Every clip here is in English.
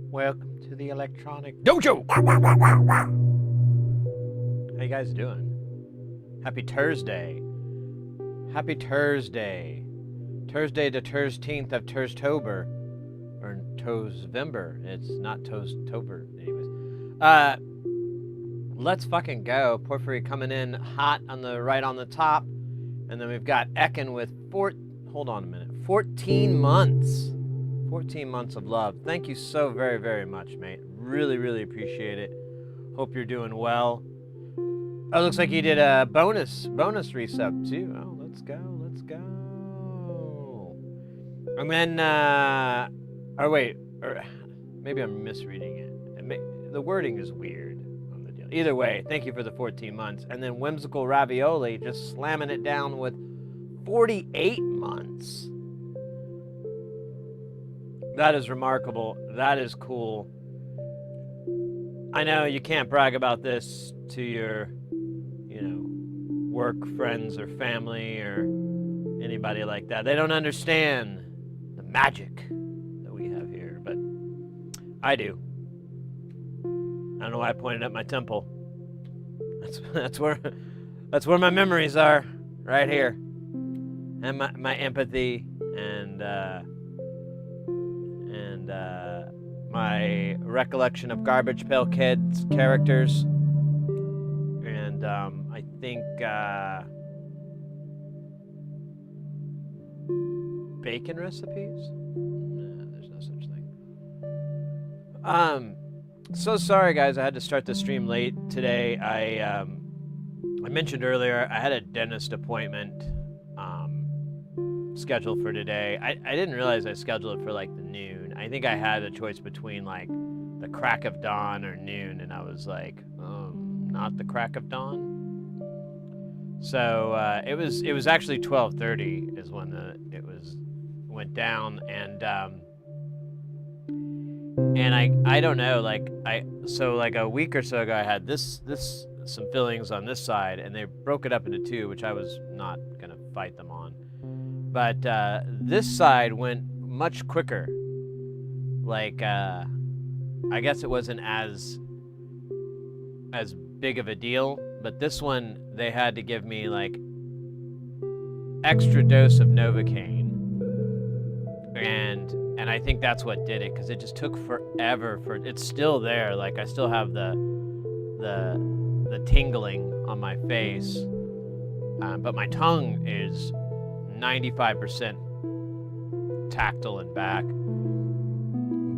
Welcome to the Electronic Dojo! How you guys doing? Happy Thursday. Happy Thursday. Thursday the 13th of Thurstober. Or Tovember. It's not Tostober. Anyways. Let's fucking go. Porphyry coming in hot on the right on the top. And then we've got Ekin with 14 months. 14 months of love. Thank you so very, very much, mate. Really, really appreciate it. Hope you're doing well. Oh, looks like you did a bonus resub too. Oh, let's go, let's go. And then, maybe I'm misreading it. The wording is weird on the deal. Either way, thank you for the 14 months. And then Whimsical Ravioli just slamming it down with 48 months. That is remarkable. That is cool. I know you can't brag about this to your, work friends or family or anybody like that. They don't understand the magic that we have here, but I do. I don't know why I pointed at my temple. That's where my memories are, right here, and my empathy and my recollection of Garbage Pail Kids characters, and I think bacon recipes? No, there's no such thing. So sorry guys, I had to start the stream late today. I mentioned earlier I had a dentist appointment scheduled for today. I didn't realize I scheduled it for like the noon. I think I had a choice between like the crack of dawn or noon, and I was like, not the crack of dawn. So it was actually 12:30 is when it went down, and I don't know, like so like a week or so ago I had some fillings on this side, and they broke it up into two, which I was not gonna fight them on. But this side went much quicker. Like I guess it wasn't as big of a deal, but this one they had to give me like extra dose of Novocaine, and I think that's what did it, because it just took forever for it's still there. Like I still have the tingling on my face, but my tongue is 95% tactile and back.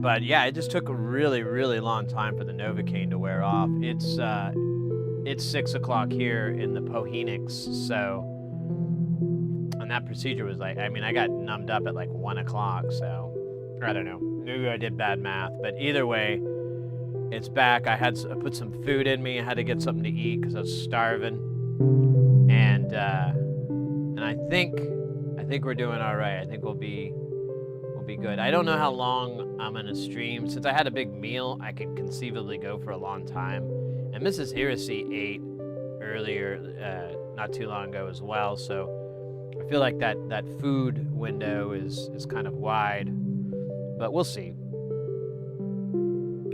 But yeah, it just took a really, really long time for the Novocaine to wear off. It's 6 o'clock here in the Behringer, so, and that procedure was like, I mean, I got numbed up at like 1 o'clock, so I don't know. Maybe I did bad math, but either way, it's back. I put some food in me. I had to get something to eat because I was starving, and I think we're doing all right. I think we'll be good. I don't know how long I'm gonna stream. Since I had a big meal, I could conceivably go for a long time. And Mrs. Heresy ate earlier, not too long ago as well. So I feel like that food window is kind of wide. But we'll see.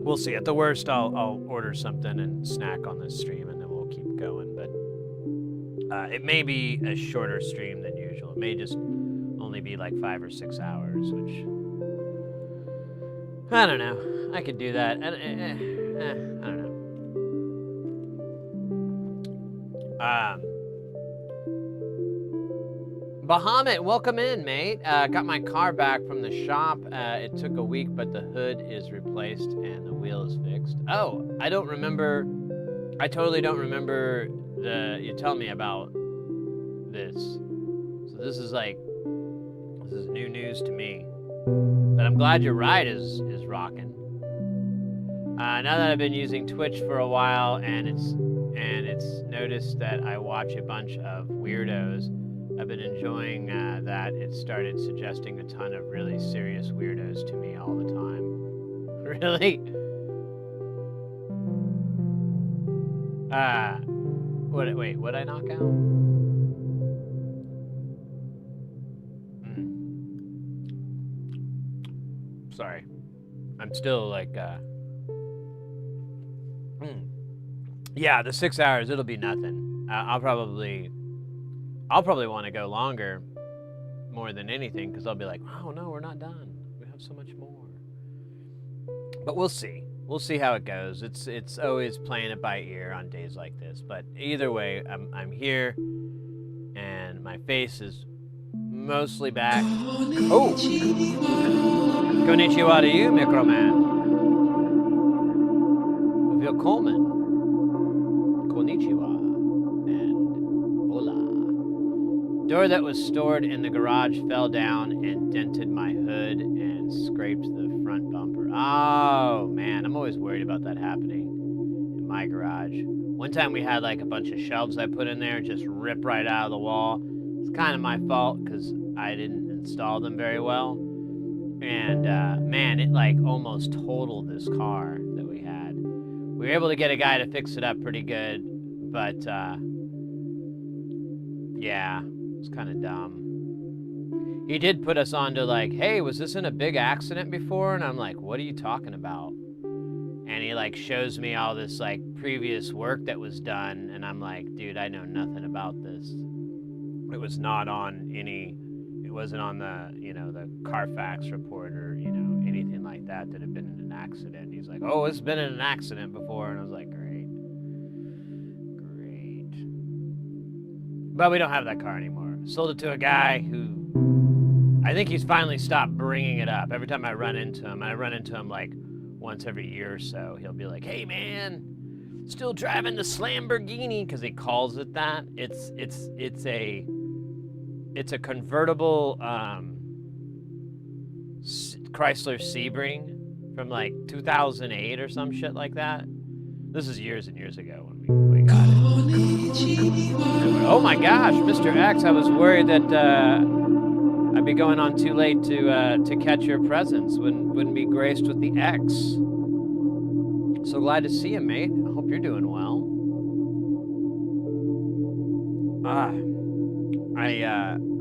We'll see. At the worst, I'll order something and snack on this stream, and then we'll keep going. But it may be a shorter stream than usual. It may just only be like 5 or 6 hours, which I don't know. I could do that. I don't know. Bahamut, welcome in, mate. Got my car back from the shop. It took a week, but the hood is replaced and the wheel is fixed. Oh, I don't remember. I totally don't remember you tell me about this. So this is new news to me. But I'm glad your ride is rocking. Now that I've been using Twitch for a while, and it's noticed that I watch a bunch of weirdos, I've been enjoying that. It started suggesting a ton of really serious weirdos to me all the time. Really? Wait, what'd I knock out? Sorry. I'm still like, yeah, the 6 hours, it'll be nothing. I'll probably want to go longer, more than anything, because I'll be like, oh no, we're not done. We have so much more. But we'll see. We'll see how it goes. It's always playing it by ear on days like this. But either way, I'm here, and my face is mostly back. Oh! Konnichiwa to you, Microman. Will Coleman. Konnichiwa. And hola. Door that was stored in the garage fell down and dented my hood and scraped the front bumper. Oh, man. I'm always worried about that happening in my garage. One time we had like a bunch of shelves I put in there just rip right out of the wall. It's kind of my fault because I didn't install them very well. And, man, it like almost totaled this car that we had. We were able to get a guy to fix it up pretty good, but, yeah, it was kind of dumb. He did put us on to like, hey, was this in a big accident before? And I'm like, what are you talking about? And he like shows me all this like previous work that was done, and I'm like, dude, I know nothing about this. It was not on any... It wasn't on the, the Carfax report or, anything like that had been in an accident. He's like, oh, it's been in an accident before. And I was like, great. But we don't have that car anymore. Sold it to a guy who, I think he's finally stopped bringing it up. Every time I run into him like once every year or so, he'll be like, hey, man, still driving the Slamborghini, because he calls it that. It's a convertible Chrysler Sebring from like 2008 or some shit like that. This is years and years ago when we got it. Oh my gosh, Mr. X, I was worried that I'd be going on too late to catch your presence. Wouldn't be graced with the X. So glad to see you, mate. I hope you're doing well. I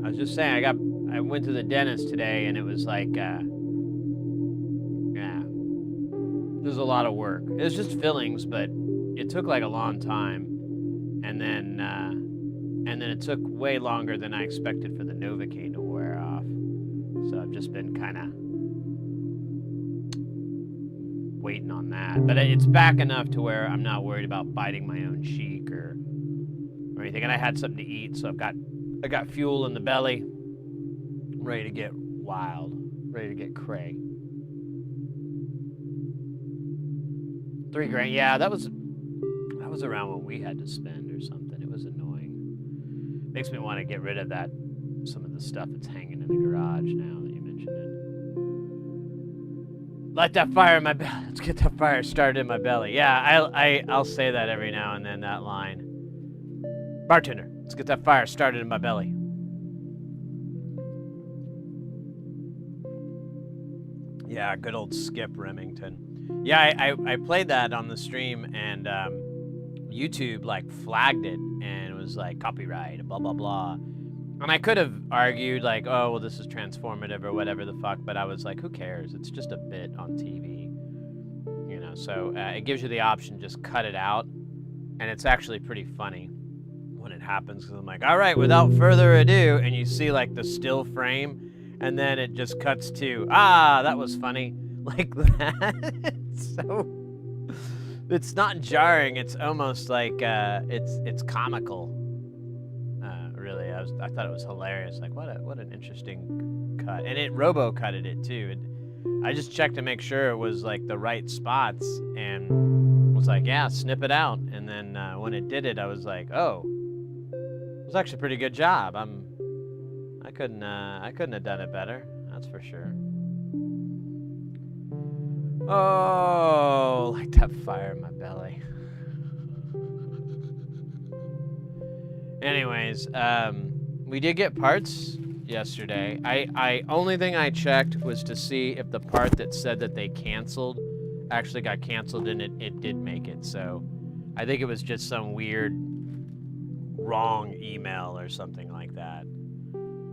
was just saying, I went to the dentist today, and it was like, yeah, it was a lot of work. It was just fillings, but it took like a long time, and then it took way longer than I expected for the Novocaine to wear off. So I've just been kind of waiting on that, but it's back enough to where I'm not worried about biting my own cheek or anything. And I had something to eat, so I got fuel in the belly, ready to get wild, ready to get cray. $3,000, yeah, that was around what we had to spend or something. It was annoying. Makes me want to get rid of some of the stuff that's hanging in the garage now that you mentioned it. Light that fire in my belly. Let's get that fire started in my belly. Yeah, I'll say that every now and then, that line. Bartender, let's get that fire started in my belly. Yeah, good old Skip Remington. Yeah, I played that on the stream, and YouTube like flagged it, and it was like copyright, blah blah blah. And I could have argued like, oh well, this is transformative or whatever the fuck, but I was like, who cares? It's just a bit on TV, you know. So it gives you the option, just cut it out, and it's actually pretty funny when it happens, because I'm like, all right, without further ado, and you see like the still frame, and then it just cuts to, that was funny, like that. So it's not jarring. It's almost like it's comical. Really, I thought it was hilarious. Like what an interesting cut, and it robo-cutted it too. I just checked to make sure it was like the right spots, and was like, yeah, snip it out. And then when it did it, I was like, oh, it was actually a pretty good job. I couldn't have done it better. That's for sure. Oh, like that fire in my belly. Anyways, we did get parts yesterday. Only thing I checked was to see if the part that said that they canceled actually got canceled, and it did make it. So I think it was just some weird wrong email or something like that.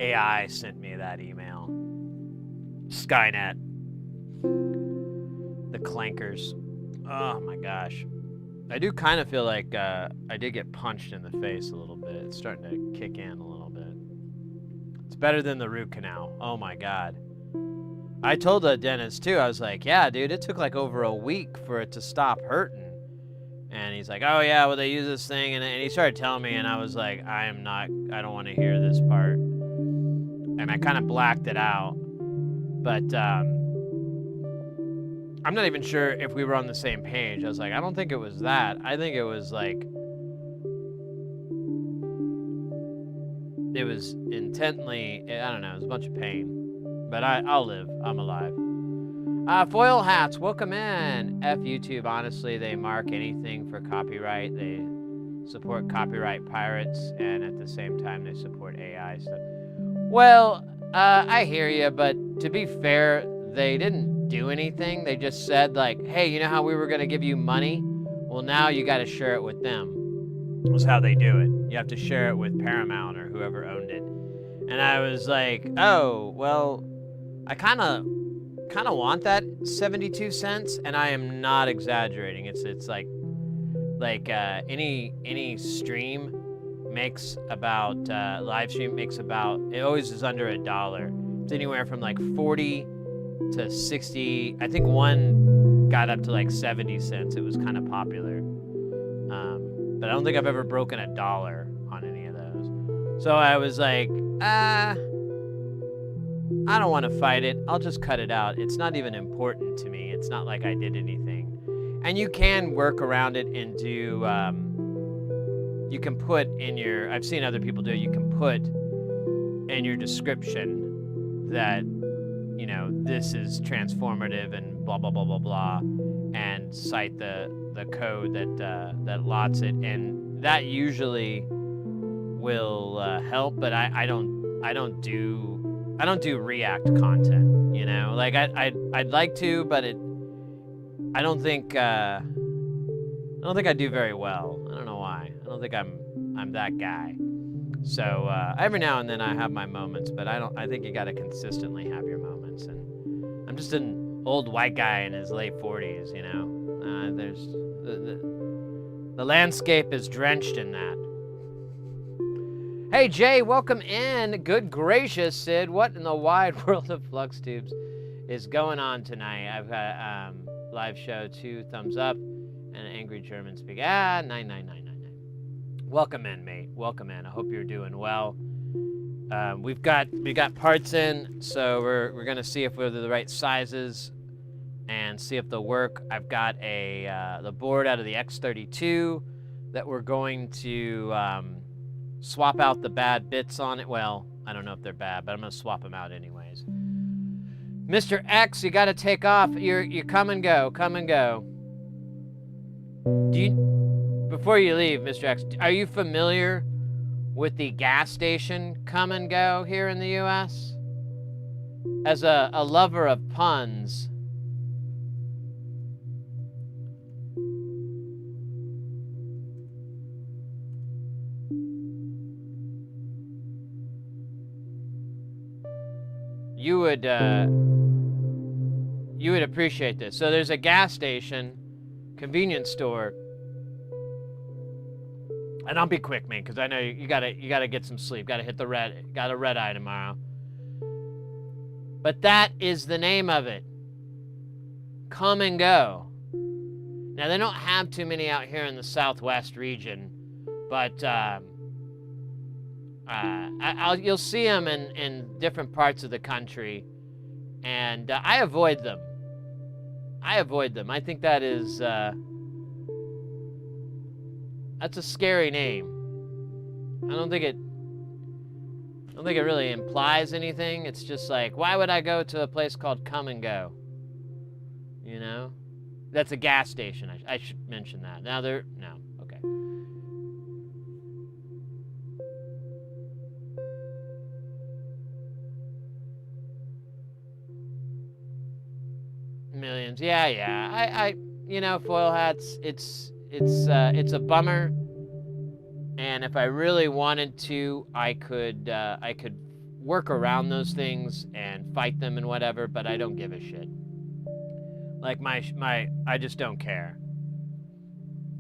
AI sent me that email. Skynet. The clankers. Oh my gosh. I do kind of feel like I did get punched in the face a little bit. It's starting to kick in a little bit. It's better than the root canal. Oh my god. I told the dentist too, I was like, yeah, dude, it took like over a week for it to stop hurting. And he's like, oh yeah, well they use this thing, and he started telling me, and I was like, I don't want to hear this part. And I kind of blacked it out. But I'm not even sure if we were on the same page. I was like, I don't think it was that. I think it was like, it was intently, I don't know, it was a bunch of pain. But I'll live. I'm alive. Foil hats, welcome in. F YouTube, honestly, they mark anything for copyright. They support copyright pirates, and at the same time, they support AI stuff. Well, I hear you, but to be fair, they didn't do anything. They just said like, hey, you know how we were going to give you money? Well, now you got to share it with them. Was how they do it. You have to share it with Paramount or whoever owned it. And I was like, oh, well, I kind of want that 72 cents, and I am not exaggerating. It's like any stream makes about live stream makes about, it always is under $1. It's anywhere from like 40 to 60. I think one got up to like 70 cents. It was kind of popular, but I don't think I've ever broken $1 on any of those. So I was like, I don't want to fight it. I'll just cut it out. It's not even important to me. It's not like I did anything. And you can work around it and do, you can put in your, I've seen other people do it, you can put in your description that, you know, this is transformative and blah, blah, blah, blah, blah, and cite the code that lots it. And that usually will help, but I don't do React content, you know? Like I'd like to, but I don't think I do very well. I don't know why. I don't think I'm that guy. So every now and then I have my moments, but I think you got to consistently have your moments. And I'm just an old white guy in his late 40s, you know. There's the landscape is drenched in that. Hey Jay, welcome in. Good gracious, Sid. What in the wide world of flux tubes is going on tonight? I've got live show 2 thumbs up and an angry German speak. 9999. Welcome in, mate. Welcome in. I hope you're doing well. We got parts in, so we're gonna see if we're the right sizes and see if they'll work. I've got the board out of the X32 that we're going to swap out the bad bits on it. Well, I don't know if they're bad, but I'm gonna swap them out anyways. Mr. X, you gotta take off. You come and go. Come and go. Before you leave, Mr. X, are you familiar with the gas station come and go here in the U.S.? As a lover of puns, you would appreciate this. So there's a gas station, convenience store. And I'll be quick, man, because I know you gotta get some sleep. Got a red eye tomorrow. But that is the name of it. Come and go. Now they don't have too many out here in the Southwest region, but you'll see them in different parts of the country, and I avoid them. I think that is. That's a scary name. I don't think it really implies anything. It's just like, why would I go to a place called Come and Go? You know? That's a gas station. I should mention that. No, okay. Millions. Yeah. You know, foil hats, it's a bummer, and if I really wanted to, I could work around those things and fight them and whatever, but I don't give a shit. Like I just don't care.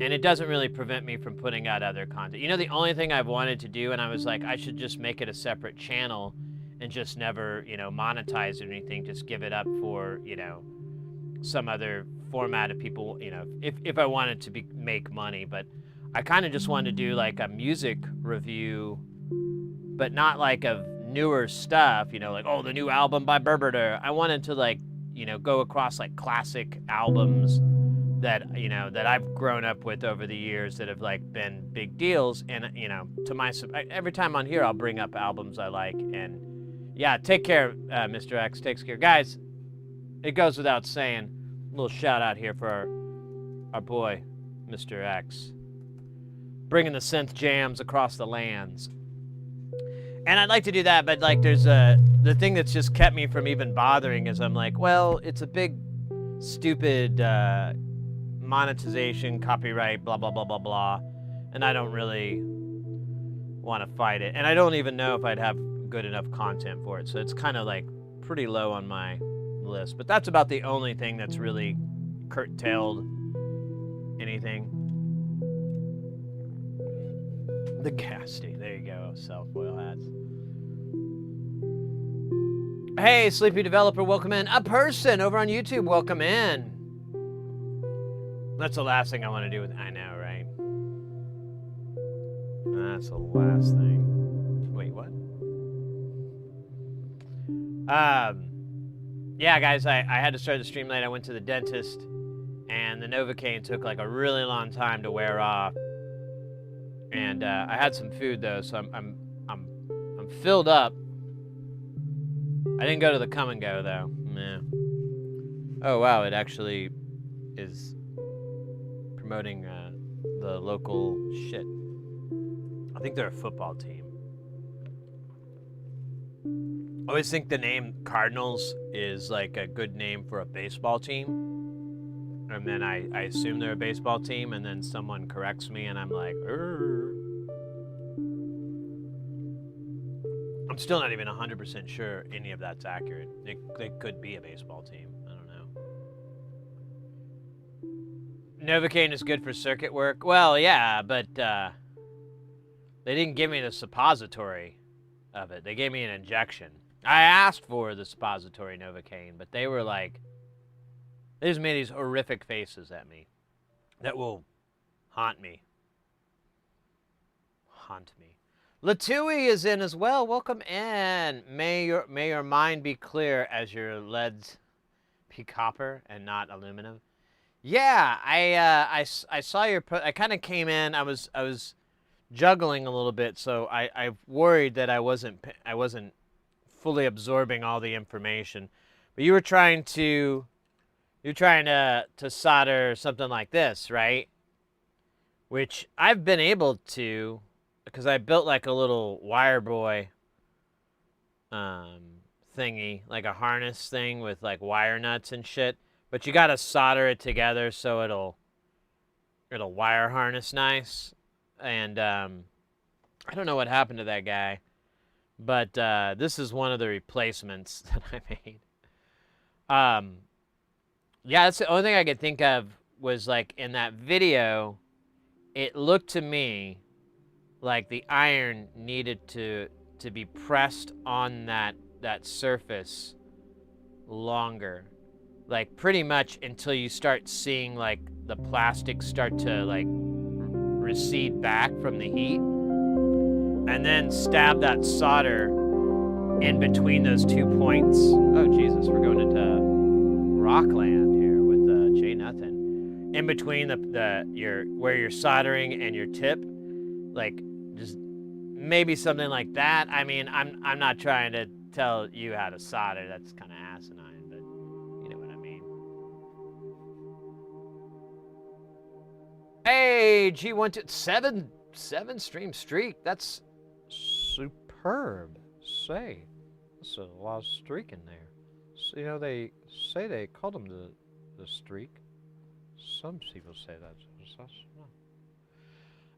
And it doesn't really prevent me from putting out other content. You know, the only thing I've wanted to do, and I was like, I should just make it a separate channel and just never, you know, monetize it or anything, just give it up for, you know, some other format of people, you know, if I wanted to make money. But I kind of just wanted to do like a music review, but not like of newer stuff, you know, like, oh, the new album by Berberter. I wanted to, like, you know, go across like classic albums that, you know, that I've grown up with over the years that have like been big deals. And, you know, every time on here I'll bring up albums I like. And yeah, take care, Mr. X takes care. Guys, it goes without saying, a little shout out here for our boy, Mr. X, bringing the synth jams across the lands. And I'd like to do that, but like there's the thing that's just kept me from even bothering is I'm like, well, it's a big, stupid monetization, copyright, blah, blah, blah, blah, blah. And I don't really want to fight it. And I don't even know if I'd have good enough content for it. So it's kind of like pretty low on my list. But that's about the only thing that's really curtailed anything. The gas station. There you go. Sell foil hats. Hey, Sleepy Developer, welcome in. A person over on YouTube, welcome in. That's the last thing I want to do with. I know, right? That's the last thing. Wait, what? Yeah, guys, I had to start the stream late. I went to the dentist, and the Novocaine took like a really long time to wear off. And I had some food though, so I'm filled up. I didn't go to the Come and Go though. Nah. Oh wow, it actually is promoting the local shit. I think they're a football team. I always think the name Cardinals is like a good name for a baseball team. And then I assume they're a baseball team, and then someone corrects me, and I'm like, I'm still not even 100% sure any of that's accurate. They could be a baseball team. I don't know. Novocaine is good for circuit work. Well, yeah, but they didn't give me the suppository of it. They gave me an injection. I asked for the suppository Novocaine, but they were like, they just made these horrific faces at me that will haunt me. Haunt me. Latui is in as well. Welcome in. May your mind be clear as your leads be copper and not aluminum. Yeah, I saw your post. I kind of came in. I was juggling a little bit, so I worried that I wasn't fully absorbing all the information. But you were trying to solder something like this, right? Which I've been able to, because I built like a little wire boy thingy, like a harness thing with like wire nuts and shit. But you gotta solder it together so it'll wire harness nice. And I don't know what happened to that guy, but this is one of the replacements that I made. Yeah, that's the only thing I could think of was like in that video, it looked to me like the iron needed to be pressed on that surface longer, like pretty much until you start seeing like the plastic start to like recede back from the heat, and then stab that solder in between those 2 points. Oh Jesus, we're going into Rockland here with J Nothing. In between where you're soldering and your tip, like just maybe something like that. I mean, I'm not trying to tell you how to solder. That's kind of asinine, but you know what I mean. Hey, G127 7-stream streak. That's superb. Say, that's a lot of streak in there. So, you know, they say they called them the streak. Some people say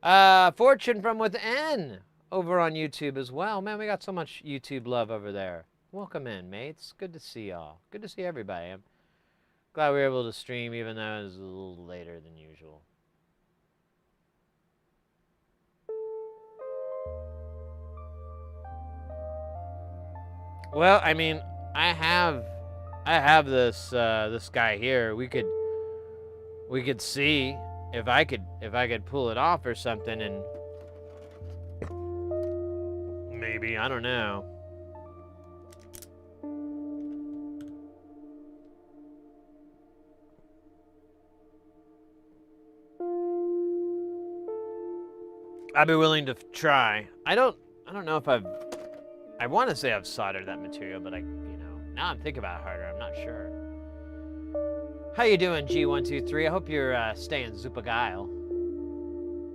that's Fortune from Within over on YouTube as well. Man, we got so much YouTube love over there. Welcome in, mates. Good to see y'all. Good to see everybody. I'm glad we were able to stream even though it was a little later than usual. Well, I mean, I have this this guy here. We could see if I could pull it off or something, and maybe, I don't know. I'd be willing to try. I don't know if I want to say I've soldered that material, but now I'm thinking about it harder. I'm not sure. How you doing, G123? I hope you're staying Zupageil.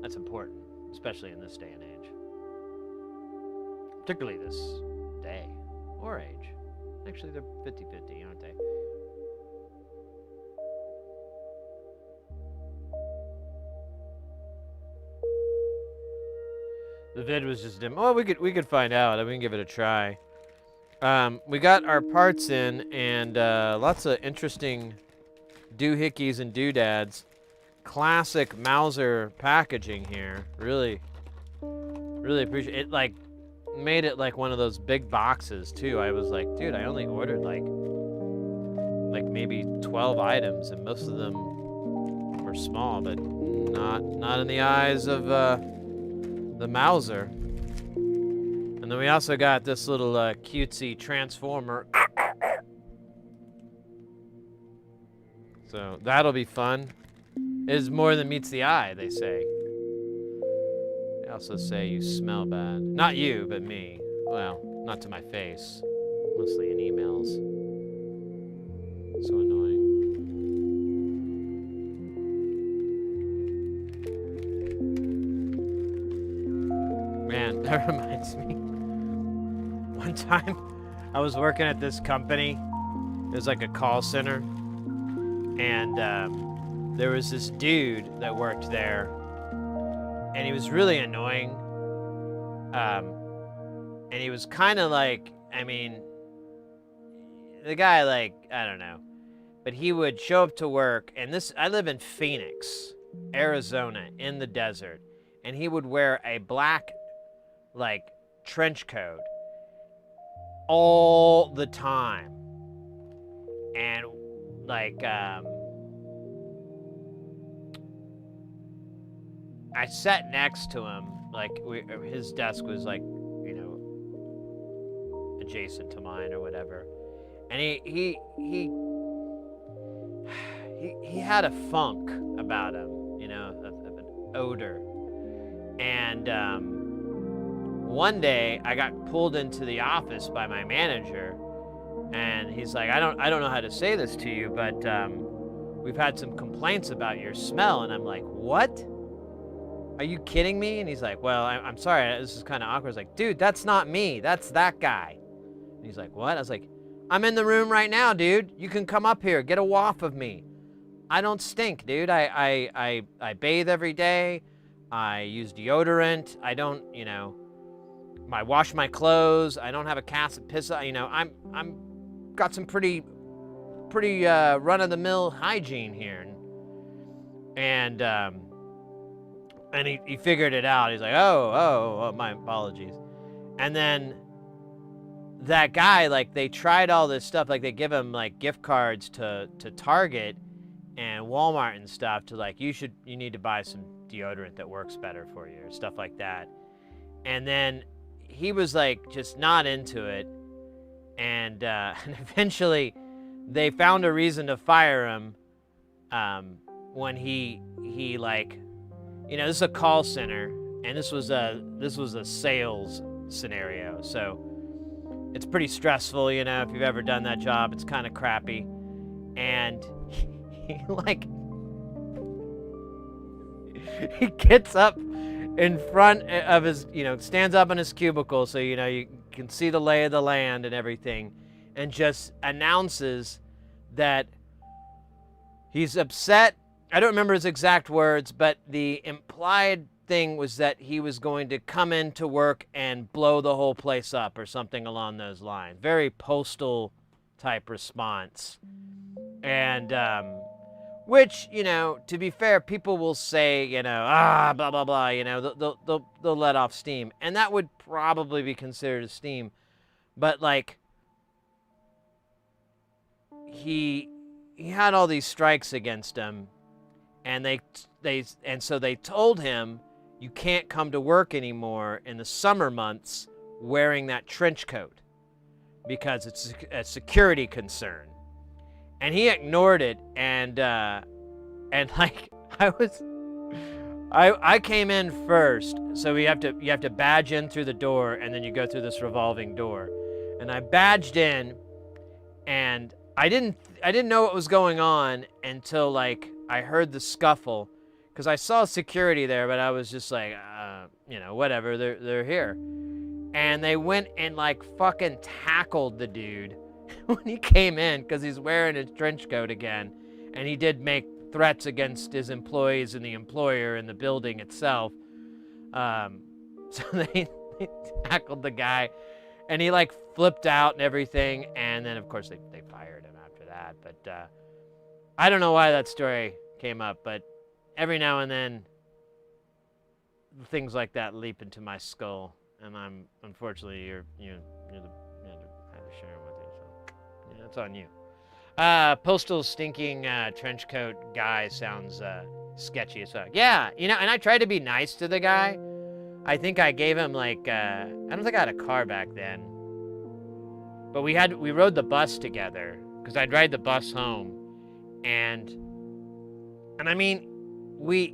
That's important, especially in this day and age. Particularly this day or age. Actually, they're 50-50, aren't they? The vid was just dim. Oh, we could find out. I mean, we can give it a try. We got our parts in, and lots of interesting doohickeys and doodads. Classic Mauser packaging here. Really appreciate it. Like, made it like one of those big boxes too. I was like, dude, I only ordered like maybe 12 items, and most of them were small, but not in the eyes of the Mauser. And then we also got this little cutesy transformer. So that'll be fun. It is more than meets the eye, they say. They also say you smell bad. Not you, but me. Well, not to my face. Mostly in emails. So annoying. That reminds me. One time, I was working at this company. It was like a call center. And there was this dude that worked there. And he was really annoying. And he was kind of like, I mean, the guy, like, I don't know. But he would show up to work. And I live in Phoenix, Arizona, in the desert. And he would wear a black, like, trench coat all the time. And, like, I sat next to him. Like, his desk was, like, you know, adjacent to mine or whatever. And he had a funk about him, you know, of an odor. And one day I got pulled into the office by my manager, and he's like, I don't know how to say this to you, but we've had some complaints about your smell. And I'm like, what? Are you kidding me? And he's like, well, I'm sorry, this is kind of awkward. I was like, dude, that's not me, that's that guy. And he's like, what? I was like, I'm in the room right now, dude. You can come up here, get a waft of me. I don't stink, dude. I bathe every day. I use deodorant. I don't, you know, I wash my clothes. I don't have a cast of piss. You know, I'm got some pretty run-of-the-mill hygiene here. And he figured it out. He's like, oh, my apologies. And then that guy, like, they tried all this stuff. Like, they give him, like, gift cards to Target and Walmart and stuff to, like, you need to buy some deodorant that works better for you or stuff like that. And then he was, like, just not into it. And eventually they found a reason to fire him when he like, you know, this is a call center, and this was a sales scenario. So it's pretty stressful, you know, if you've ever done that job. It's kind of crappy. And he like, he gets up in front of his, you know, stands up in his cubicle so, you know, you can see the lay of the land and everything, and just announces that he's upset. I don't remember his exact words, but the implied thing was that he was going to come into work and blow the whole place up or something along those lines. Very postal type response. And which, you know, to be fair, people will say, you know, blah blah blah, you know, they'll let off steam, and that would probably be considered a steam. But like, he had all these strikes against him, and so they told him, you can't come to work anymore in the summer months wearing that trench coat because it's a security concern. And he ignored it, and like, I came in first, so you have to badge in through the door, and then you go through this revolving door. And I badged in, and I didn't know what was going on until, like, I heard the scuffle, because I saw security there, but I was just like, you know, whatever, they're here. And they went and, like, fucking tackled the dude when he came in, because he's wearing his trench coat again. And he did make threats against his employees and the employer and the building itself. So they tackled the guy, and he, like, flipped out and everything. And then, of course, they fired him after that. But I don't know why that story came up, but every now and then things like that leap into my skull, and I'm, unfortunately, you're the kind of sharing with you, so yeah, it's on you. Postal stinking trench coat guy sounds sketchy as fuck. Yeah, you know, and I tried to be nice to the guy. I think I gave him, like, I don't think I had a car back then, but we rode the bus together, because I'd ride the bus home, and I mean,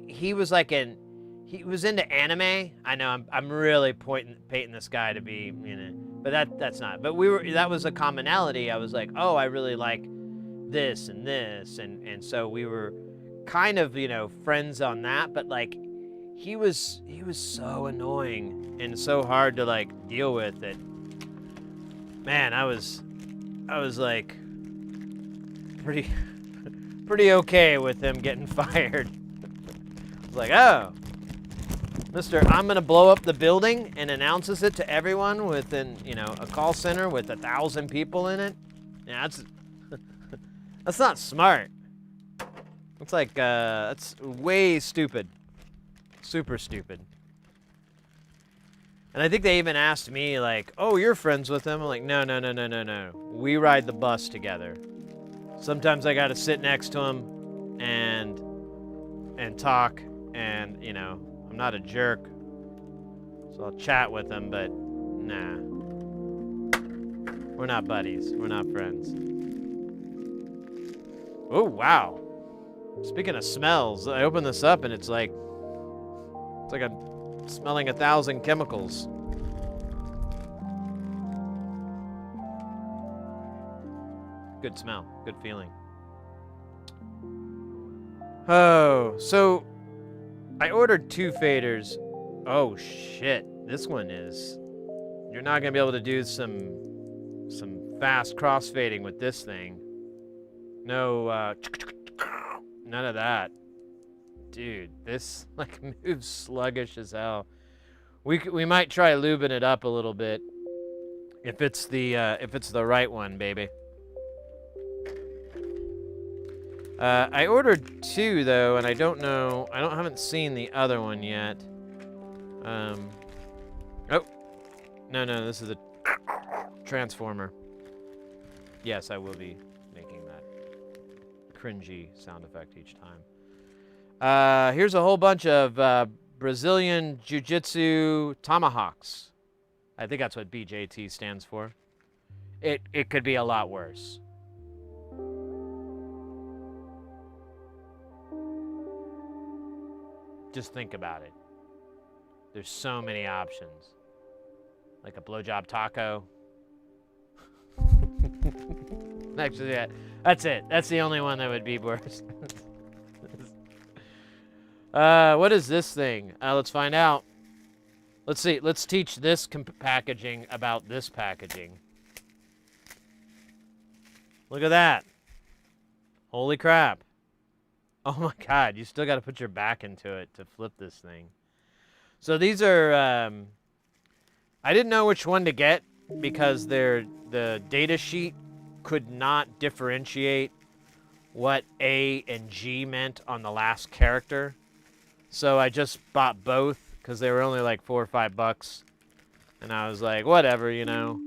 he was into anime. I know I'm really painting this guy to be, you know, but that's not. But that was a commonality. I was like, oh, I really like this and this, and so we were kind of, you know, friends on that. But like, he was so annoying and so hard to like deal with that. Man, I was like pretty okay with him getting fired. It's like, oh, Mister, I'm gonna blow up the building and announces it to everyone within, you know, a call center with 1,000 people in it. Yeah, that's not smart. It's like that's way stupid, super stupid. And I think they even asked me like, "Oh, you're friends with him?" I'm like, "No, no, no, no, no, no. We ride the bus together. Sometimes I got to sit next to him and talk, and you know, I'm not a jerk, so I'll chat with him, but nah, we're not buddies. We're not friends." Oh wow! Speaking of smells, I open this up and it's like I'm smelling 1,000 chemicals. Good smell, good feeling. Oh, so I ordered 2 faders. Oh shit, this one is. You're not gonna be able to do some fast crossfading with this thing. No, none of that. Dude, this like moves sluggish as hell. We might try lubing it up a little bit if it's the right one, baby. I ordered 2 though, and I haven't seen the other one yet. Oh, no, this is a transformer. Yes, I will be making that cringy sound effect each time. Here's a whole bunch of Brazilian Jiu-Jitsu tomahawks. I think that's what BJT stands for. It could be a lot worse. Just think about it. There's so many options. Like a blowjob taco. Actually, yeah, that's it. That's the only one that would be worse. What is this thing? Let's find out. Let's see. Let's teach this packaging about this packaging. Look at that. Holy crap. Oh my God, you still got to put your back into it to flip this thing. So these are, I didn't know which one to get because the data sheet could not differentiate what A and G meant on the last character. So I just bought both because they were only like $4 or $5. And I was like, whatever, you know.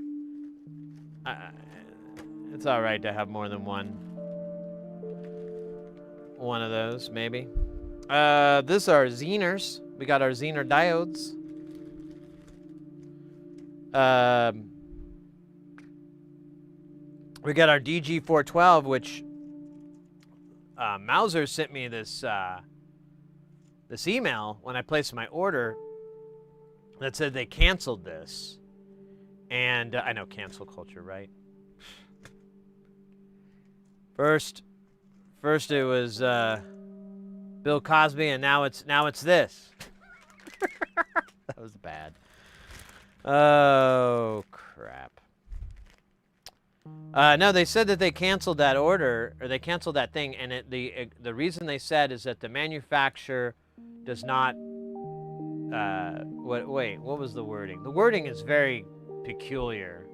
It's all right to have more than one of those, maybe. This are Zeners. We got our Zener diodes. We got our DG412, which Mauser sent me this this email when I placed my order that said they canceled this. And I know cancel culture, right? First it was Bill Cosby, and now it's this. That was bad. Oh crap. No, they said that they canceled that order, or they canceled that thing, and the reason they said is that the manufacturer does not. Wait, what was the wording? The wording is very peculiar.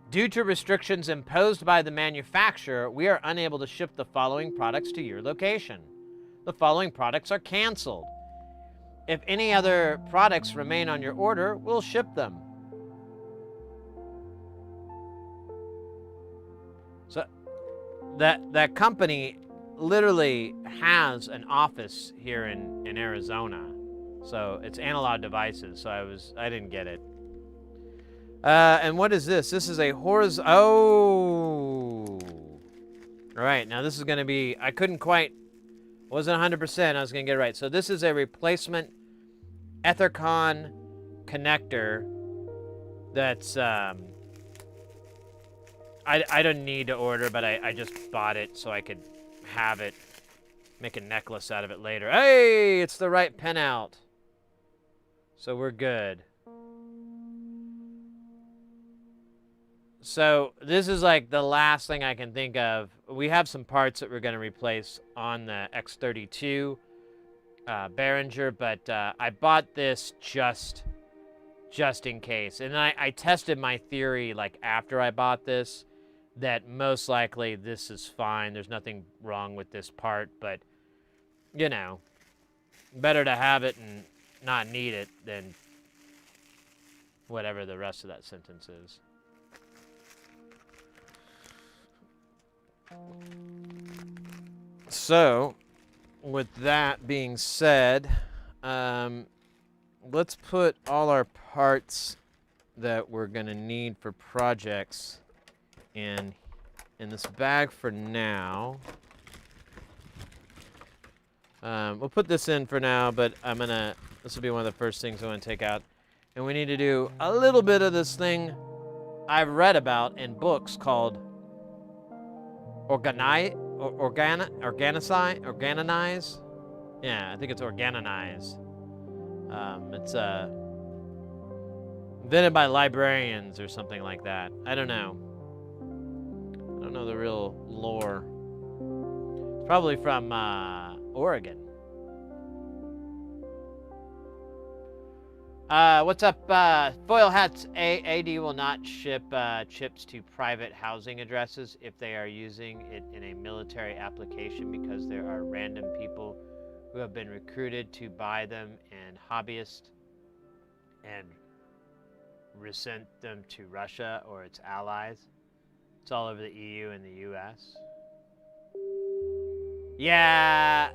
Due to restrictions imposed by the manufacturer, we are unable to ship the following products to your location. The following products are canceled. If any other products remain on your order, we'll ship them. So that company literally has an office here in Arizona. So it's Analog Devices. So I didn't get it. And what is this? This is a horizontal. Oh. All right. Now this is going to be. I couldn't quite. Wasn't 100%. I was going to get it right. So this is a replacement Ethercon connector. That's I don't need to order, but I just bought it so I could have it, make a necklace out of it later. Hey, it's the right pen out. So we're good. So this is like the last thing I can think of. We have some parts that we're going to replace on the X32 Behringer, but I bought this just in case. And I tested my theory like after I bought this, that most likely this is fine. There's nothing wrong with this part, but you know, better to have it and not need it than whatever the rest of that sentence is. So, with that being said, let's put all our parts that we're going to need for projects in this bag for now. We'll put this in for now, but this will be one of the first things I'm going to take out. And we need to do a little bit of this thing I've read about in books called organize. Yeah, I think it's organize. It's invented by librarians or something like that. I don't know. I don't know the real lore. It's probably from Oregon. What's up? Foil Hats AD will not ship chips to private housing addresses if they are using it in a military application, because there are random people who have been recruited to buy them, and hobbyists, and resent them to Russia or its allies. It's all over the EU and the US. Yeah,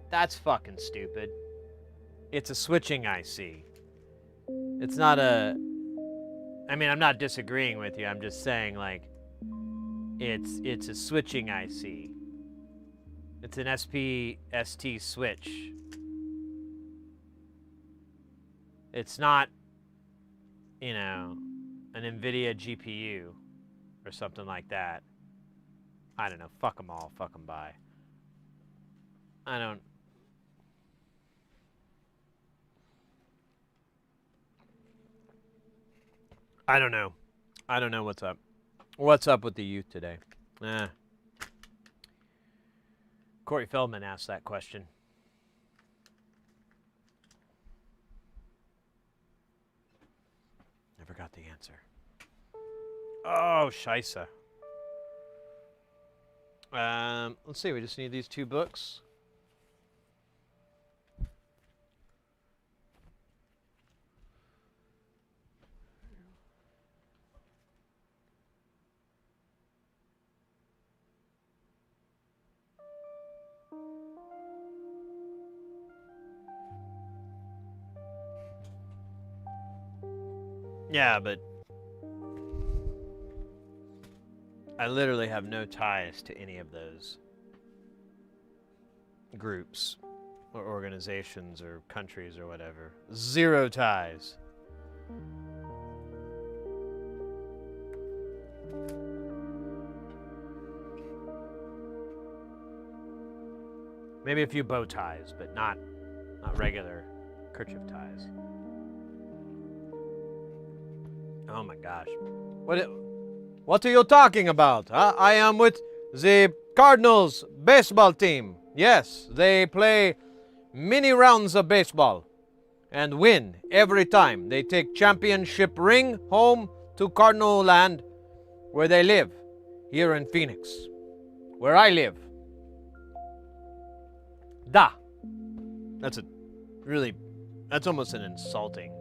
that's fucking stupid. It's a switching IC. It's not a... I mean, I'm not disagreeing with you. I'm just saying, like, it's a switching IC. It's an SPST switch. It's not, you know, an NVIDIA GPU or something like that. I don't know. Fuck them all. Fuck them by. I don't know. I don't know what's up. What's up with the youth today? Corey Feldman asked that question. Never got the answer. Oh, scheisse. Let's see. We just need these 2 books. Yeah, but I literally have no ties to any of those groups or organizations or countries or whatever. 0 ties. Maybe a few bow ties, but not regular kerchief ties. Oh my gosh. What are you talking about? Huh? I am with the Cardinals baseball team. Yes, they play many rounds of baseball and win every time. They take championship ring home to Cardinal land, where they live, here in Phoenix, where I live. Da. That's almost an insulting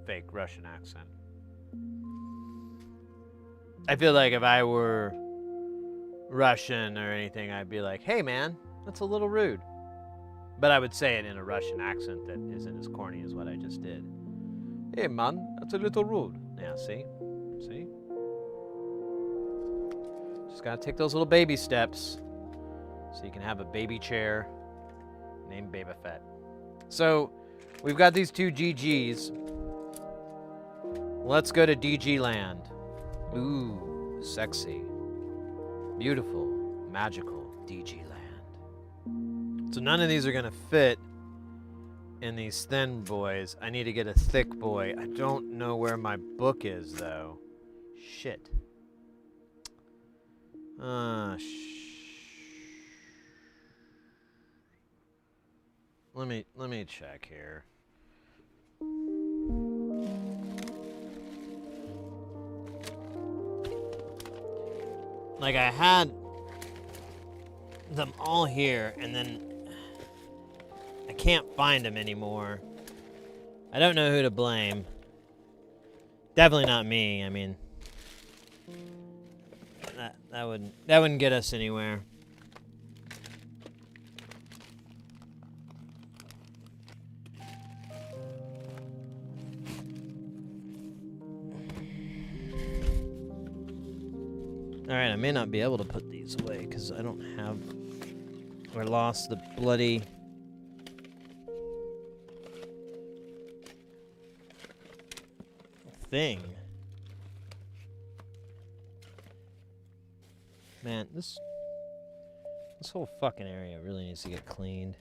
fake Russian accent. I feel like if I were Russian or anything, I'd be like, hey man, that's a little rude. But I would say it in a Russian accent that isn't as corny as what I just did. Hey man, that's a little rude. Yeah, see? See? Just gotta take those little baby steps so you can have a baby chair named Boba Fett. So, we've got these 2 GGs. Let's go to DG land. Ooh, sexy. Beautiful, magical DG land. So none of these are gonna fit in these thin boys. I need to get a thick boy. I don't know where my book is though. Shit. Let me check here. Like I had them all here and then I can't find them anymore. I don't know who to blame. Definitely not me. I mean, that wouldn't get us anywhere. Alright, I may not be able to put these away because I don't have or lost the bloody thing. Man, this whole fucking area really needs to get cleaned.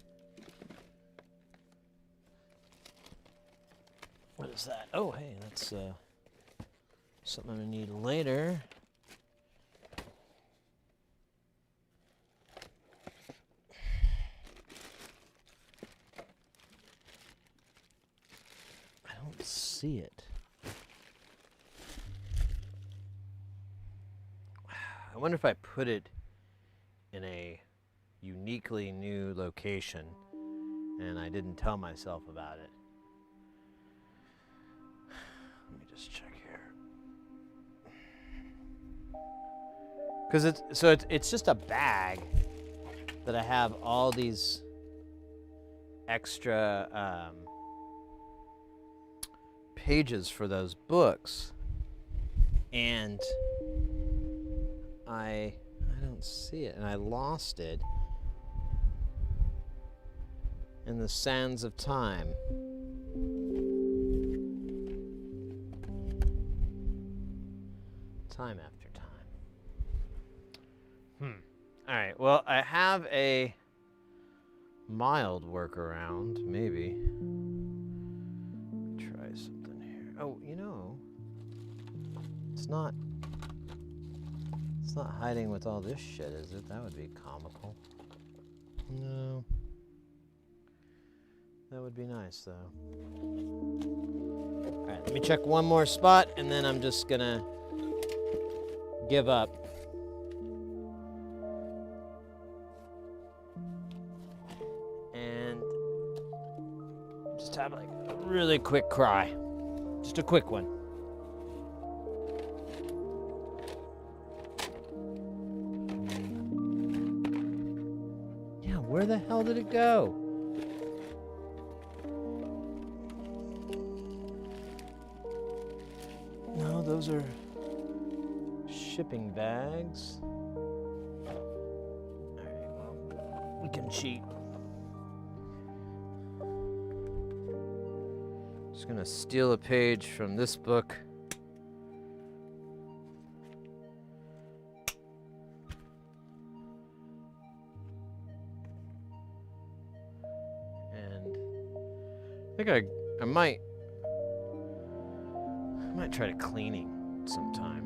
What is that? Oh, hey, that's something I'm gonna need later. I don't see it. I wonder if I put it in a uniquely new location and I didn't tell myself about it. Let me just check here. Because it's just a bag that I have all these extra pages for those books, and I don't see it, and I lost it in the sands of time. Time after time. All right, well, I have a mild workaround, maybe. Try something here. Oh, you know, it's not hiding with all this shit, is it? That would be comical. No. That would be nice, though. All right, let me check one more spot, and then I'm just gonna give up. And just have like a really quick cry. Just a quick one. Yeah, where the hell did it go? No, those are shipping bags. Alright, well, we can cheat. Just gonna steal a page from this book. And I think I might try to cleaning sometime.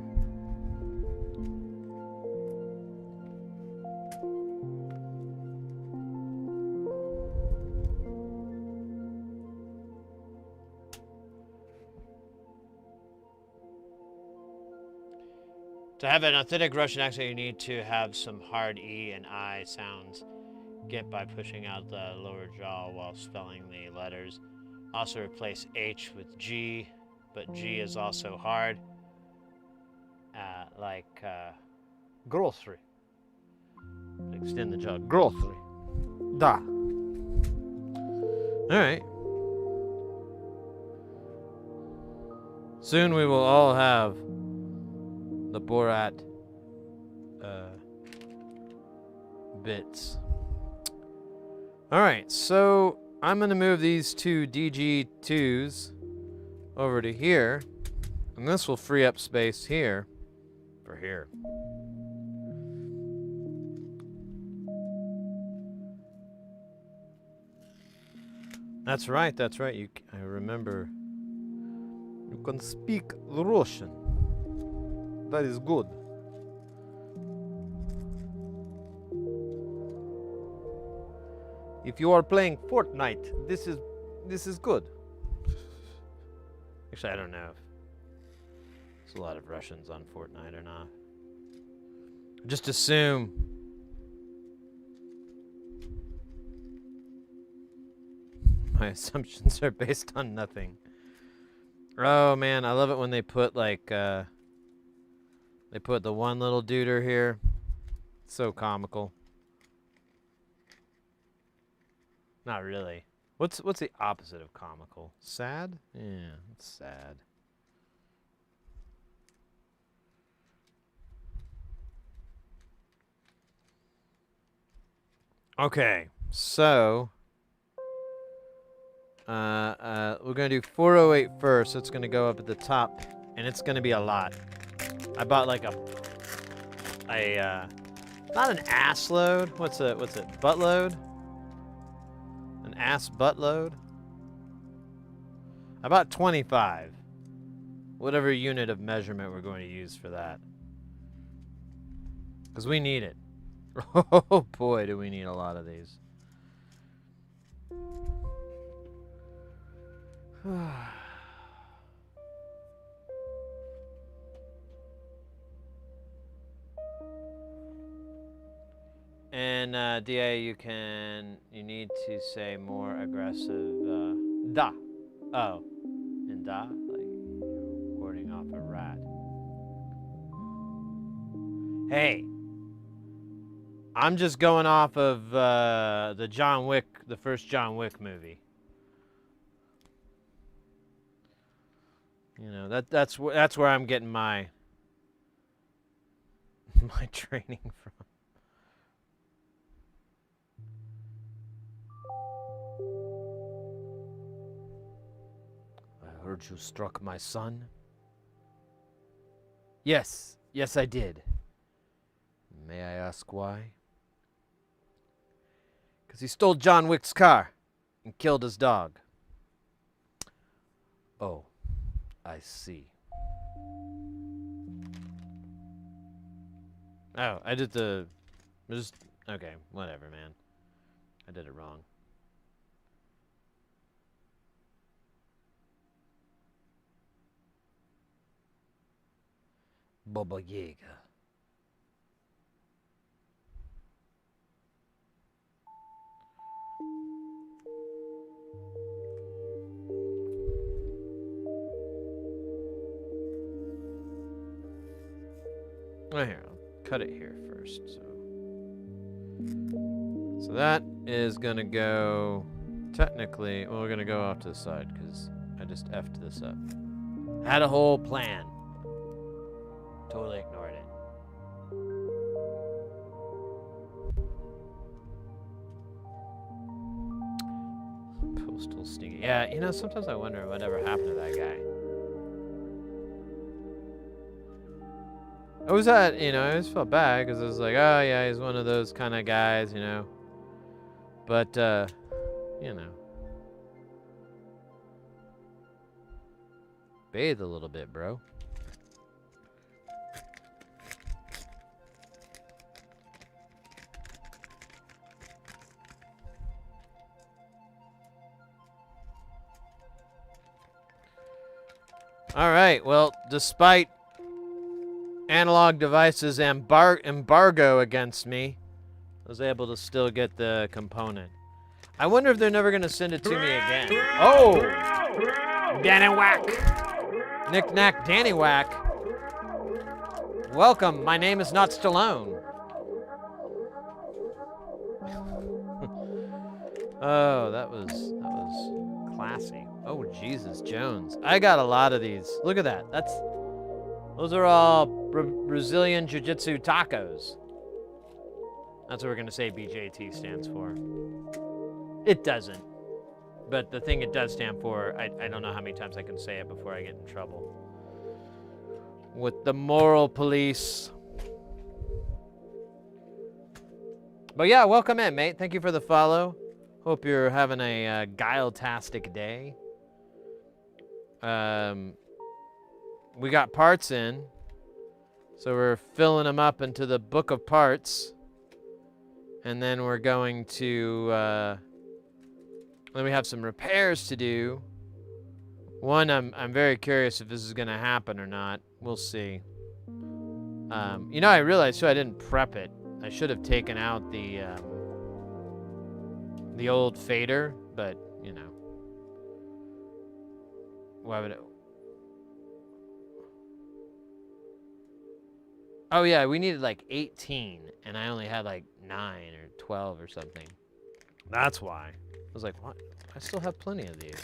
To have an authentic Russian accent, you need to have some hard E and I sounds. Get by pushing out the lower jaw while spelling the letters. Also replace H with G, but G is also hard. Like grocery. Extend the jaw. Grocery. Da. Alright. Soon we will all have the Borat bits. Alright, so I'm going to move these two DG2s over to here, and this will free up space here. for here. That's right, that's right. I remember. You can speak Russian. That is good. If you are playing Fortnite, this is good. Actually, I don't know if there's a lot of Russians on Fortnite or not. Just assume. My assumptions are based on nothing. Oh man, I love it when they put like they put the one little duder here. It's so comical. Not really. What's the opposite of comical? Sad? Yeah, it's sad. Okay, so we're gonna do 408 first. So it's gonna go up at the top, and it's gonna be a lot. I bought like a not an ass load. What's it? Butt load? An ass butt load? About 25. Whatever unit of measurement we're going to use for that. Because we need it. Oh boy, do we need a lot of these. And DA, you need to say more aggressive da. Oh. And da, like you're warding off a rat. Hey. I'm just going off of the first John Wick movie. You know, that's where I'm getting my training from. I heard you struck my son. Yes, I did. May I ask why? Because he stole John Wick's car and killed his dog. Oh, I see. Oh, I did okay, whatever, man. I did it wrong. Baba Yaga. Oh, here, I'll cut it here first. So that is gonna go. Technically, well, we're gonna go off to the side because I just effed this up. Had a whole plan. Totally ignored it. Postal sneaky. Yeah, you know, sometimes I wonder whatever happened to that guy. I was you know, I always felt bad because I was like, oh yeah, he's one of those kind of guys, you know. But, you know. Bathe a little bit, bro. All right, well, despite Analog Devices embargo against me, I was able to still get the component. I wonder if they're never going to send it to me again. Oh! Danny Whack! Knick Knack Danny Whack. Welcome, my name is not Stallone. Oh, that was classy. Oh, Jesus Jones. I got a lot of these. Look at that. Those are all Brazilian Jiu-Jitsu tacos. That's what we're going to say BJT stands for. It doesn't. But the thing it does stand for, I don't know how many times I can say it before I get in trouble. with the moral police. But yeah, welcome in, mate. Thank you for the follow. Hope you're having a guile-tastic day. We got parts in, so we're filling them up into the book of parts, and then we're going to then we have some repairs to do. One, I'm very curious if this is gonna happen or not. We'll see. You know, I realized too I didn't prep it. I should have taken out the old fader, but you know, why would it? Oh yeah, we needed like 18, and I only had like 9 or 12 or something. That's why. I was like, what? I still have plenty of these.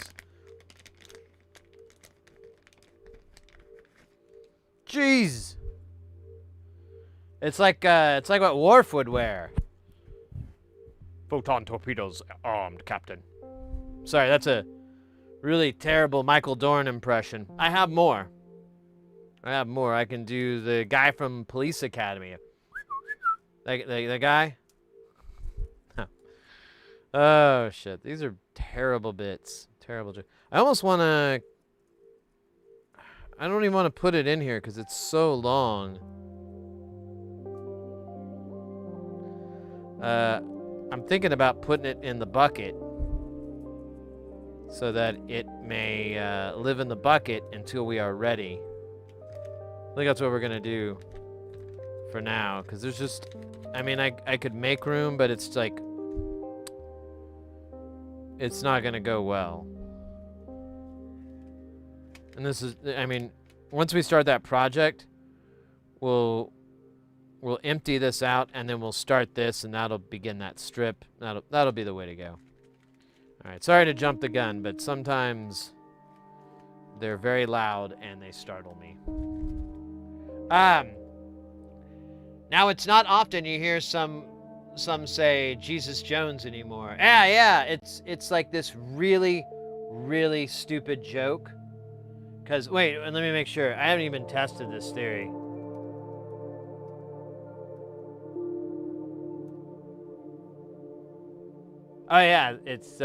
Jeez. It's like what Worf would wear. Photon torpedoes armed, Captain. Sorry, that's a really terrible Michael Dorn impression. I have more. I can do the guy from Police Academy. The guy? Oh, shit. These are terrible bits. Terrible. I almost want to... I don't even want to put it in here because it's so long. I'm thinking about putting it in the bucket so that it may live in the bucket until we are ready. I think that's what we're going to do for now, because there's just, I mean, I could make room, but it's like, it's not going to go well. And this is, I mean, once we start that project, we'll empty this out, and then we'll start this, and that'll begin that strip. That'll be the way to go. All right, sorry to jump the gun, but sometimes they're very loud, and they startle me. Now it's not often you hear some say Jesus Jones anymore. Yeah, it's like this really, really stupid joke. Cause wait, let me make sure. I haven't even tested this theory. Oh yeah, it's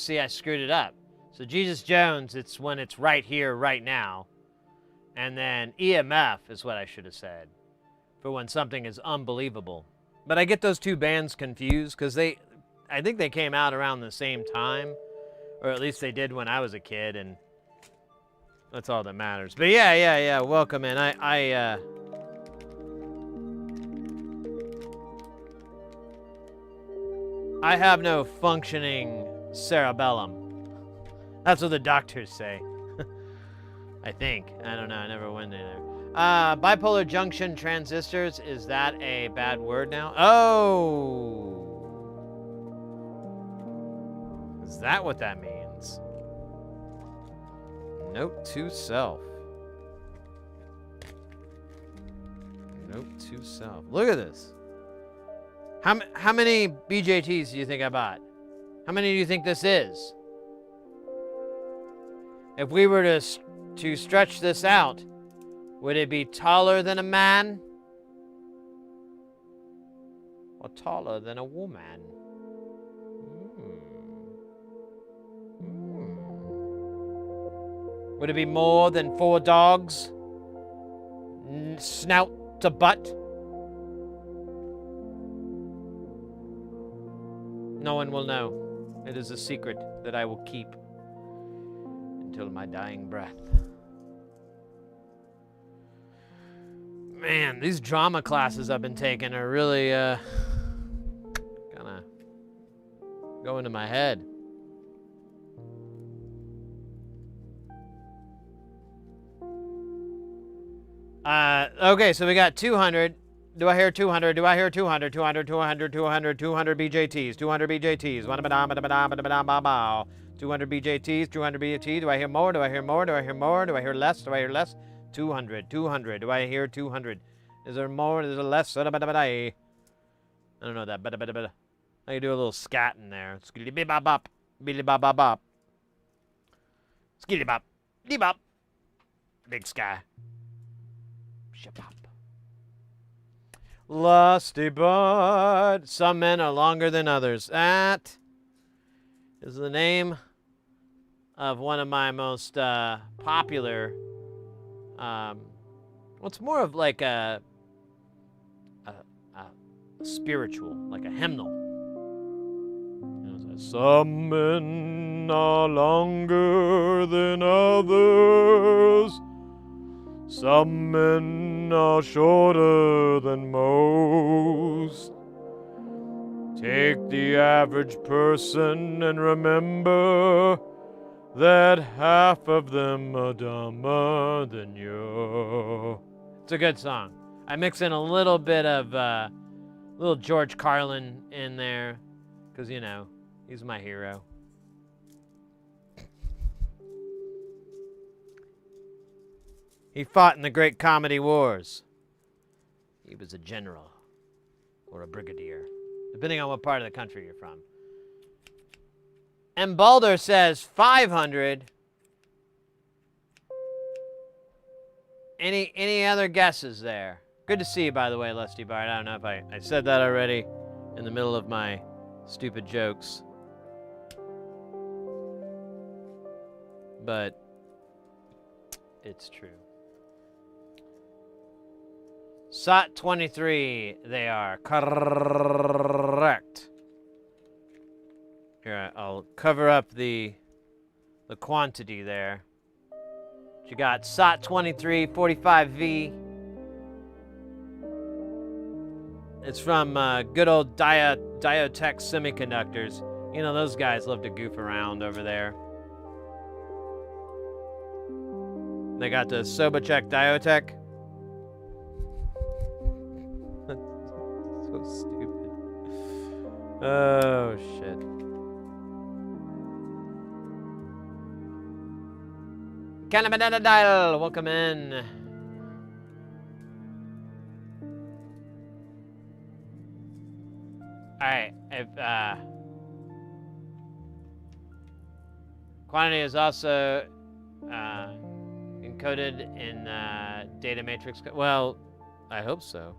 see, I screwed it up. So Jesus Jones, it's when it's right here, right now. And then EMF is what I should have said, for when something is unbelievable. But I get those two bands confused because I think they came out around the same time, or at least they did when I was a kid, and that's all that matters. But yeah, welcome in. I have no functioning cerebellum. That's what the doctors say. I think. I don't know. I never went in there. Bipolar junction transistors. Is that a bad word now? Oh. Is that what that means? Note to self. Note to self. Look at this. How many BJTs do you think I bought? How many do you think this is? If we were to stretch this out, would it be taller than a man? Or taller than a woman? Would it be more than 4 dogs? Snout to butt? No one will know. It is a secret that I will keep until my dying breath. Man, these drama classes I've been taking are really kind of going to my head. Okay, so we got 200. Do I hear 200? Do I hear 200? 200, 200, 200, 200 BJTs. 200 BJTs. 200 BJTs. 200 BJTs. Do I hear more? Do I hear more? Do I hear more? Do I hear less? Do I hear less? 200. 200. Do I hear 200? Is there more? Is there less? I don't know that. I can do a little scat in there. Skilly bop bop. Billy bop bop bop. Skilly bop. Dee bop. Big Sky. Shabop. Lusty Bud. Some men are longer than others. That is the name of one of my most popular. It's more of like a spiritual, like a hymnal. Some men are longer than others. Some men are shorter than most. Take the average person and remember that half of them are dumber than you. It's a good song. I mix in a little bit of little George Carlin in there, because, you know, he's my hero. He fought in the Great Comedy Wars. He was a general or a brigadier, depending on what part of the country you're from. And Balder says 500. Any other guesses there? Good to see you, by the way, Lusty Bard. I don't know if I said that already in the middle of my stupid jokes. But it's true. SOT 23, they are correct. Here, I'll cover up the quantity there. You got SOT 23 45V. It's from good old Diotech Semiconductors. You know, those guys love to goof around over there. They got the Sobachek Diotech. So stupid. Oh, shit. Canada Dial, welcome in. Alright, if quantity is also encoded in data matrix. Well, I hope so.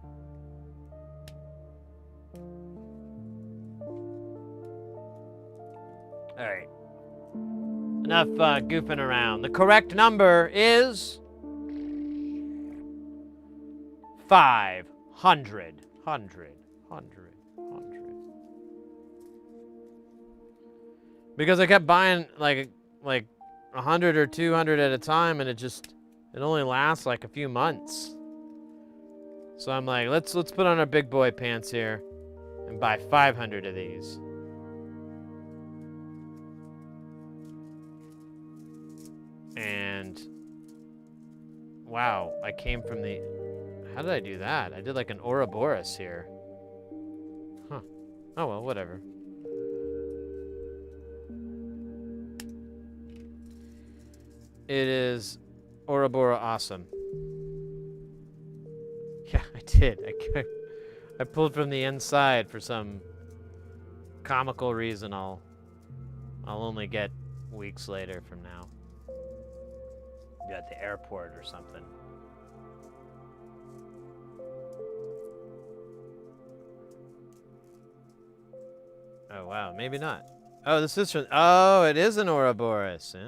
Alright. Enough goofing around. The correct number is 500. 100. Because I kept buying like 100 or 200 at a time, and it only lasts like a few months. So I'm like, let's put on our big boy pants here and buy 500 of these. And wow, I came from the, how did I do that? I did like an Ouroboros here. Huh. Oh well, whatever. It is Ouroboros awesome. Yeah, I did. I pulled from the inside for some comical reason. I'll only get weeks later from now. Be at the airport or something. Oh wow, maybe not. Oh, this is from, oh, it is an Ouroboros. Ah.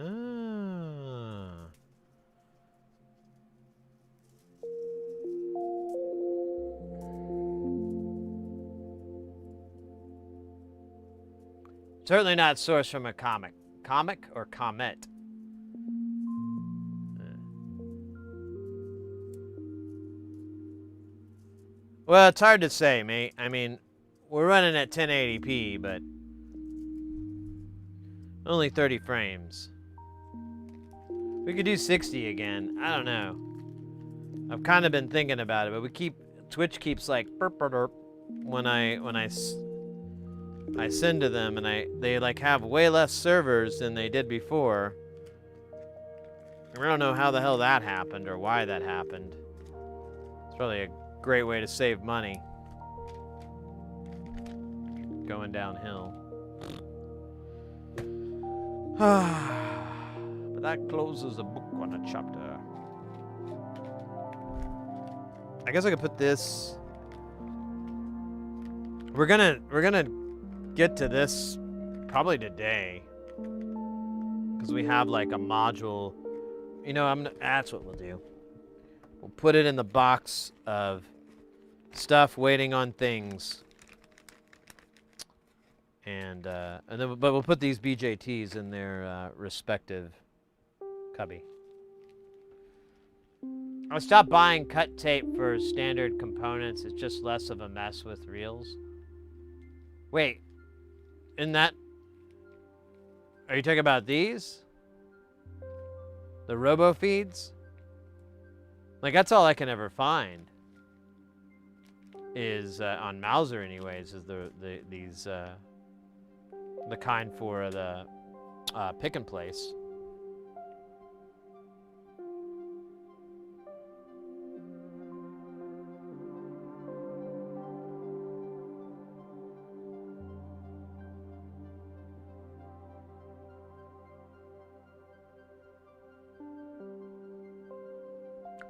Certainly not sourced from a comic. Comic or comet? Well, it's hard to say, mate. I mean, we're running at 1080p, but only 30 frames. We could do 60 again. I don't know. I've kind of been thinking about it, but Twitch keeps like burp, burp, burp when I send to them, and they like have way less servers than they did before. I don't know how the hell that happened or why that happened. It's probably a great way to save money. Going downhill. But that closes the book on a chapter. I guess I could put this. We're gonna get to this probably today, because we have like a module. You know, that's what we'll do. We'll put it in the box of stuff waiting on things, and then but we'll put these BJTs in their respective cubby. I stopped buying cut tape for standard components. It's just less of a mess with reels. Wait, in that, are you talking about these? The robo feeds? Like, that's all I can ever find is on Mauser anyways, is these the kind for the pick and place.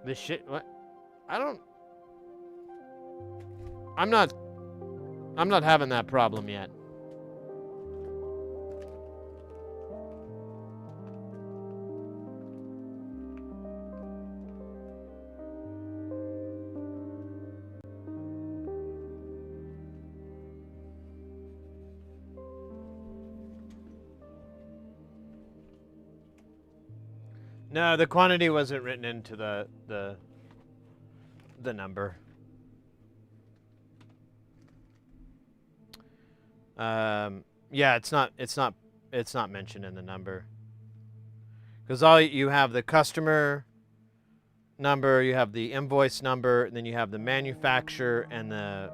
This shit, what? I'm not having that problem yet. No, the quantity wasn't written into the number. Yeah, it's not mentioned in the number. Because all you have the customer number, you have the invoice number, and then you have the manufacturer and the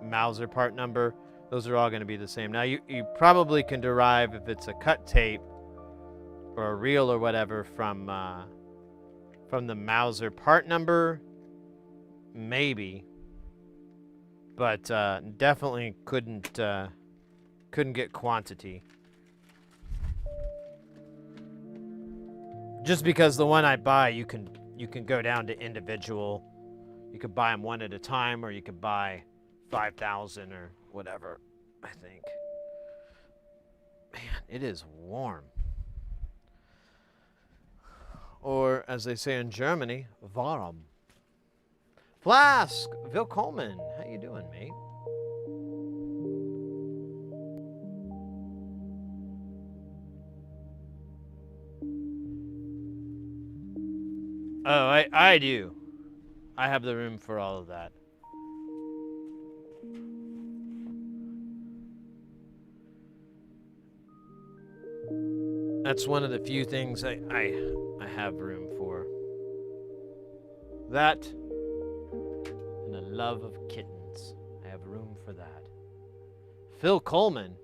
Mauser part number. Those are all going to be the same. Now you probably can derive if it's a cut tape or a reel or whatever from the Mauser part number, maybe, but definitely couldn't get quantity. Just because the one I buy, you can go down to individual. You could buy them one at a time, or you could buy 5,000 or whatever. I think. Man, it is warm. Or, as they say in Germany, warm. Flask, willkommen. How you doing, mate? Oh, I do. I have the room for all of that. That's one of the few things I have room for. That and a love of kittens. I have room for that. Phil Coleman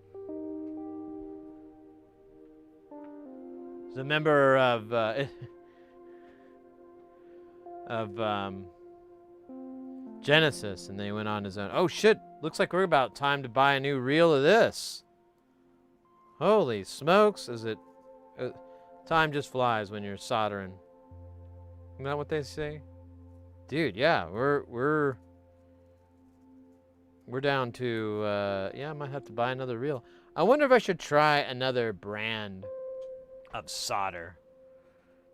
is a member of Genesis, and they went on his own. Oh shit, looks like we're about time to buy a new reel of this. Holy smokes, is it time just flies when you're soldering. Isn't that what they say? Dude, yeah, we're down to yeah, I might have to buy another reel. I wonder if I should try another brand of solder.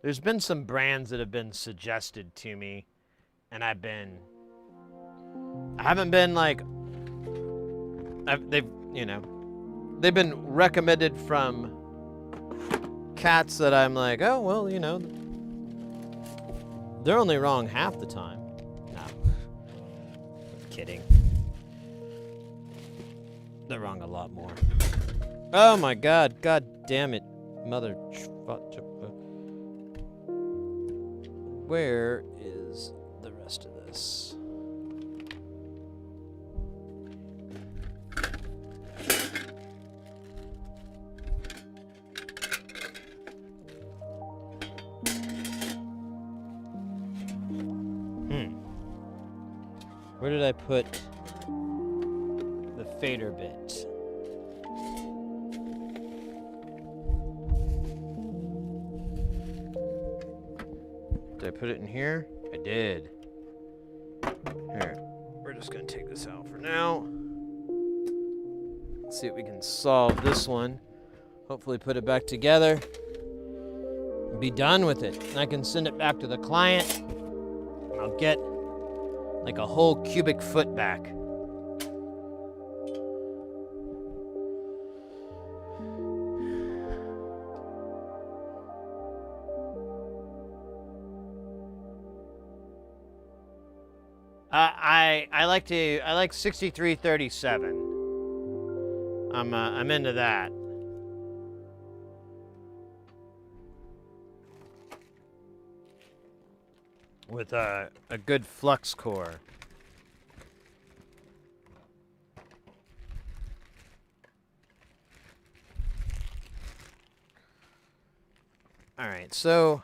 There's been some brands that have been suggested to me, and I haven't been like, they've been recommended from cats that I'm like, oh, well, they're only wrong half the time. No. I'm kidding. They're wrong a lot more. Oh my god. God damn it. Mother. Where is the rest of this? Where did I put the fader bit? Did I put it in here? I did. just going to take this out for now. Let's see if we can solve this one. Hopefully put it back together. And be done with it. And I can send it back to the client. And I'll get like a whole cubic foot back. I like 6337. I'm into that. With a good flux core. All right, so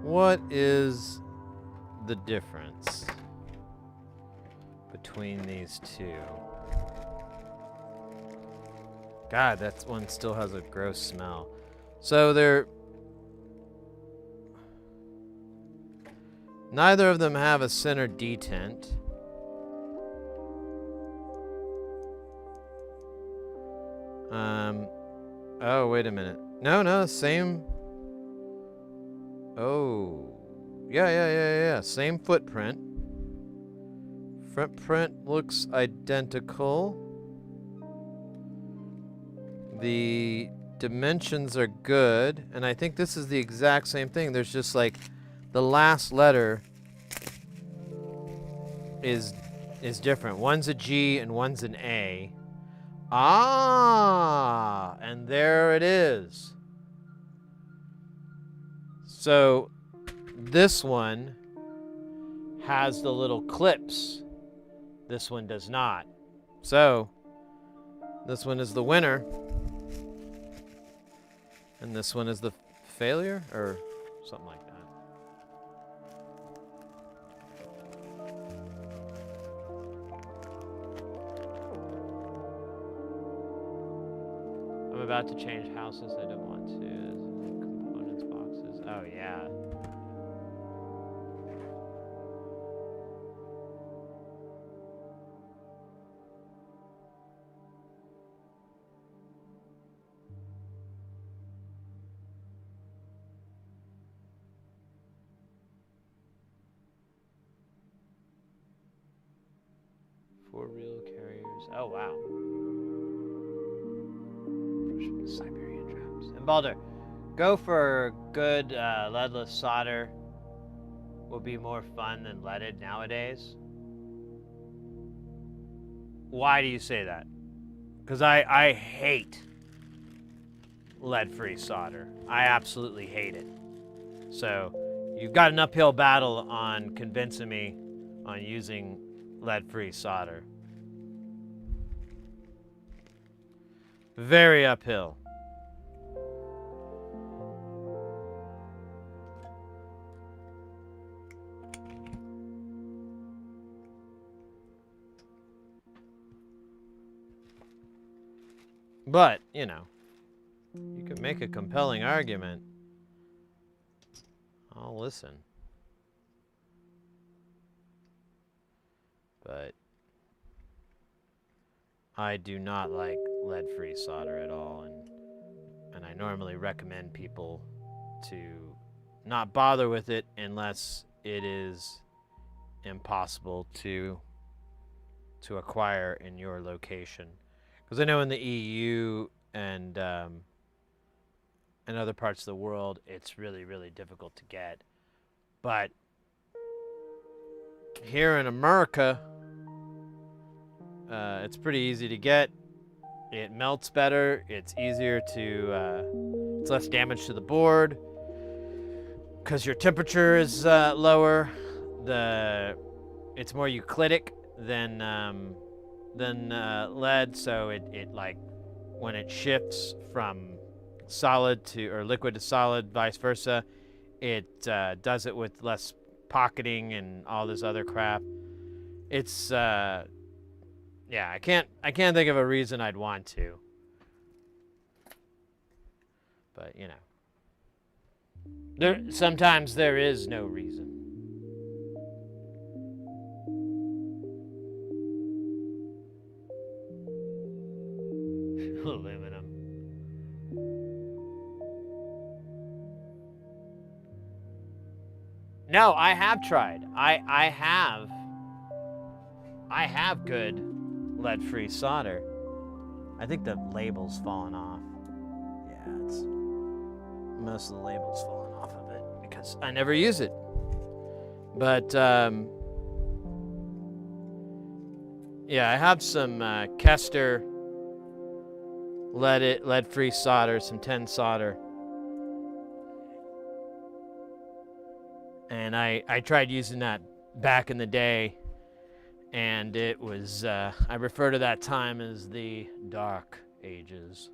what is the difference between these two? God, that one still has a gross smell. So neither of them have a center detent. Oh, wait a minute. No, same. Oh, yeah. Same footprint. Footprint looks identical. The dimensions are good, and I think this is the exact same thing. There's just like the last letter is different. One's a G and one's an A. Ah, and there it is. So this one has the little clips. This one does not. So this one is the winner. And this one is the failure, or something like that. I'm about to change houses. I don't want to. Components boxes. Oh, yeah. Four-reel carriers. Oh, wow. Siberian traps. And Balder, go for good leadless solder. Will be more fun than leaded nowadays. Why do you say that? Because I hate lead-free solder. I absolutely hate it. So you've got an uphill battle on convincing me on using lead-free solder. Very uphill. But, you know, you can make a compelling argument. I'll listen. But I do not like lead-free solder at all, and I normally recommend people to not bother with it unless it is impossible to acquire in your location. Because I know in the EU and other parts of the world, it's really, really difficult to get. But here in America, it's pretty easy to get. It melts better. It's easier to, it's less damage to the board because your temperature is lower. It's more euclidic than lead, so it like when it shifts from solid to or liquid to solid, vice versa, it does it with less pocketing and all this other crap. It's yeah, I can't think of a reason I'd want to. But, you know. Sometimes there is no reason. Aluminum. No, I have tried. I have good lead-free solder. I think the label's fallen off. Yeah, most of the label's fallen off of it because I never use it. But yeah, I have some Kester lead-free solder, some 10 solder. And I tried using that back in the day, and it was, I refer to that time as the dark ages.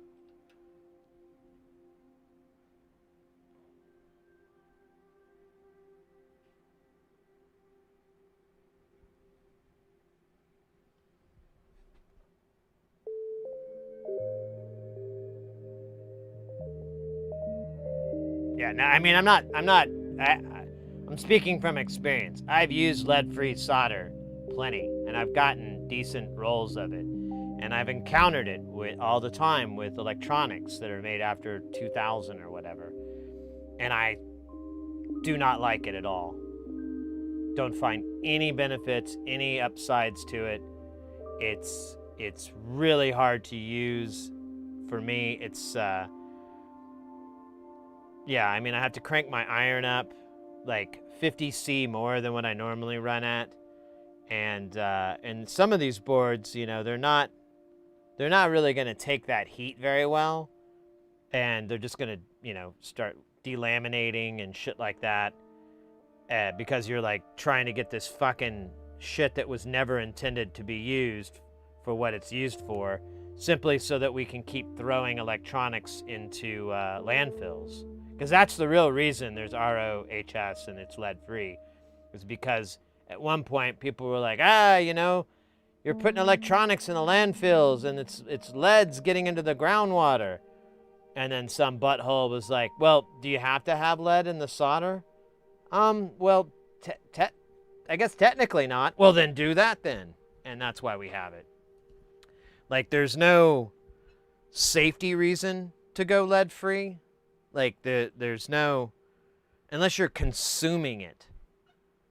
Yeah, no, I mean, I'm speaking from experience. I've used lead-free solder plenty, and I've gotten decent rolls of it. And I've encountered it all the time with electronics that are made after 2000 or whatever. And I do not like it at all. Don't find any benefits, any upsides to it. It's really hard to use. For me, it's, yeah, I mean, I have to crank my iron up like 50C more than what I normally run at. And some of these boards, you know, they're not really going to take that heat very well. And they're just going to, you know, start delaminating and shit like that. Because you're like trying to get this fucking shit that was never intended to be used for what it's used for, simply so that we can keep throwing electronics into landfills. Because that's the real reason there's ROHS and it's lead-free. Is because at one point people were like, you know, you're putting electronics in the landfills and it's lead's getting into the groundwater. And then some butthole was like, well, do you have to have lead in the solder? Well, I guess technically not. Well, then do that then. And that's why we have it. Like, there's no safety reason to go lead-free. Like, there's no, unless you're consuming it,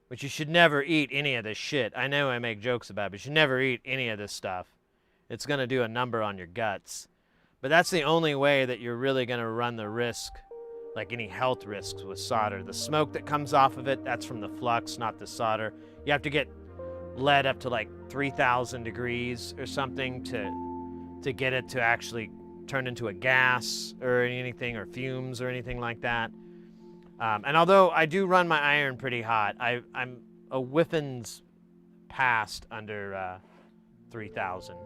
which you should never eat any of this shit. I know I make jokes about it, but you should never eat any of this stuff. It's going to do a number on your guts. But that's the only way that you're really going to run the risk, like any health risks with solder. The smoke that comes off of it, that's from the flux, not the solder. You have to get lead up to like 3,000 degrees or something to get it to actually turn into a gas or anything, or fumes or anything like that. And although I do run my iron pretty hot, I'm a whiffins past under 3,000.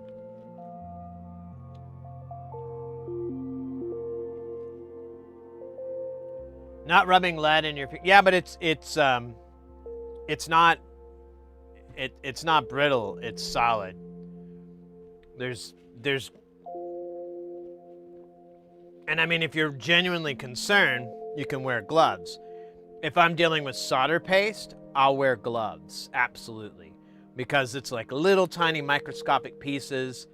Not rubbing lead in your, yeah, but it's not brittle. It's solid. There's, and I mean, if you're genuinely concerned, you can wear gloves. If I'm dealing with solder paste, I'll wear gloves, absolutely, because it's like little tiny microscopic pieces,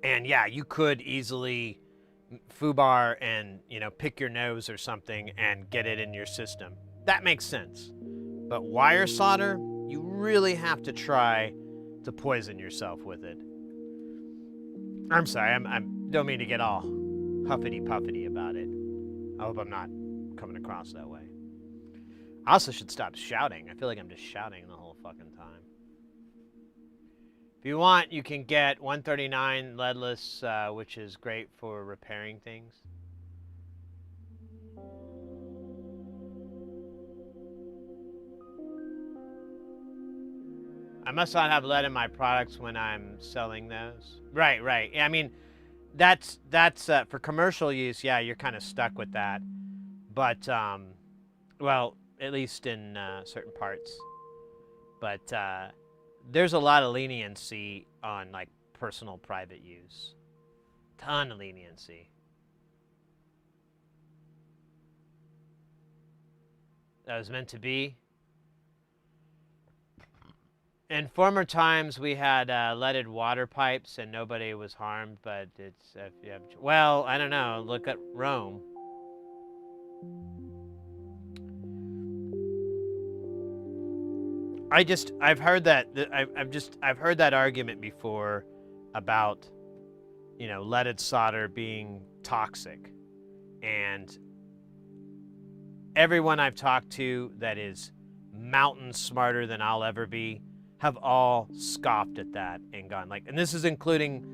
and yeah, you could easily foobar and, you know, pick your nose or something and get it in your system. That makes sense. But wire solder, you really have to try to poison yourself with it. I'm sorry, I don't mean to get all huffity-puffity about it. I hope I'm not coming across that way. I also should stop shouting. I feel like I'm just shouting the whole fucking time. If you want, you can get 139 leadless, which is great for repairing things. I must not have lead in my products when I'm selling those. Right, right. I mean, that's for commercial use. Yeah, you're kind of stuck with that. But, well, at least in certain parts. But there's a lot of leniency on, like, personal private use. Ton of leniency. that was meant to be. In former times, we had leaded water pipes and nobody was harmed, but it's, if you have, well, I don't know, look at Rome. I've heard that, I've heard that argument before about, you know, leaded solder being toxic. And everyone I've talked to that is mountain smarter than I'll ever be have all scoffed at that and gone like, and this is including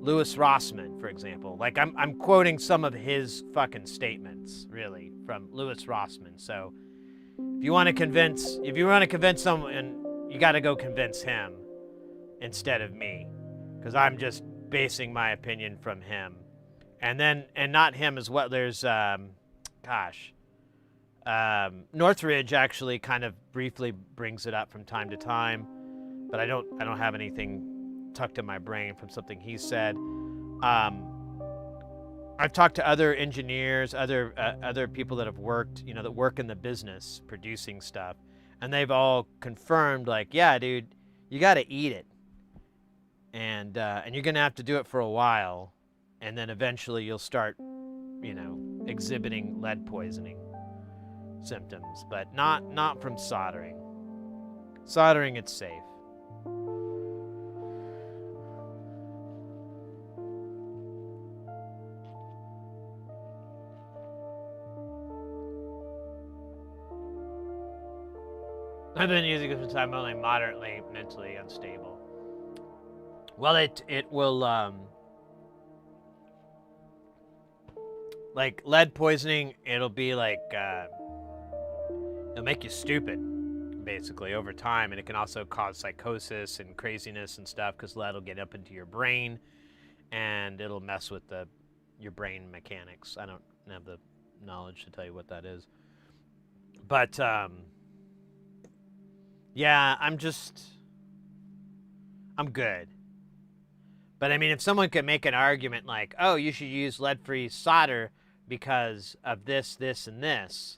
Louis Rossmann, for example. Like I'm quoting some of his fucking statements, really, from Louis Rossmann. So if you want to convince someone, you got to go convince him instead of me, because I'm just basing my opinion from him, and not him as well. There's Northridge actually kind of briefly brings it up from time to time, but I don't have anything tucked in my brain from something he said. I've talked to other engineers, other people that have worked, you know, that work in the business producing stuff, and they've all confirmed, like, yeah, dude, you got to eat it, and you're gonna have to do it for a while, and then eventually you'll start, you know, exhibiting lead poisoning symptoms, but not from soldering. Soldering, it's safe. I've been using it since I'm only moderately mentally unstable. Well, it will, like lead poisoning, it'll be like, it'll make you stupid, basically, over time, and it can also cause psychosis and craziness and stuff, because lead will get up into your brain, and it'll mess with your brain mechanics. I don't have the knowledge to tell you what that is. But, yeah, I'm good. But I mean, if someone could make an argument like, oh, you should use lead-free solder because of this, this, and this,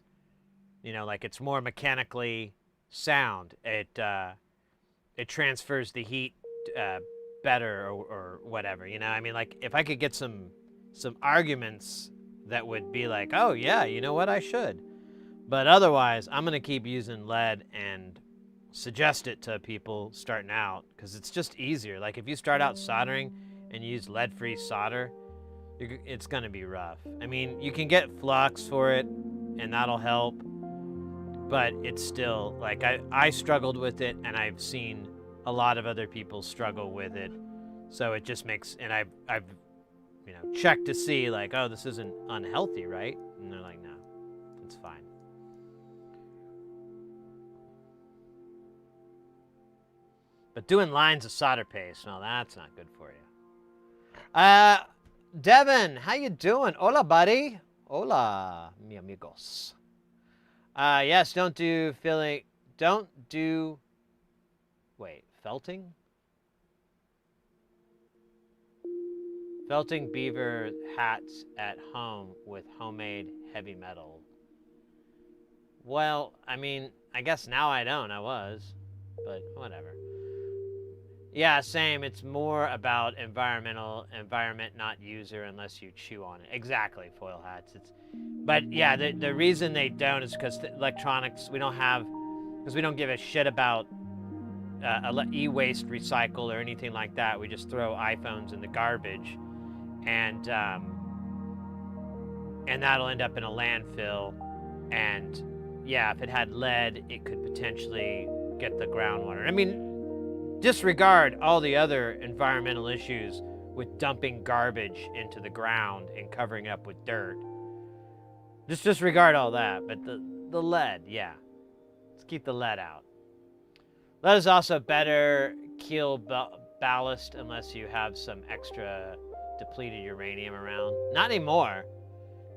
you know, like it's more mechanically sound. It transfers the heat better or whatever, you know? I mean, like, if I could get some arguments that would be like, oh, yeah, you know what, I should. But otherwise, I'm going to keep using lead and suggest it to people starting out, because it's just easier. Like if you start out soldering and use lead-free solder, it's going to be rough. I mean, you can get flux for it and that'll help, but it's still like I struggled with it, and I've seen a lot of other people struggle with it. So it just makes, and I've you know, checked to see like, oh, this isn't unhealthy, right? And they're like, no, it's fine. But doing lines of solder paste, no, that's not good for you. Devin, how you doing? Hola, buddy. Hola, mi amigos. Yes, felting? Felting beaver hats at home with homemade heavy metal. Well, I mean, I guess now I don't. I was, but whatever. Yeah, same. It's more about environment, not user, unless you chew on it. Exactly, foil hats. But yeah, the reason they don't is because electronics, we don't give a shit about e-waste recycle or anything like that. We just throw iPhones in the garbage, and that'll end up in a landfill. And yeah, if it had lead, it could potentially get the groundwater. I mean, disregard all the other environmental issues with dumping garbage into the ground and covering it up with dirt. Just disregard all that, but the lead, yeah. Let's keep the lead out. Lead is also better keel ballast unless you have some extra depleted uranium around. Not anymore.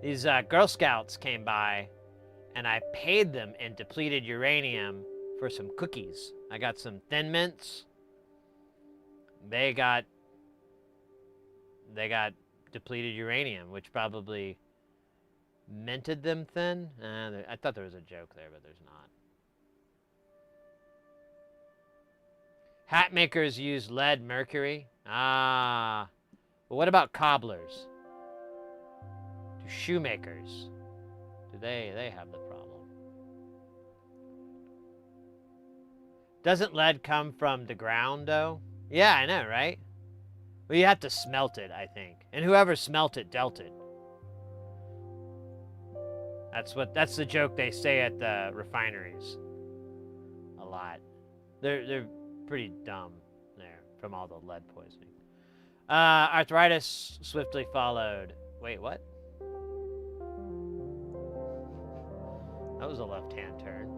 These Girl Scouts came by, and I paid them in depleted uranium for some cookies. I got some Thin Mints. They got depleted uranium, which probably minted them thin. I thought there was a joke there, but there's not. Hat makers use lead mercury. Ah. But what about cobblers? Do shoemakers? Do they have the problem? Doesn't lead come from the ground, though? Yeah, I know, right? Well, you have to smelt it, I think. And whoever smelt it, dealt it. That's the joke they say at the refineries. A lot. They're pretty dumb there from all the lead poisoning. Arthritis swiftly followed. Wait, what? That was a left-hand turn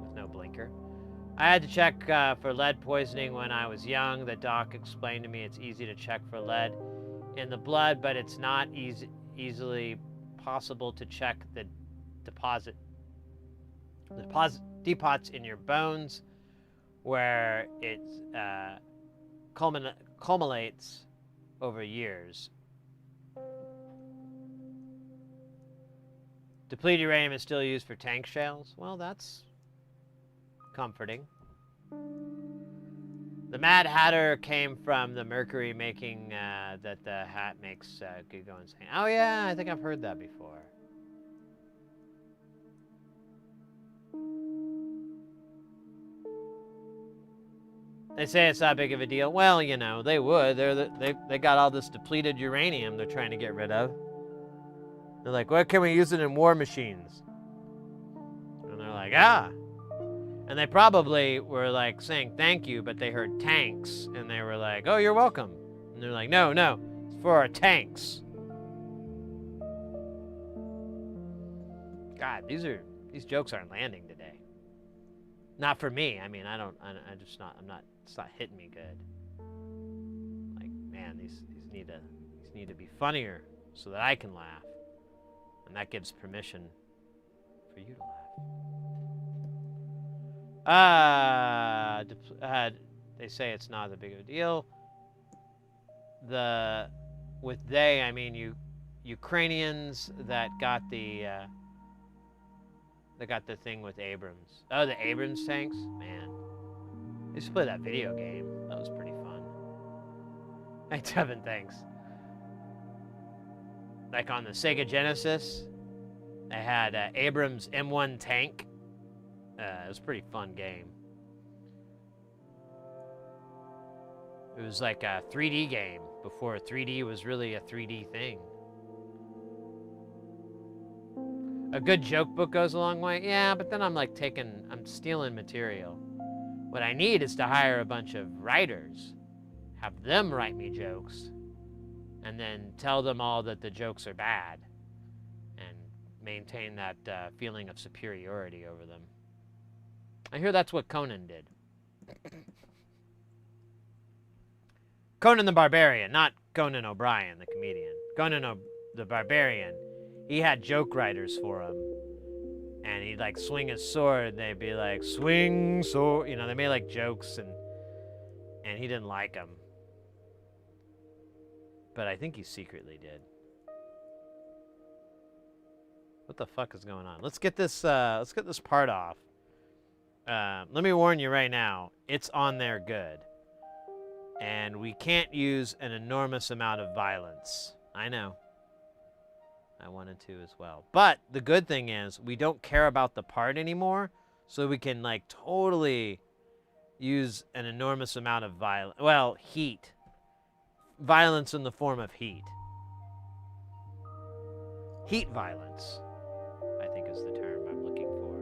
with no blinker. I had to check for lead poisoning when I was young. The doc explained to me it's easy to check for lead in the blood, but it's not easily possible to check the depots in your bones, where it culminates over years. Depleted uranium is still used for tank shells. Well, that's comforting. The Mad Hatter came from the mercury making that the hat makes could go insane. Oh yeah, I think I've heard that before. They say it's not big of a deal. Well, you know, they would. They got all this depleted uranium they're trying to get rid of. They're like, where can we use it in war machines? And they're like, ah. And they probably were like saying thank you, but they heard tanks, and they were like, oh, you're welcome. And they're like, no, it's for our tanks. God, these jokes aren't landing today. Not for me. I mean, it's not hitting me good. Like, man, these need to be funnier so that I can laugh. And that gives permission for you to laugh. They say it's not that big of a deal. With they, I mean Ukrainians that got the thing with Abrams. Oh, the Abrams tanks? Man. I used to play that video game. That was pretty fun. Hey, Devin, thanks. Like on the Sega Genesis, they had Abrams M1 tank. It was a pretty fun game. It was like a 3D game before 3D was really a 3D thing. A good joke book goes a long way. Yeah, but then I'm stealing material. What I need is to hire a bunch of writers, have them write me jokes, and then tell them all that the jokes are bad, and maintain that feeling of superiority over them. I hear that's what Conan did. Conan the Barbarian, not Conan O'Brien, the comedian. Conan the Barbarian, he had joke writers for him. And he'd like swing his sword, and they'd be like, swing sword. You know, they made like jokes, and he didn't like them. But I think he secretly did. What the fuck is going on? Let's get this part off. Let me warn you right now, it's on there good. And we can't use an enormous amount of violence. I know. I wanted to as well. But the good thing is we don't care about the part anymore, so we can like totally use an enormous amount of violence. Well, heat. Violence in the form of heat. Heat violence, I think is the term I'm looking for.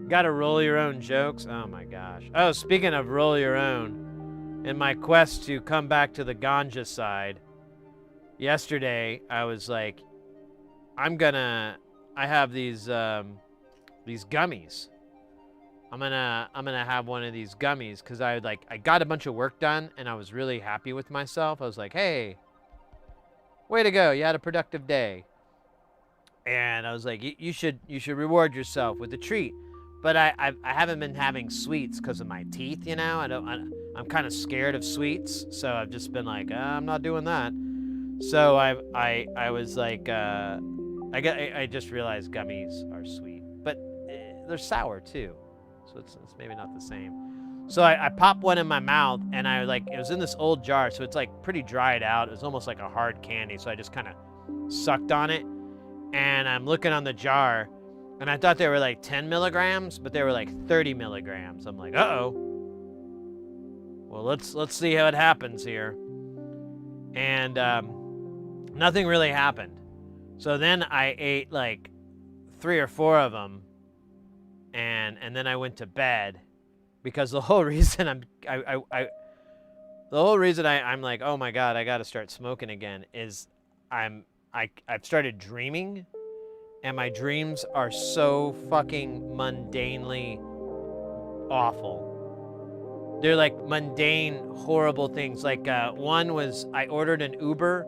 Gotta roll your own jokes? Oh my gosh. Oh, speaking of roll your own, in my quest to come back to the ganja side, yesterday, I was like, I have these gummies. I'm gonna have one of these gummies because I got a bunch of work done and I was really happy with myself. I was like, hey, way to go, you had a productive day. And I was like, you should reward yourself with a treat. But I haven't been having sweets because of my teeth, you know. I'm kind of scared of sweets, so I've just been like, I'm not doing that. So I was like, I just realized gummies are sweet, but they're sour too, so it's maybe not the same. So I popped one in my mouth, and it was in this old jar, so it's like pretty dried out. It was almost like a hard candy, so I just kind of sucked on it, and I'm looking on the jar, and I thought they were like 10 milligrams, but they were like 30 milligrams. I'm like, uh-oh. Well, let's see how it happens here. And nothing really happened. So then I ate like 3 or 4 of them, and then I went to bed, because the whole reason I'm like, oh my God, I got to start smoking again is I've started dreaming, and my dreams are so fucking mundanely awful. They're like mundane, horrible things. Like one was I ordered an Uber,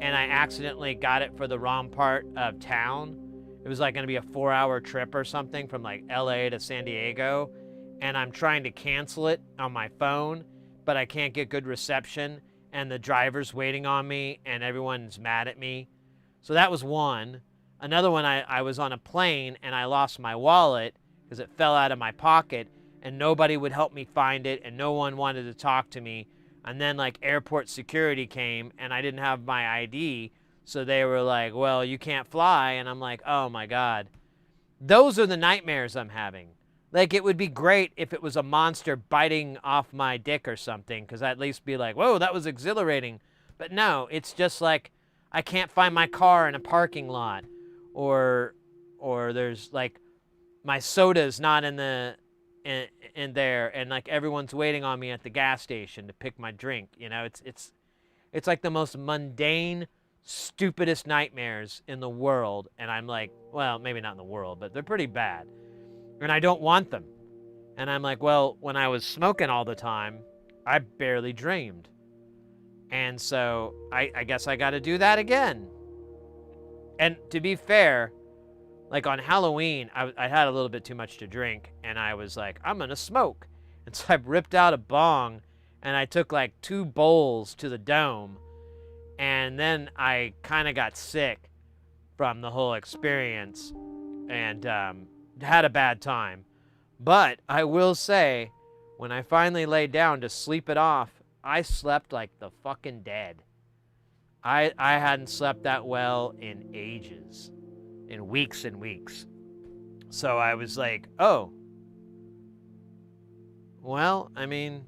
and I accidentally got it for the wrong part of town. It was like going to be a 4-hour trip or something from like LA to San Diego. And I'm trying to cancel it on my phone, but I can't get good reception. And the driver's waiting on me, and everyone's mad at me. So that was one. Another one, I was on a plane, and I lost my wallet because it fell out of my pocket, and nobody would help me find it, and no one wanted to talk to me. And then like airport security came, and I didn't have my ID. So they were like, well, you can't fly. And I'm like, oh my God. Those are the nightmares I'm having. Like, it would be great if it was a monster biting off my dick or something, because I'd at least be like, whoa, that was exhilarating. But no, it's just like I can't find my car in a parking lot, or there's like my soda's not in there, and like everyone's waiting on me at the gas station to pick my drink. You know, it's like the most mundane, stupidest nightmares in the world, and I'm like, well, maybe not in the world, but they're pretty bad. And I don't want them. And I'm like, well, when I was smoking all the time, I barely dreamed. And so I guess I got to do that again. And to be fair, like on Halloween, I had a little bit too much to drink, and I was like, I'm going to smoke. And so I ripped out a bong, and I took like 2 bowls to the dome. And then I kind of got sick from the whole experience, and had a bad time. But I will say, when I finally laid down to sleep it off, I slept like the fucking dead. I hadn't slept that well in ages, in weeks and weeks. So I was like, oh, well, I mean,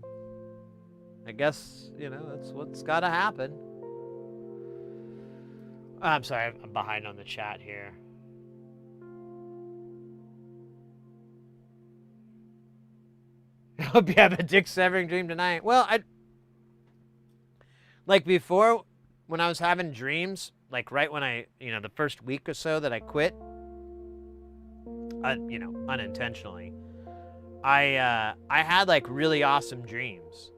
I guess, you know, that's what's got to happen. I'm sorry, I'm behind on the chat here. I hope you have a dick-severing dream tonight. Well, like before, when I was having dreams, like right when the first week or so that I quit, unintentionally, I had like really awesome dreams.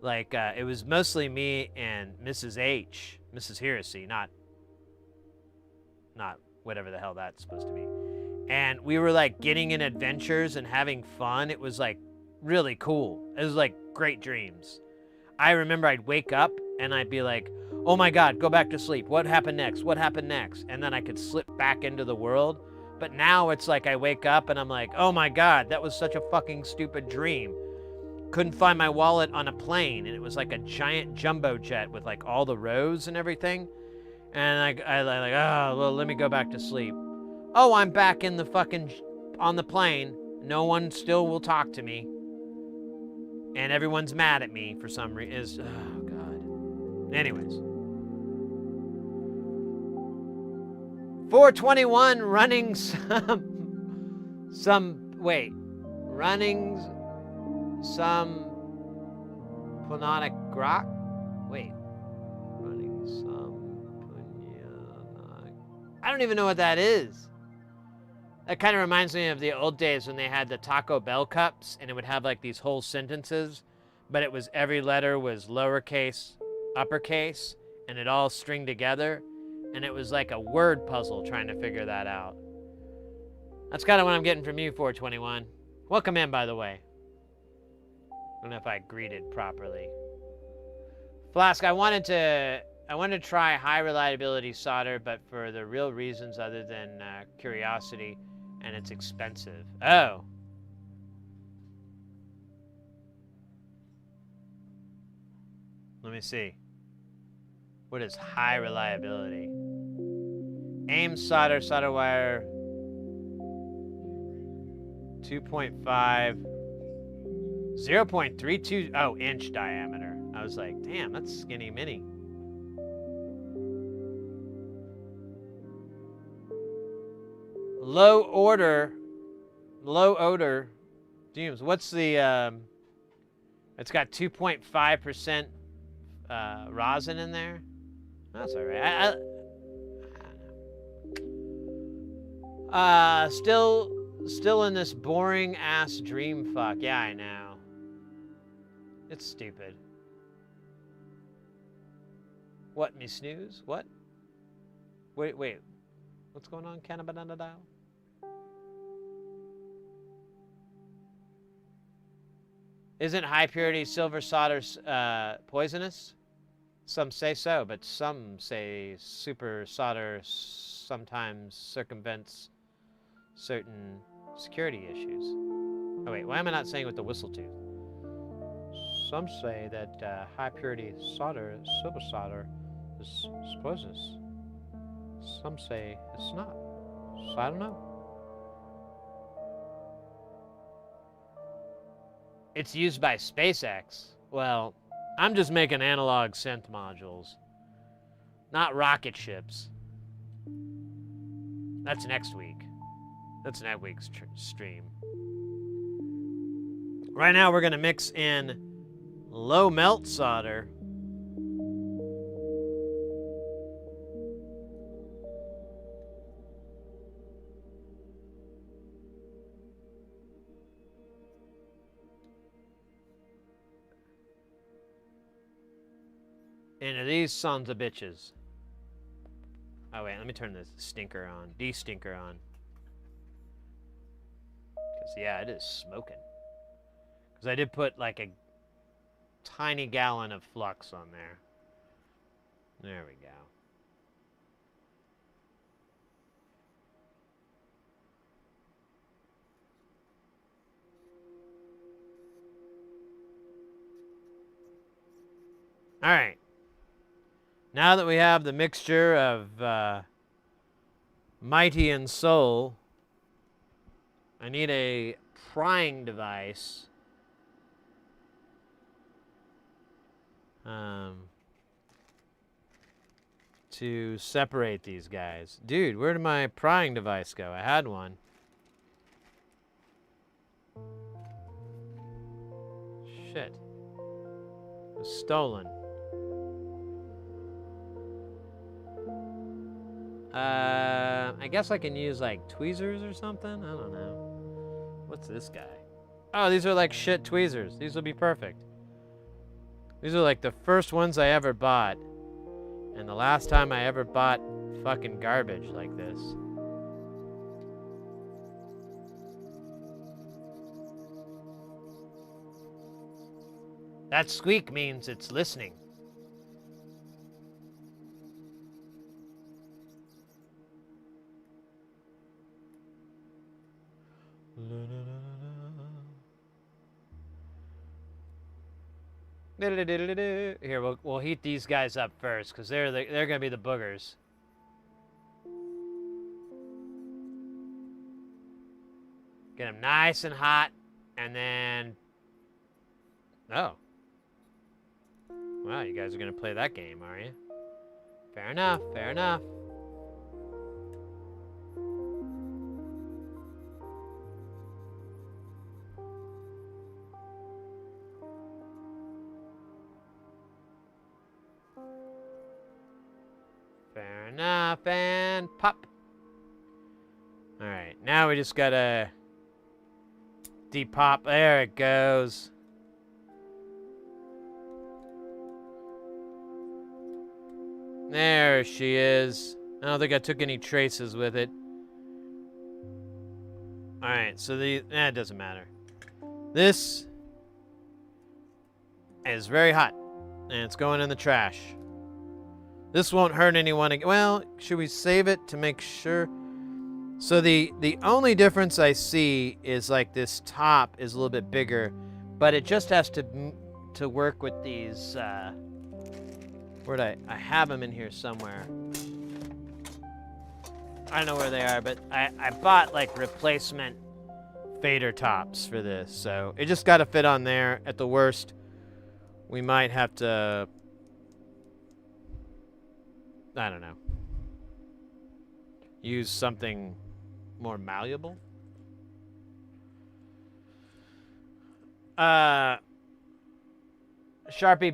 Like it was mostly me and Mrs. Heresy, not whatever the hell that's supposed to be. And we were like getting in adventures and having fun. It was like really cool. It was like great dreams. I remember I'd wake up and I'd be like, oh my God, go back to sleep. What happened next? What happened next? And then I could slip back into the world. But now it's like I wake up and I'm like, oh my God, that was such a fucking stupid dream. Couldn't find my wallet on a plane, and it was like a giant jumbo jet with like all the rows and everything. And I like, oh, well, let me go back to sleep. Oh, I'm back in the fucking, on the plane. No one still will talk to me. And everyone's mad at me for some reason. Oh, God. Anyways. 421 running running some Punonic grok? Wait. Running some Punonic. I don't even know what that is. That kind of reminds me of the old days when they had the Taco Bell cups, and it would have like these whole sentences, but it was every letter was lowercase, uppercase, and it all stringed together, and it was like a word puzzle trying to figure that out. That's kind of what I'm getting from you, 421. Welcome in, by the way. I don't know if I greeted properly. Flask, I wanted to I want to try high reliability solder, but for the real reasons other than curiosity, and it's expensive. Oh. Let me see. What is high reliability? AIM solder, solder wire, 2.5, 0.32, oh, inch diameter. I was like, damn, that's skinny mini. Low odor fumes. What's the, it's got 2.5% rosin in there. That's all right. Still in this boring ass dream fuck. Yeah, I know. It's stupid. What, me snooze? What? Wait. What's going on, Cannabanana Dial? Isn't high purity silver solder poisonous? Some say so, but some say super solder sometimes circumvents certain security issues. Oh wait, why am I not saying with the whistle tooth? Some say that high purity solder, silver solder, is poisonous. Some say it's not. So I don't know. It's used by SpaceX. Well, I'm just making analog synth modules, not rocket ships. That's next week. That's next week's stream. Right now we're gonna mix in low melt solder. Into these sons of bitches. Oh wait, let me turn this stinker on. De-stinker on. Because yeah, it is smoking. Because I did put like a tiny gallon of flux on there. There we go. All right. Now that we have the mixture of Mighty and Soul, I need a prying device. To separate these guys. Dude, where did my prying device go? I had one. Shit. It was stolen. I guess I can use like tweezers or something? I don't know. What's this guy? Oh, these are like shit tweezers. These will be perfect. These are like the first ones I ever bought. And the last time I ever bought fucking garbage like this. That squeak means it's listening. Here, we'll heat these guys up first, because they're gonna be the boogers. Get them nice and hot, and then... Oh. Wow, you guys are gonna play that game, are you? Fair enough, fair enough. Fair enough, and pop. Alright, now we just gotta depop. There it goes. There she is. I don't think I took any traces with it. Alright, so it doesn't matter. This is very hot, and it's going in the trash. This won't hurt anyone. Well, should we save it to make sure? So the only difference I see is like this top is a little bit bigger, but it just has to work with these. Where'd I have them in here somewhere. I don't know where they are, but I bought like replacement fader tops for this, so it just got to fit on there. At the worst, we might have to, I don't know, use something more malleable. Sharpie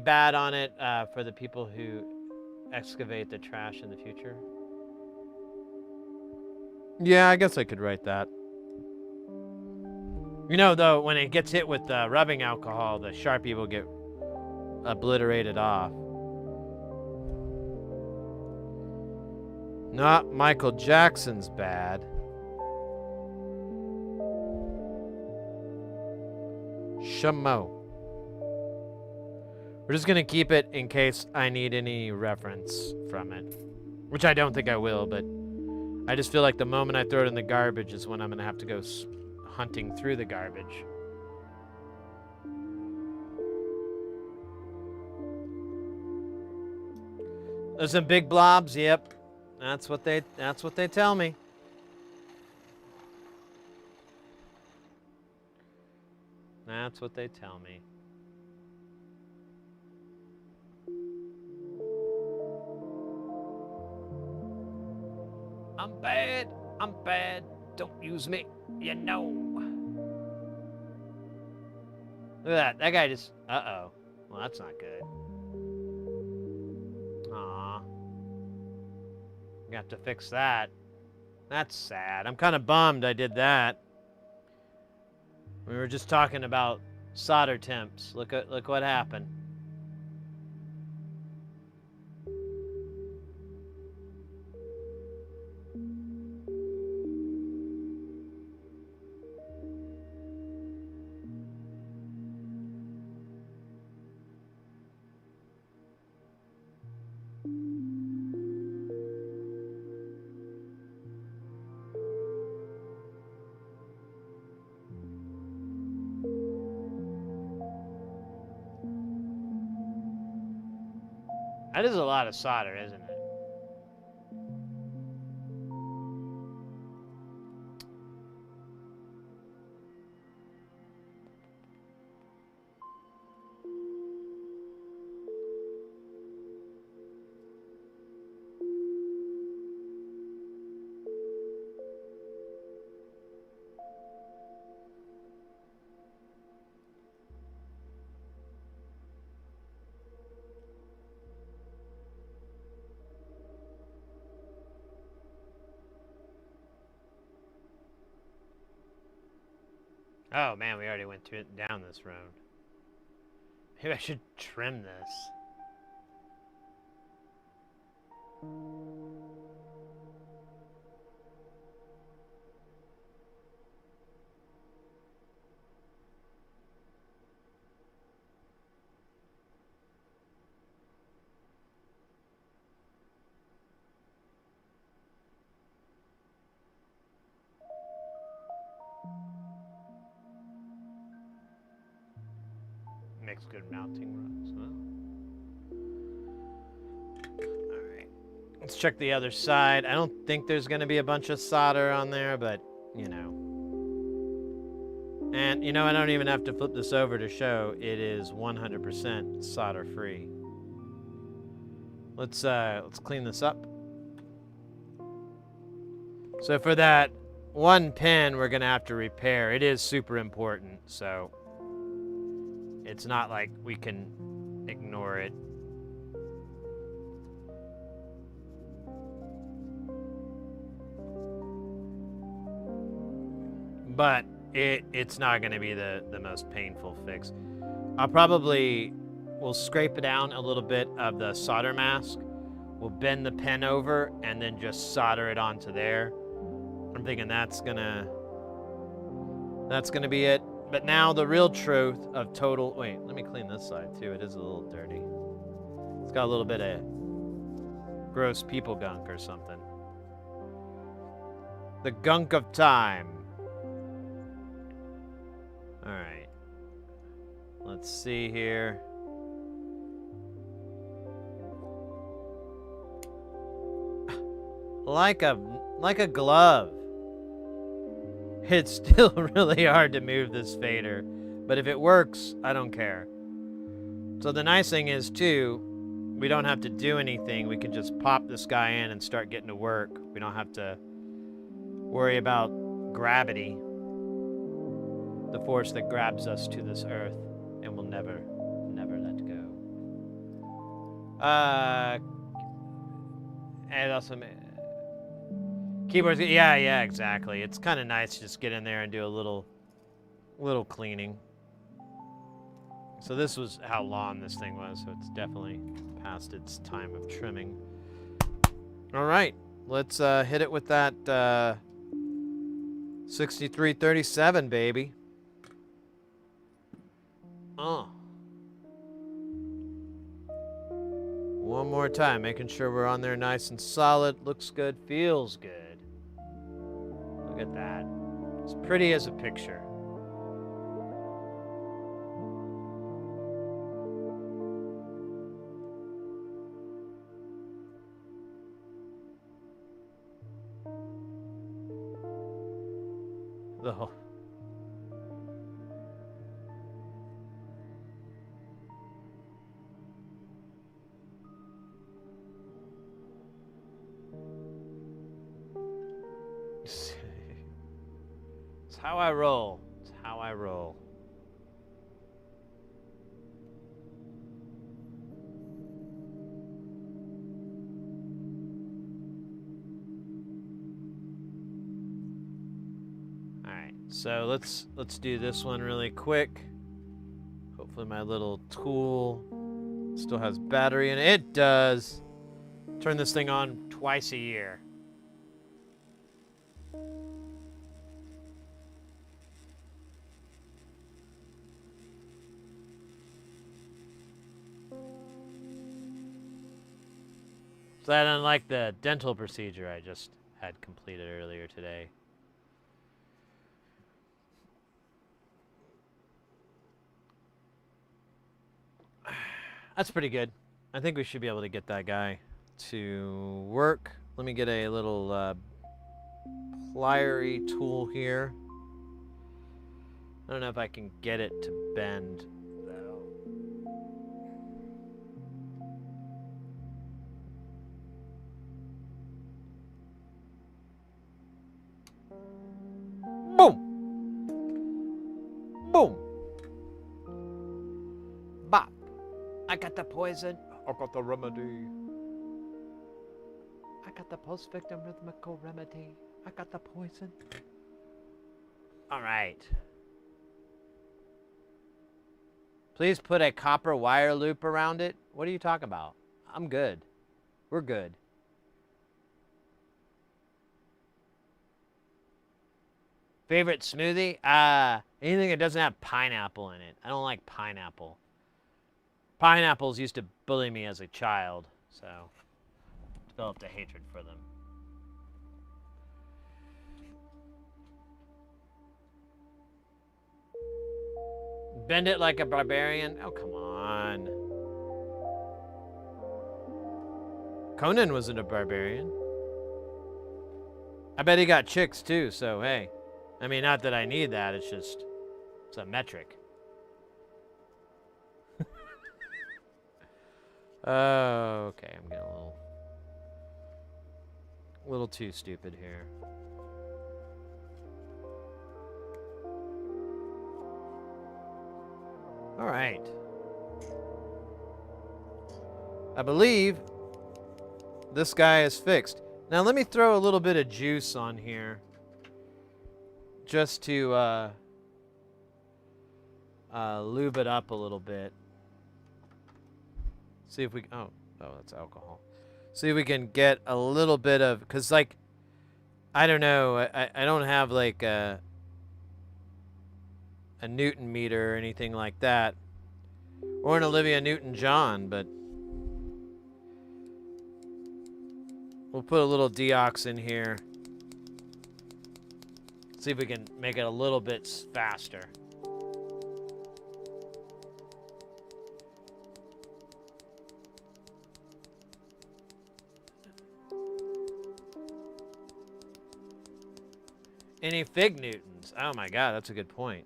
bad on it for the people who excavate the trash in the future. Yeah, I guess I could write that. You know, though, when it gets hit with rubbing alcohol, the Sharpie will get obliterated off. Not Michael Jackson's bad. Shamo. We're just gonna keep it in case I need any reference from it. Which I don't think I will, but I just feel like the moment I throw it in the garbage is when I'm gonna have to go hunting through the garbage. There's some big blobs, yep. That's what they tell me. That's what they tell me. I'm bad. I'm bad. Don't use me. You know. Look at that. That guy just... Uh-oh. Well, that's not good. Aw. I'm gonna have to fix that. That's sad. I'm kind of bummed I did that. We were just talking about solder temps. Look what happened. That is a lot of solder, isn't it? Oh man, we already went down this road. Maybe I should trim this. Makes good mounting rods, huh? Alright. Let's check the other side. I don't think there's going to be a bunch of solder on there, but, you know. And, you know, I don't even have to flip this over to show it is 100% solder free. Let's clean this up. So for that one pin we're going to have to repair. It is super important, so it's not like we can ignore it. But it's not going to be the most painful fix. We'll scrape it down a little bit of the solder mask. We'll bend the pen over and then just solder it onto there. I'm thinking that's gonna be it. But now the real truth of total, wait, let me clean this side too. It is a little dirty. It's got a little bit of gross people gunk or something. The gunk of time. Alright. Let's see here. Like a glove. It's still really hard to move this fader, but if it works, I don't care. So the nice thing is too, we don't have to do anything. We can just pop this guy in and start getting to work. We don't have to worry about gravity, the force that grabs us to this earth and will never let go. And also keyboards, yeah, exactly. It's kind of nice to just get in there and do a little cleaning. So this was how long this thing was, so it's definitely past its time of trimming. All right, let's hit it with that 6337, baby. Oh. One more time, making sure we're on there nice and solid. Looks good, feels good. Look at that. It's pretty as a picture. The whole... It's how I roll. It's how I roll. All right, so let's do this one really quick. Hopefully my little tool still has battery in it. It does. Turn this thing on twice a year. So that unlike the dental procedure I just had completed earlier today. That's pretty good. I think we should be able to get that guy to work. Let me get a little plier-y tool here. I don't know if I can get it to bend, though. Boom! Boom! Bop! I got the poison. I got the remedy. I got the post-victim rhythmical remedy. I got the poison. All right. Please put a copper wire loop around it. What are you talking about? I'm good. We're good. Favorite smoothie? Anything that doesn't have pineapple in it. I don't like pineapple. Pineapples used to bully me as a child, so developed a hatred for them. Bend it like a barbarian? Oh, come on. Conan wasn't a barbarian. I bet he got chicks too, so hey. I mean, not that I need that, it's just, it's a metric. Oh, okay, I'm getting a little too stupid here. All right. I believe this guy is fixed. Now let me throw a little bit of juice on here just to lube it up a little bit. See if we, oh, that's alcohol. See if we can get a little bit of, because like, I don't know, I don't have like a Newton meter or anything like that, or an Olivia Newton-John, but We'll put a little deox in here. See if we can make it a little bit faster. Any fig Newtons? Oh my god, that's a good point.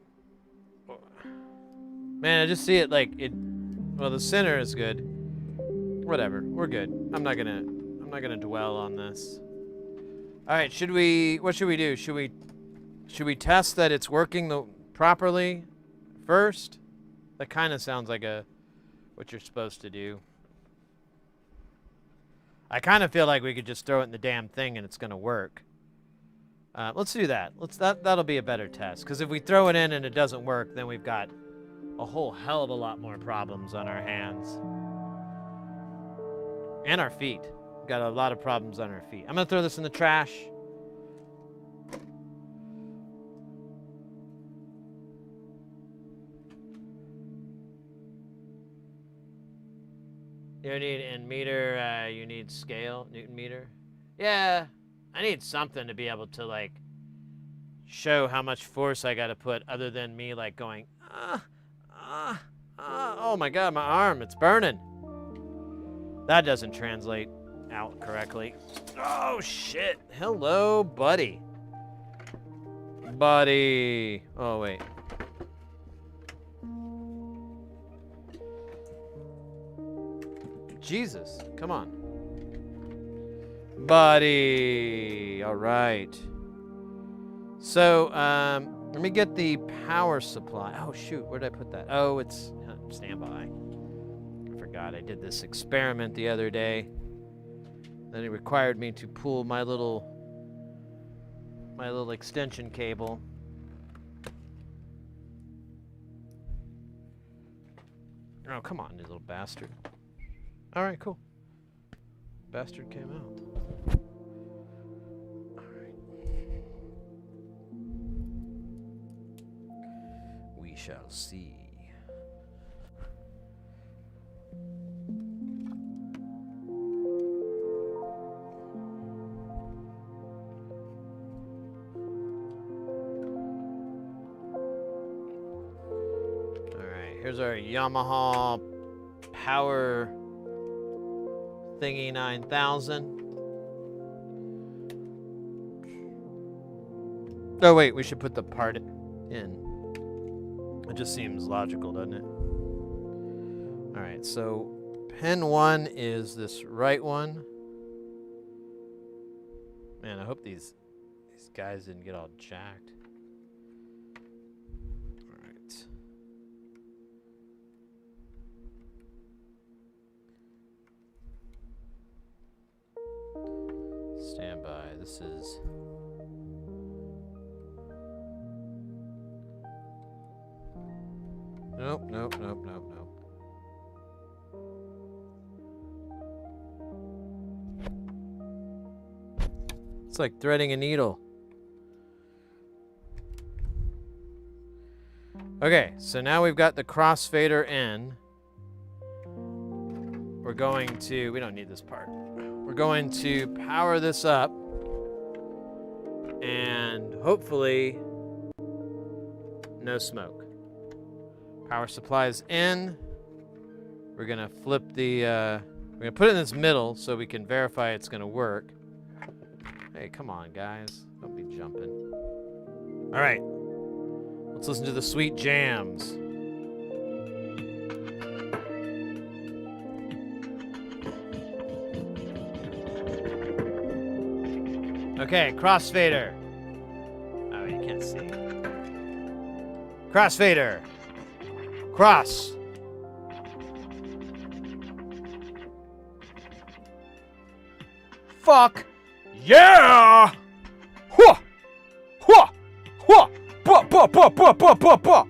Man, I just see it like it. Well, the center is good. Whatever, we're good. I'm not gonna dwell on this. All right, should we? What should we do? Should we test that it's working properly first? That kind of sounds like what you're supposed to do. I kind of feel like we could just throw it in the damn thing and it's gonna work. Let's do that. That'll be a better test. Because if we throw it in and it doesn't work, then we've got a whole hell of a lot more problems on our hands. And our feet. We've got a lot of problems on our feet. I'm going to throw this in the trash. You need in meter, you need scale, Newton meter. Yeah. I need something to be able to, like, show how much force I got to put other than me, like, going, oh my god, my arm, it's burning. That doesn't translate out correctly. Oh, shit. Hello, buddy. Buddy. Oh, wait. Jesus, come on. Buddy. All right. So, let me get the power supply. Oh, shoot. Where did I put that? Oh, it's standby. I forgot. I did this experiment the other day. Then it required me to pull my little extension cable. Oh, come on, you little bastard. All right, cool. Bastard came out. All right. We shall see. All right, here's our Yamaha power thingy 9000. Oh wait, we should put the part in. It just seems logical, doesn't it? All right, so pin 1 is this right one. Man, I hope these guys didn't get all jacked. All right. Stand by. This is nope. It's like threading a needle. Okay, so now we've got the crossfader in. We're going to, we don't need this part. We're going to power this up and hopefully no smoke. Power supply is in. We're gonna flip the, we're gonna put it in this middle so we can verify it's gonna work. Hey, come on, guys. Don't be jumping. All right. Let's listen to the sweet jams. Okay, crossfader. Oh, you can't see. Crossfader. Cross. Fuck. Yeah! Hua! Hua! Hua! Ba ba ba ba ba ba ba!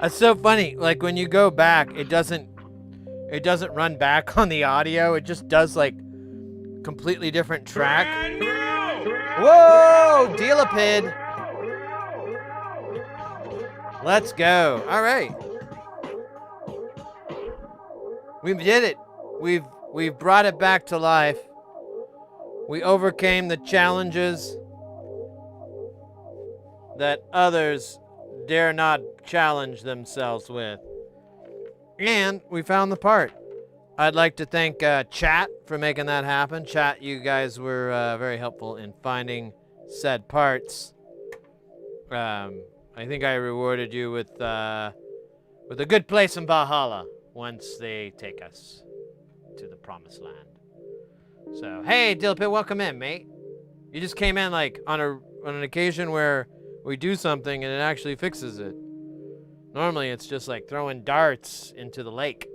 It's so funny. Like when you go back, it doesn't run back on the audio. It just does like completely different track. Whoa, Dealapid. Let's go. All right. We did it. We've brought it back to life. We overcame the challenges that others dare not challenge themselves with. And we found the part. I'd like to thank Chat for making that happen. Chat, you guys were very helpful in finding said parts. I think I rewarded you with a good place in Valhalla once they take us to the promised land. So, hey, Dilpit, welcome in, mate. You just came in like on an occasion where we do something and it actually fixes it. Normally, it's just like throwing darts into the lake.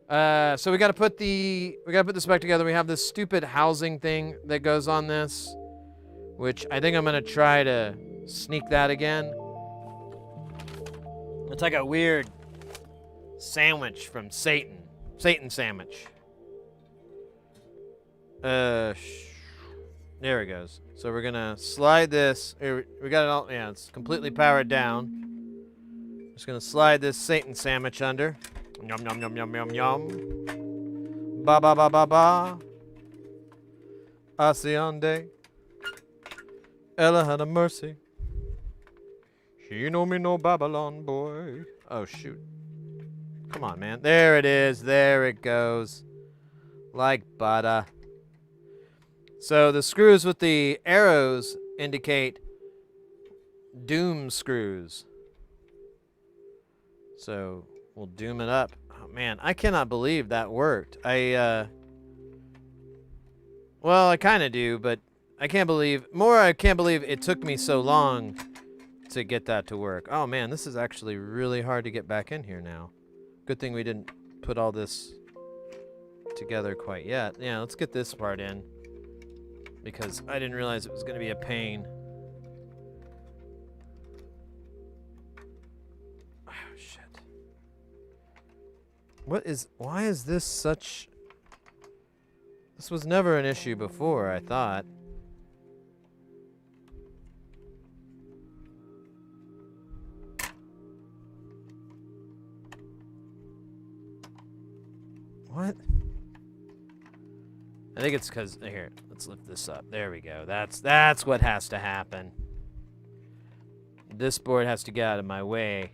So we gotta put this back together. We have this stupid housing thing that goes on this, which I think I'm gonna try to sneak that again. It's like a weird sandwich from Satan. Satan sandwich. There it goes. So we're gonna slide this. Here, we got it all. Yeah, it's completely powered down. Just gonna slide this Satan sandwich under. Yum yum yum yum yum yum. Ba ba ba ba ba. Asiande. Ella had a mercy. She know me no Babylon boy. Oh shoot. Come on, man. There it is. There it goes. Like butter. So the screws with the arrows indicate doom screws. So we'll doom it up. Oh man, I cannot believe that worked. Well, I kind of do, but I can't believe it took me so long to get that to work. Oh man, this is actually really hard to get back in here now. Good thing we didn't put all this together quite yet. Yeah, let's get this part in, because I didn't realize it was going to be a pain. Oh, shit. Why is this such... This was never an issue before, I thought. What? I think it's because, here, let's lift this up. There we go. That's what has to happen. This board has to get out of my way.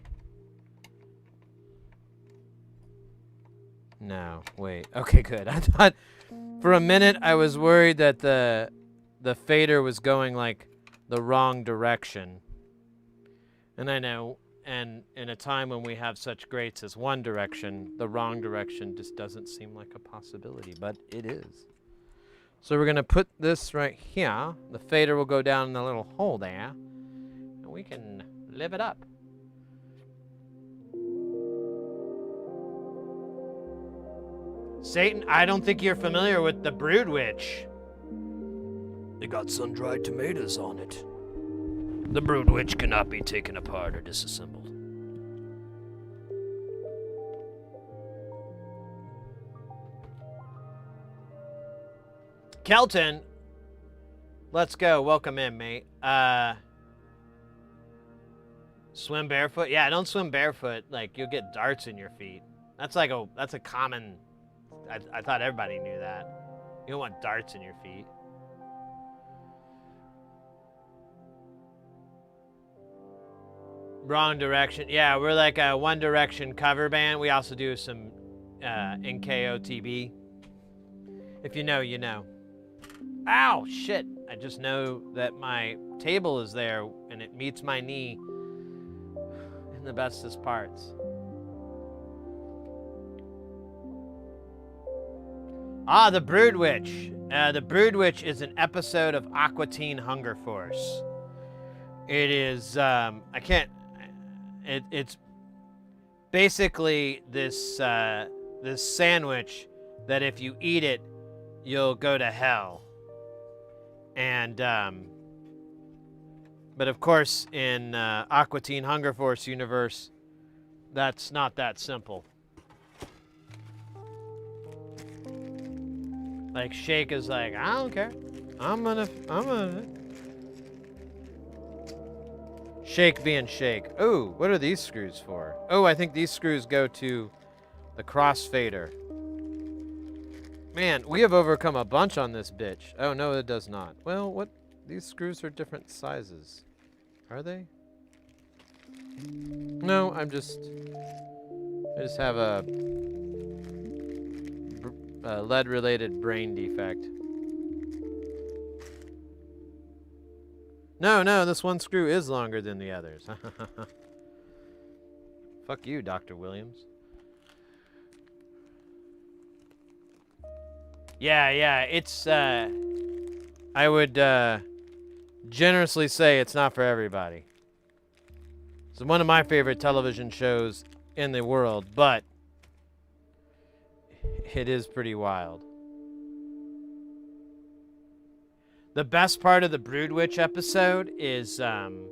No, wait. Okay, good. I thought for a minute I was worried that the fader was going like the wrong direction. And I know, and in a time when we have such greats as One Direction, the wrong direction just doesn't seem like a possibility, but it is. So we're gonna put this right here. The fader will go down in the little hole there, and we can live it up. Satan, I don't think you're familiar with the Brood Witch. They got sun-dried tomatoes on it. The Brood Witch cannot be taken apart or disassembled. Kelton, let's go. Welcome in, mate. Swim barefoot? Yeah, don't swim barefoot. Like, you'll get darts in your feet. That's a common... I thought everybody knew that. You don't want darts in your feet. Wrong direction. Yeah, we're like a One Direction cover band. We also do some NKOTB. If you know, you know. Ow, shit. I just know that my table is there and it meets my knee in the bestest parts. Ah, the Brood Witch. The Brood Witch is an episode of Aqua Teen Hunger Force. It is, it's basically this sandwich that if you eat it, you'll go to hell. And But of course, in Aqua Teen Hunger Force universe, that's not that simple. Like, Shake is like, I don't care. I'm gonna. Shake being Shake. Oh, what are these screws for? Oh, I think these screws go to the crossfader. Man, we have overcome a bunch on this bitch. Oh, no, it does not. Well, what? These screws are different sizes. Are they? No, I just have a lead-related brain defect. No, this one screw is longer than the others. Fuck you, Dr. Williams. Yeah, it's, I would, generously say it's not for everybody. It's one of my favorite television shows in the world, but it is pretty wild. The best part of the Brood Witch episode is, man,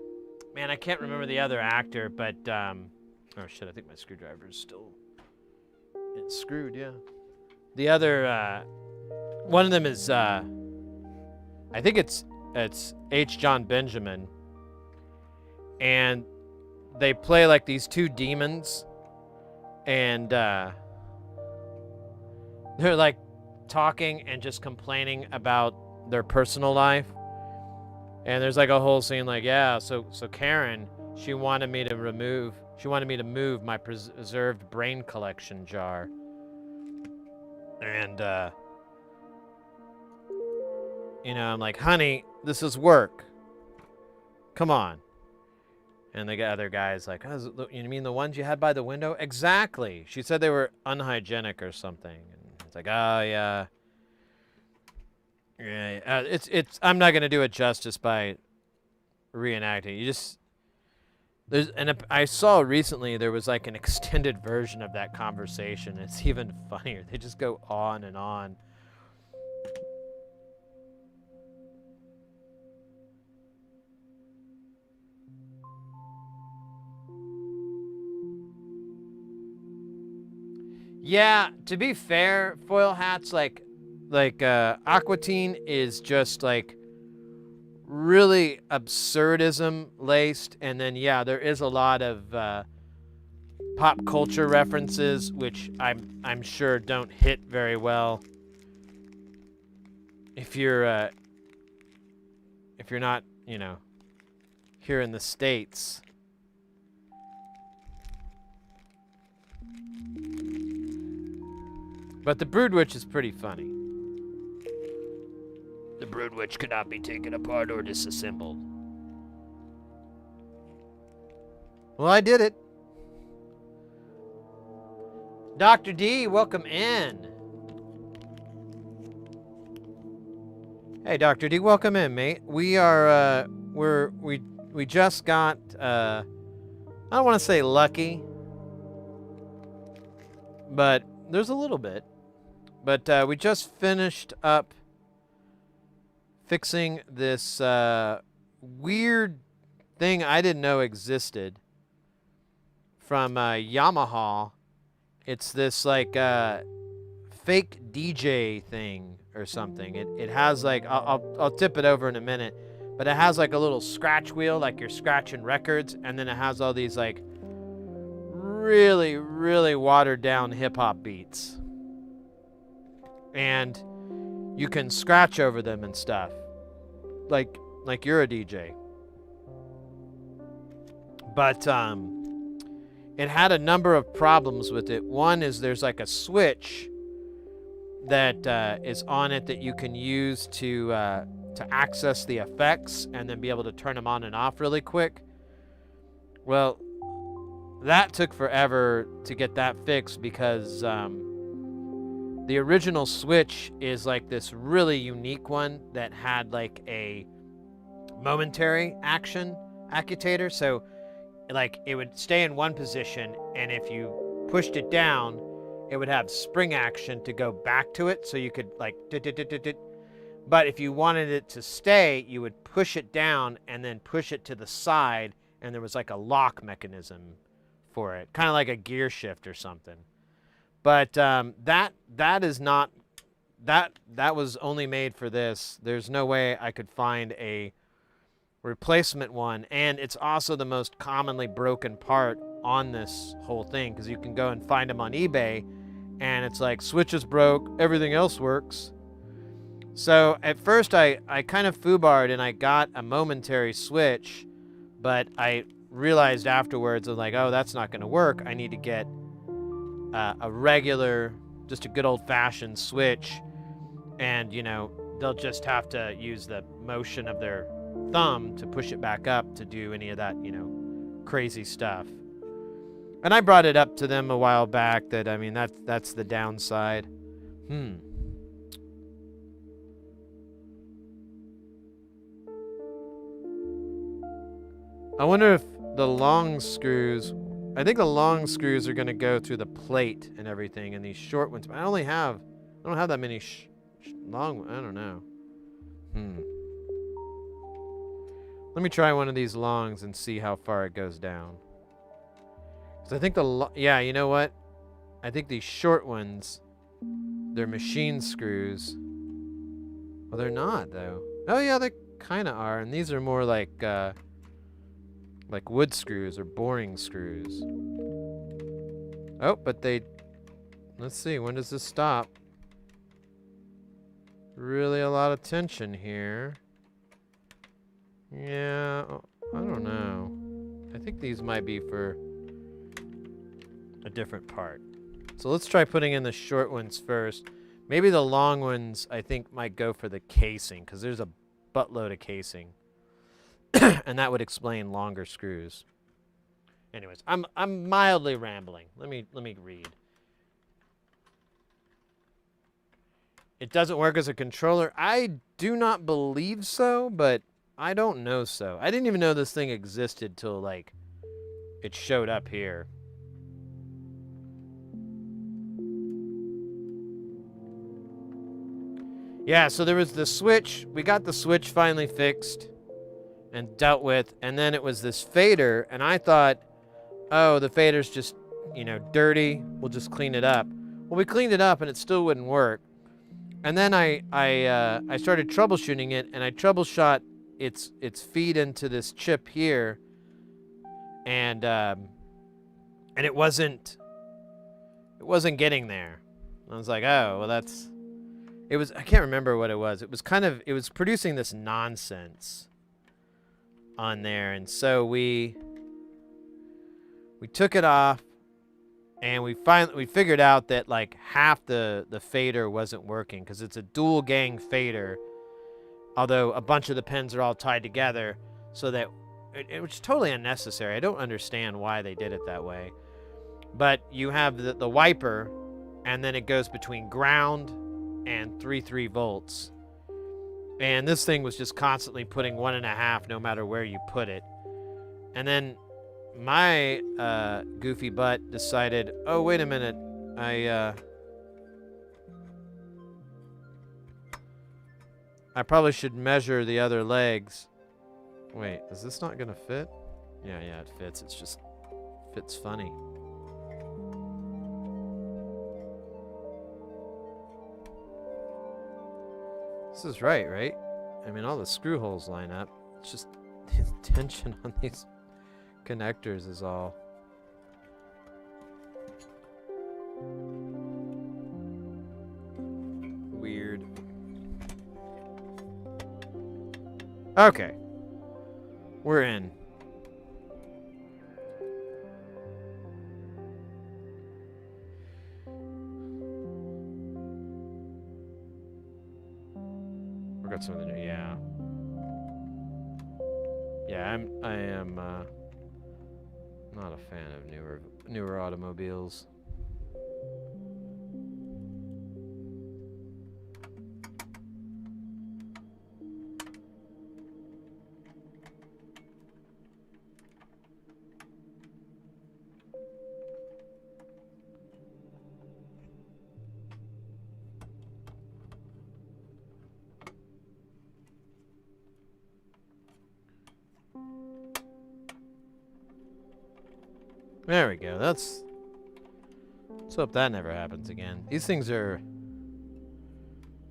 I can't remember the other actor, but, oh shit, I think my screwdriver is still, it's screwed, yeah. The other, one of them is, I think it's H. John Benjamin, and they play like these two demons, and, they're like talking and just complaining about their personal life. And there's like a whole scene like, yeah, so Karen, she wanted me to move my preserved brain collection jar. And, you know, I'm like, honey, this is work. Come on. And the other guy's like, oh, you mean the ones you had by the window? Exactly. She said they were unhygienic or something. And it's like, oh, yeah. Yeah, I'm not gonna do it justice by reenacting. I saw recently there was like an extended version of that conversation. It's even funnier. They just go on and on. Yeah, to be fair, Foil Hats, like Aqua Teen is just like really absurdism laced, and then yeah, there is a lot of pop culture references which I'm sure don't hit very well if you're not, you know, here in the States. But the Brood Witch is pretty funny. The Brood Witch cannot be taken apart or disassembled. Well, I did it. Dr. D, welcome in. Hey, Dr. D, welcome in, mate. We are, we just got, I don't want to say lucky, but there's a little bit. But we just finished up fixing this weird thing I didn't know existed from Yamaha. It's this like fake DJ thing or something. It has like, I'll tip it over in a minute, but it has like a little scratch wheel, like you're scratching records, and then it has all these like really, really watered down hip hop beats. And you can scratch over them and stuff. Like you're a DJ. But it had a number of problems with it. One is there's like a switch that is on it that you can use to access the effects and then be able to turn them on and off really quick. Well, that took forever to get that fixed because the original switch is like this really unique one that had like a momentary action actuator. So like it would stay in one position, and if you pushed it down, it would have spring action to go back to it. So you could like, But if you wanted it to stay, you would push it down and then push it to the side, and there was like a lock mechanism for it, kind of like a gear shift or something. But that is not, that was only made for this. There's no way I could find a replacement one, and it's also the most commonly broken part on this whole thing, because you can go and find them on eBay, and it's like, switch is broke, everything else works. So at first I kind of foobarred and I got a momentary switch, but I realized afterwards, I was like, oh, that's not going to work. I need to get a regular, just a good old-fashioned switch, and, you know, they'll just have to use the motion of their thumb to push it back up to do any of that, you know, crazy stuff. And I brought it up to them a while back that, I mean, that's the downside. I wonder if the long screws, I think the long screws are going to go through the plate and everything, and these short ones, but I don't have that many long, I don't know. Let me try one of these longs and see how far it goes down. Because I think yeah, you know what? I think these short ones, they're machine screws. Well, they're not, though. Oh, yeah, they kind of are. And these are more like wood screws or boring screws. Oh, but let's see, when does this stop? Really a lot of tension here. Yeah, I don't know. I think these might be for a different part. So let's try putting in the short ones first. Maybe the long ones, I think, might go for the casing, because there's a buttload of casing. And that would explain longer screws. Anyways, I'm mildly rambling. Let me read. It doesn't work as a controller. I do not believe so, but I don't know so. I didn't even know this thing existed till, like, it showed up here. Yeah, so there was the switch. We got the switch finally fixed and dealt with, and then it was this fader, and I thought, oh, the fader's just, you know, dirty. We'll just clean it up. Well, we cleaned it up, and it still wouldn't work. And then I started troubleshooting it, and I troubleshot its feed into this chip here, and it wasn't getting there. I was like, oh, well, I can't remember what it was. It was producing this nonsense on there, and so we took it off, and we figured out that like half the fader wasn't working, because it's a dual gang fader, although a bunch of the pins are all tied together, so that it was totally unnecessary. I don't understand why they did it that way. But you have the wiper, and then it goes between ground and 3 volts. And this thing was just constantly putting 1.5 no matter where you put it. And then my goofy butt decided, oh, wait a minute, I probably should measure the other legs. Wait, is this not gonna fit? Yeah, it fits. It's just fits funny. This is right? I mean, all the screw holes line up. It's just the tension on these connectors is all. Weird. Okay. We're in. We got some of the new, yeah. Yeah, I am not a fan of newer automobiles. There we go. Let's hope that never happens again. These things are...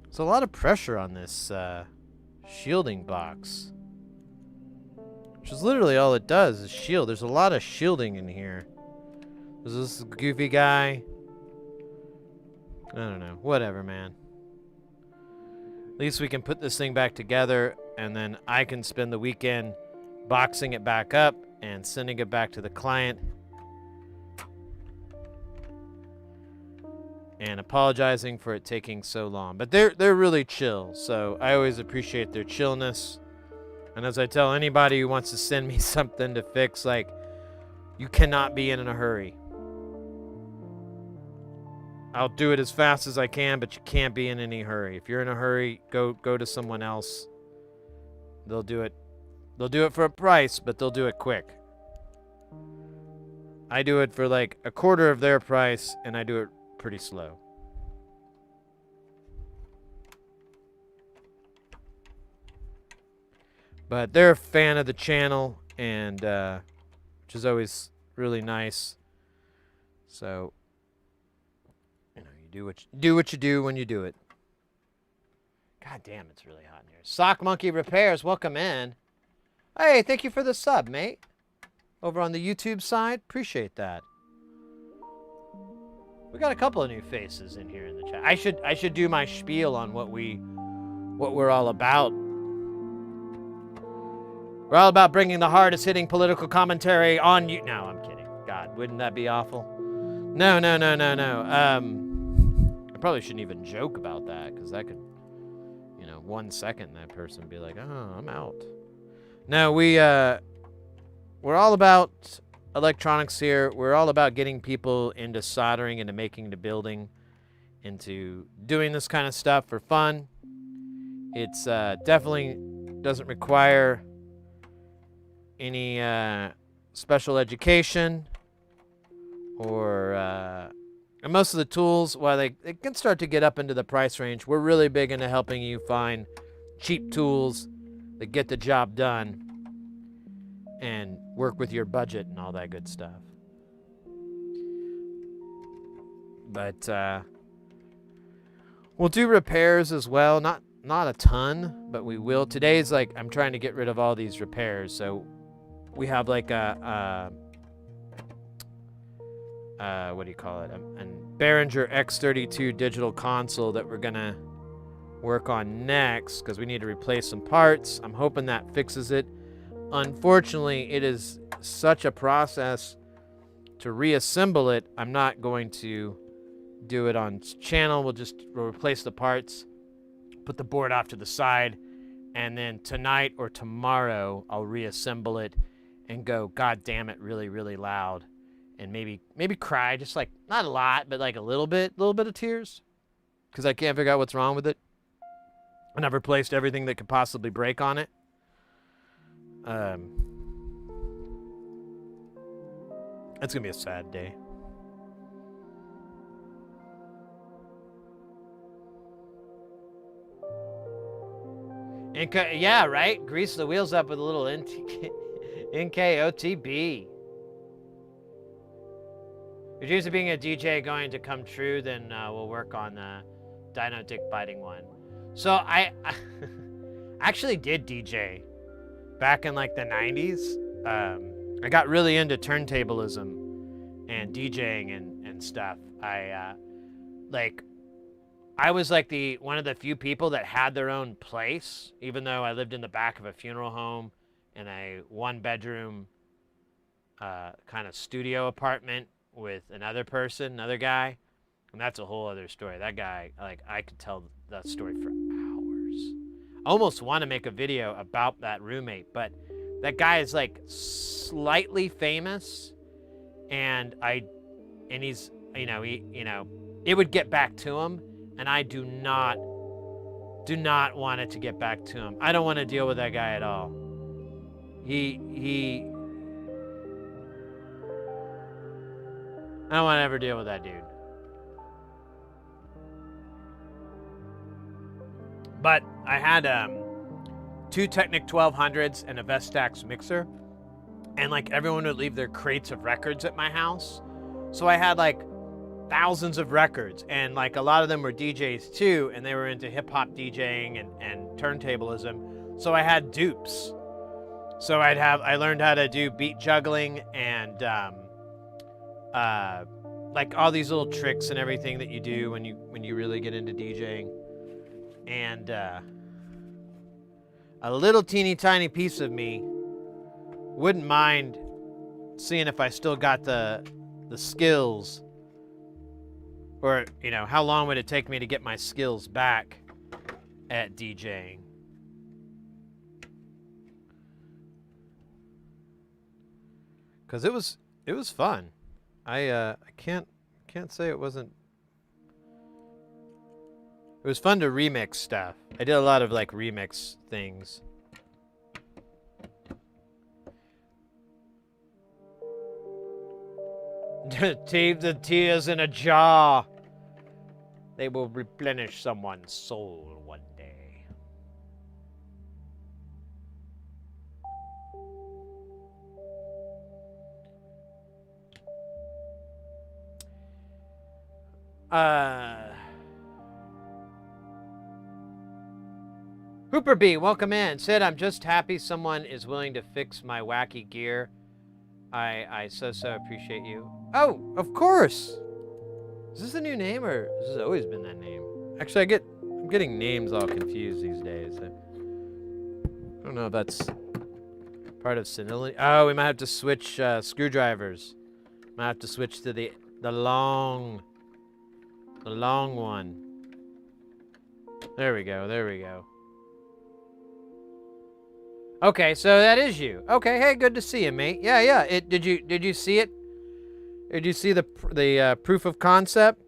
There's a lot of pressure on this shielding box. Which is literally all it does is shield. There's a lot of shielding in here. There's this goofy guy. I don't know. Whatever, man. At least we can put this thing back together, and then I can spend the weekend boxing it back up and sending it back to the client. And apologizing for it taking so long. But they're really chill, so I always appreciate their chillness. And as I tell anybody who wants to send me something to fix, like, you cannot be in a hurry. I'll do it as fast as I can, but you can't be in any hurry. If you're in a hurry, go to someone else. They'll do it. They'll do it for a price, but they'll do it quick. I do it for like a quarter of their price, and I do it pretty slow. But they're a fan of the channel, and which is always really nice. So, you know, you do what you do when you do it. God damn, it's really hot in here. Sock Monkey Repairs, welcome in. Hey, thank you for the sub, mate. Over on the YouTube side, appreciate that. We got a couple of new faces in here in the chat. I should do my spiel on what we're all about. We're all about bringing the hardest hitting political commentary on you. No, I'm kidding. God, wouldn't that be awful? No. I probably shouldn't even joke about that, because that could, you know, 1 second that person would be like, oh, I'm out. No, we're all about electronics here. We're all about getting people into soldering, into making the building, into doing this kind of stuff for fun. It's definitely doesn't require any special education or and most of the tools, while they can start to get up into the price range, we're really big into helping you find cheap tools that get the job done and work with your budget and all that good stuff. But we'll do repairs as well. Not a ton, but we will. Today's like, I'm trying to get rid of all these repairs, so we have like a what do you call it? A Behringer X32 digital console that we're gonna work on next, because we need to replace some parts. I'm hoping that fixes it. Unfortunately, it is such a process to reassemble it. I'm not going to do it on channel. We'll replace the parts, put the board off to the side, and then tonight or tomorrow I'll reassemble it and go, God damn it, really, really loud. And maybe cry, just like, not a lot, but like a little bit of tears, because I can't figure out what's wrong with it. And I've replaced everything that could possibly break on it. It's gonna be a sad day. Yeah, right? Grease the wheels up with a little NKOTB. If dreams of being a DJ going to come true, then we'll work on the Dino Dick biting one. So I actually did DJ back in like the 90s. I got really into turntablism and DJing and stuff. I was like one of the few people that had their own place, even though I lived in the back of a funeral home in a 1-bedroom kind of studio apartment with another guy. And that's a whole other story. That guy, like, I could tell that story for hours. I almost want to make a video about that roommate, but that guy is like slightly famous, and he's, it would get back to him, and I do not want it to get back to him. I don't want to deal with that guy at all. I don't want to ever deal with that dude. But I had 2 Technic 1200s and a Vestax mixer, and like everyone would leave their crates of records at my house. So I had like thousands of records, and like a lot of them were DJs too, and they were into hip-hop DJing and turntablism. So I had dupes. So I learned how to do beat juggling and like all these little tricks and everything that you do when you really get into DJing. And a little teeny tiny piece of me wouldn't mind seeing if I still got the skills, or you know, how long would it take me to get my skills back at DJing. Cause it was fun. I can't say it wasn't. It was fun to remix stuff. I did a lot of like remix things. Leave the tears in a jar. They will replenish someone's soul one day. Hooper B, welcome in. Sid, I'm just happy someone is willing to fix my wacky gear. I so appreciate you. Oh, of course. Is this a new name, or has this always been that name? Actually, I'm getting names all confused these days. I don't know if that's part of senility. Oh, we might have to switch screwdrivers. Might have to switch to the long one. There we go. There we go. Okay, so that is you. Okay, hey, good to see you, mate. Yeah. Did you see it? Did you see the proof of concept?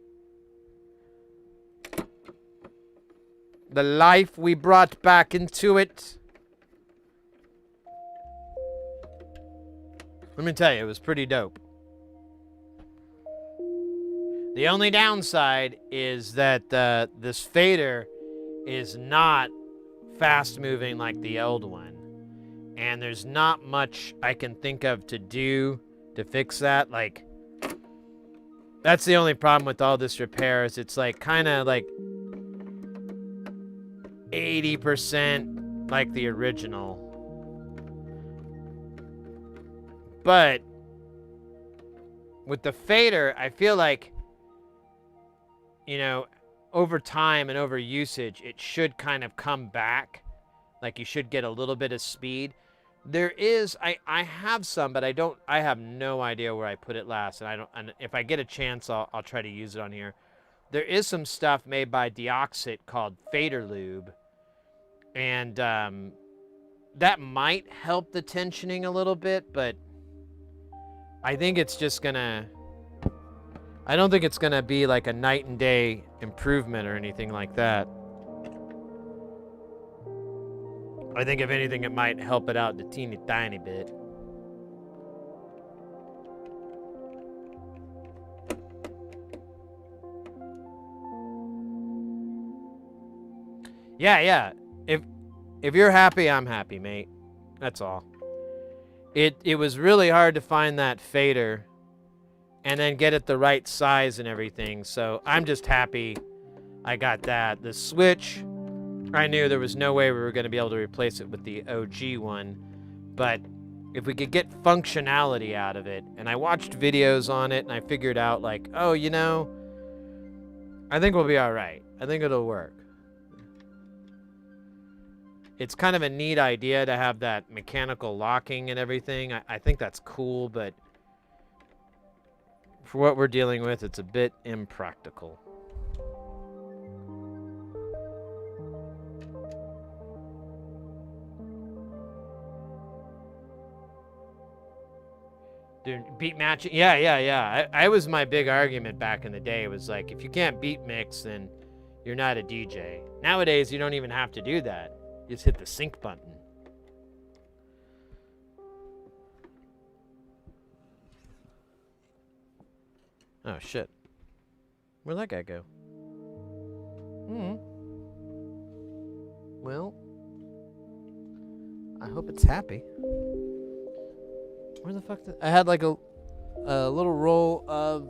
The life we brought back into it. Let me tell you, it was pretty dope. The only downside is that this fader is not fast moving like the old one. And there's not much I can think of to do to fix that. Like, that's the only problem with all this repair is it's like kind of like 80% like the original. But with the fader, I feel like, you know, over time and over usage, it should kind of come back. Like you should get a little bit of speed. There is, I have some, but I have no idea where I put it last. And if I get a chance, I'll try to use it on here. There is some stuff made by DJX called Fader Lube. And that might help the tensioning a little bit, but I think it's just gonna, I don't think it's gonna be like a night and day improvement or anything like that. I think if anything, it might help it out a teeny tiny bit. Yeah. If you're happy, I'm happy, mate. That's all. It was really hard to find that fader and then get it the right size and everything. So I'm just happy I got that. The switch, I knew there was no way we were going to be able to replace it with the OG one, but if we could get functionality out of it, and I watched videos on it, and I figured out, like, oh, you know, I think we'll be all right. I think it'll work. It's kind of a neat idea to have that mechanical locking and everything. I think that's cool, but for what we're dealing with, it's a bit impractical. Dude, beat matching, yeah. I was my big argument back in the day. It was like, if you can't beat mix, then you're not a DJ. Nowadays, you don't even have to do that. You just hit the sync button. Oh, shit. Where'd that guy go? Well, I hope it's happy. Where the fuck did I had like a little roll of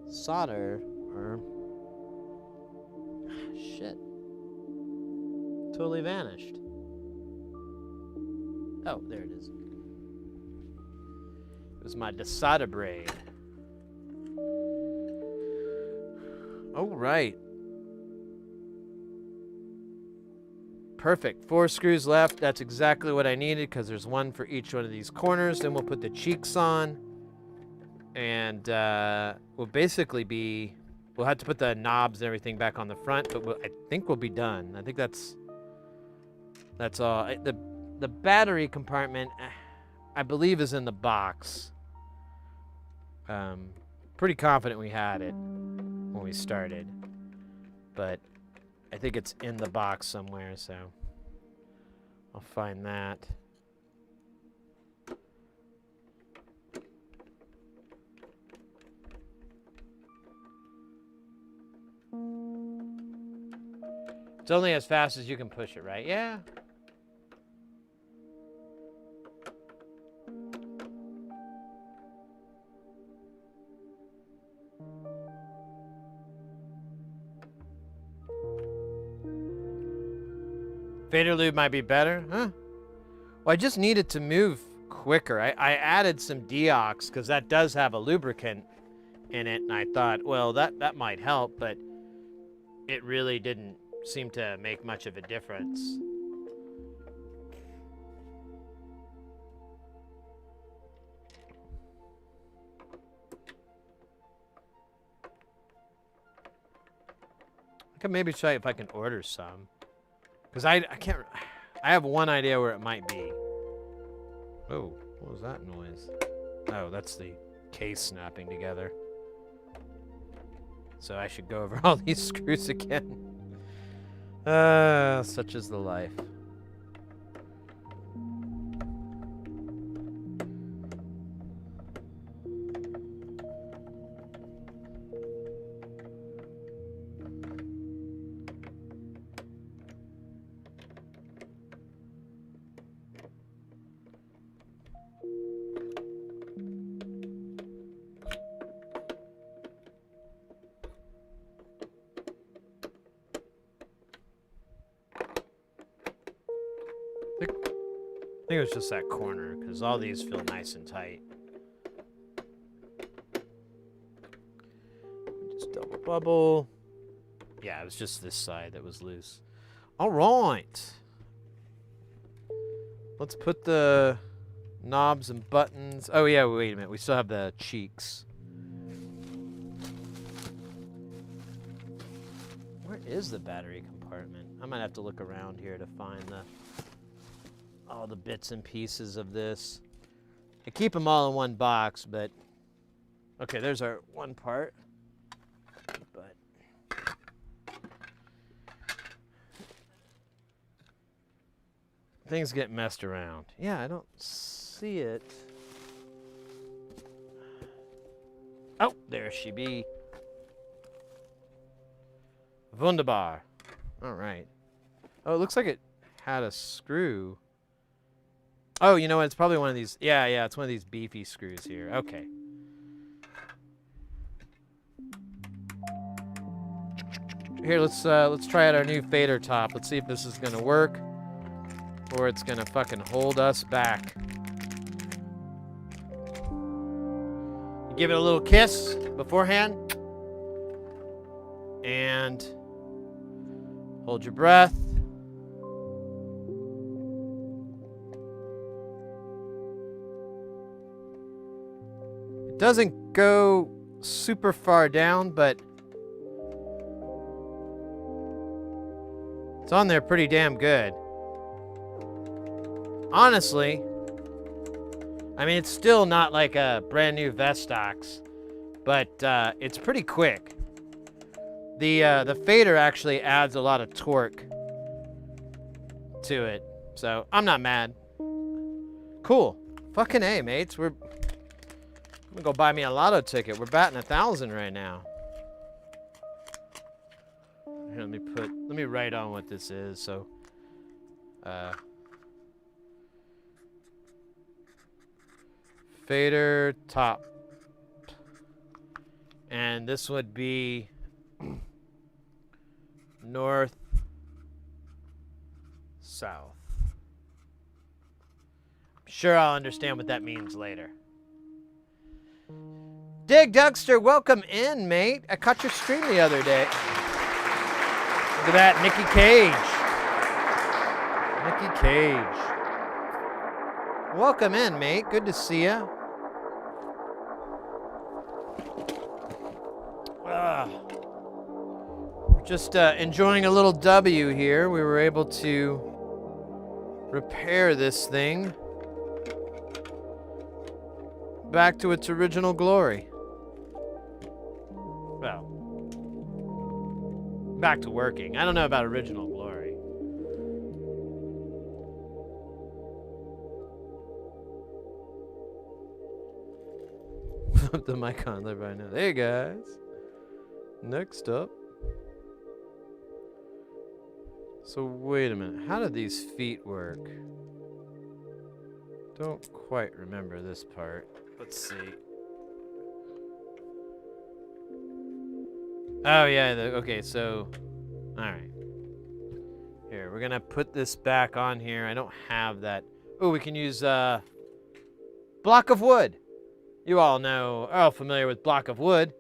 solder or shit. Totally vanished. Oh, there it is. It was my desolder braid. Oh, right. Perfect. 4 screws left. That's exactly what I needed because there's one for each one of these corners. Then we'll put the cheeks on. And we'll basically be... We'll have to put the knobs and everything back on the front, but I think we'll be done. I think that's all. The battery compartment, I believe, is in the box. Pretty confident we had it when we started, but I think it's in the box somewhere, so I'll find that. It's only as fast as you can push it, right? Yeah. Fader lube might be better, huh? Well, I just need it to move quicker. I added some deox because that does have a lubricant in it, and I thought, well, that might help, but it really didn't seem to make much of a difference. I could maybe try if I can order some. Because I can't... I have one idea where it might be. Oh, what was that noise? Oh, that's the case snapping together. So I should go over all these screws again. Such is the life. I think it was just that corner, because all these feel nice and tight. Just double bubble. Yeah, it was just this side that was loose. All right. Let's put the knobs and buttons. Oh, yeah, wait a minute. We still have the cheeks. Where is the battery compartment? I might have to look around here to find all the bits and pieces of this. I keep them all in one box, but okay, there's our one part. But things get messed around. Yeah, I don't see it. Oh, there she be. Wunderbar. All right. Oh, it looks like it had a screw. Oh, you know what? It's probably one of these. Yeah, it's one of these beefy screws here. Okay. Here, let's try out our new fader top. Let's see if this is gonna work, or it's gonna fucking hold us back. You give it a little kiss beforehand, and hold your breath. Doesn't go super far down, but it's on there pretty damn good. Honestly, I mean, it's still not like a brand new Vestox, but it's pretty quick. The fader actually adds a lot of torque to it, so I'm not mad. Cool. Fucking A, mates. I'm gonna go buy me a lotto ticket. We're batting 1,000 right now. Here, let me write on what this is. So, fader top. And this would be north, south. I'm sure I'll understand what that means later. Dig Dugster, welcome in, mate. I caught your stream the other day. Look at that, Nikki Cage. Nikki Cage. Welcome in, mate. Good to see ya. Just enjoying a little W here. We were able to repair this thing back to its original glory. Well, back to working. I don't know about original glory. Flip the mic on, let everybody know. Hey guys. Next up. So wait a minute. How do these feet work? Don't quite remember this part. Let's see. Oh yeah, okay, so alright. Here, we're gonna put this back on here. I don't have that. Oh, we can use block of wood. You all know, are all familiar with block of wood.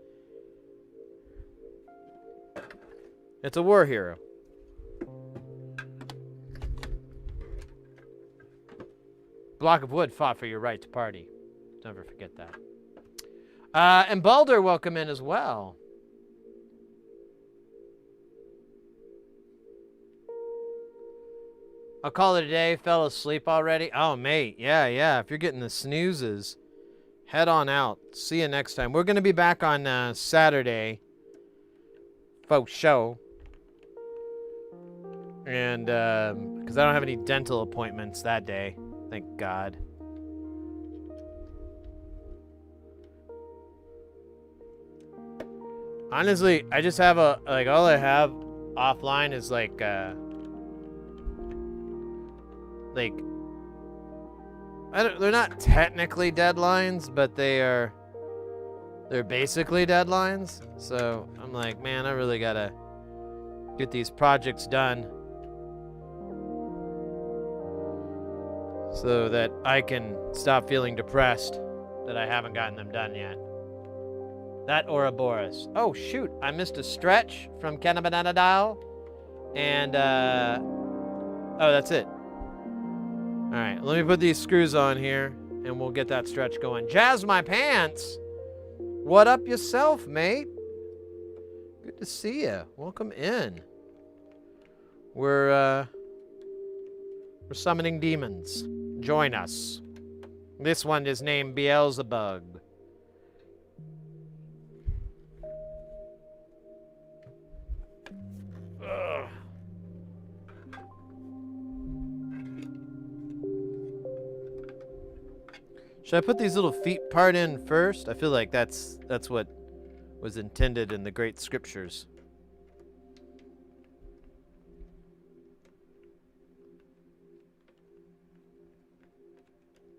It's a war hero. Block of wood fought for your right to party. Never forget that. And Balder, welcome in as well. I'll call it a day. Fell asleep already. Oh, mate. Yeah. If you're getting the snoozes, head on out. See you next time. We're going to be back on Saturday. Faux show. And, because I don't have any dental appointments that day. Thank God. Honestly, I just have all I have offline is they're not technically deadlines, but they're basically deadlines. So I'm like, man, I really gotta get these projects done so that I can stop feeling depressed that I haven't gotten them done yet. That Ouroboros. Oh shoot, I missed a stretch from Cannabinadile. And oh, that's it. Alright, let me put these screws on here and we'll get that stretch going. Jazz my pants! What up yourself, mate? Good to see ya. Welcome in. We're summoning demons. Join us. This one is named Beelzebub. Ugh. Should I put these little feet part in first? I feel like that's what was intended in the great scriptures.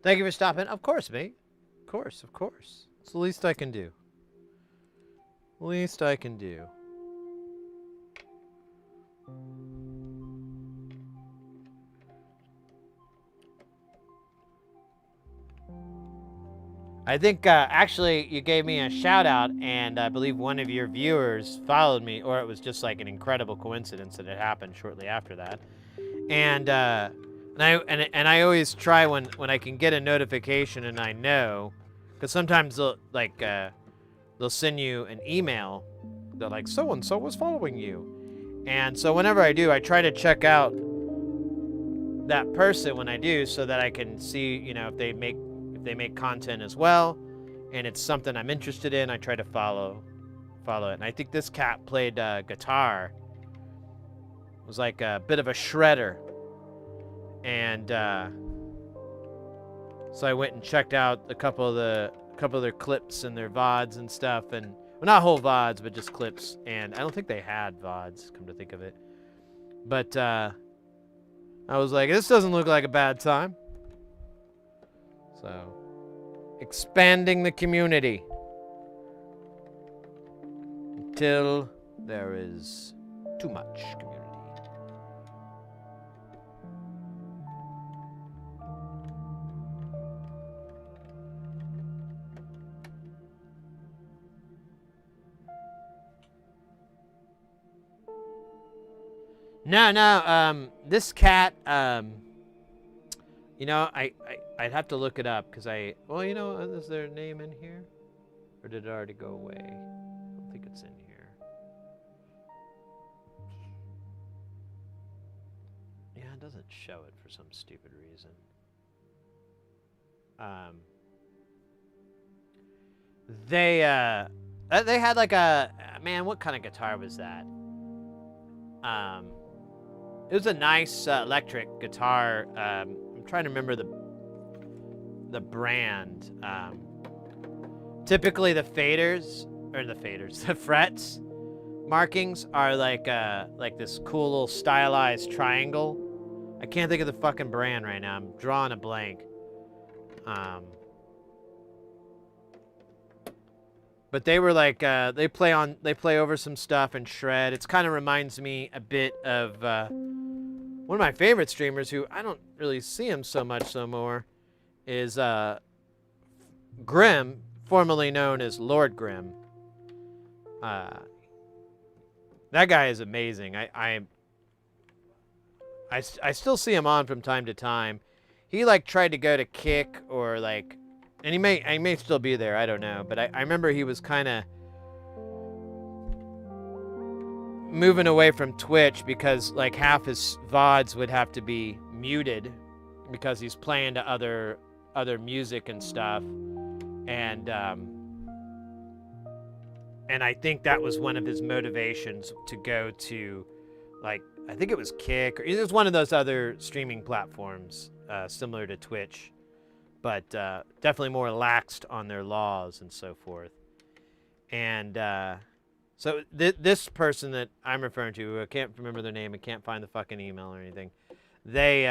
Thank you for stopping. Of course, mate. Of course. It's the least I can do. Least I can do. I think actually you gave me a shout out, and I believe one of your viewers followed me, or it was just like an incredible coincidence that it happened shortly after that. And I always try when I can get a notification and I know, because sometimes they'll send you an email. They're like, so and so was following you, and so whenever I do, I try to check out that person when I do, so that I can see, you know, if they make content as well, and it's something I'm interested in. I try to follow it. And I think this cat played guitar. It was like a bit of a shredder. And so I went and checked out a couple of their clips and their VODs and stuff, and well, not whole VODs, but just clips. And I don't think they had VODs, come to think of it. But I was like, this doesn't look like a bad time. So Expanding the community. Until there is too much community. No, this cat, you know, I'd have to look it up, because well, you know, is there a name in here? Or did it already go away? I don't think it's in here. Yeah, it doesn't show it for some stupid reason. They had like a, man, what kind of guitar was that? It was a nice electric guitar. I'm trying to remember the brand. Typically the the frets markings are like this cool little stylized triangle. I can't think of the fucking brand right now. I'm drawing a blank. But they were like, they play over some stuff and shred. It kind of reminds me a bit of one of my favorite streamers, who I don't really see him so much no more, is Grimm, formerly known as Lord Grimm. That guy is amazing. I still see him on from time to time. He like tried to go to Kick, or like, and he may still be there, I don't know, but I remember he was kind of moving away from Twitch, because like half his VODs would have to be muted because he's playing to other music and stuff, and I think that was one of his motivations to go to, like, I think it was Kick, or it was one of those other streaming platforms similar to Twitch, but definitely more laxed on their laws and so forth. And so this person that I'm referring to, I can't remember their name, I can't find the fucking email or anything, they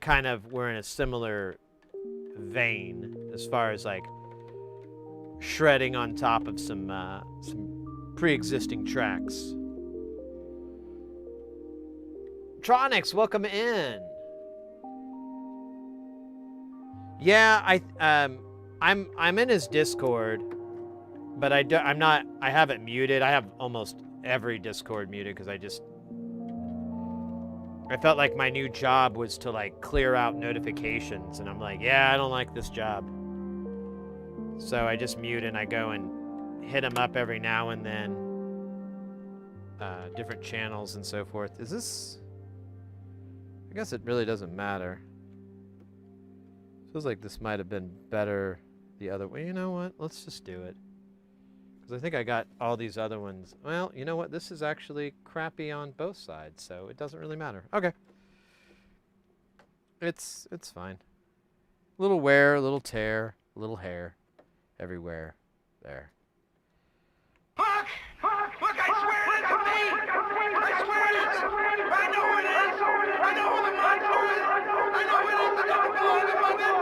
kind of were in a similar vein as far as like shredding on top of some pre-existing tracks. Tronics, welcome in. Yeah, I'm in his Discord, but I have it muted. I have almost every Discord muted because I felt like my new job was to like clear out notifications, and I'm like, yeah, I don't like this job. So I just mute, and I go and hit them up every now and then, different channels and so forth. Is this? I guess it really doesn't matter. Feels like this might have been better the other way. You know what? Let's just do it. Because I think I got all these other ones. Well, you know what? This is actually crappy on both sides, so it doesn't really matter. Okay. It's fine. Little wear, a little tear, a little hair. Everywhere. There. Fuck! Look, I swear it is me! I swear it is! I know who it is! I know who the monster is! I know who it is! I don't belong among them!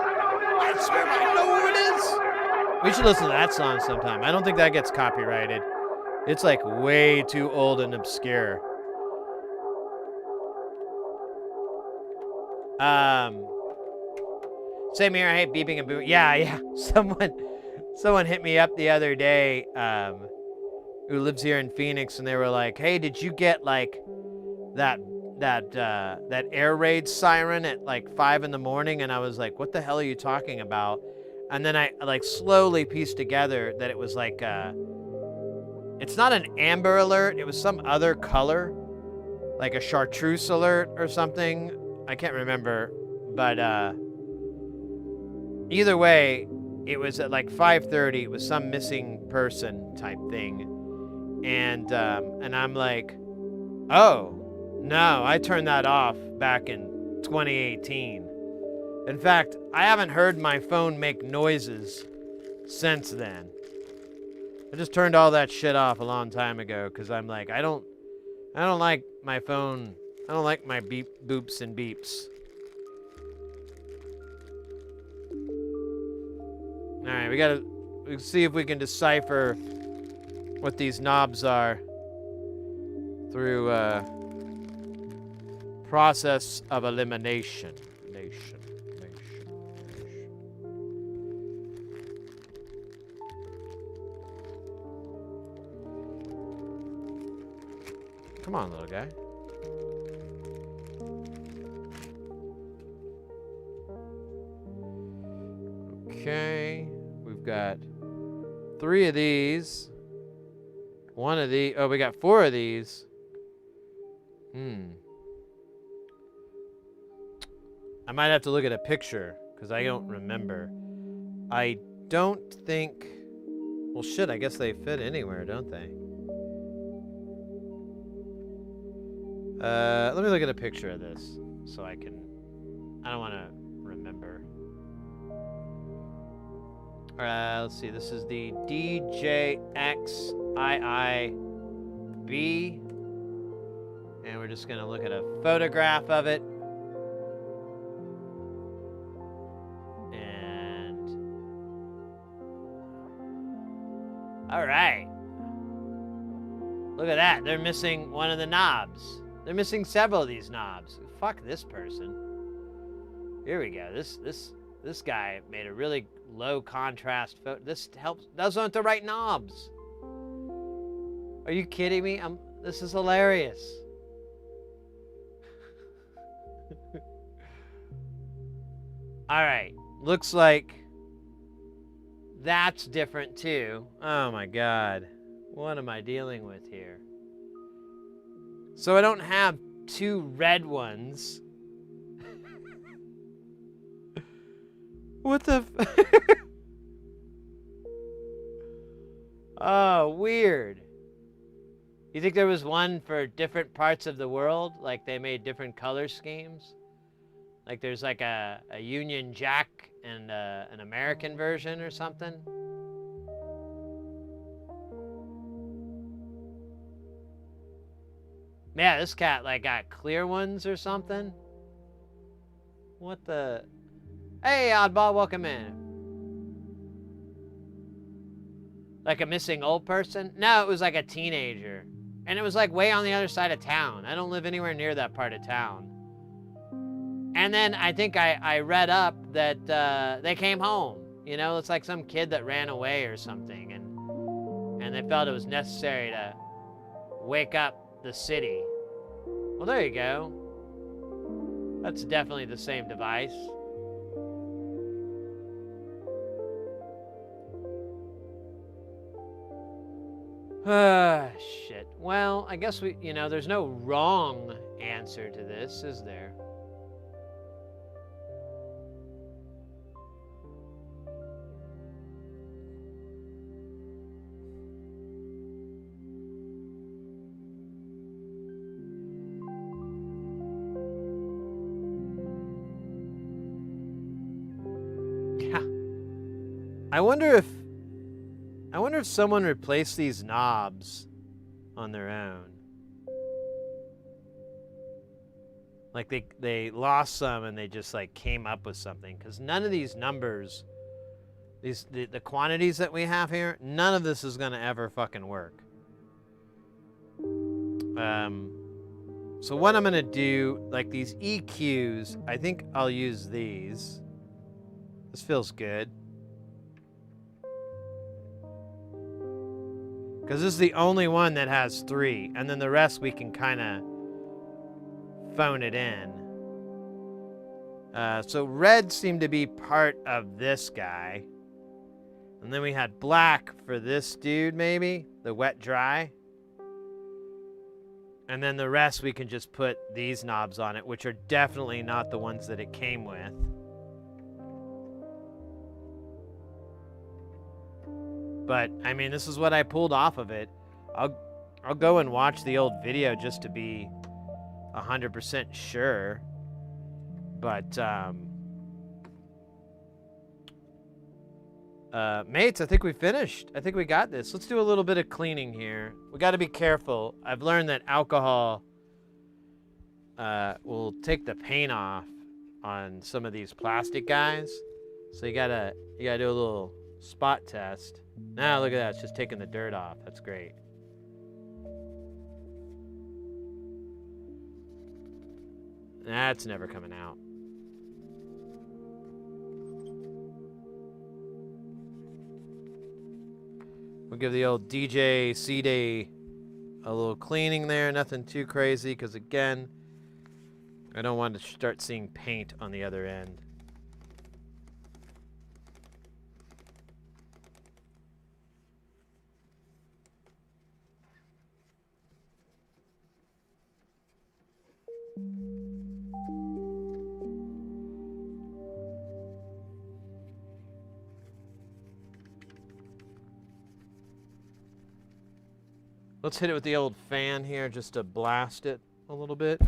I swear I know who it is! We should listen to that song sometime. I don't think that gets copyrighted. It's like way too old and obscure. Same here. I hate beeping and booping. Yeah. Someone hit me up the other day, who lives here in Phoenix, and they were like, "Hey, did you get like that air raid siren at like 5 in the morning?" And I was like, "What the hell are you talking about?" And then I like slowly pieced together that it was like it's not an amber alert, it was some other color, like a chartreuse alert or something. I can't remember, but either way, it was at like 5:30. It was some missing person type thing, and I'm like, oh no, I turned that off back in 2018. In fact, I haven't heard my phone make noises since then. I just turned all that shit off a long time ago because I'm like, I don't like my phone. I don't like my beep boops and beeps. Alright, we gotta see if we can decipher what these knobs are through process of elimination. Nation. Come on, little guy. Okay, we've got 3 of these. 1 of these. Oh, we got 4 of these. I might have to look at a picture because I don't remember. I don't think. Well, shit, I guess they fit anywhere, don't they? Let me look at a picture of this so I can. I don't want to remember. Let's see. This is the DJX IIB. And we're just going to look at a photograph of it. And. Alright. Look at that. They're missing one of the knobs. They're missing several of these knobs. Fuck this person. Here we go. This guy made a really low contrast photo. This helps. Those aren't the right knobs. Are you kidding me? This is hilarious. All right. Looks like that's different too. Oh my God. What am I dealing with here? So I don't have 2 red ones. What the Oh, weird. You think there was one for different parts of the world? Like they made different color schemes? Like there's like a Union Jack and an American version or something? Yeah, this cat like got clear ones or something. What the? Hey, oddball, welcome in. Like a missing old person? No, it was like a teenager. And it was like way on the other side of town. I don't live anywhere near that part of town. And then I think I read up that they came home. You know, it's like some kid that ran away or something. And they felt it was necessary to wake up the city. Well, there you go. That's definitely the same device. Shit. Well, I guess there's no wrong answer to this, is there? I wonder if someone replaced these knobs on their own. Like they lost some and they just like came up with something, because none of these numbers, the quantities that we have here, none of this is gonna ever fucking work. So what I'm gonna do, like these EQs, I think I'll use these. This feels good. Because this is the only one that has 3. And then the rest we can kind of phone it in. So red seemed to be part of this guy. And then we had black for this dude, maybe. The wet dry. And then the rest we can just put these knobs on it, which are definitely not the ones that it came with. But, I mean, this is what I pulled off of it. I'll go and watch the old video just to be 100% sure. But, mates, I think we finished. I think we got this. Let's do a little bit of cleaning here. We got to be careful. I've learned that alcohol will take the paint off on some of these plastic guys. So you gotta do a little spot test. Now look at that, it's just taking the dirt off. That's great. That's never coming out. We'll give the old DJX IIB a little cleaning there. Nothing too crazy, because again, I don't want to start seeing paint on the other end. Let's hit it with the old fan here just to blast it a little bit.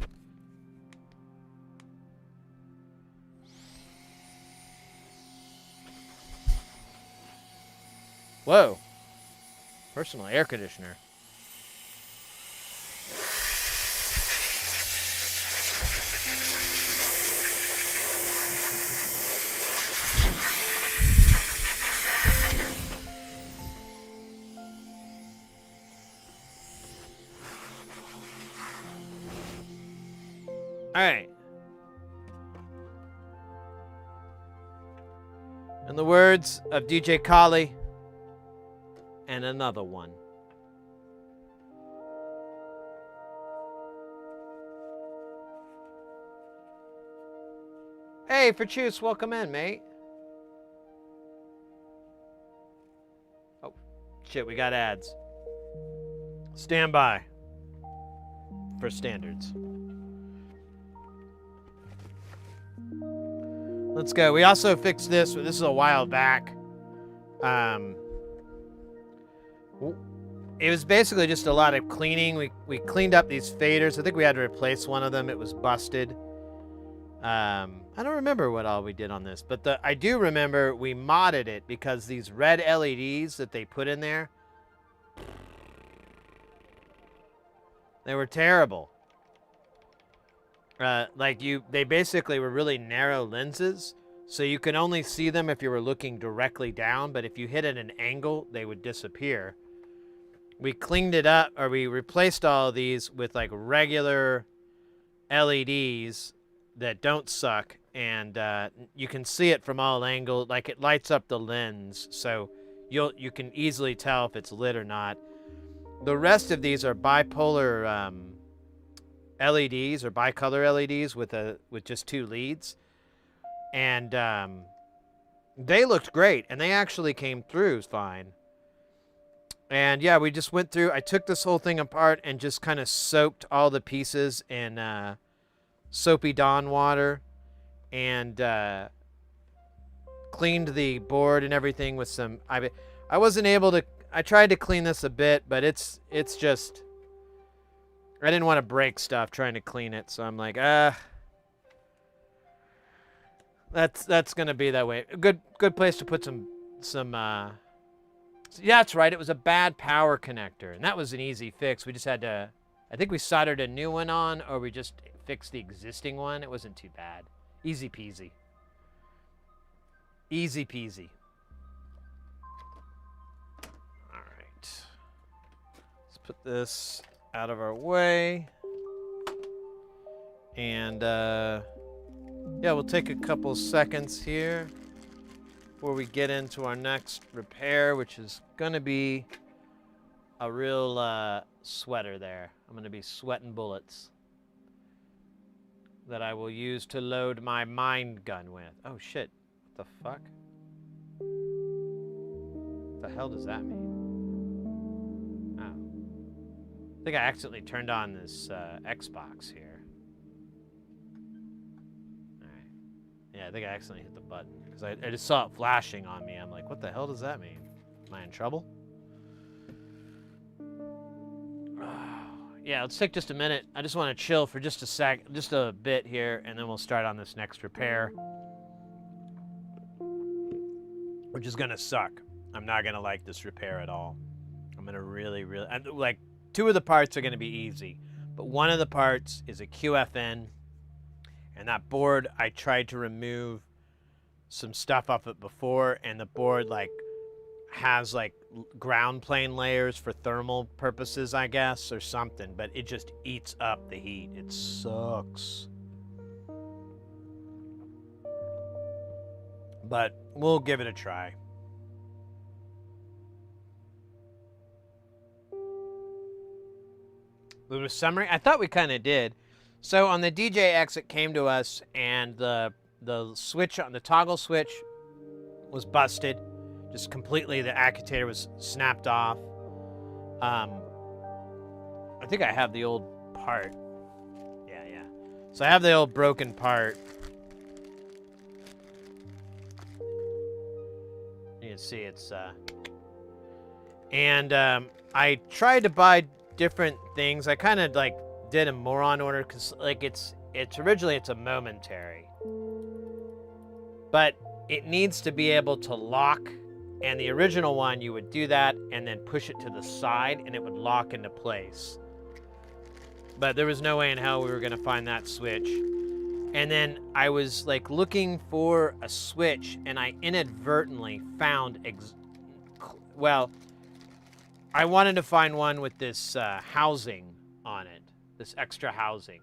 Whoa. Personal air conditioner. All right. In the words of DJ Kali, and another one. Hey, Ferchus, welcome in, mate. Oh, shit, we got ads. Stand by for standards. Let's go. We also fixed this. This is a while back. It was basically just a lot of cleaning. We cleaned up these faders. I think we had to replace one of them. It was busted. I don't remember what all we did on this, but I do remember we modded it because these red LEDs that they put in there, they were terrible. They basically were really narrow lenses, so you can only see them if you were looking directly down, but if you hit at an angle, they would disappear. We cleaned it up, or we replaced all of these with like regular LEDs that don't suck, and you can see it from all angles, like it lights up the lens, so you can easily tell if it's lit or not. The rest of these are bipolar LEDs or bicolor LEDs with just two leads, and they looked great, and they actually came through fine. And yeah, we just went through. I took this whole thing apart and just kind of soaked all the pieces in soapy Dawn water, and cleaned the board and everything with some. I wasn't able to. I tried to clean this a bit, but it's just. I didn't want to break stuff trying to clean it, so I'm like, that's gonna be that way. A good place to put some. Yeah, that's right. It was a bad power connector, and that was an easy fix. We just had to. I think we soldered a new one on, or we just fixed the existing one. It wasn't too bad. Easy peasy. Easy peasy. All right. Let's put this out of our way, and yeah, we'll take a couple seconds here before we get into our next repair, which is gonna be a real sweater there. I'm gonna be sweating bullets that I will use to load my mine gun with. Oh shit, what the fuck? What the hell does that mean? I think I accidentally turned on this Xbox here. Alright. Yeah, I think I accidentally hit the button. Because I just saw it flashing on me. I'm like, what the hell does that mean? Am I in trouble? Yeah, let's take just a minute. I just want to chill for just a bit here, and then we'll start on this next repair. Which is going to suck. I'm not going to like this repair at all. I'm going to really, like, two of the parts are going to be easy, but one of the parts is a QFN, and that board, I tried to remove some stuff off it before, and the board, like, has like ground plane layers for thermal purposes, I guess, or something, but it just eats up the heat. It sucks. But we'll give it a try. The summary, I thought we kind of did. So on the DJX, it came to us, and the switch on the toggle switch was busted, just completely. The actuator was snapped off. I think I have the old part. Yeah. So I have the old broken part. You can see it's and I tried to buy different things. I kind of like did a moron order because like it's originally it's a momentary, but it needs to be able to lock, and the original one you would do that and then push it to the side and it would lock into place. But there was no way in hell we were going to find that switch. And then I was like looking for a switch, and I inadvertently found well, I wanted to find one with this housing on it, this extra housing,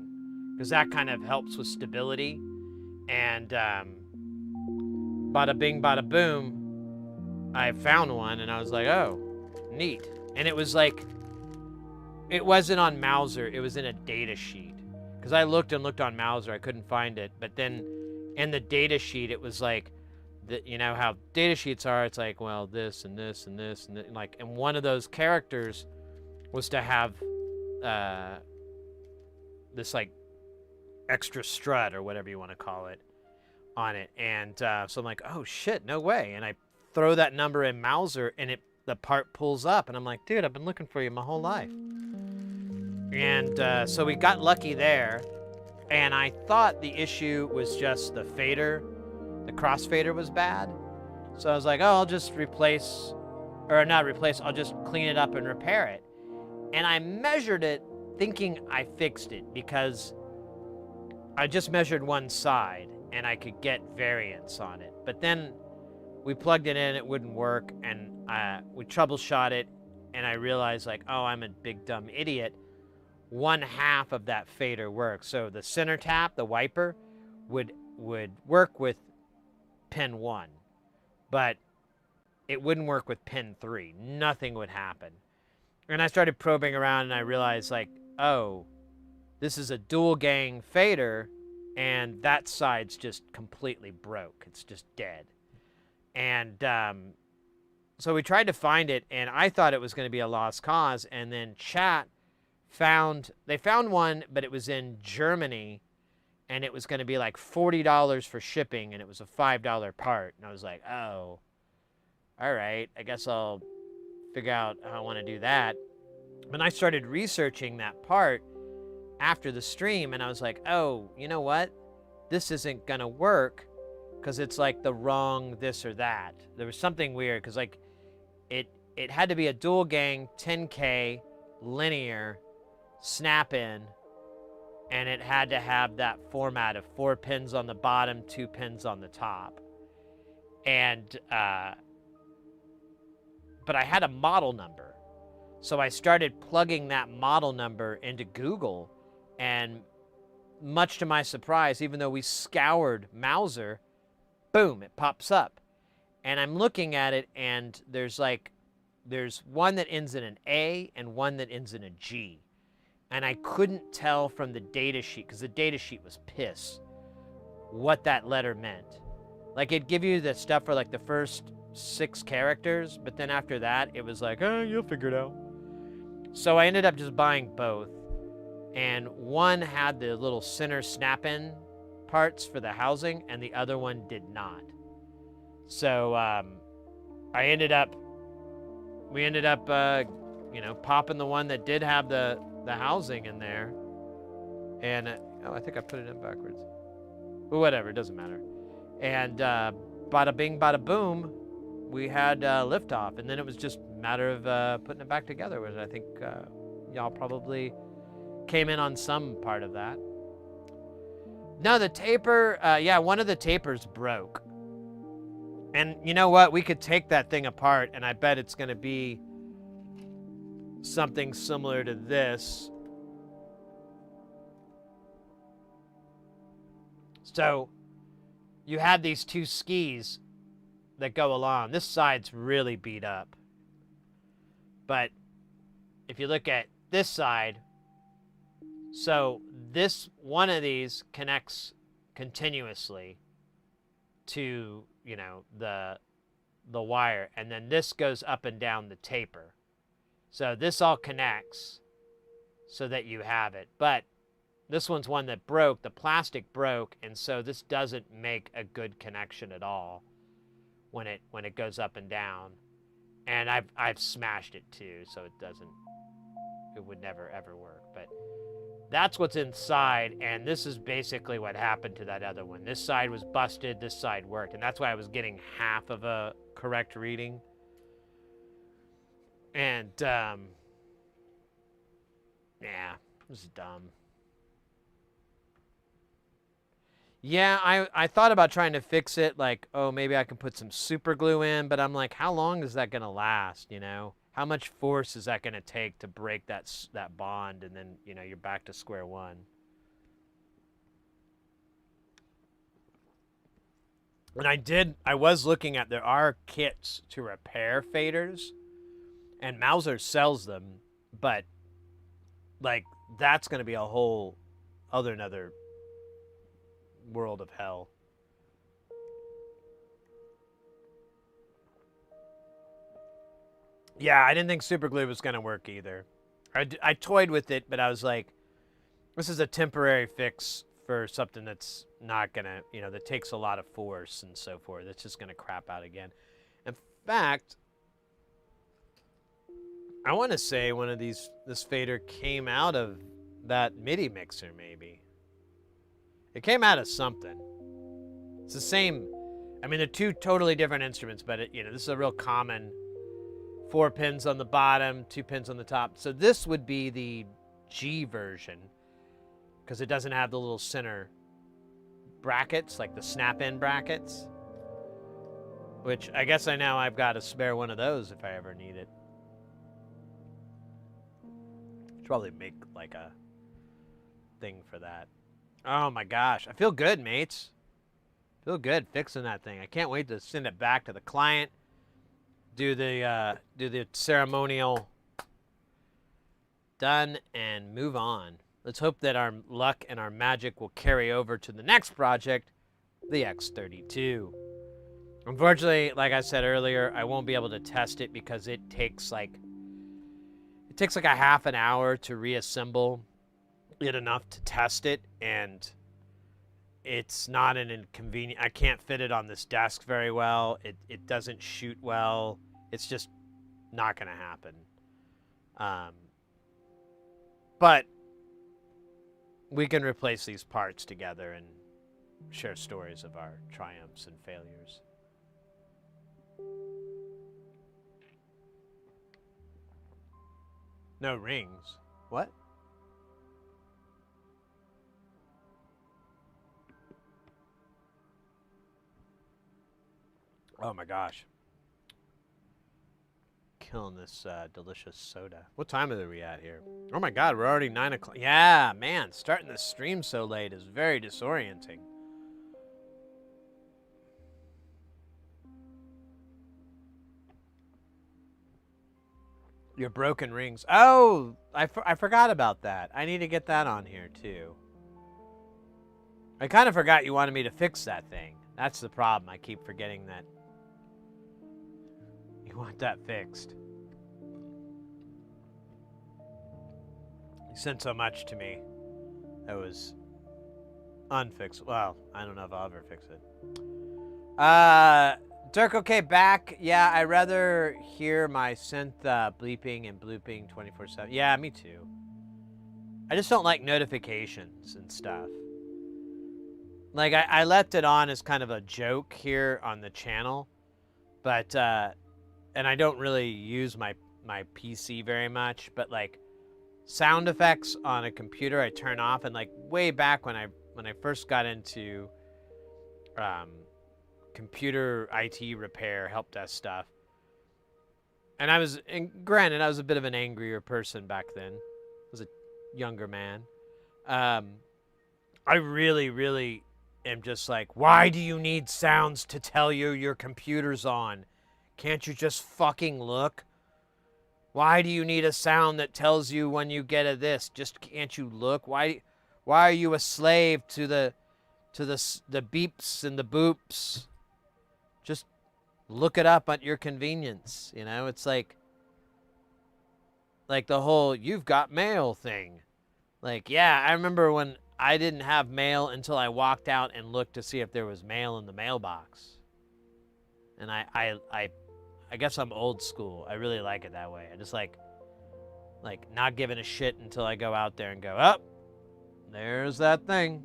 because that kind of helps with stability. And bada bing, bada boom, I found one, and I was like, oh, neat. And it was like, it wasn't on Mouser, it was in a data sheet. Because I looked and looked on Mouser, I couldn't find it. But then in the data sheet, it was like, you know how data sheets are, it's like, well, this and this and this and like, and one of those characters was to have this like extra strut or whatever you want to call it on it. And so I'm like, oh shit, no way. And I throw that number in Mouser, and the part pulls up, and I'm like, dude, I've been looking for you my whole life. And so we got lucky there, and I thought the issue was just the fader. The crossfader was bad. So I was like, oh, I'll just I'll just clean it up and repair it. And I measured it thinking I fixed it, because I just measured one side and I could get variance on it. But then we plugged it in, it wouldn't work, and we troubleshot it, and I realized like, oh, I'm a big dumb idiot. One half of that fader works. So the center tap, the wiper, would work with pin 1, but it wouldn't work with pin 3. Nothing would happen. And I started probing around, and I realized like, oh, this is a dual gang fader, and that side's just completely broke. It's just dead. And so we tried to find it, and I thought it was going to be a lost cause, and then chat found one, but it was in Germany, and it was going to be like $40 for shipping, and it was a $5 part. And I was like, oh, all right, I guess I'll figure out how I want to do that. And I started researching that part after the stream, and I was like, oh, you know what? This isn't going to work, because it's like the wrong this or that. There was something weird, because like it had to be a dual gang 10K linear snap-in, and it had to have that format of 4 pins on the bottom, 2 pins on the top. And but I had a model number, so I started plugging that model number into Google, and much to my surprise, even though we scoured Mouser, boom, it pops up. And I'm looking at it, and there's one that ends in an A and one that ends in a G. And I couldn't tell from the data sheet, because the data sheet was piss, what that letter meant. Like, it'd give you the stuff for like the first 6 characters, but then after that, it was like, oh, you'll figure it out. So I ended up just buying both. And one had the little center snap-in parts for the housing, and the other one did not. So we ended up popping the one that did have the housing in there. And oh, I think I put it in backwards. But whatever, it doesn't matter. And bada bing, bada boom, we had liftoff. And then it was just a matter of putting it back together, which I think y'all probably came in on some part of that. No, the taper, yeah, one of the tapers broke. And you know what? We could take that thing apart, and I bet it's going to be something similar to this. So you had these two skis that go along. This side's really beat up. But if you look at this side, so this one of these connects continuously to, you know, the wire, and then this goes up and down the taper. So this all connects so that you have it. But this one's one that broke, the plastic broke, and so this doesn't make a good connection at all when it goes up and down. And I've smashed it too, so it would never ever work. But that's what's inside, and this is basically what happened to that other one. This side was busted, this side worked, and that's why I was getting half of a correct reading. And yeah, this is dumb. Yeah, I thought about trying to fix it, like, oh, maybe I can put some super glue in, but I'm like, how long is that going to last, you know? How much force is that going to take to break that bond, and then, you know, you're back to square one. And I was looking at, there are kits to repair faders, and Mauser sells them, but, like, that's going to be a whole another world of hell. Yeah, I didn't think super glue was going to work either. I toyed with it, but I was like, this is a temporary fix for something that's not going to, you know, that takes a lot of force and so forth. It's just going to crap out again. In fact, I want to say one of this fader came out of that MIDI mixer, maybe. It came out of something. It's the same. I mean, they're two totally different instruments, but you know, this is a real common 4 pins on the bottom, 2 pins on the top. So this would be the G version because it doesn't have the little center brackets, like the snap-in brackets, which I guess I've got to spare one of those if I ever need it. Should probably make like a thing for that. Oh my gosh, I feel good, mates. Feel good fixing that thing. I can't wait to send it back to the client. Do the ceremonial done and move on. Let's hope that our luck and our magic will carry over to the next project, the X32. Unfortunately, like I said earlier, I won't be able to test it because it takes like a half an hour to reassemble it enough to test it, and it's not an inconvenient. I can't fit it on this desk very well. It doesn't shoot well. It's just not going to happen. But we can replace these parts together and share stories of our triumphs and failures. No rings. What? Oh my gosh. Killing this delicious soda. What time are we at here? Oh my god, we're already 9 o'clock. Yeah, man, starting the stream so late is very disorienting. Your broken rings. Oh, I forgot about that. I need to get that on here too. I kind of forgot you wanted me to fix that thing. That's the problem. I keep forgetting that you want that fixed. You sent so much to me that was unfixed. Well, I don't know if I'll ever fix it. Dirk, okay, back. Yeah, I'd rather hear my synth bleeping and blooping 24/7. Yeah, me too. I just don't like notifications and stuff. Like, I left it on as kind of a joke here on the channel, but, and I don't really use my PC very much, but, like, sound effects on a computer I turn off, and, like, way back when I first got into, computer IT repair, help desk stuff. And I was, and granted, I was a bit of an angrier person back then. I was a younger man. I really, really am just like, why do you need sounds to tell you your computer's on? Can't you just fucking look? Why do you need a sound that tells you when you get a this? Just can't you look? Why are you a slave to the beeps and the boops? Just look it up at your convenience, you know? It's like the whole you've got mail thing. Like, yeah, I remember when I didn't have mail until I walked out and looked to see if there was mail in the mailbox. And I guess I'm old school. I really like it that way. I just like not giving a shit until I go out there and go, oh, there's that thing.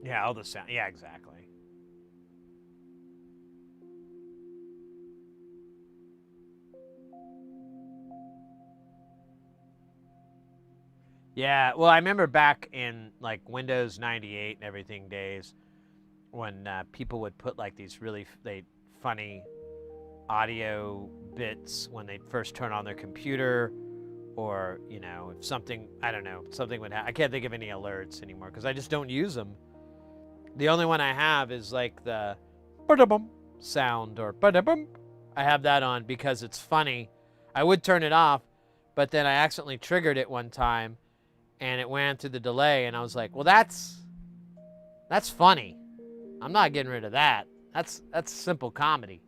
Yeah, all the sound. Yeah, exactly. Yeah, well, I remember back in like Windows 98 and everything days when people would put like these really funny audio bits when they first turn on their computer, or, you know, if something, I don't know, something would happen. I can't think of any alerts anymore because I just don't use them. The only one I have is like the ba-da-bum sound, or ba-da-bum. I have that on because it's funny. I would turn it off, but then I accidentally triggered it one time and it went through the delay, and I was like, well, that's funny. I'm not getting rid of that. That's simple comedy.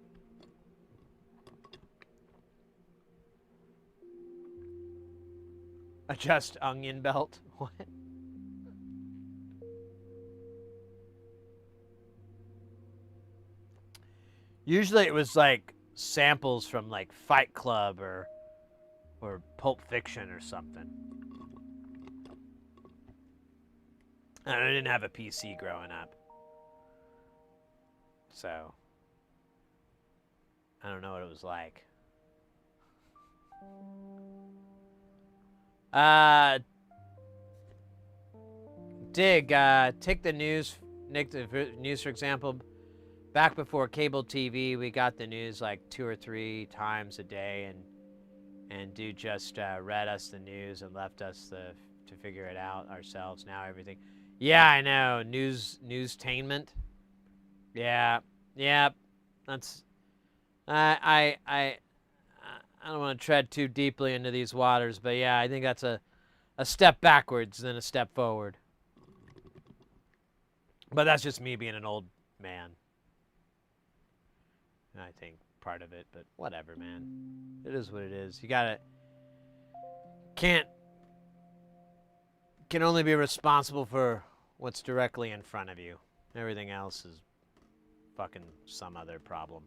Adjust onion belt. What? Usually it was like samples from like Fight Club or Pulp Fiction or something. And I didn't have a PC growing up, so I don't know what it was like. Take the news, Nick, the news, for example. Back before cable TV, we got the news like 2 or 3 times a day, and dude just read us the news and left us to figure it out ourselves. Now everything. Yeah, I know. Newstainment. Yeah. That's. I don't want to tread too deeply into these waters, but yeah, I think that's a step backwards than a step forward. But that's just me being an old man. I think part of it, but whatever, man. It is what it is. You can only be responsible for what's directly in front of you. Everything else is fucking some other problem.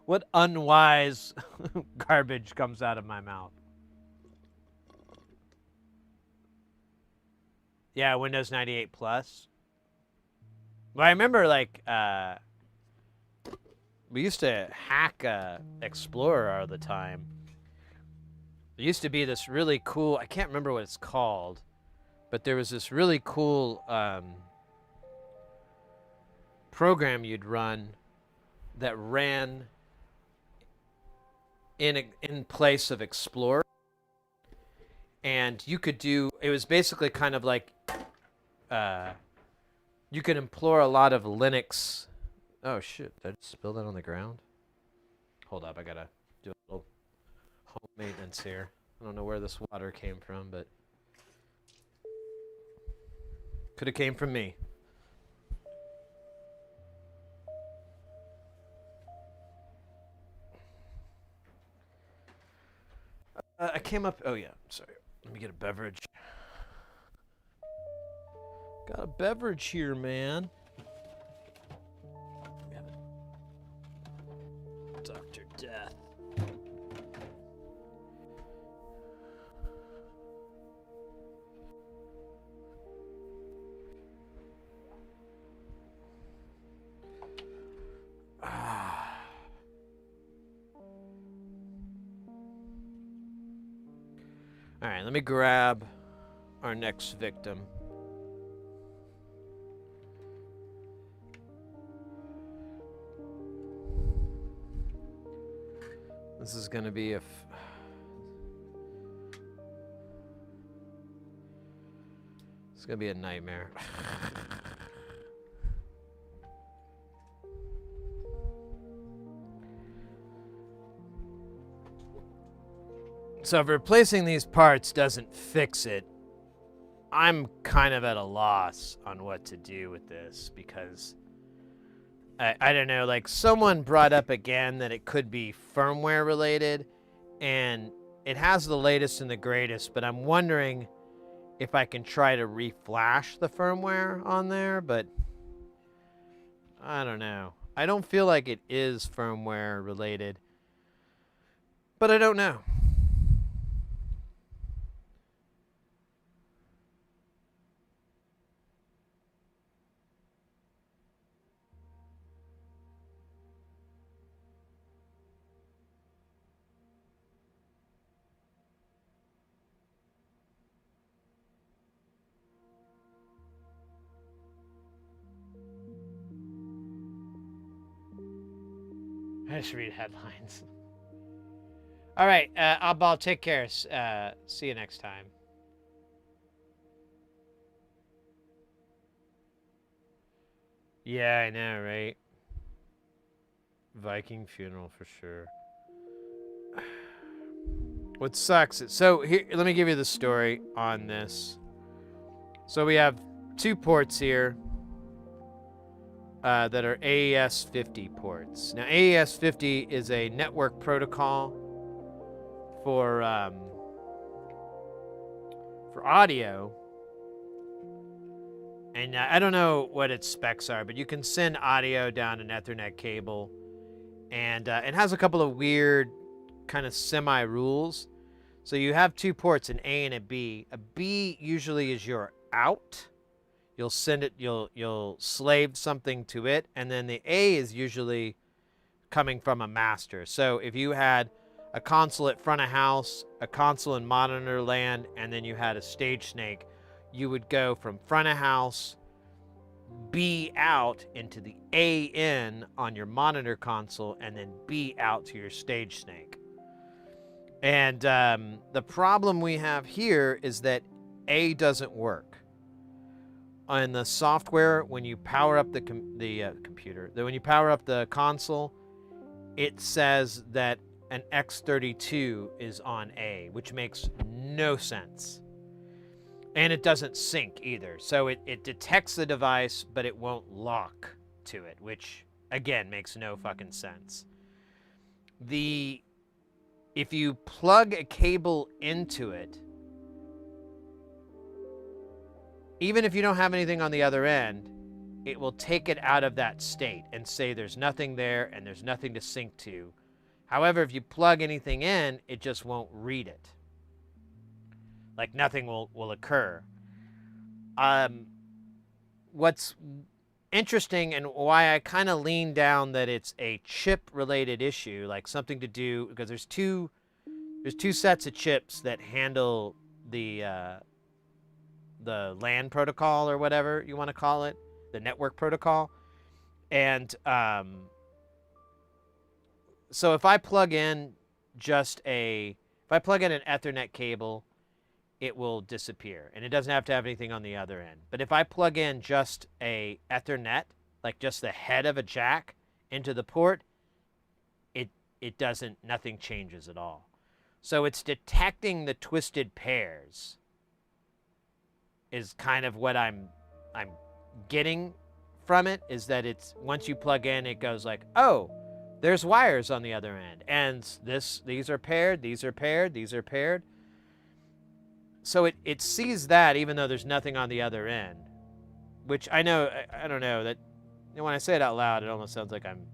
What unwise garbage comes out of my mouth? Yeah, Windows 98 Plus. Well, I remember, like, we used to hack Explorer all the time. There used to be this really cool, I can't remember what it's called, but there was this really cool program you'd run that ran in place of Explorer. And you could do, it was basically kind of like, you could employ a lot of Linux. Oh shit, did I just spill that on the ground? Hold up, I gotta do a little home maintenance here. I don't know where this water came from, but could have came from me. I came up, oh yeah, sorry. Let me get a beverage. Got a beverage here, man. Dr. Death. Alright, let me grab our next victim. This is going to be it's going to be a nightmare. So if replacing these parts doesn't fix it, I'm kind of at a loss on what to do with this, because I don't know, like someone brought up again that it could be firmware related, and it has the latest and the greatest, but I'm wondering if I can try to reflash the firmware on there, but I don't know. I don't feel like it is firmware related, but I don't know. I just read headlines. All right, I'll take care. See you next time. Yeah, I know, right? Viking funeral for sure. What sucks is, so here, let me give you the story on this. So we have 2 ports here that are AES-50 ports. Now, AES-50 is a network protocol for audio, and I don't know what its specs are, but you can send audio down an Ethernet cable, and it has a couple of weird kind of semi-rules. So you have 2 ports, an A and a B. A B usually is your out. You'll send it, you'll slave something to it, and then the A is usually coming from a master. So if you had a console at front of house, a console in monitor land, and then you had a stage snake, you would go from front of house, B out into the A in on your monitor console, and then B out to your stage snake. And the problem we have here is that A doesn't work. On the software, when you power up the computer, when you power up the console, it says that an X32 is on A, which makes no sense. And it doesn't sync either. So it detects the device, but it won't lock to it, which, again, makes no fucking sense. If you plug a cable into it, even if you don't have anything on the other end, it will take it out of that state and say there's nothing there and there's nothing to sync to. However, if you plug anything in, it just won't read it. Like nothing will occur. What's interesting and why I kind of lean down that it's a chip-related issue, like something to do, because there's two sets of chips that handle the LAN protocol, or whatever you want to call it, the network protocol. And so if I plug in an Ethernet cable, it will disappear, and it doesn't have to have anything on the other end. But if I plug in just a Ethernet, like just the head of a jack into the port, it doesn't, nothing changes at all. So it's detecting the twisted pairs is kind of what I'm getting from it, is that it's, once you plug in, it goes like, oh, there's wires on the other end, and these are paired, these are paired, these are paired. So it sees that even though there's nothing on the other end, which I know, I don't know, that, you know, when I say it out loud, it almost sounds like I'm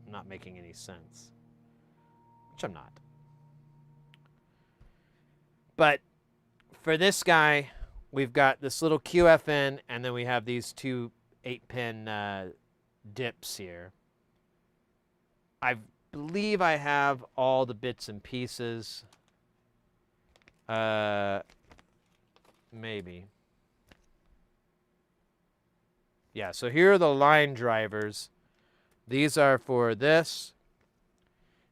not making any sense, which I'm not. But for this guy, we've got this little QFN, and then we have these 2 8-pin dips here. I believe I have all the bits and pieces. Maybe. Yeah, so here are the line drivers. These are for this.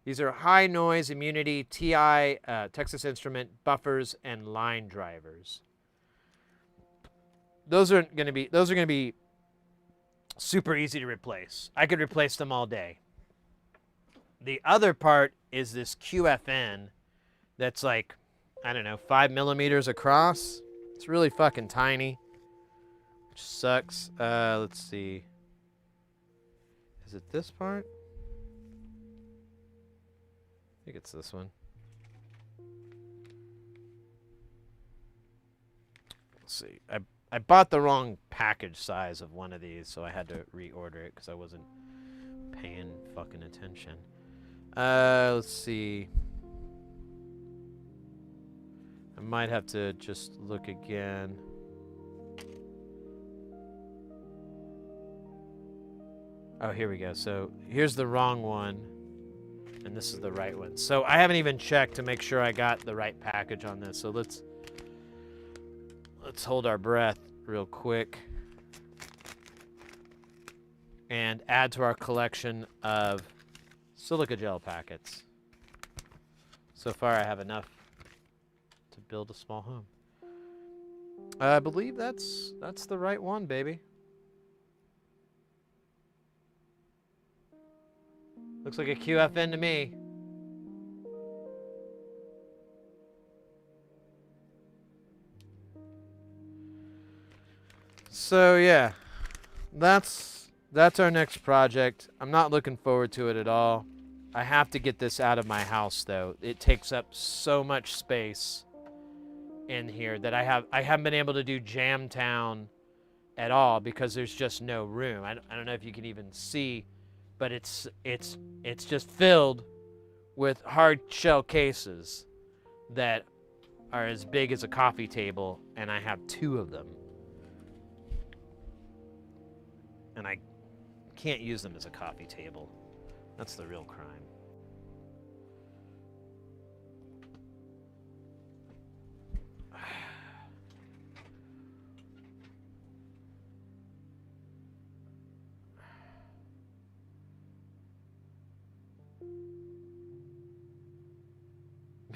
These are high noise immunity TI Texas Instrument buffers and line drivers. Those are going to be super easy to replace. I could replace them all day. The other part is this QFN that's like, I don't know, 5 millimeters across. It's really fucking tiny, which sucks. Let's see. Is it this part? I think it's this one. Let's see. I bought the wrong package size of one of these, so I had to reorder it because I wasn't paying fucking attention. Let's see. I might have to just look again. Oh, here we go. So here's the wrong one, and this is the right one. So I haven't even checked to make sure I got the right package on this. So let's hold our breath real quick and add to our collection of silica gel packets. So far, I have enough to build a small home. I believe that's the right one, baby. Looks like a QFN to me. So yeah, that's our next project. I'm not looking forward to it at all. I have to get this out of my house though. It takes up so much space in here that I haven't been able to do Jamtown at all because there's just no room. I don't know if you can even see, but it's just filled with hard shell cases that are as big as a coffee table, and I have 2 of them. And I can't use them as a coffee table. That's the real crime.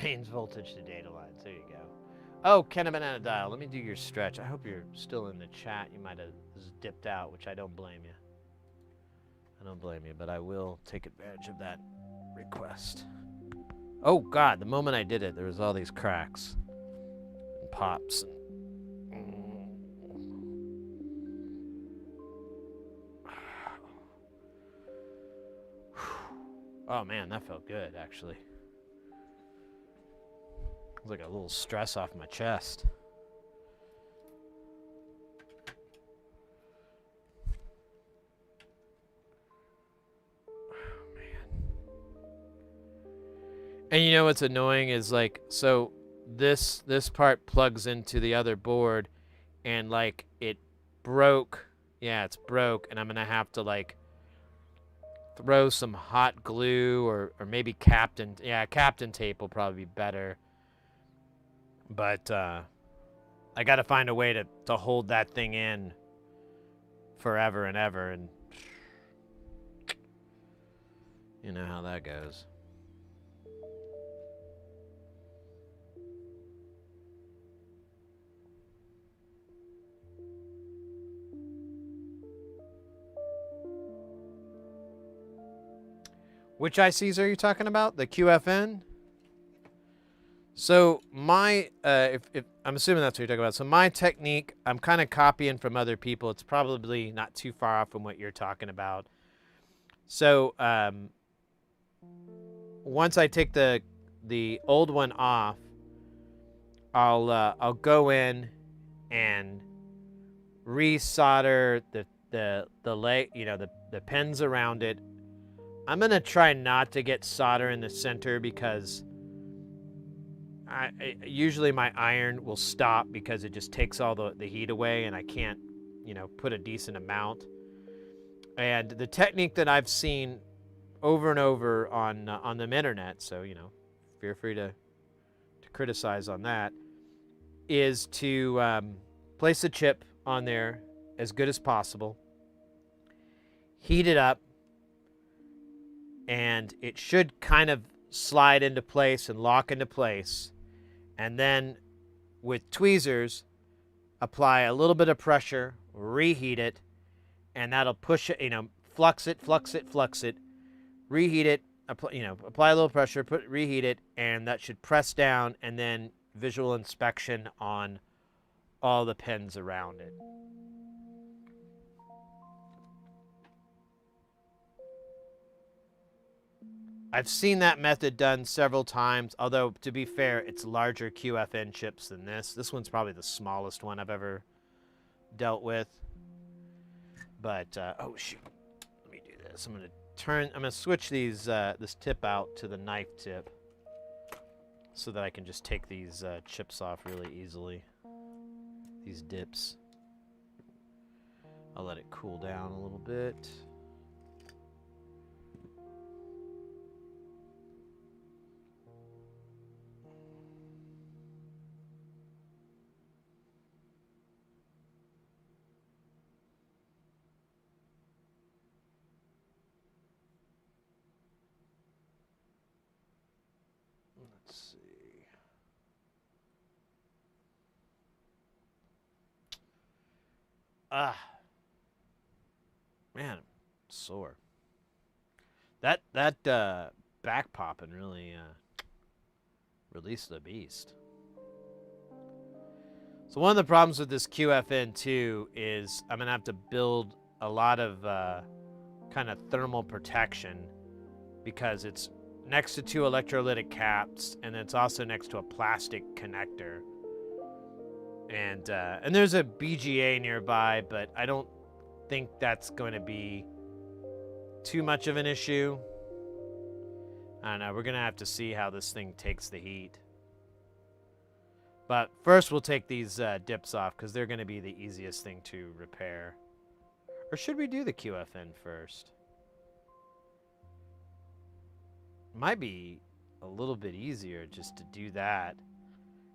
Mains voltage to data lines. There you go. Oh, Ken Banana Dial, let me do your stretch. I hope you're still in the chat. You might have dipped out, which I don't blame you. I don't blame you, but I will take advantage of that request. Oh, God, the moment I did it, there was all these cracks and pops. Oh, man, that felt good, actually. It was like a little stress off my chest. Oh, man. And you know what's annoying is like, so this part plugs into the other board and like it broke. Yeah, it's broke, and I'm gonna have to like throw some hot glue or maybe Captain tape will probably be better. But I got to find a way to hold that thing in forever and ever, and you know how that goes. Which ICs are you talking about? The QFN? So my, if I'm assuming that's what you're talking about. So my technique, I'm kind of copying from other people. It's probably not too far off from what you're talking about. So once I take the old one off, I'll go in and resolder the pins around it. I'm gonna try not to get solder in the center because usually my iron will stop because it just takes all the heat away, and I can't, put a decent amount. And the technique that I've seen over and over on the internet, so feel free to criticize on that, is to place the chip on there as good as possible, heat it up, and it should kind of slide into place and lock into place. And then with tweezers, apply a little bit of pressure, reheat it, and that'll push it, flux it, reheat it, apply a little pressure, reheat it, and that should press down, and then visual inspection on all the pins around it. I've seen that method done several times, although to be fair, it's larger QFN chips than this. This one's probably the smallest one I've ever dealt with. But, oh shoot, let me do this. I'm gonna switch these, this tip out to the knife tip so that I can just take these chips off really easily. These dips. I'll let it cool down a little bit. Let's see. Man, I'm sore. That back popping really released the beast. So one of the problems with this QFN2 is I'm gonna have to build a lot of kind of thermal protection because it's next to two electrolytic caps, and it's also next to a plastic connector. And there's a BGA nearby, but I don't think that's going to be too much of an issue. I don't know. We're going to have to see how this thing takes the heat. But first we'll take these dips off because they're going to be the easiest thing to repair. Or should we do the QFN first? Might be a little bit easier just to do that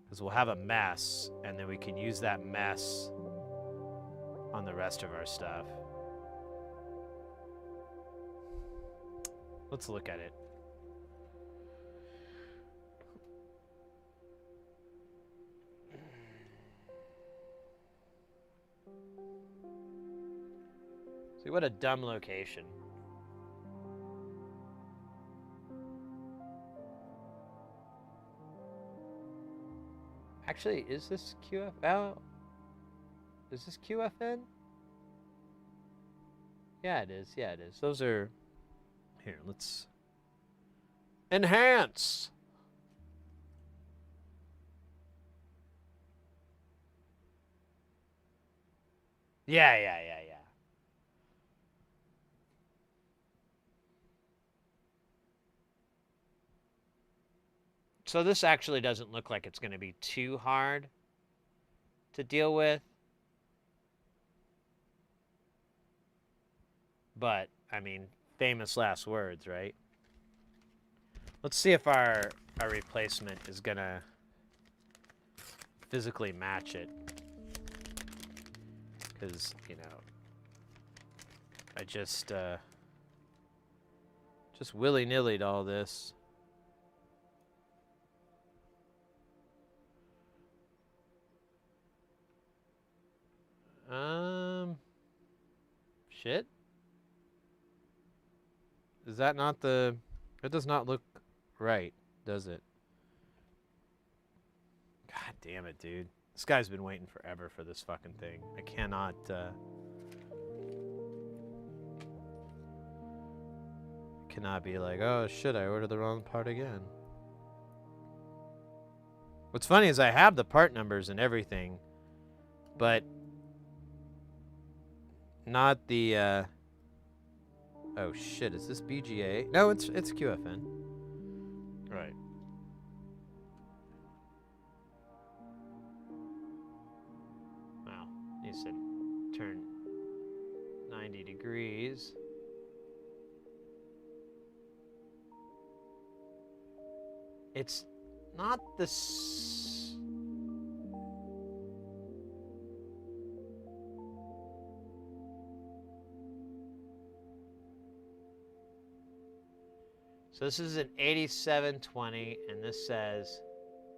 because we'll have a mess and then we can use that mess on the rest of our stuff. Let's look at it. See, what a dumb location. Actually, is this QF? Oh, is this QFN? Yeah, it is. Yeah, it is. Those are... Here, let's... Enhance! Yeah. So this actually doesn't look like it's going to be too hard to deal with. But, I mean, famous last words, right? Let's see if our replacement is going to physically match it. Because, I just willy-nilly'd all this. Shit. Is that not the... It does not look right, does it? God damn it, dude. This guy's been waiting forever for this fucking thing. I cannot, cannot be like, oh shit, I ordered the wrong part again. What's funny is I have the part numbers and everything, but not the, oh shit, is this BGA? No, it's QFN. Right. Wow, you said turn 90 degrees. It's not this. So this is an 8720, and this says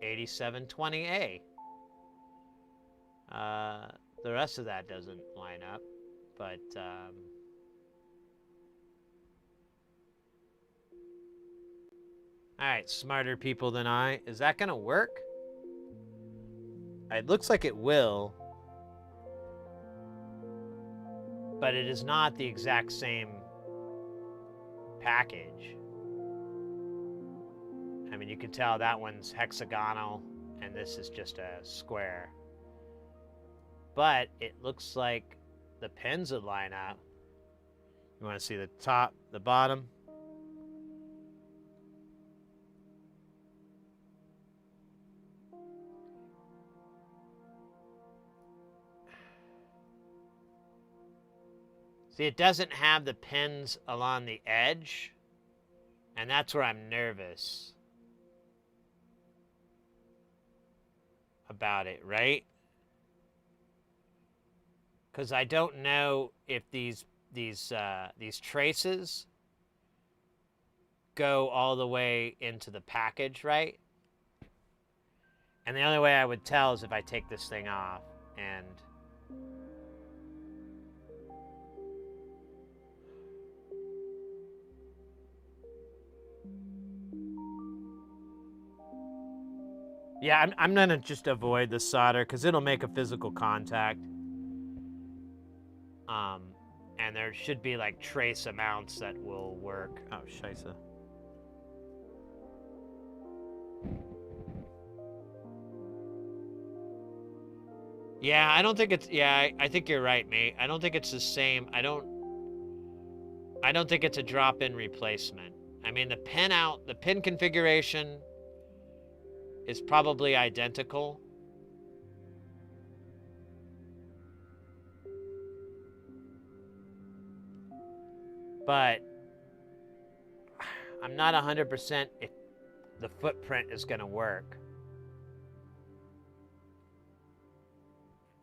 8720A. The rest of that doesn't line up, but all right, smarter people than I. Is that gonna work? It looks like it will, but it is not the exact same package. I mean, you can tell that one's hexagonal and this is just a square. But it looks like the pins would line up. You want to see the top, the bottom? See, it doesn't have the pins along the edge, and that's where I'm nervous about it, right? Because I don't know if these traces go all the way into the package, right? And the only way I would tell is if I take this thing off and yeah, I'm gonna just avoid the solder because it'll make a physical contact. And there should be like trace amounts that will work. Oh, scheisse. Yeah, I don't think it's, yeah, I think you're right, mate. I don't think it's the same. I don't think it's a drop-in replacement. I mean, the pin configuration is probably identical. But I'm not 100% if the footprint is going to work.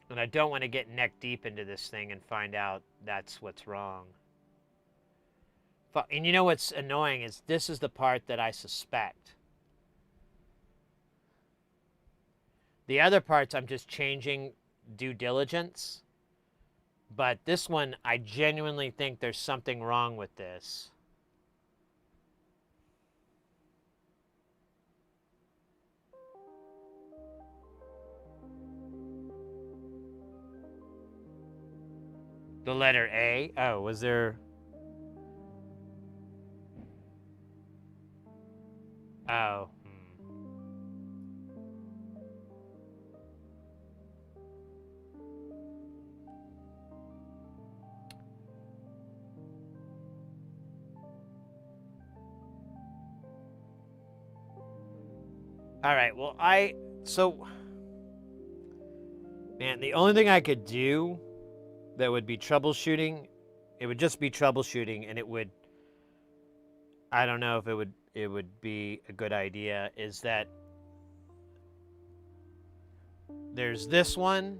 And I don't want to get neck deep into this thing and find out that's what's wrong. And you know what's annoying is this is the part that I suspect. The other parts I'm just changing due diligence. But this one, I genuinely think there's something wrong with this. The letter A? Oh, was there... Oh. All right, well, man, the only thing I could do that would be troubleshooting, it would just be troubleshooting, and it would, I don't know if it would be a good idea, is that there's this one,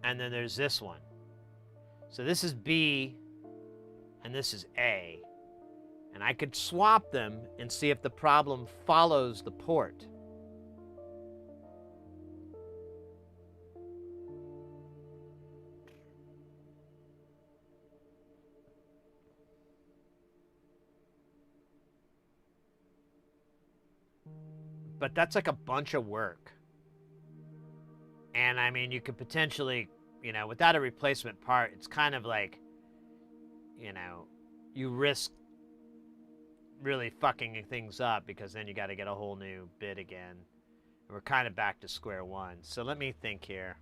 and then there's this one. So this is B, and this is A. And I could swap them and see if the problem follows the port. But that's like a bunch of work. And I mean, you could potentially, without a replacement part, it's kind of like, you risk really fucking things up because then you got to get a whole new bit again. We're kind of back to square one. So let me think here.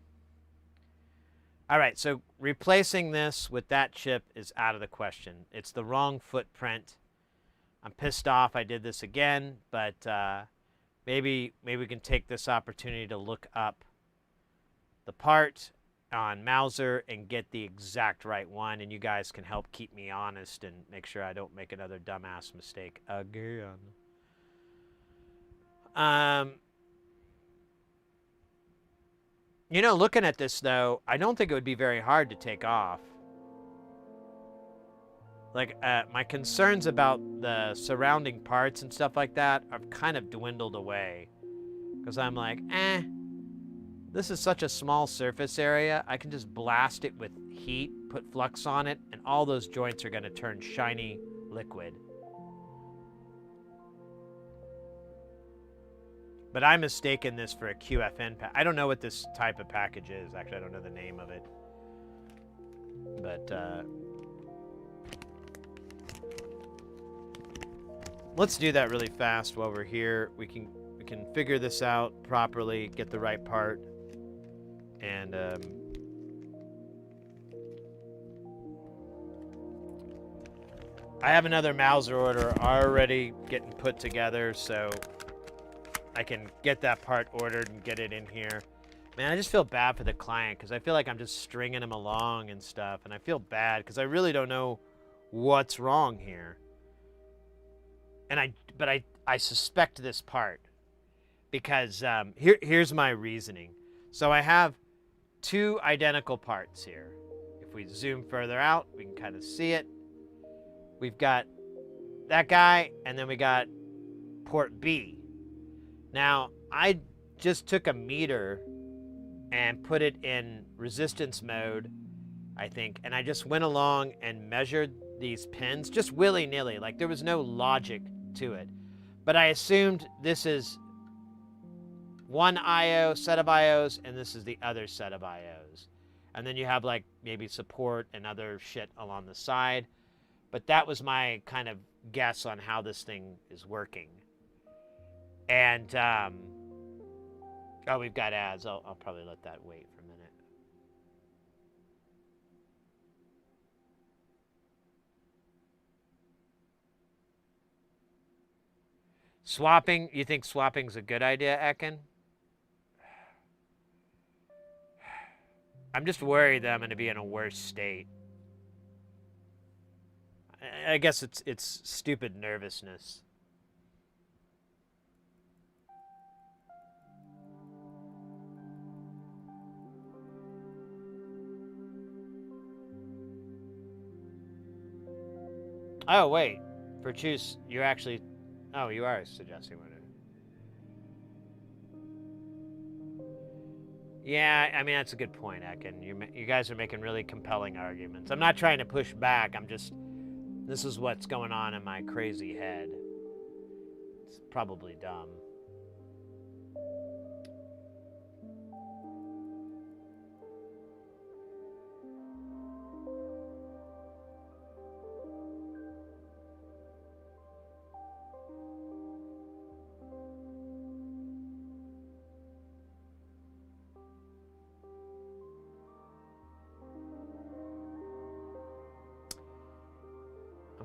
All right, so replacing this with that chip is out of the question. It's the wrong footprint. I'm pissed off I did this again, but maybe we can take this opportunity to look up the part on Mauser and get the exact right one, and you guys can help keep me honest and make sure I don't make another dumbass mistake again. You know, looking at this, though, I don't think it would be very hard to take off. Like, my concerns about the surrounding parts and stuff like that have kind of dwindled away. Because I'm like, this is such a small surface area. I can just blast it with heat, put flux on it, and all those joints are going to turn shiny liquid. But I mistaken this for a QFN pack. I don't know what this type of package is. Actually, I don't know the name of it. But, let's do that really fast while we're here. We can figure this out properly, get the right part, and, I have another Mauser order already getting put together, so I can get that part ordered and get it in here. Man, I just feel bad for the client because I feel like I'm just stringing him along and stuff, and I feel bad because I really don't know what's wrong here. And but I suspect this part because here's my reasoning. So I have two identical parts here. If we zoom further out, we can kind of see it. We've got that guy, and then we got port B. Now, I just took a meter and put it in resistance mode, I think, and I just went along and measured these pins just willy-nilly. Like, there was no logic to it. But I assumed this is one IO, set of IOs, and this is the other set of IOs. And then you have, like, maybe support and other shit along the side. But that was my kind of guess on how this thing is working. And, oh, we've got ads. I'll probably let that wait for a minute. Swapping, you think swapping's a good idea, Ekin? I'm just worried that I'm going to be in a worse state. I guess it's stupid nervousness. Oh, wait. For choose, you're actually... Oh, you are suggesting what it... Yeah, I mean, that's a good point, Ekin. You guys are making really compelling arguments. I'm not trying to push back. I'm just... This is what's going on in my crazy head. It's probably dumb.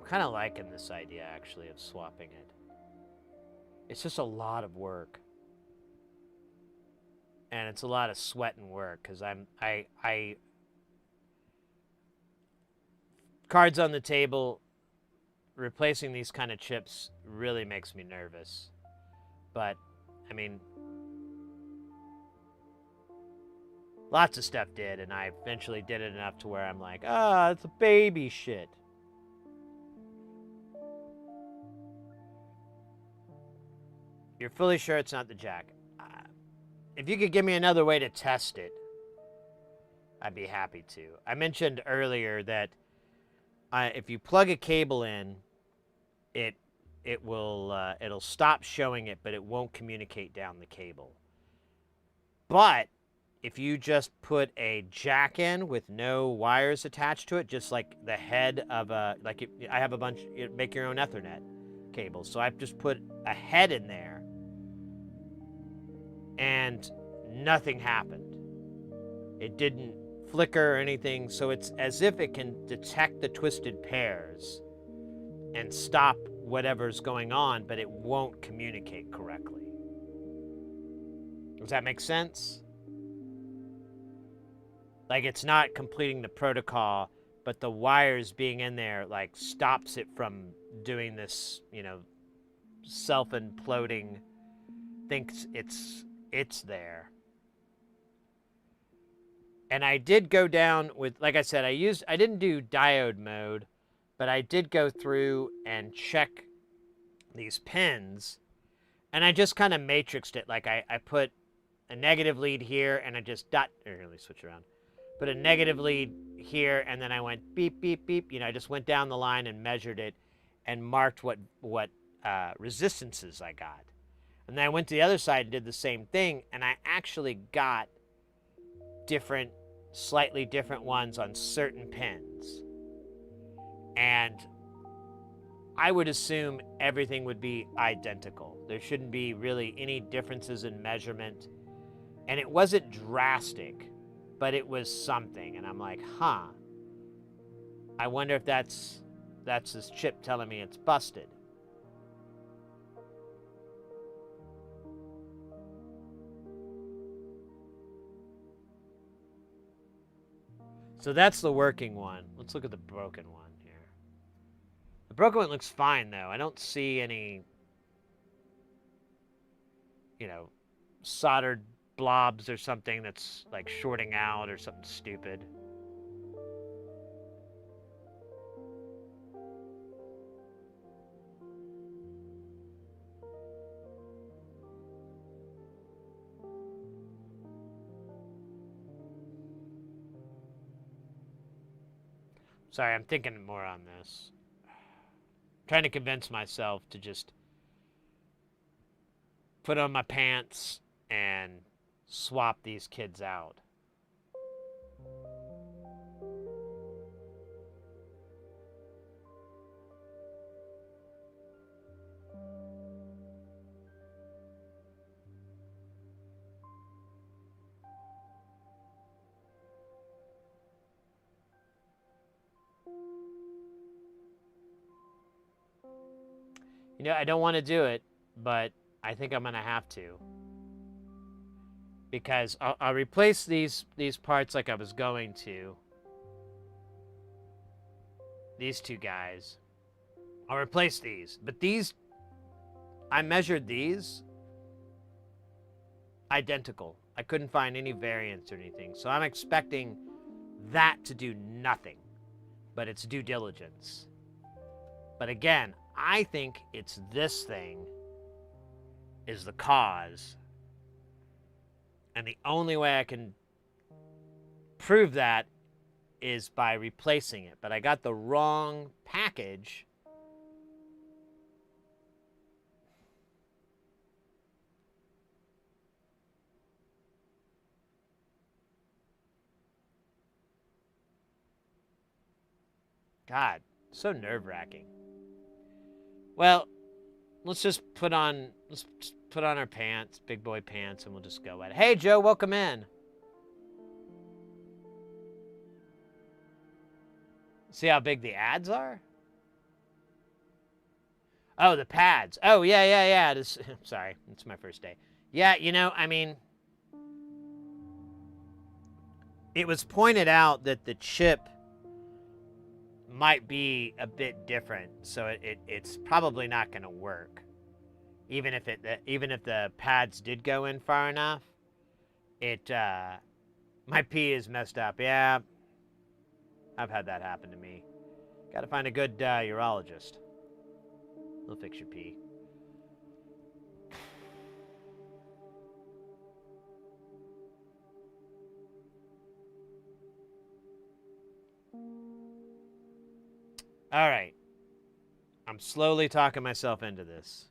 Kind of liking this idea, actually, of swapping it. It's just a lot of work. And it's a lot of sweat and work, because cards on the table, replacing these kind of chips really makes me nervous. But, I mean, lots of stuff did, and I eventually did it enough to where I'm like, it's a baby shit. You're fully sure it's not the jack? If you could give me another way to test it, I'd be happy to. I mentioned earlier that if you plug a cable in, it'll stop showing it, but it won't communicate down the cable. But if you just put a jack in with no wires attached to it, just like the head of a, like I have a bunch, make your own Ethernet cables. So I've just put a head in there and nothing happened. It didn't flicker or anything. So it's as if it can detect the twisted pairs and stop whatever's going on, but it won't communicate correctly. Does that make sense? Like, it's not completing the protocol, but the wires being in there, like, stops it from doing this, you know, self-imploding thinks it's there. And I did go down with, like I said, I didn't do diode mode, but I did go through and check these pins, and I just kind of matrixed it. Like I put a negative lead here, and I just let me switch around. Put a negative lead here, and then I went beep, beep, beep. You know, I just went down the line and measured it and marked what resistances I got. And then I went to the other side and did the same thing, and I actually got slightly different ones on certain pins. And I would assume everything would be identical. There shouldn't be really any differences in measurement. And it wasn't drastic, but it was something. And I'm like, huh. I wonder if that's this chip telling me it's busted. So that's the working one. Let's look at the broken one here. The broken one looks fine, though. I don't see any, you know, soldered blobs or something that's like shorting out or something stupid. Sorry, I'm thinking more on this. Trying to convince myself to just put on my pants and swap these kids out. You know, I don't want to do it, but I think I'm going to have to. Because I'll replace these parts like I was going to. These two guys. I'll replace these. But these, I measured these identical. I couldn't find any variance or anything. So I'm expecting that to do nothing. But it's due diligence. But again, I think it's this thing is the cause. And the only way I can prove that is by replacing it. But I got the wrong package. God, so nerve-wracking. Well, let's just put on our pants, big boy pants, and we'll just go at it. Hey, Joe, welcome in. See how big the ads are? Oh, the pads. Oh, yeah. Sorry, it's my first day. Yeah, you know, I mean, it was pointed out that the chip might be a bit different, so it's probably not going to work. Even if the pads did go in far enough, my P is messed up. Yeah, I've had that happen to me. Got to find a good urologist. They'll fix your P. All right. I'm slowly talking myself into this.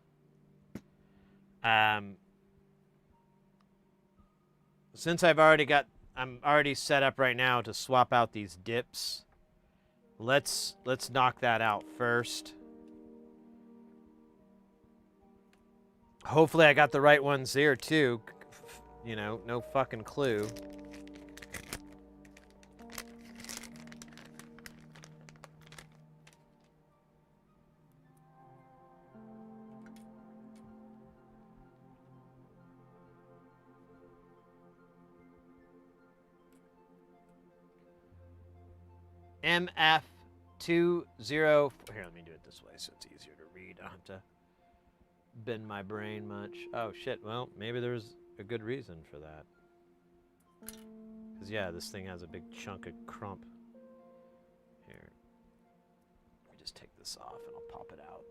Since I'm already set up right now to swap out these dips. Let's knock that out first. Hopefully I got the right ones here too. You know, no fucking clue. MF20. Here, let me do it this way so it's easier to read. I don't have to bend my brain much. Oh shit, well, maybe there's a good reason for that. Because yeah, this thing has a big chunk of crump. Here. Let me just take this off and I'll pop it out.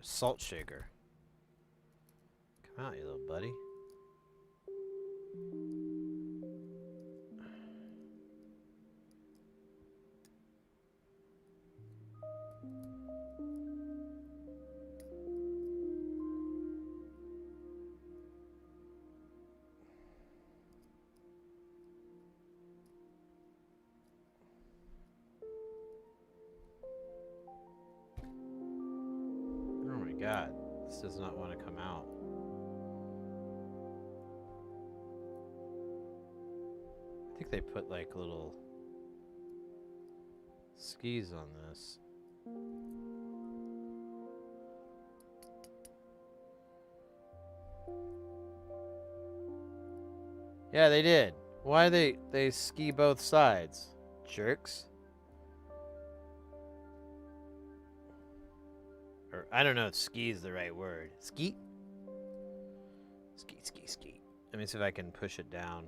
Salt shaker. Come out, you little buddy. Oh my god, this does not want to come out. I think they put like little skis on this. Yeah, they did. Why they ski both sides? Jerks. Or I don't know if ski is the right word. Ski? Ski, ski, ski. Let me see if I can push it down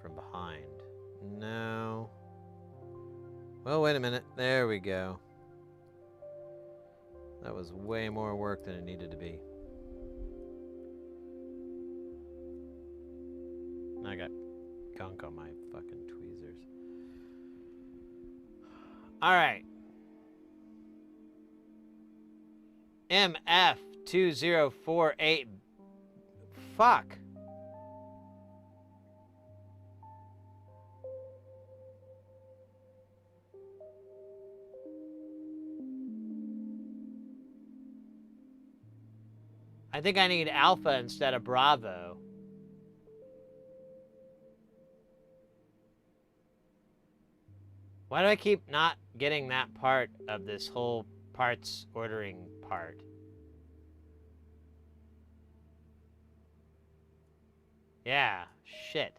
from behind. No. Well, wait a minute. There we go. That was way more work than it needed to be. I got gunk on my fucking tweezers. All right. MF2048. Fuck. I think I need Alpha instead of Bravo. Why do I keep not getting that part of this whole parts ordering part? Yeah, shit.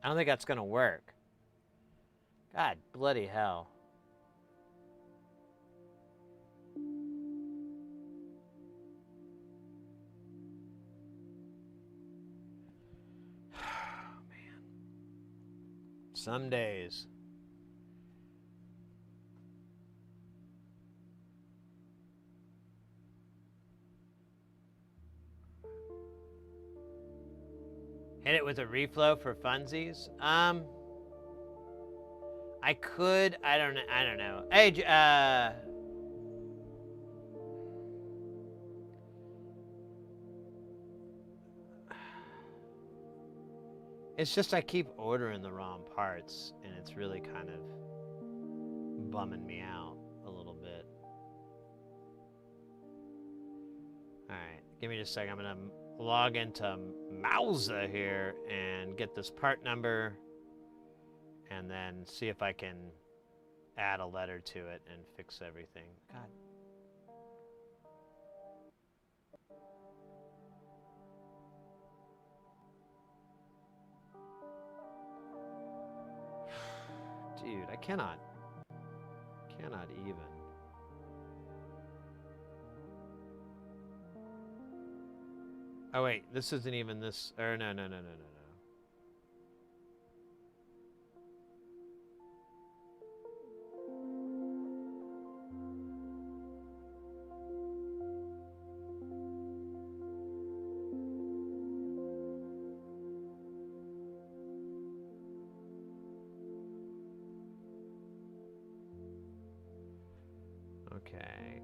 I don't think that's gonna work. God bloody hell. Man. Some days. Hit it with a reflow for funsies. I could. I don't know. Hey, it's just I keep ordering the wrong parts, and it's really kind of bumming me out a little bit. All right, give me just a second. I'm gonna log into Mausa here and get this part number and then see if I can add a letter to it and fix everything. God. Dude, I cannot even. Oh wait, this isn't even this, or no. Okay.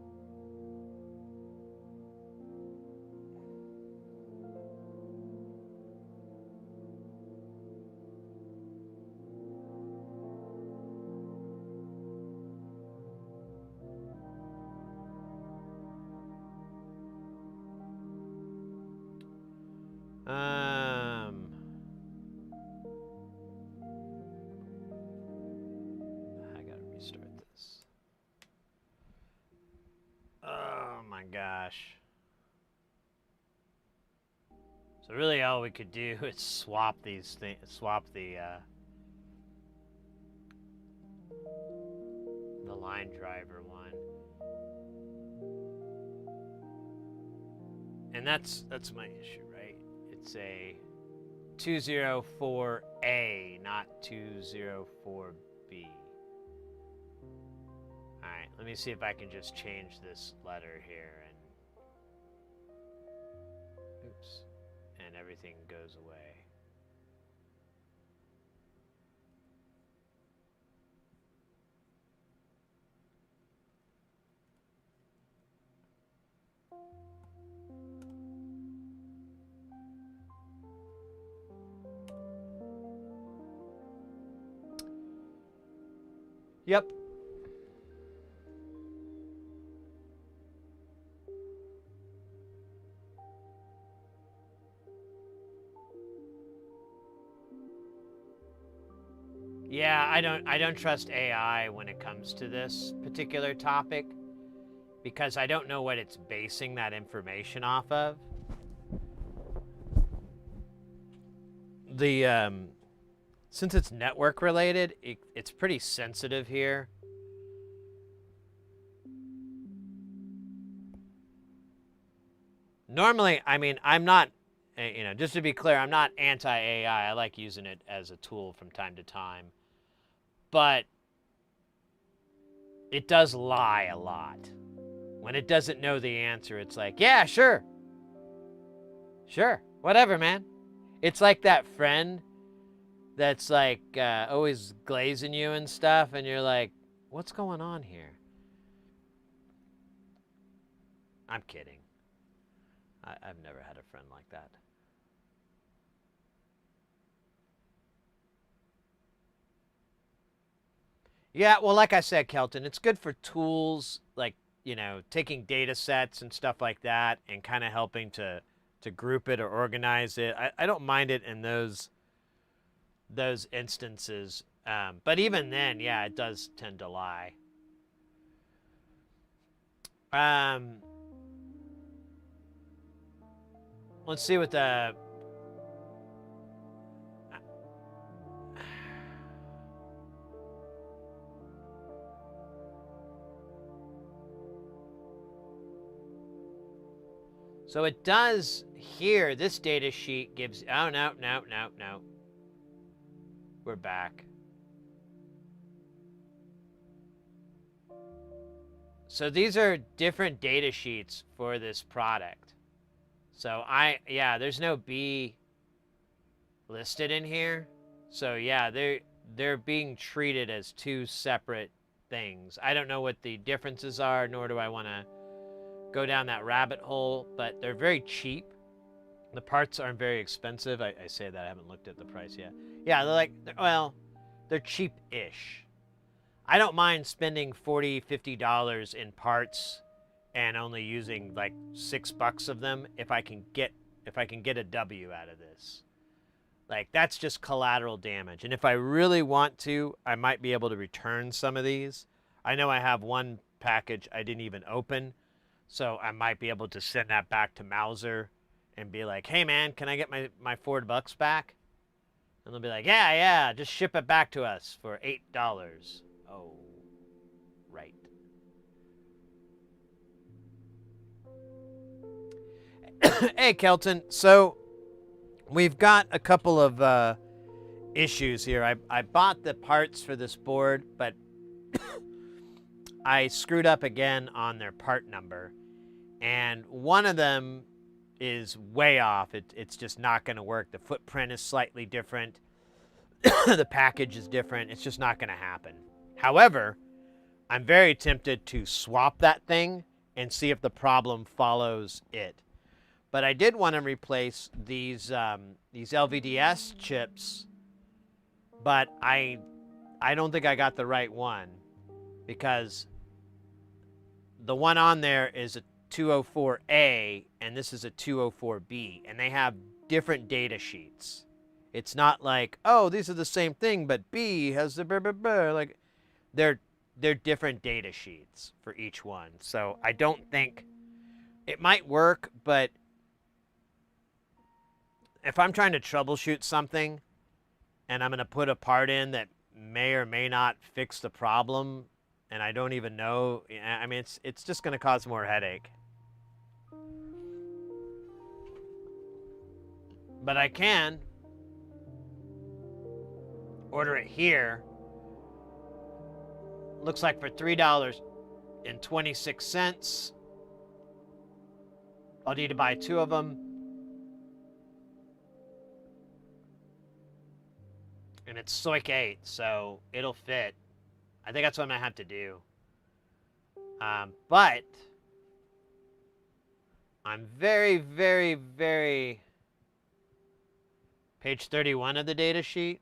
I gotta restart this. Oh my gosh. So really all we could do is swap these things, swap the line driver one. And that's my issue, right? It's a 204A, not 204B. Alright, let me see if I can just change this letter here and oops. And everything goes away. Yep. Yeah, I don't trust AI when it comes to this particular topic because I don't know what it's basing that information off of. The since it's network related, it's pretty sensitive here. Normally, I mean, I'm not, you know, just to be clear, I'm not anti-AI. I like using it as a tool from time to time. But it does lie a lot. When it doesn't know the answer, it's like, yeah, sure. Sure, whatever, man. It's like that friend that's like always glazing you and stuff, and you're like, what's going on here? I'm kidding. I've never had a friend like that. Yeah, well, like I said, Kelton, it's good for tools like, you know, taking data sets and stuff like that and kind of helping to group it or organize it. I don't mind it in those instances. But even then, yeah, it does tend to lie. Let's see what the... So it does here, this data sheet gives... Oh, no. We're back. So these are different data sheets for this product. So yeah, there's no B listed in here. So yeah, they're being treated as two separate things. I don't know what the differences are, nor do I want to go down that rabbit hole, but they're very cheap. The parts aren't very expensive. I say that, I haven't looked at the price yet. Yeah, they're cheap-ish. I don't mind spending $40, $50 in parts and only using like $6 of them if I can get a W out of this. Like, that's just collateral damage. And if I really want to, I might be able to return some of these. I know I have one package I didn't even open, so I might be able to send that back to Mauser and be like, hey man, can I get my $4 back? And they'll be like, yeah, just ship it back to us for $8. Oh, right. Hey, Kelton. So we've got a couple of issues here. I bought the parts for this board, but I screwed up again on their part number. And one of them is way off. It's just not going to work. The footprint is slightly different. The package is different. It's just not going to happen. However, I'm very tempted to swap that thing and see if the problem follows it. But I did want to replace these LVDS chips, but I don't think I got the right one, because the one on there is a 204A and this is a 204B, and they have different data sheets. It's not like, oh, these are the same thing, but B has the blah, blah, blah. Like, they're different data sheets for each one. So I don't think it might work, but if I'm trying to troubleshoot something and I'm going to put a part in that may or may not fix the problem, and I don't even know, I mean, it's just going to cause more headache. But I can order it here. Looks like for $3.26. I'll need to buy 2 of them. And it's Soik 8, so it'll fit. I think that's what I'm going to have to do. But I'm very, very, very... Page 31 of the data sheet.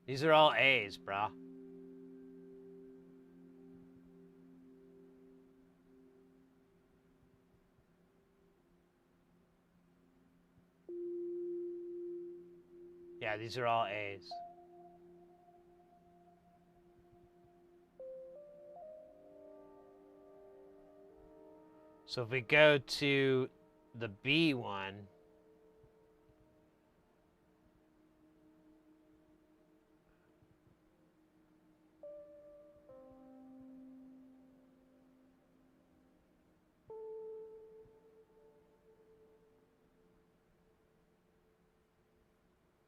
These are all A's, brah. Yeah, these are all A's. So if we go to the B one,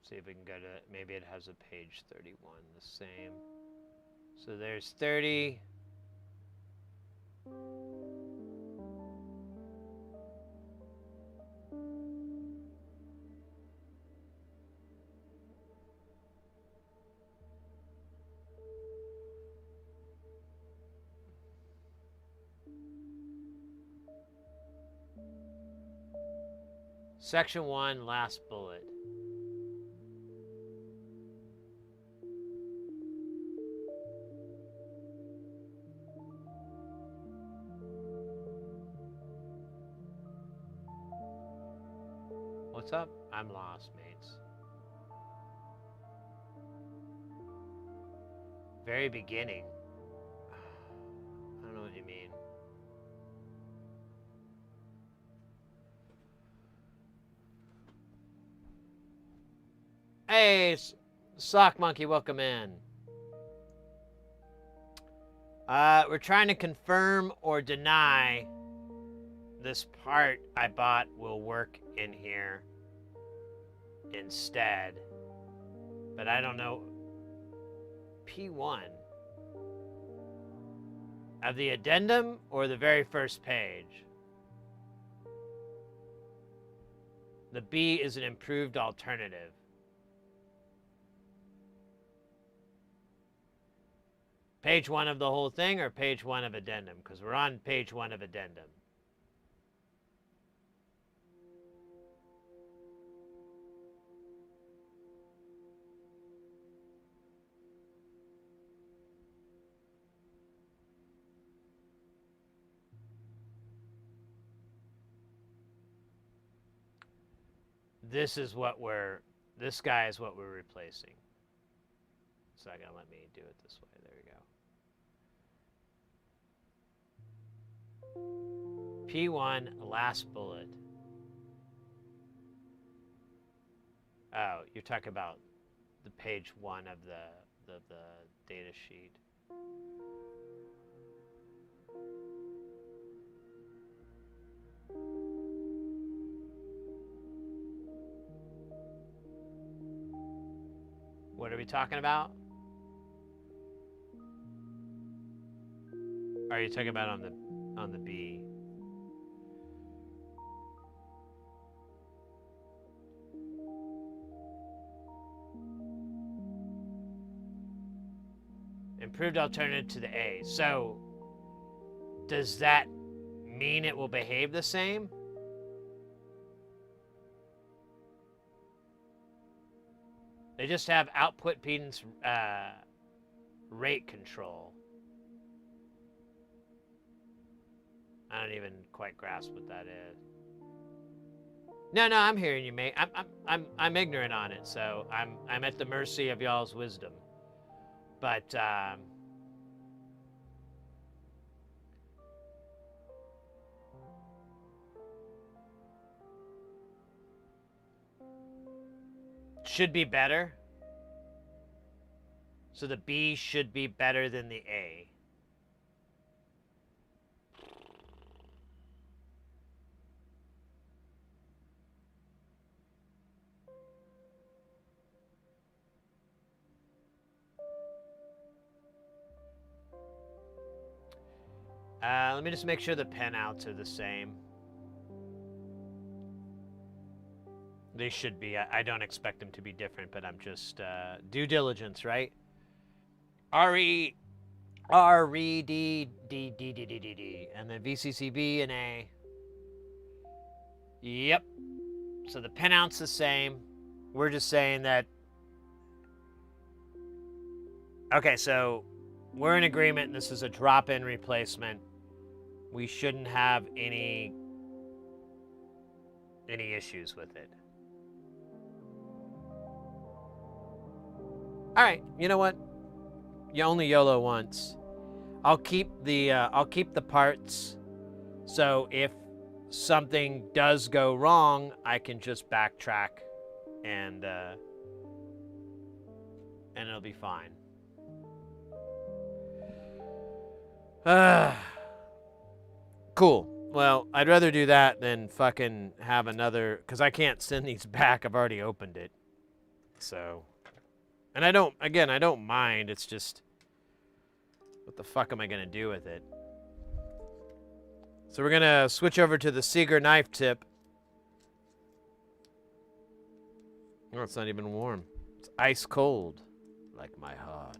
see if we can go to, maybe it has a page 31, the same. So there's 30. Section 1, last bullet. What's up? I'm lost, mates. Very beginning. I don't know what you mean. Hey, Sock Monkey, welcome in. We're trying to confirm or deny this part I bought will work in here instead. But I don't know. P1 of the addendum or the very first page? The B is an improved alternative. Page 1 of the whole thing or page 1 of addendum? Because we're on page 1 of addendum. This is what this guy is what we're replacing. It's not gonna let me do it this way. There we go. P1, last bullet. Oh, you're talking about the page 1 of the data sheet. we talking about? Or are you talking about on the B? Improved alternative to the A. So, does that mean it will behave the same? They just have output impedance rate control. I don't even quite grasp what that is. No, I'm hearing you, mate. I'm ignorant on it, so I'm at the mercy of y'all's wisdom. But should be better. So the B should be better than the A. Let me just make sure the pinouts are the same. They should be. I don't expect them to be different, but I'm just due diligence, right? R-E, D, and then VCCB and A. Yep. So the pinout's the same. We're just saying that. Okay, so we're in agreement. This is a drop-in replacement. We shouldn't have any issues with it. All right, you know what? You only YOLO once. I'll keep the parts. So if something does go wrong, I can just backtrack and it'll be fine. Cool. Well, I'd rather do that than fucking have another, because I can't send these back. I've already opened it. So, and I don't mind. It's just, what the fuck am I going to do with it? So we're going to switch over to the Seeger knife tip. Oh, it's not even warm. It's ice cold, like my heart.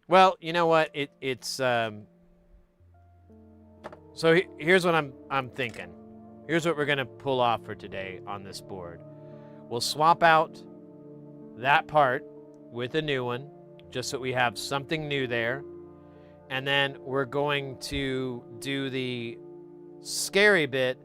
Well, you know what? It's so here's what I'm thinking. Here's what we're gonna pull off for today on this board. We'll swap out that part with a new one, just so we have something new there. And then we're going to do the scary bit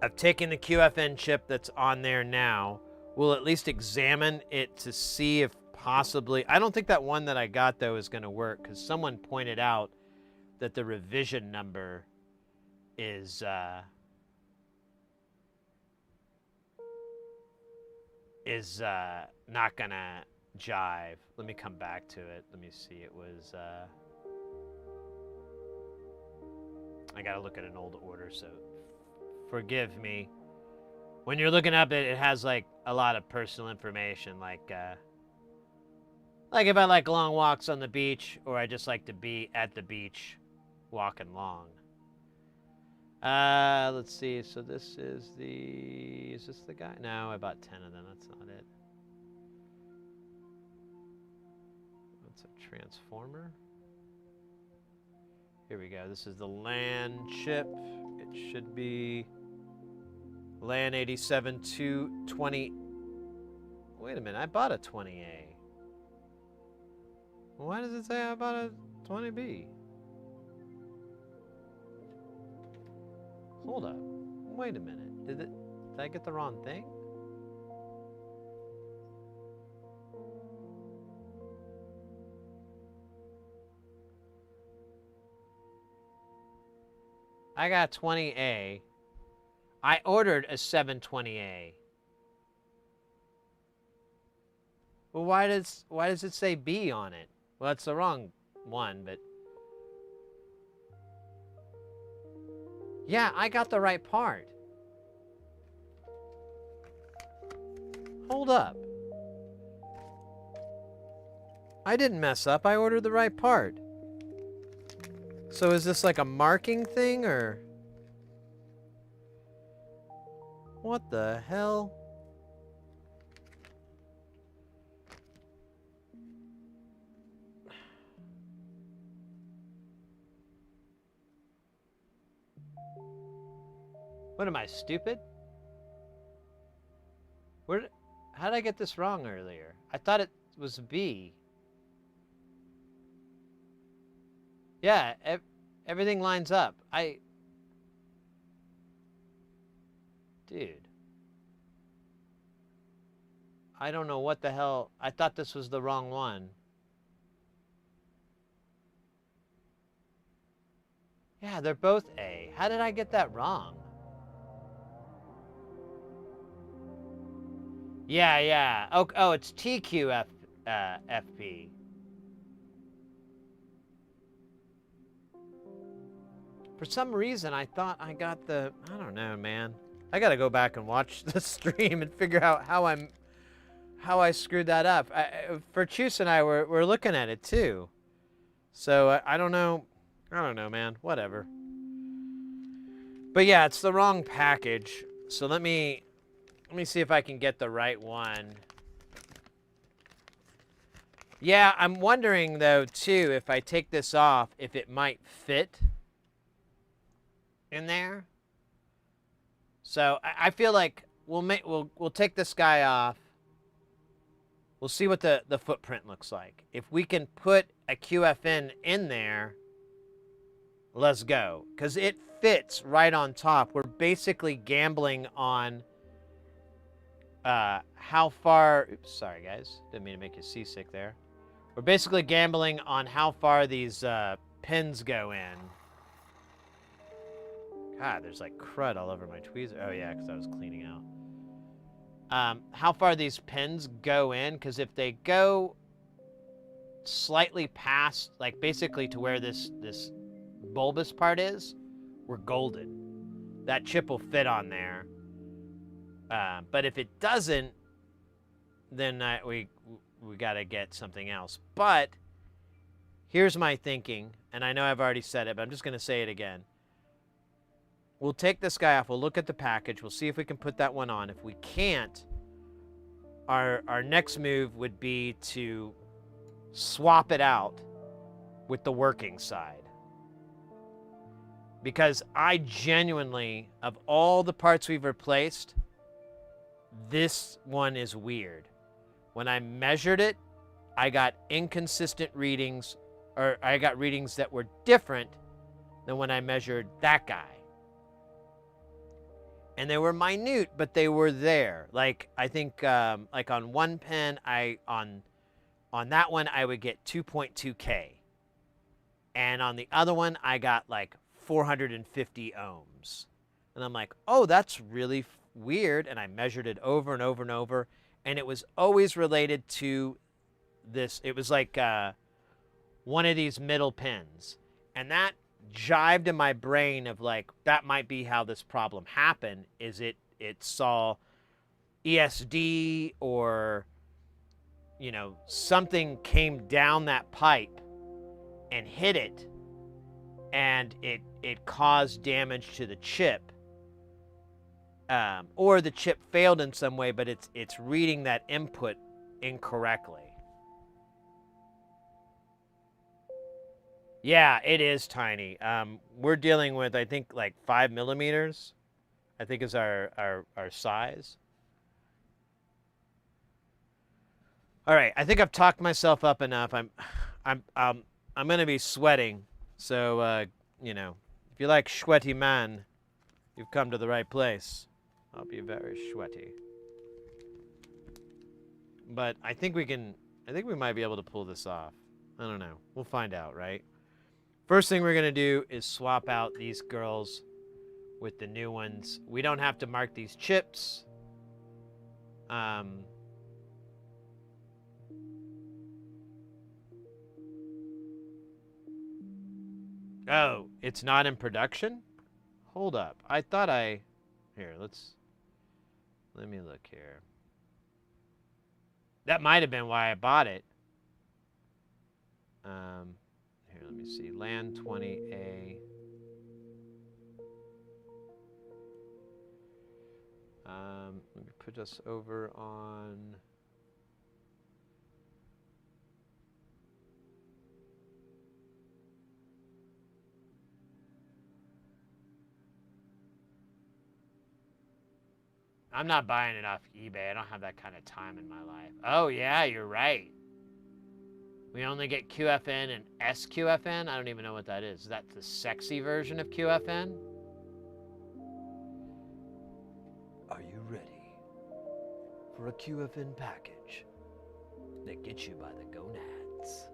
of taking the QFN chip that's on there now. We'll at least examine it to see if possibly, I don't think that one that I got though is going to work, because someone pointed out that the revision number is not gonna jive. Let me come back to it. Let me see. It was I gotta look at an old order, so forgive me. When you're looking up it has like a lot of personal information, like if I like long walks on the beach, or I just like to be at the beach walking long. Let's see. So this is is this the guy? No, I bought 10 of them. That's not it. That's a transformer. Here we go. This is the LAN chip. It should be LAN 87220. Wait a minute. I bought a 20A. Why does it say I bought a 20B? Hold up. Wait a minute. Did I get the wrong thing? I got 20A. I ordered a 720A. Well, why does it say B on it? Well, that's the wrong one, but Yeah, I got the right part. Hold up. I didn't mess up. I ordered the right part. So is this like a marking thing, or... What the hell? What am I, stupid? How did I get this wrong earlier? I thought it was B. Yeah, everything lines up. Dude. I don't know what the hell. I thought this was the wrong one. Yeah, they're both A. How did I get that wrong? Yeah, yeah. Oh, it's TQF, FP. For some reason, I thought I got the... I don't know, man. I gotta go back and watch the stream and figure out how I screwed that up. For Chus and I, we're looking at it too. So I don't know. I don't know, man. Whatever. But yeah, it's the wrong package. So let me see if I can get the right one. Yeah, I'm wondering though too, if I take this off, if it might fit in there. So I feel like we'll take this guy off. We'll see what the footprint looks like. If we can put a QFN in there, let's go. Because it fits right on top. We're basically gambling on how far... Oops, sorry, guys. Didn't mean to make you seasick there. We're basically gambling on how far these pins go in. God, there's like crud all over my tweezer. Oh, yeah, because I was cleaning out. How far these pins go in, because if they go slightly past, like basically to where this bulbous part is, we're golden. That chip will fit on there. But if it doesn't, then we got to get something else. But here's my thinking, and I know I've already said it, but I'm just going to say it again. We'll take this guy off. We'll look at the package. We'll see if we can put that one on. If we can't, our next move would be to swap it out with the working side. Because I genuinely, of all the parts we've replaced, this one is weird. When I measured it, I got inconsistent readings, or I got readings that were different than when I measured that guy. And they were minute, but they were there. Like, I think, like on one pen, on that one, I would get 2.2K. And on the other one, I got like 450 ohms. And I'm like, oh, that's really weird. And I measured it over and over and over. And it was always related to this. It was like one of these middle pins. And that jived in my brain of like, that might be how this problem happened, is it saw ESD or, you know, something came down that pipe and hit it, and it caused damage to the chip, or the chip failed in some way, but it's reading that input incorrectly. Yeah, it is tiny. We're dealing with, I think, like 5 millimeters, I think is our size. All right, I think I've talked myself up enough. I'm gonna be sweating. So you know, if you like sweaty man, you've come to the right place. I'll be very sweaty. But I think we might be able to pull this off. I don't know. We'll find out, right? First thing we're going to do is swap out these girls with the new ones. We don't have to mark these chips. Oh, it's not in production? Hold up. I thought I... Here, let me look here. That might have been why I bought it. Here, let me see. LAN 20A. Let me put us over on... I'm not buying it off eBay. I don't have that kind of time in my life. Oh, yeah, you're right. We only get QFN and SQFN? I don't even know what that is. Is that the sexy version of QFN? Are you ready for a QFN package that gets you by the gonads?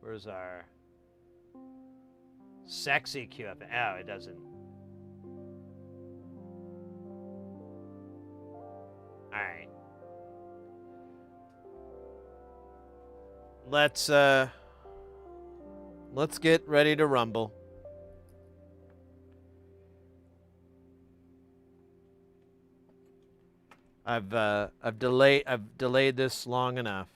Where's our sexy QFN? Oh, it doesn't. All right. Let's get ready to rumble. I've delayed this long enough.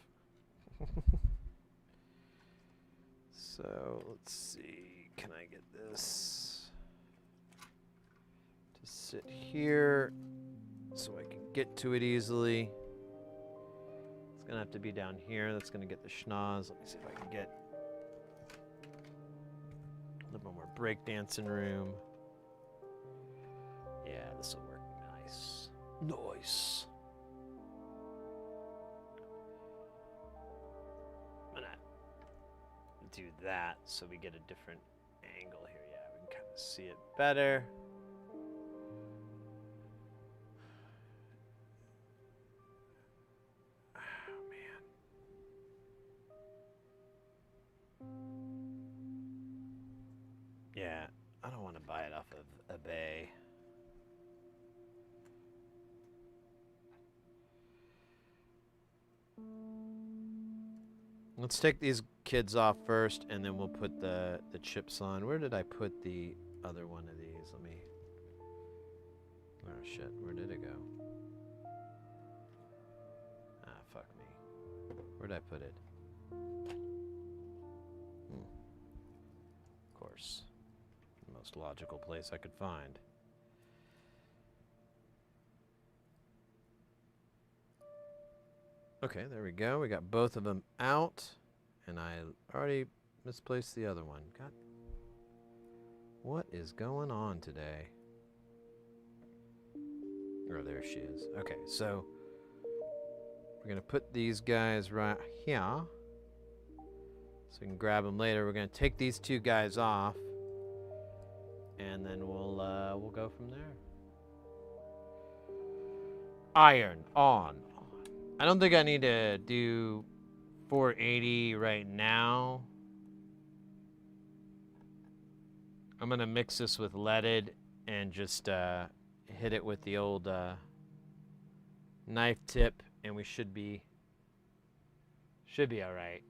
So let's see. Can I get this to sit here so I can get to it easily? It's gonna have to be down here. That's gonna get the schnoz. Let me see if I can get a little more breakdancing room. Yeah, this will work nice. Nice. I'm gonna do that so we get a different angle here. Yeah, we can kind of see it better. Yeah, I don't want to buy it off of eBay. Let's take these kids off first, and then we'll put the chips on. Where did I put the other one of these? Let me... Oh, shit. Where did it go? Ah, fuck me. Where did I put it? Of course. Most logical place I could find. Okay, there we go. We got both of them out, and I already misplaced the other one. God, what is going on today? Oh, there she is. Okay, so we're gonna put these guys right here, so we can grab them later. We're gonna take these two guys off, and then we'll go from there. Iron on. I don't think I need to do 480 right now. I'm gonna mix this with leaded and just hit it with the old knife tip, and we should be all right.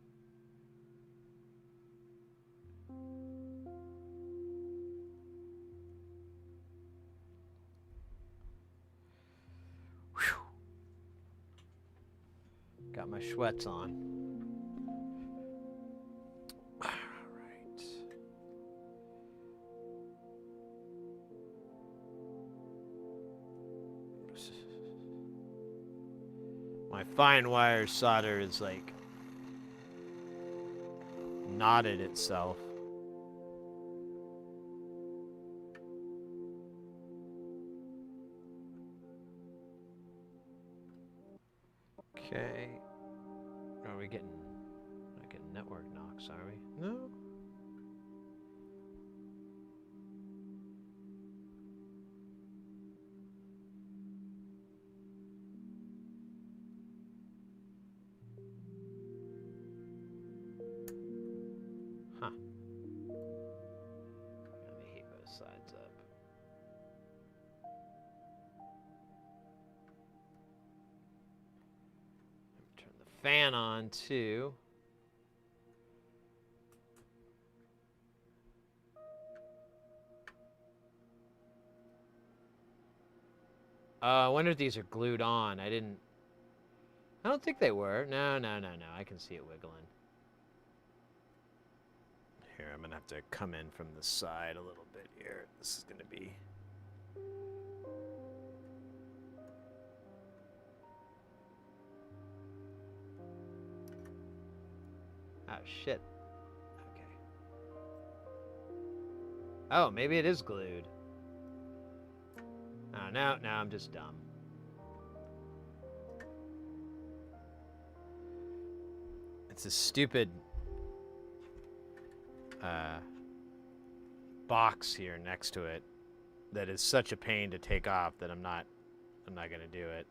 Got my sweats on. All right. My fine wire solder is like knotted itself. Okay. Are we getting... not getting network knocks, are we? No? Huh. Let me heat both sides up. Turn the fan on too. I wonder if these are glued on. I don't think they were. No. I can see it wiggling. Here, I'm gonna have to come in from the side a little bit here. This is gonna be... Oh, shit. Okay. Oh, maybe it is glued. Oh, no, I'm just dumb. It's a stupid box here next to it that is such a pain to take off that I'm not gonna do it.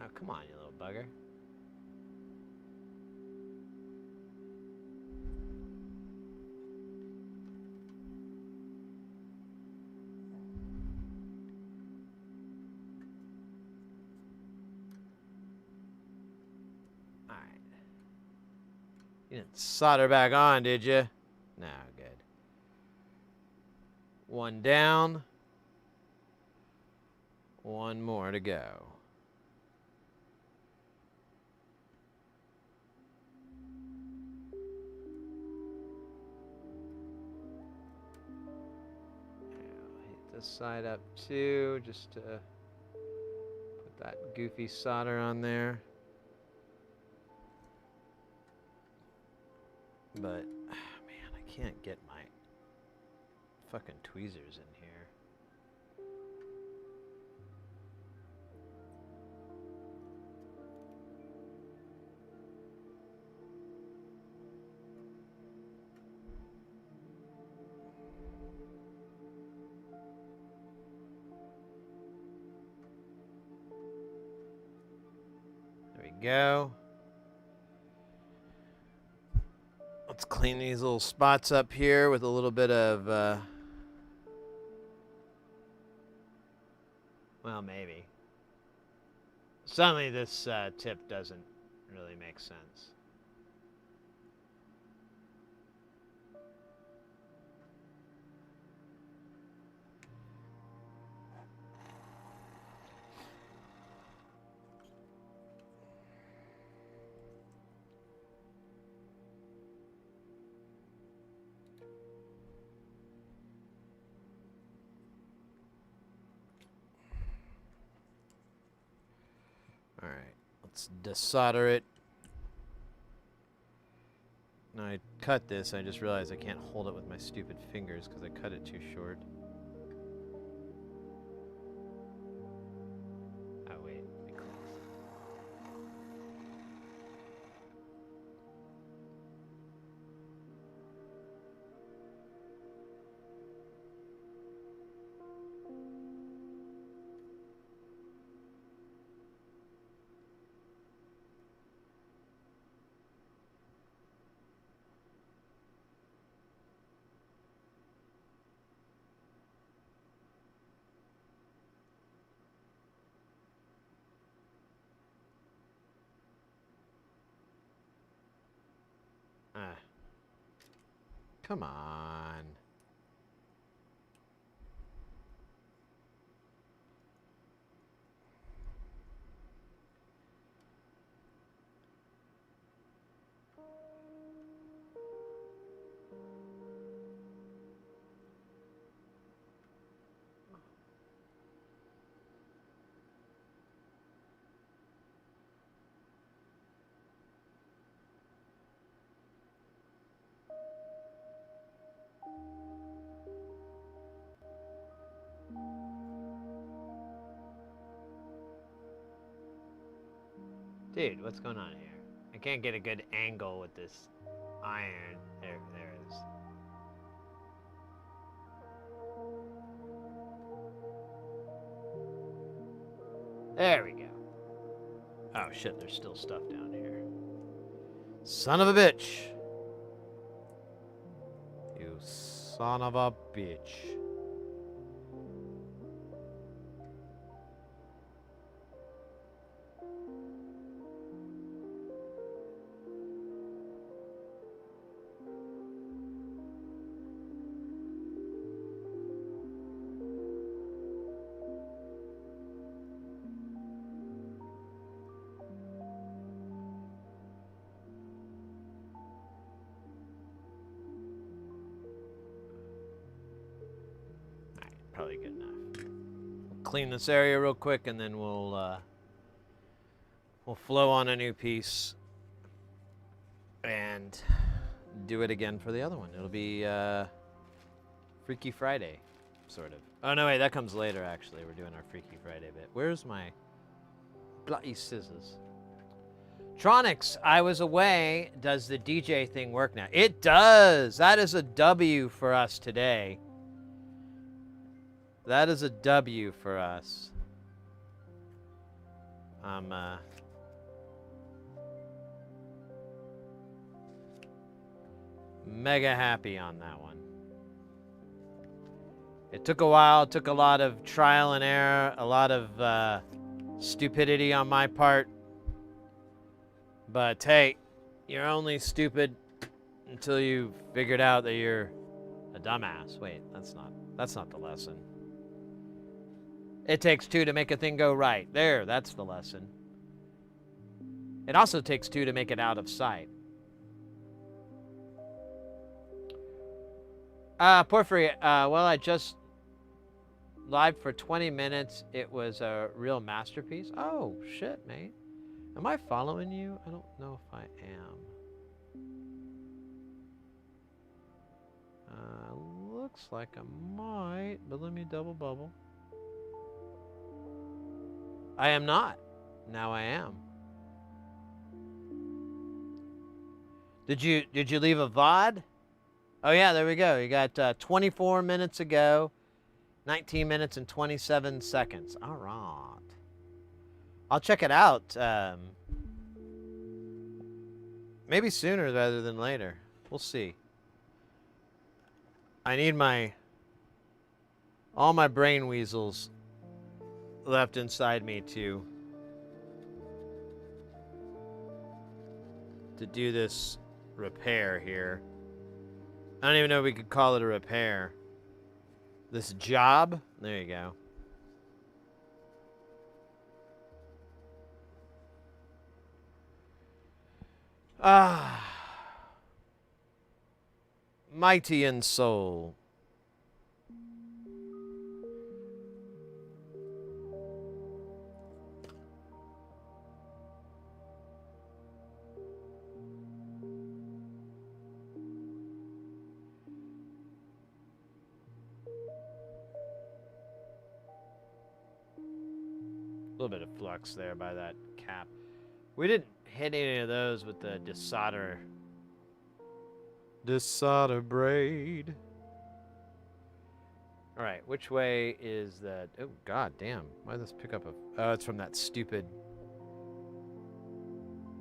Oh, come on, you little bugger. Alright. You didn't solder back on, did you? No, good. One down. One more to go. This side up too, just to put that goofy solder on there. But, man, I can't get my fucking tweezers in here. Go. Let's clean these little spots up here with a little bit of, well, maybe. Suddenly this tip doesn't really make sense. Alright, let's desolder it. Now I cut this, I just realized I can't hold it with my stupid fingers because I cut it too short. Oh wait, let me clean this. Ah. Come on. Dude, what's going on here? I can't get a good angle with this iron. There it is. There we go. Oh shit, there's still stuff down here. Son of a bitch. You son of a bitch. Probably good enough. Clean this area real quick, and then we'll flow on a new piece and do it again for the other one. It'll be Freaky Friday, sort of. Oh no, wait, that comes later. Actually, we're doing our Freaky Friday bit. Where's my bloody scissors? Tronics, I was away. Does the DJ thing work now? It does. That is a W for us today. That is a W for us. I'm mega happy on that one. It took a while. It took a lot of trial and error, a lot of stupidity on my part. But hey, you're only stupid until you figured out that you're a dumbass. Wait, that's not the lesson. It takes two to make a thing go right. There, that's the lesson. It also takes two to make it out of sight. Porphyry, well, I just live for 20 minutes. It was a real masterpiece. Oh, shit, mate. Am I following you? I don't know if I am. Looks like I might, but let me double bubble. I am not. Now I am. Did you leave a VOD? Oh yeah, there we go. You got 24 minutes ago, 19 minutes and 27 seconds. All right. I'll check it out. Maybe sooner rather than later. We'll see. I need all my brain weasels left inside me to do this repair here. I don't even know if we could call it a repair. This job. There you go. Mighty in soul. A little bit of flux there by that cap. We didn't hit any of those with the desolder braid. All right, which way is that? Oh god damn, why did this pick up a... Oh, it's from that stupid...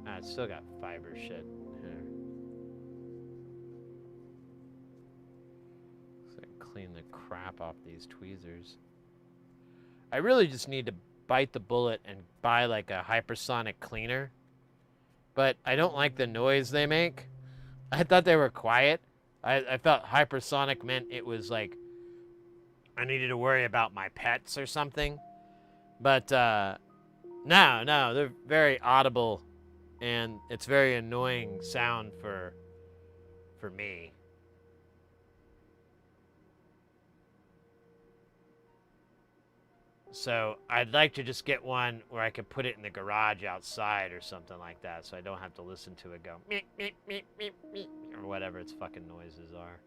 it's still got fiber shit here. Looks like clean the crap off these tweezers. I really just need to bite the bullet and buy like a hypersonic cleaner, but I don't like the noise they make. I thought they were quiet. I thought hypersonic meant it was like I needed to worry about my pets or something, but no, they're very audible, and it's very annoying sound for me. So I'd like to just get one where I could put it in the garage outside or something like that, so I don't have to listen to it go meep, meep, meep, meep, meep, or whatever its fucking noises are.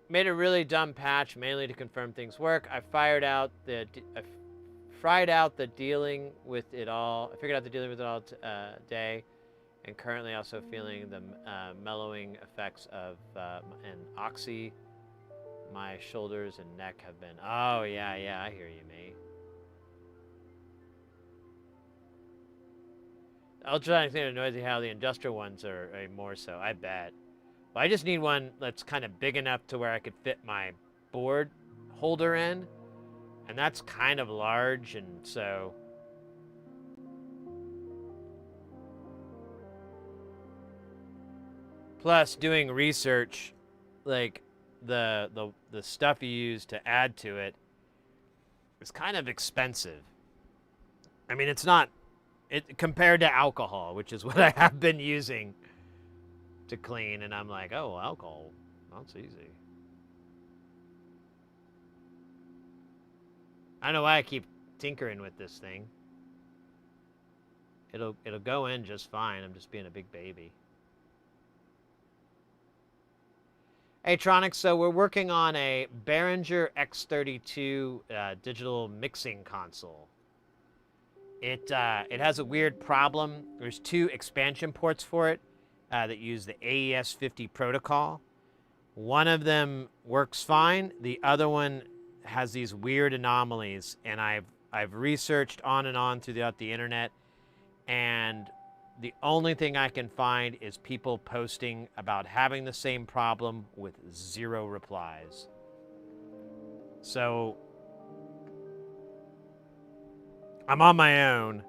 Made a really dumb patch mainly to confirm things work. I fried out the dealing with it all. I figured out the dealing with it all day, and currently also feeling the mellowing effects of an oxy My shoulders and neck have been... Oh, yeah, I hear you, mate. Ultrasonic things are noisy, how the industrial ones are more so, I bet. Well, I just need one that's kind of big enough to where I could fit my board holder in. And that's kind of large, and so... Plus, doing research, like the stuff you use to add to it is kind of expensive. I mean, it's not compared to alcohol, which is what I have been using to clean, and I'm like, oh, alcohol, that's easy. I don't know why I keep tinkering with this thing. It'll go in just fine. I'm just being a big baby. Hey, Tronic, so we're working on a Behringer X32 digital mixing console. It has a weird problem. There's 2 expansion ports for it that use the AES-50 protocol. One of them works fine. The other one has these weird anomalies, and I've researched on and on throughout the internet, and the only thing I can find is people posting about having the same problem with 0 replies. So I'm on my own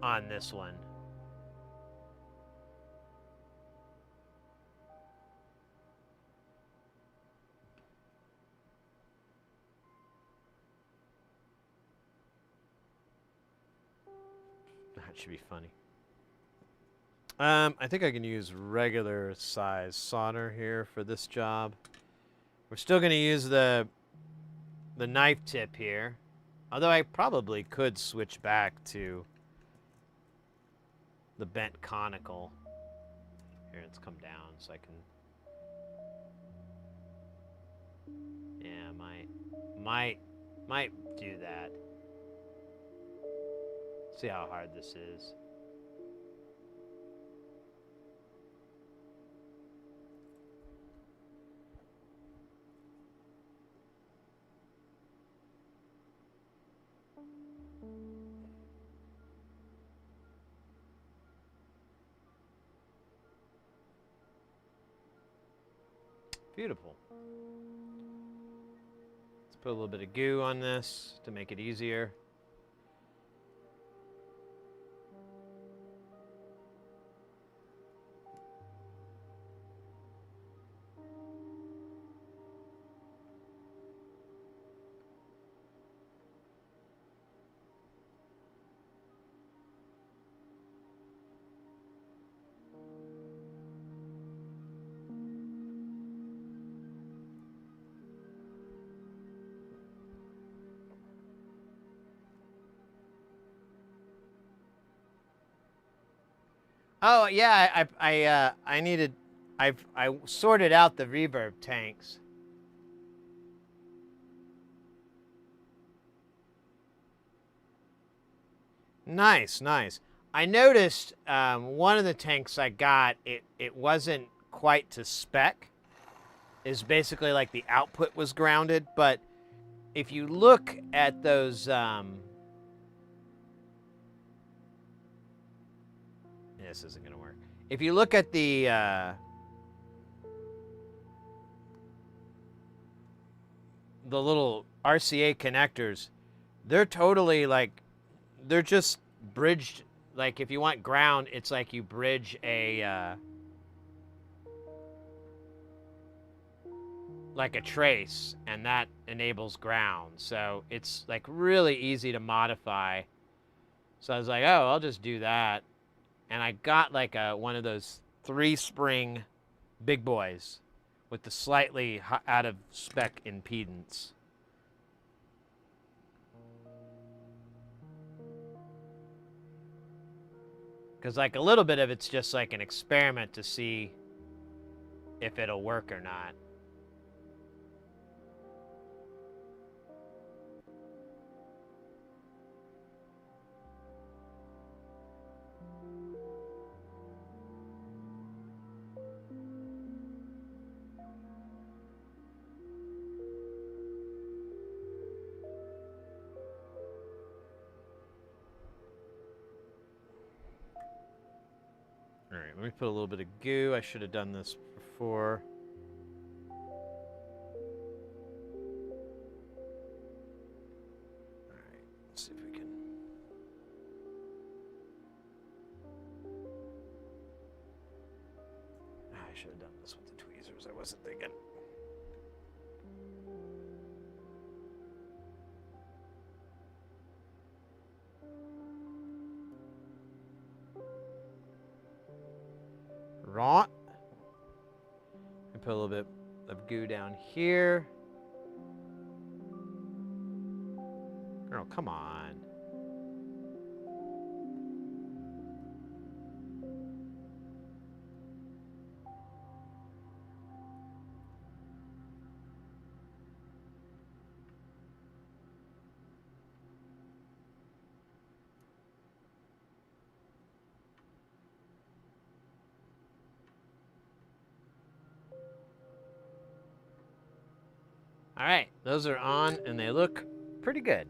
on this one. That should be funny. I think I can use regular size solder here for this job. We're still going to use the knife tip here, although I probably could switch back to the bent conical. Here, let's come down so I can... Yeah, might do that. See how hard this is. Beautiful. Let's put a little bit of goo on this to make it easier. Oh yeah, I sorted out the reverb tanks. Nice, nice. I noticed one of the tanks I got, it wasn't quite to spec. Is basically like the output was grounded, but if you look at those this isn't going to work. If you look at the little RCA connectors, they're totally like, they're just bridged. Like if you want ground, it's like you bridge a like a trace, and that enables ground. So it's like really easy to modify. So I was like, oh, I'll just do that. And I got like one of those 3-spring big boys with the slightly out of spec impedance. Because like a little bit of it's just like an experiment to see if it'll work or not. let me put a little bit of goo. I should have done this before. Alright, let's see if we can... I should have done this with the tweezers. I wasn't thinking. Right. Put a little bit of goo down here. Girl, come on. All right, those are on and they look pretty good.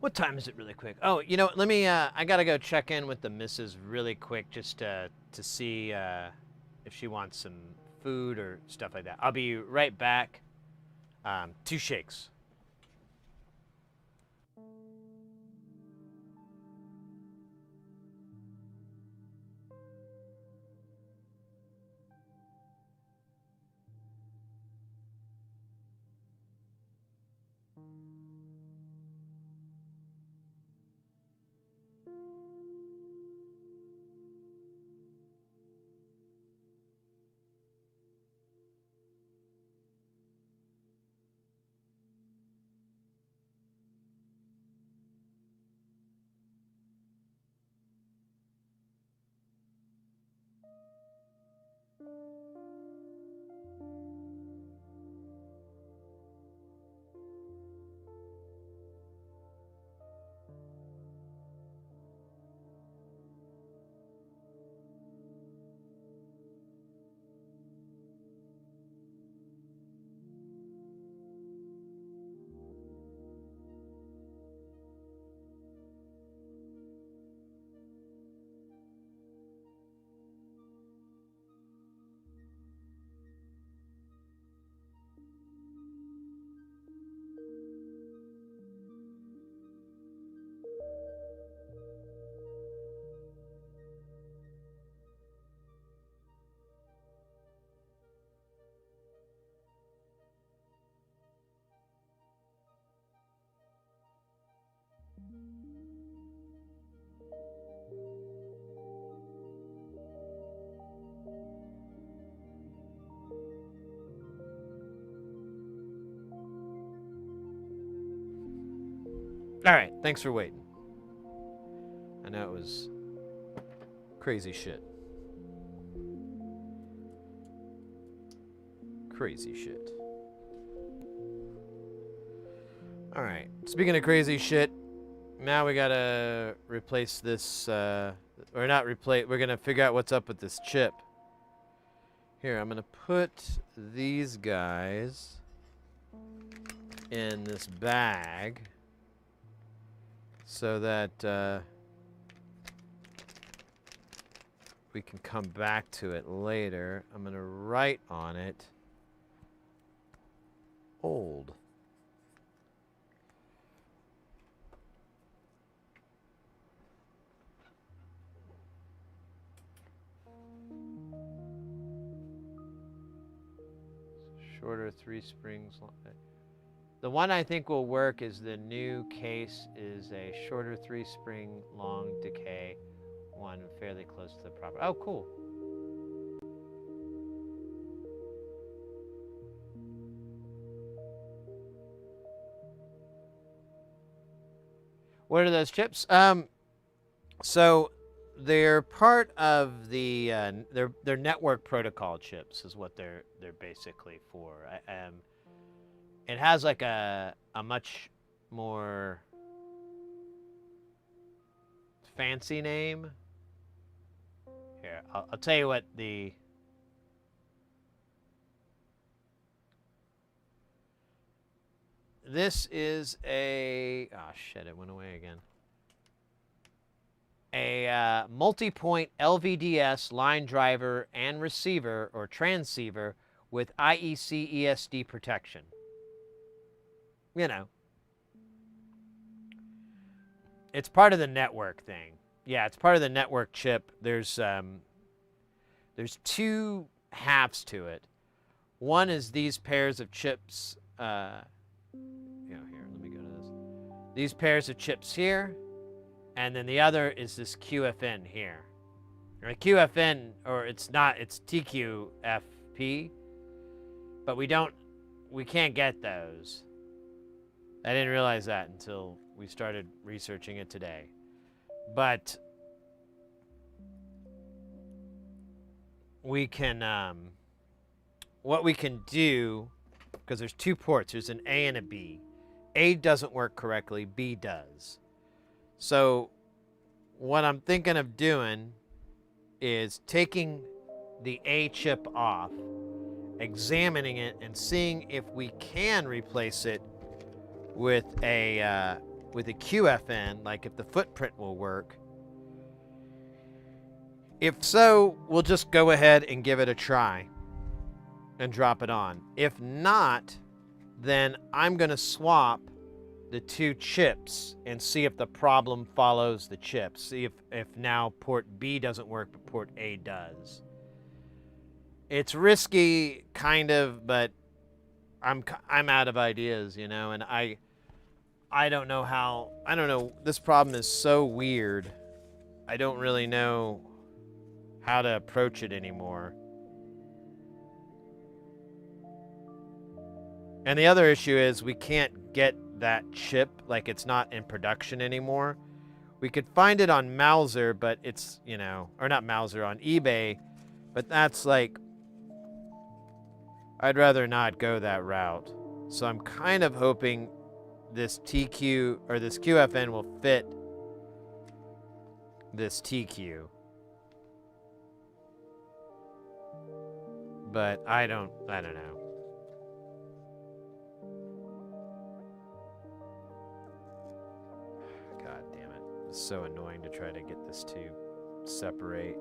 What time is it really quick? Oh, you know, let me, I gotta go check in with the missus really quick just to see if she wants some food or stuff like that. I'll be right back. 2 shakes. All right, thanks for waiting. I know it was crazy shit. Crazy shit. All right, speaking of crazy shit, now we gotta replace this, or not replace, we're gonna figure out what's up with this chip. Here, I'm gonna put these guys in this bag so that we can come back to it later. I'm gonna write on it old. Shorter 3 springs. The one I think will work is the new case is a shorter 3 spring long decay one fairly close to the proper. Oh, cool. What are those chips? So they're part of the they're network protocol chips is what they're basically for. It has like a much more fancy name. Here, I'll tell you what the this is a, oh shit, it went away again. a multi-point LVDS line driver and receiver or transceiver with IEC ESD protection. You know, it's part of the network thing. Yeah, it's part of the network chip. There's two halves to it. One is these pairs of chips. Here, let me go to this. These pairs of chips here, and then the other is this QFN here. Or QFN, or it's not, it's TQFP, but we can't get those. I didn't realize that until we started researching it today. But we can, what we can do, because there's two ports, there's an A and a B. A doesn't work correctly, B does. So what I'm thinking of doing is taking the A chip off, examining it, and seeing if we can replace it with a QFN, like if the footprint will work. If so, we'll just go ahead and give it a try and drop it on. If not, then I'm going to swap the two chips and see if the problem follows the chips. See if now port B doesn't work, but port A does. It's risky, kind of, but I'm out of ideas, you know, and I don't know how, I don't know, this problem is so weird. I don't really know how to approach it anymore. And the other issue is we can't get that chip, like it's not in production anymore. We could find it on Mouser, but it's, you know, or not Mouser, on eBay, but that's like, I'd rather not go that route. So I'm kind of hoping this TQ or this QFN will fit this TQ. But I don't know. God damn it. It's so annoying to try to get this to separate.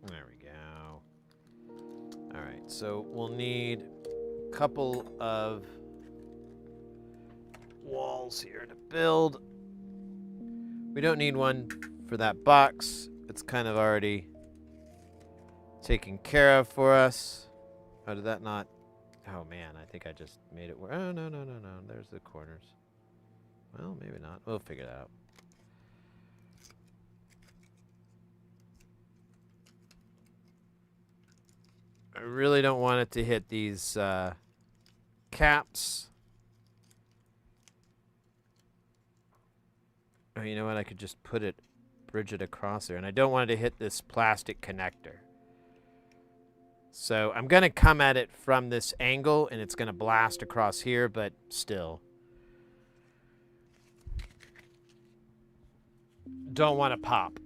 There we go. All right, so we'll need a couple of walls here to build. We don't need one for that box. It's kind of already taken care of for us. Oh, did that not? Oh man, I think I just made it work. Oh, no. There's the corners. Well, maybe not. We'll figure it out. I really don't want it to hit these caps. Oh, you know what? I could just bridge it across there. And I don't want it to hit this plastic connector. So I'm going to come at it from this angle, and it's going to blast across here, but still. Don't want to pop.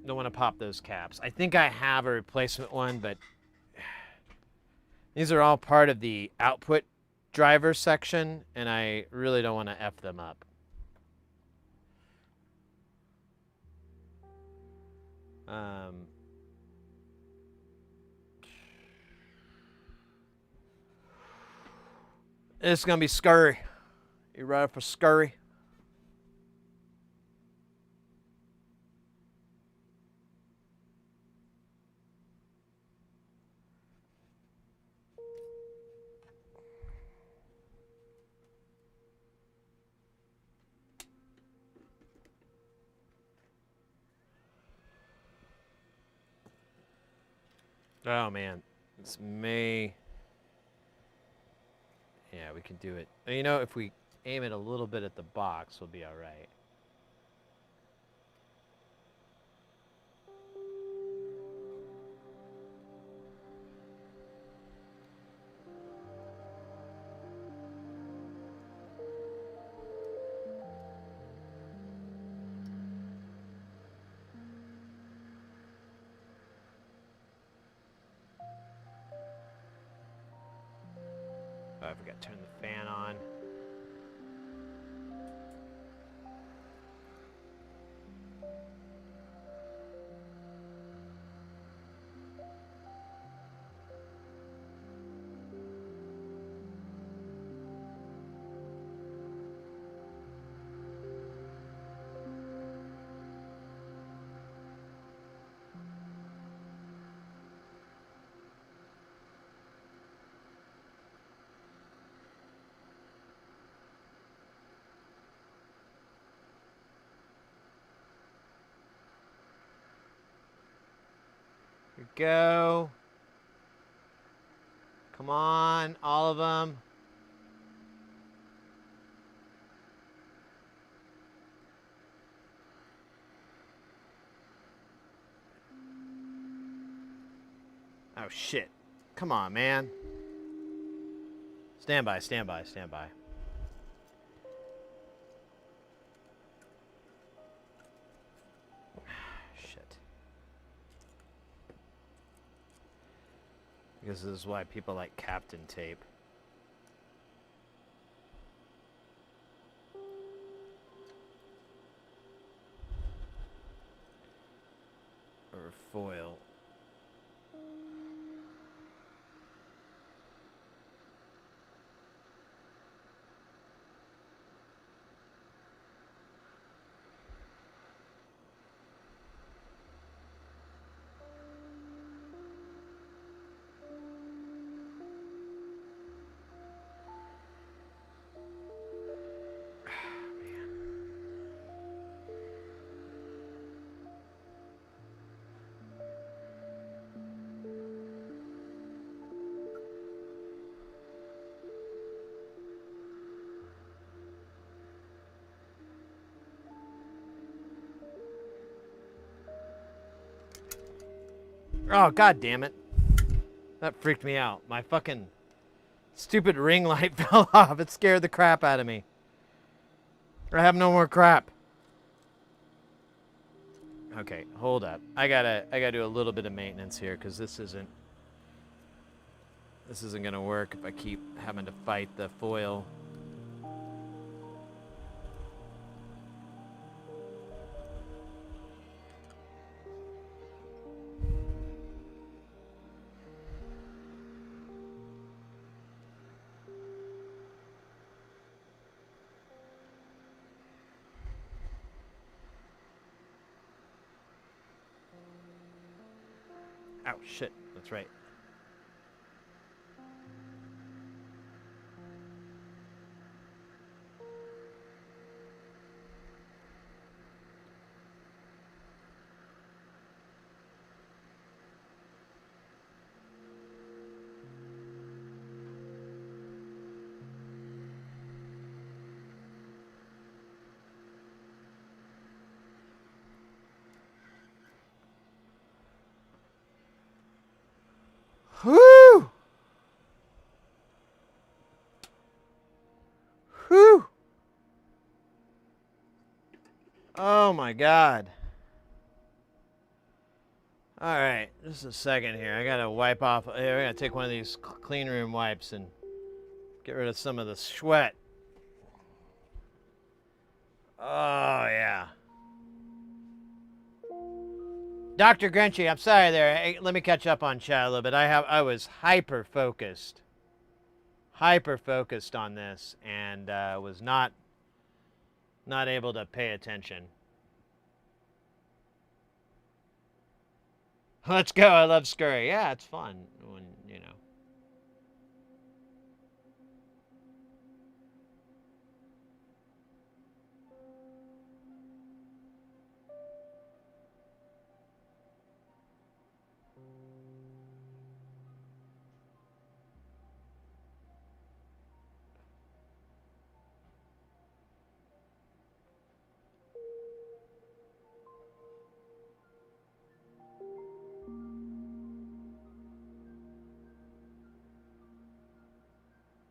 Don't want to pop those caps. I think I have a replacement one, but these are all part of the output driver section, and I really don't want to F them up. It's going to be scurry. You ready for scurry? Oh man, this may. Yeah, we can do it. You know, if we aim it a little bit at the box, we'll be all right. Gotta turn the fan on. Here we go. Come on, all of them. Oh shit. Come on, man. Stand by, stand by, stand by. Shit. Because this is why people like Captain Tape. Or foil. Oh, god damn it. That freaked me out. My fucking stupid ring light fell off. It scared the crap out of me. I have no more crap. Okay, hold up. I gotta do a little bit of maintenance here because this isn't gonna work if I keep having to fight the foil. Oh, shit. That's right. Whew! Whew! Oh my god. Alright, just a second here. I gotta wipe off. Here, I gotta take one of these clean room wipes and get rid of some of the sweat. Oh, yeah. Dr. Grinchy, I'm sorry there. Hey, let me catch up on chat a little bit. I was hyper focused on this and was not able to pay attention. Let's go. I love Scurry. Yeah, it's fun when, you know.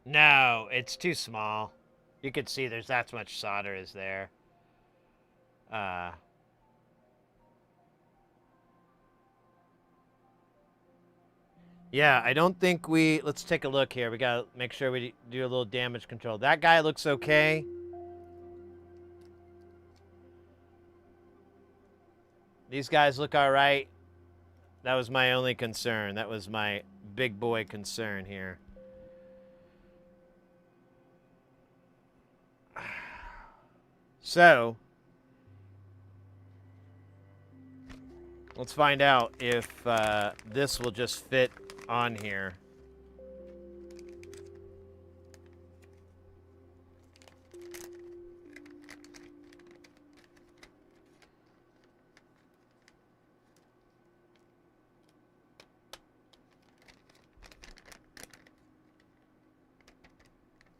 No, it's too small. You can see there's that much solder is there. Yeah, I don't think we... Let's take a look here. We gotta make sure we do a little damage control. That guy looks okay. These guys look all right. That was my only concern. That was my big boy concern here. So, let's find out if this will just fit on here.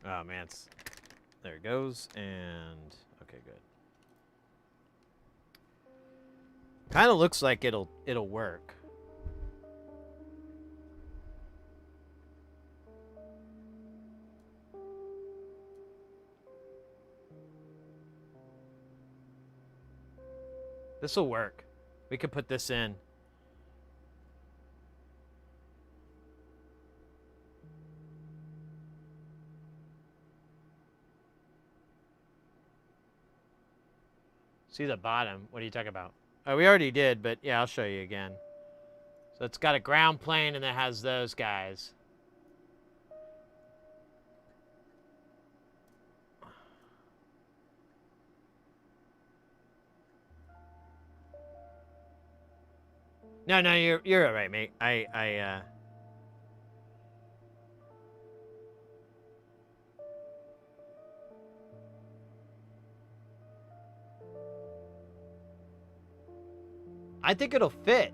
Oh man, there it goes, and okay, good. Kind of looks like it'll work. This will work. We could put this in. See the bottom. What are you talking about? Oh, we already did, but yeah, I'll show you again. So it's got a ground plane and it has those guys. No, you're all right, mate. I think it'll fit.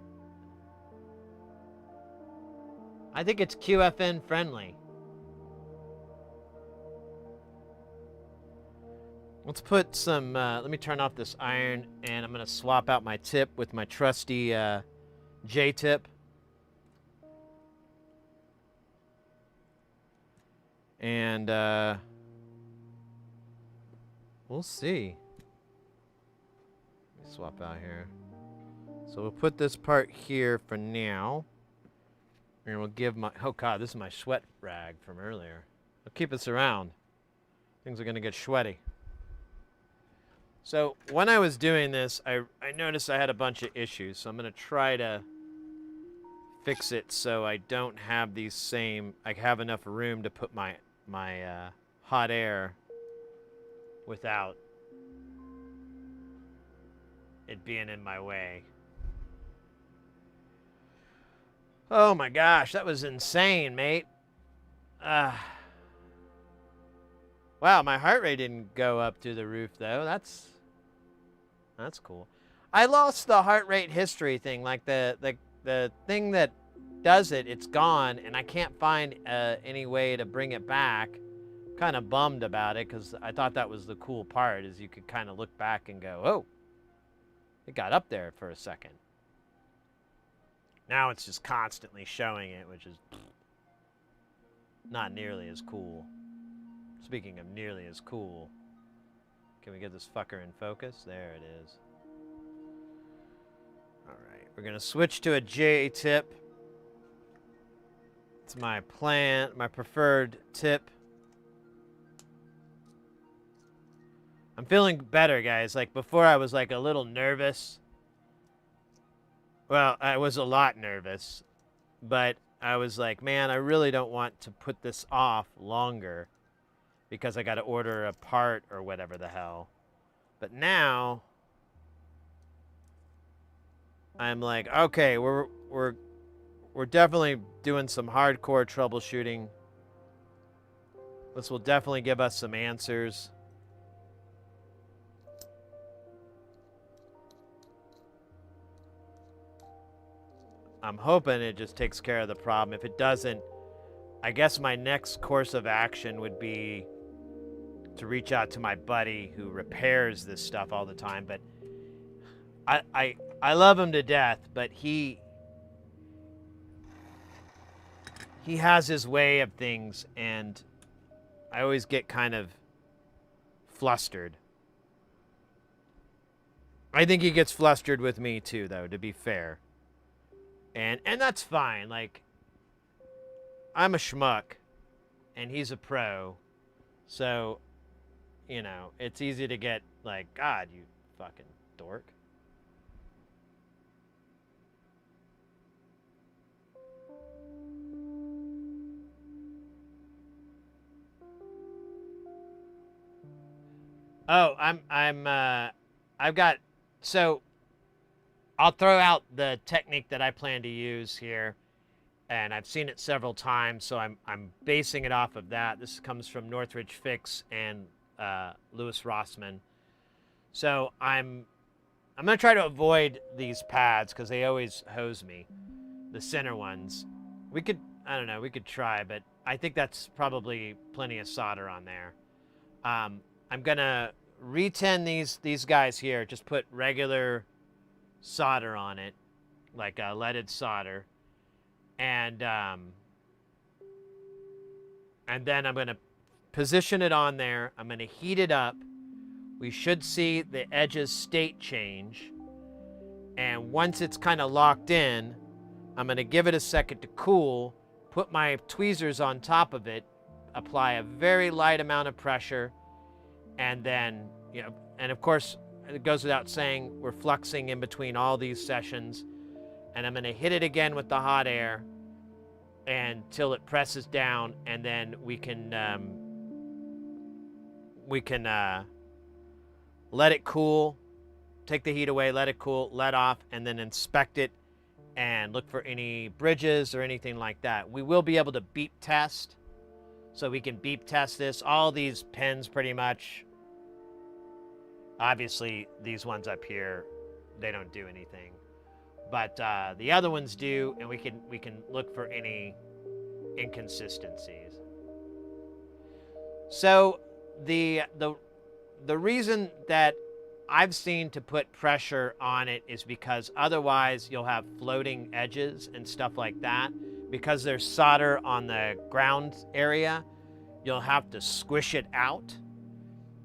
I think it's QFN friendly. Let's put some, let me turn off this iron, and I'm going to swap out my tip with my trusty J-tip. And we'll see. Let me swap out here. So we'll put this part here for now. And we'll give my... Oh, God, this is my sweat rag from earlier. I'll keep this around. Things are going to get sweaty. So when I was doing this, I noticed I had a bunch of issues. So I'm going to try to fix it so I don't have these same... I have enough room to put my hot air without it being in my way. Oh my gosh, that was insane, mate. Wow, my heart rate didn't go up through the roof, though. That's cool. I lost the heart rate history thing, like the thing that does it, it's gone, and I can't find any way to bring it back. Kind of bummed about it, because I thought that was the cool part, is you could kind of look back and go, oh, it got up there for a second. Now it's just constantly showing it, which is not nearly as cool. Speaking of nearly as cool, can we get this fucker in focus? There it is. Alright, we're going to switch to a J-tip. It's my preferred tip. I'm feeling better, guys. Like, before I was, like, a little nervous. Well, I was a lot nervous, but I was like, man, I really don't want to put this off longer because I got to order a part or whatever the hell. But now I'm like, okay, we're definitely doing some hardcore troubleshooting. This will definitely give us some answers. I'm hoping it just takes care of the problem. If it doesn't, I guess my next course of action would be to reach out to my buddy who repairs this stuff all the time. But I love him to death, but he has his way of things, and I always get kind of flustered. I think he gets flustered with me too, though, to be fair. And that's fine. Like, I'm a schmuck, and he's a pro, so, you know, it's easy to get like, God, you fucking dork. Oh, I've got, so I'll throw out the technique that I plan to use here, and I've seen it several times, so I'm basing it off of that. This comes from Northridge Fix and Lewis Rossman. So I'm gonna try to avoid these pads because they always hose me, the center ones. We could, I don't know, we could try, but I think that's probably plenty of solder on there. I'm gonna re-tin these guys here. Just put regular solder on it, like leaded solder, and then I'm gonna position it on there. I'm gonna heat it up. We should see the edges state change, and once it's kind of locked in, I'm gonna give it a second to cool. Put my tweezers on top of it, apply a very light amount of pressure. And then, you know, and of course, it goes without saying, we're fluxing in between all these sessions. And I'm going to hit it again with the hot air until it presses down, and then we can let it cool, take the heat away, let it cool, let off, and then inspect it and look for any bridges or anything like that. We will be able to beep test. So we can beep test this. All these pins pretty much, obviously these ones up here, they don't do anything. But the other ones do, and we can look for any inconsistencies. So the reason that I've seen to put pressure on it is because otherwise you'll have floating edges and stuff like that. Because there's solder on the ground area, you'll have to squish it out.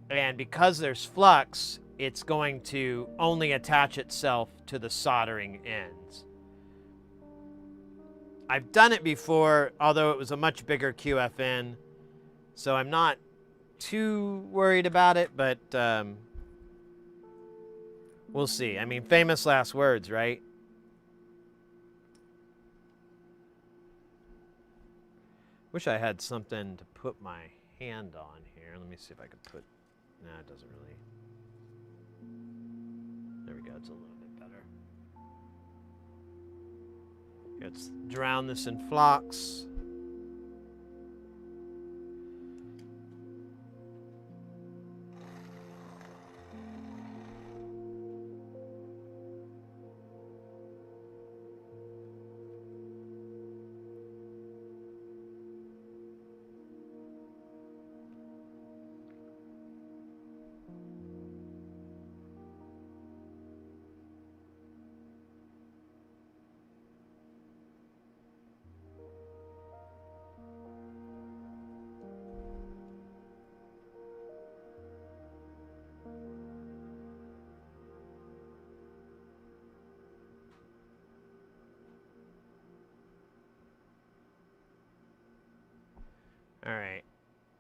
And because there's flux, it's going to only attach itself to the soldering ends. I've done it before, although it was a much bigger QFN, so I'm not too worried about it, but we'll see. I mean, famous last words, right? Wish I had something to put my hand on here. Let me see if I can put... Nah, it doesn't really... There we go. It's a little bit better. Let's drown this in flux. All right.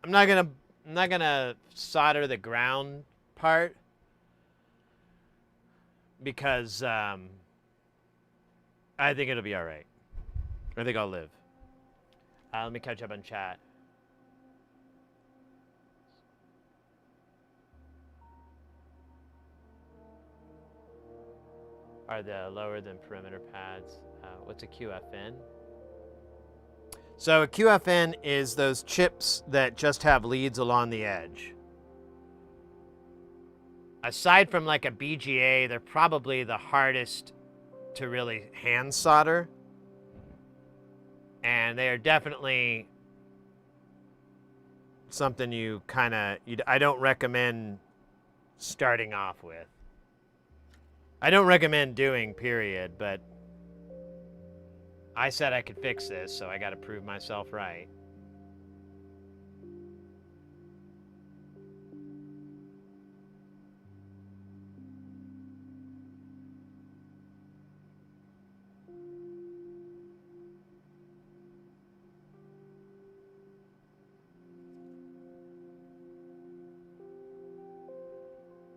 I'm not gonna solder the ground part because I think it'll be all right. I think I'll live. Let me catch up on chat. Are the lower than perimeter pads? What's a QFN? So a QFN is those chips that just have leads along the edge. Aside from like a BGA, they're probably the hardest to really hand solder. And they are definitely something you kind of, I don't recommend starting off with. I don't recommend doing, period, but I said I could fix this, so I got to prove myself right.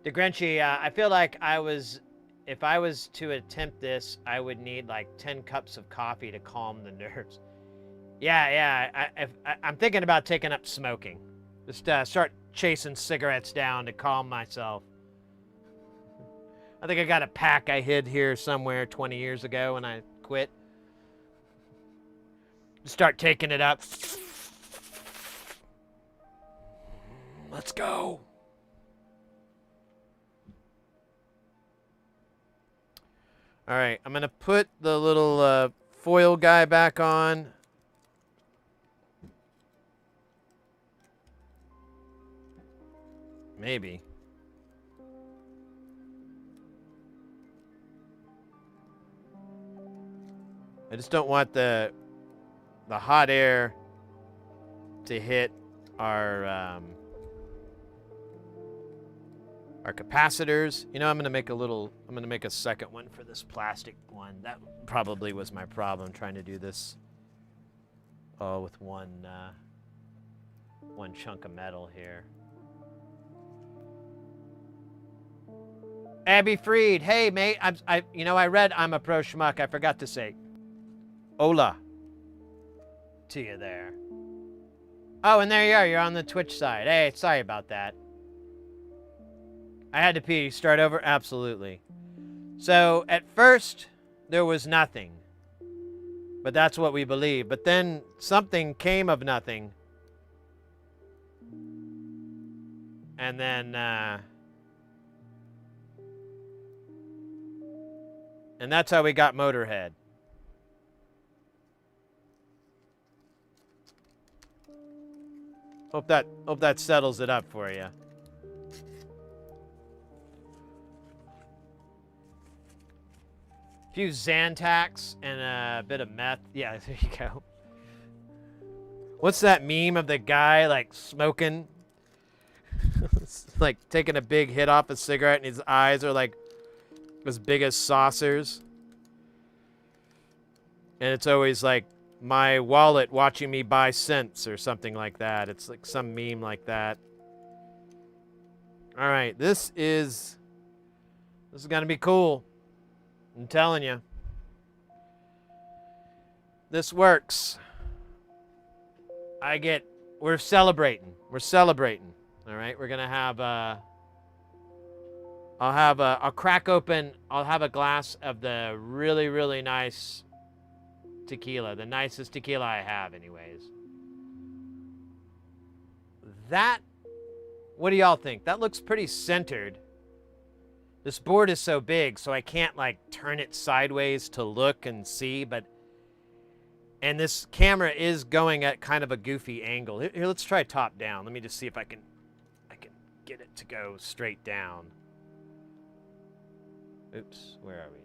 DeGrinchi, I feel like if I was to attempt this, I would need like 10 cups of coffee to calm the nerves. Yeah, I'm thinking about taking up smoking. Just start chasing cigarettes down to calm myself. I think I got a pack I hid here somewhere 20 years ago when I quit. Start taking it up. Let's go. All right, I'm going to put the little foil guy back on. Maybe. I just don't want the hot air to hit our capacitors. You know, I'm gonna make a second one for this plastic one. That probably was my problem, trying to do this all with one chunk of metal here. Abby Freed, hey mate, I read I'm a pro schmuck. I forgot to say hola to you there. Oh, and there you are. You're on the Twitch side. Hey, sorry about that. I had to pee. Start over? Absolutely. So, at first, there was nothing. But that's what we believe. But then something came of nothing. And then, and that's how we got Motorhead. Hope that settles it up for you. A few Zantacs and a bit of meth. Yeah, there you go. What's that meme of the guy like smoking? Like taking a big hit off a cigarette and his eyes are like as big as saucers. And it's always like my wallet watching me buy scents or something like that. It's like some meme like that. All right, this is gonna be cool. I'm telling you. This works. We're celebrating. We're celebrating. All right, we're gonna have I'll crack open, I'll have a glass of the really, really nice tequila. The nicest tequila I have, anyways. What do y'all think? That looks pretty centered. This board is so big, so I can't, like, turn it sideways to look and see, and this camera is going at kind of a goofy angle. Here, let's try top down. Let me just see if I can get it to go straight down. Oops, where are we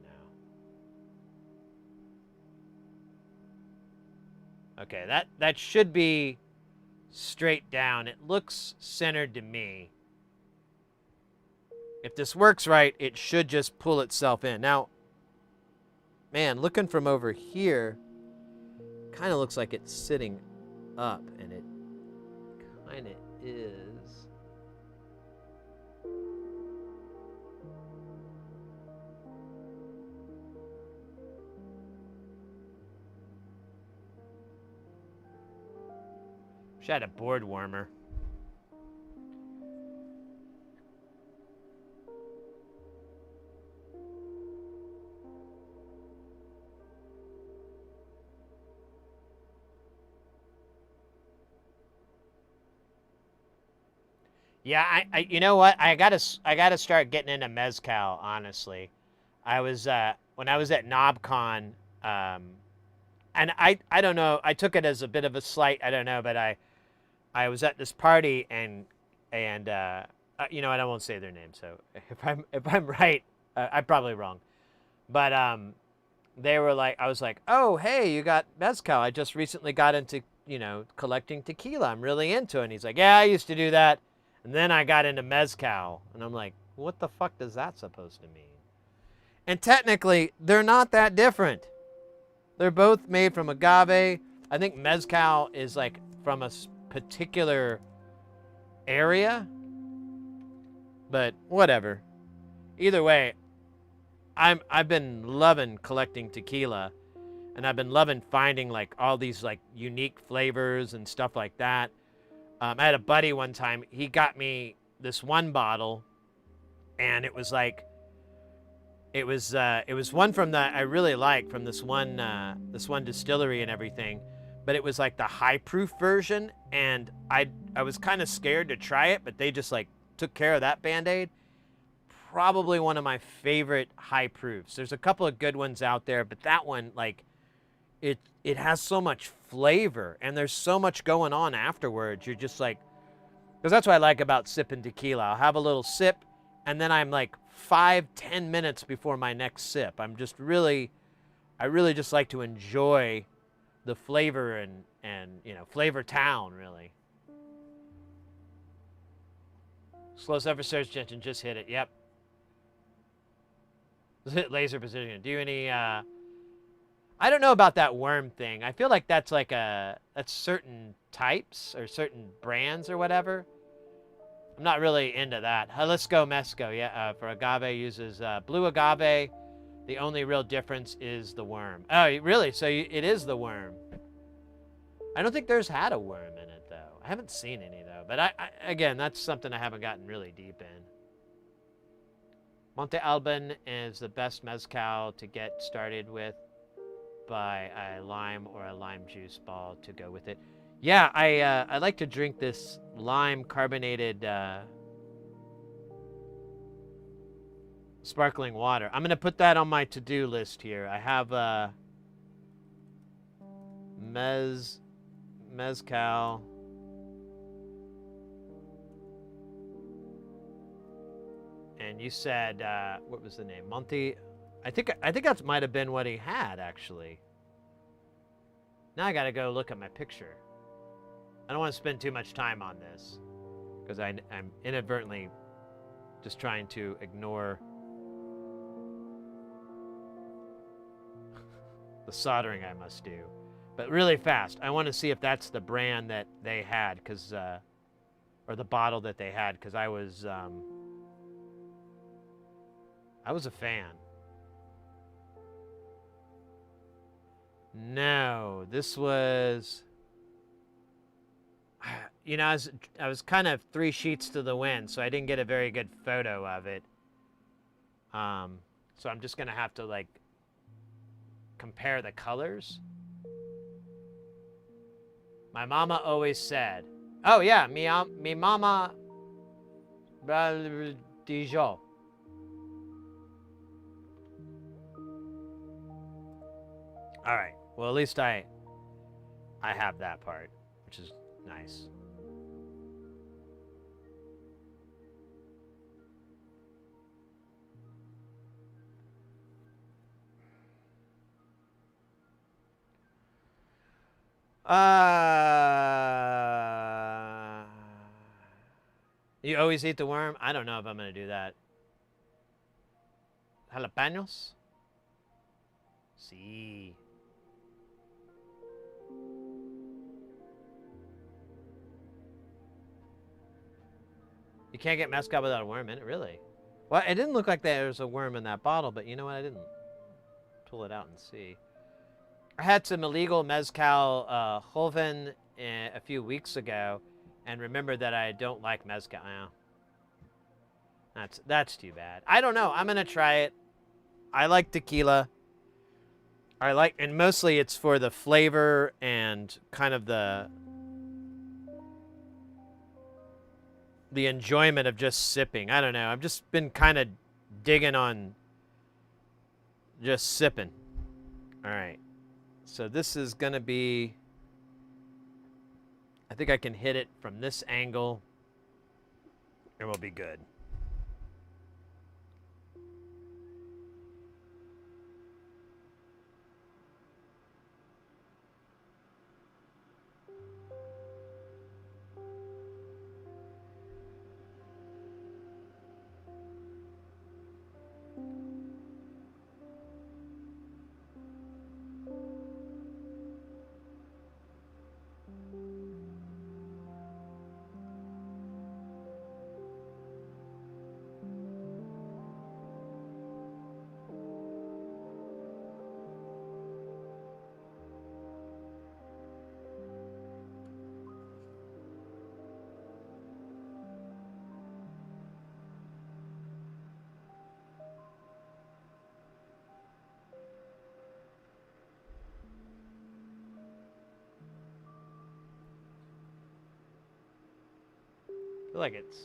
now? Okay, that should be straight down. It looks centered to me. If this works right, it should just pull itself in. Now, man, looking from over here, kind of looks like it's sitting up, and it kind of is. Wish I had a board warmer. Yeah, you know what? I gotta start getting into mezcal. Honestly, I was when I was at NobCon, and I don't know. I took it as a bit of a slight. I don't know, but I was at this party and you know, I won't say their name. So if I'm right, I'm probably wrong. But they were like, I was like, oh hey, you got mezcal. I just recently got into collecting tequila. I'm really into it. And he's like, yeah, I used to do that. And then I got into mezcal, and I'm like, what the fuck does that supposed to mean? And technically, they're not that different. They're both made from agave. I think mezcal is like from a particular area. But whatever. Either way, I've been loving collecting tequila, and I've been loving finding like all these like unique flavors and stuff like that. I had a buddy one time. He got me this one bottle, and it was like it was one from the I really like from this one distillery and everything, but it was like the high proof version, and I was kind of scared to try it, but they just like took care of that Band-Aid. Probably one of my favorite high proofs. There's a couple of good ones out there, but that one, like, it has so much flavor, and there's so much going on afterwards. You're just like, because that's what I like about sipping tequila. I'll have a little sip, and then I'm like 5-10 minutes before my next sip. I really just like to enjoy the flavor and you know, flavor town, really. Slow suffer search engine just hit it. Yep. Laser precision. Do you any I don't know about that worm thing. I feel like that's like that's certain types or certain brands or whatever. I'm not really into that. Jalisco Mesco, yeah, for agave uses blue agave. The only real difference is the worm. Oh, really? So it is the worm. I don't think there's had a worm in it though. I haven't seen any though. But again, that's something I haven't gotten really deep in. Monte Alban is the best mezcal to get started with. Buy a lime or a lime juice ball to go with it. Yeah, I like to drink this lime carbonated sparkling water. I'm gonna put that on my to-do list here. I have mezcal. And you said what was the name? Monte. I think that might have been what he had actually. Now I gotta go look at my picture. I don't want to spend too much time on this because I'm inadvertently just trying to ignore the soldering I must do. But really fast, I want to see if that's the brand that they had, because or the bottle that they had, because I was a fan. No, this was, you know, I was kind of 3 sheets to the wind, so I didn't get a very good photo of it. So I'm just gonna have to like compare the colors. My mama always said, "Oh yeah, mi mama, Dijon." All right. Well, at least I have that part, which is nice. You always eat the worm? I don't know if I'm gonna do that. Jalapenos? Sí. You can't get mezcal without a worm in it, really? Well, it didn't look like there was a worm in that bottle, but you know what? I didn't pull it out and see. I had some illegal mezcal Joven a few weeks ago, and remember that I don't like mezcal. Oh. That's too bad. I don't know. I'm gonna try it. I like tequila. And mostly it's for the flavor and kind of the enjoyment of just sipping. I don't know. I've just been kind of digging on just sipping. All right. So this is going to be, I think I can hit it from this angle and we'll be good. feel like it's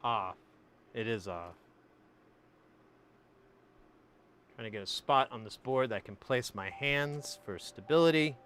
off. It is off. Trying to get a spot on this board that I can place my hands for stability.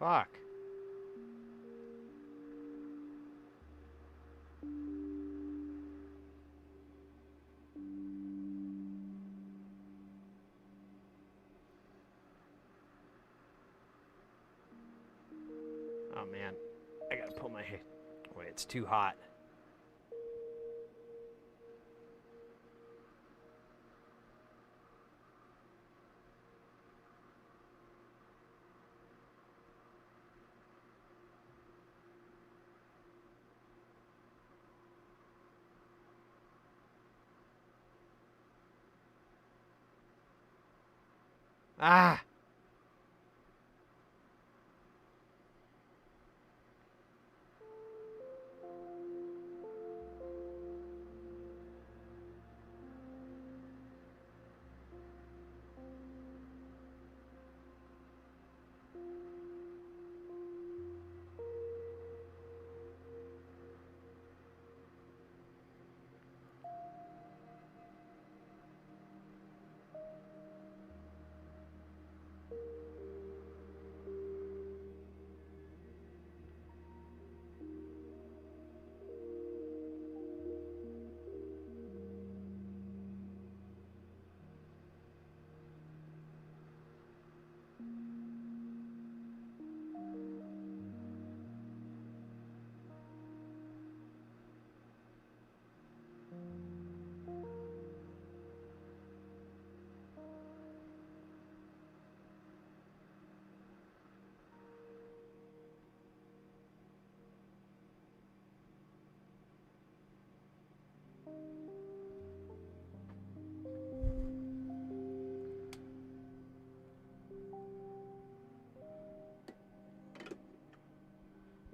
Fuck. Oh man, I gotta pull my head away. It's too hot. Ah!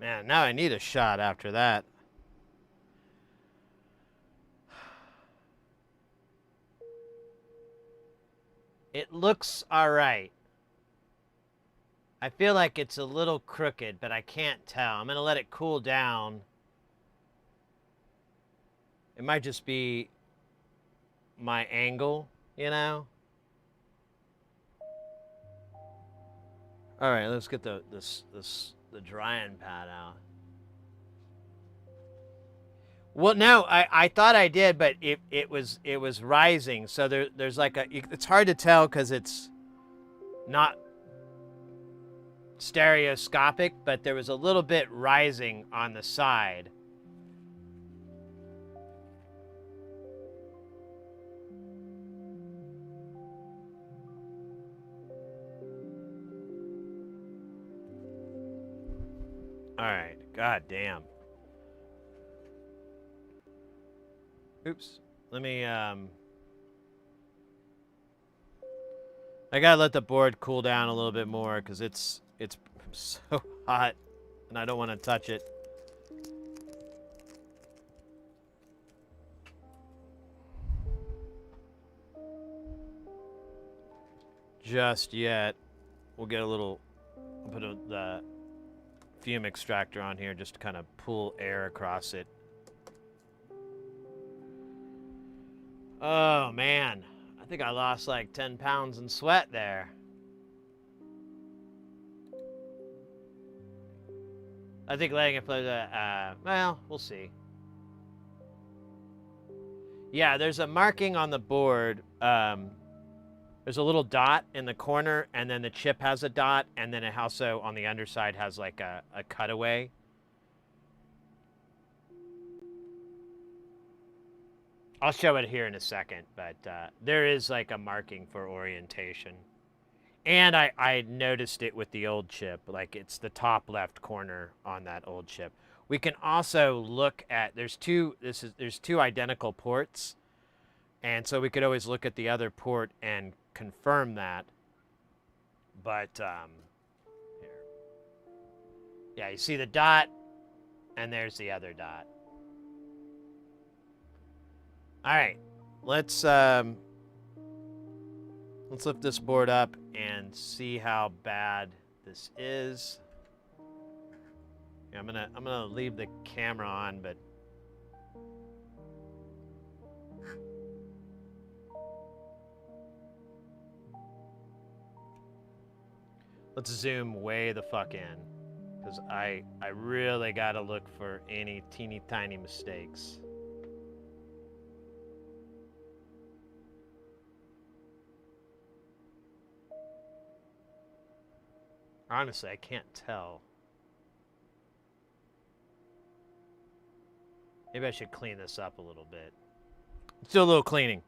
Man, now I need a shot after that. It looks alright. I feel like it's a little crooked, but I can't tell. I'm gonna let it cool down. It might just be my angle, you know? All right, let's get the drying pad out. Well, no, I thought I did, but it was rising. So there's like it's hard to tell because it's not stereoscopic, but there was a little bit rising on the side. All right, god damn. Oops. Let me I gotta let the board cool down a little bit more because it's so hot and I don't want to touch it. Just yet. We'll get a little, I'll put the fume extractor on here just to kind of pull air across it. Oh man, I think I lost like 10 pounds in sweat there. I think letting it play, well, we'll see. Yeah, there's a marking on the board. There's a little dot in the corner, and then the chip has a dot, and then it also, on the underside, has like a cutaway. I'll show it here in a second, but there is like a marking for orientation. And I noticed it with the old chip, like it's the top left corner on that old chip. We can also look at, there's two identical ports, and so we could always look at the other port and confirm that. But here, yeah, you see the dot, and there's the other dot. All right, let's lift this board up and see how bad this is. Yeah, I'm gonna leave the camera on, but let's zoom way the fuck in, because I really gotta look for any teeny tiny mistakes. Honestly, I can't tell. Maybe I should clean this up a little bit. Let's do a little cleaning.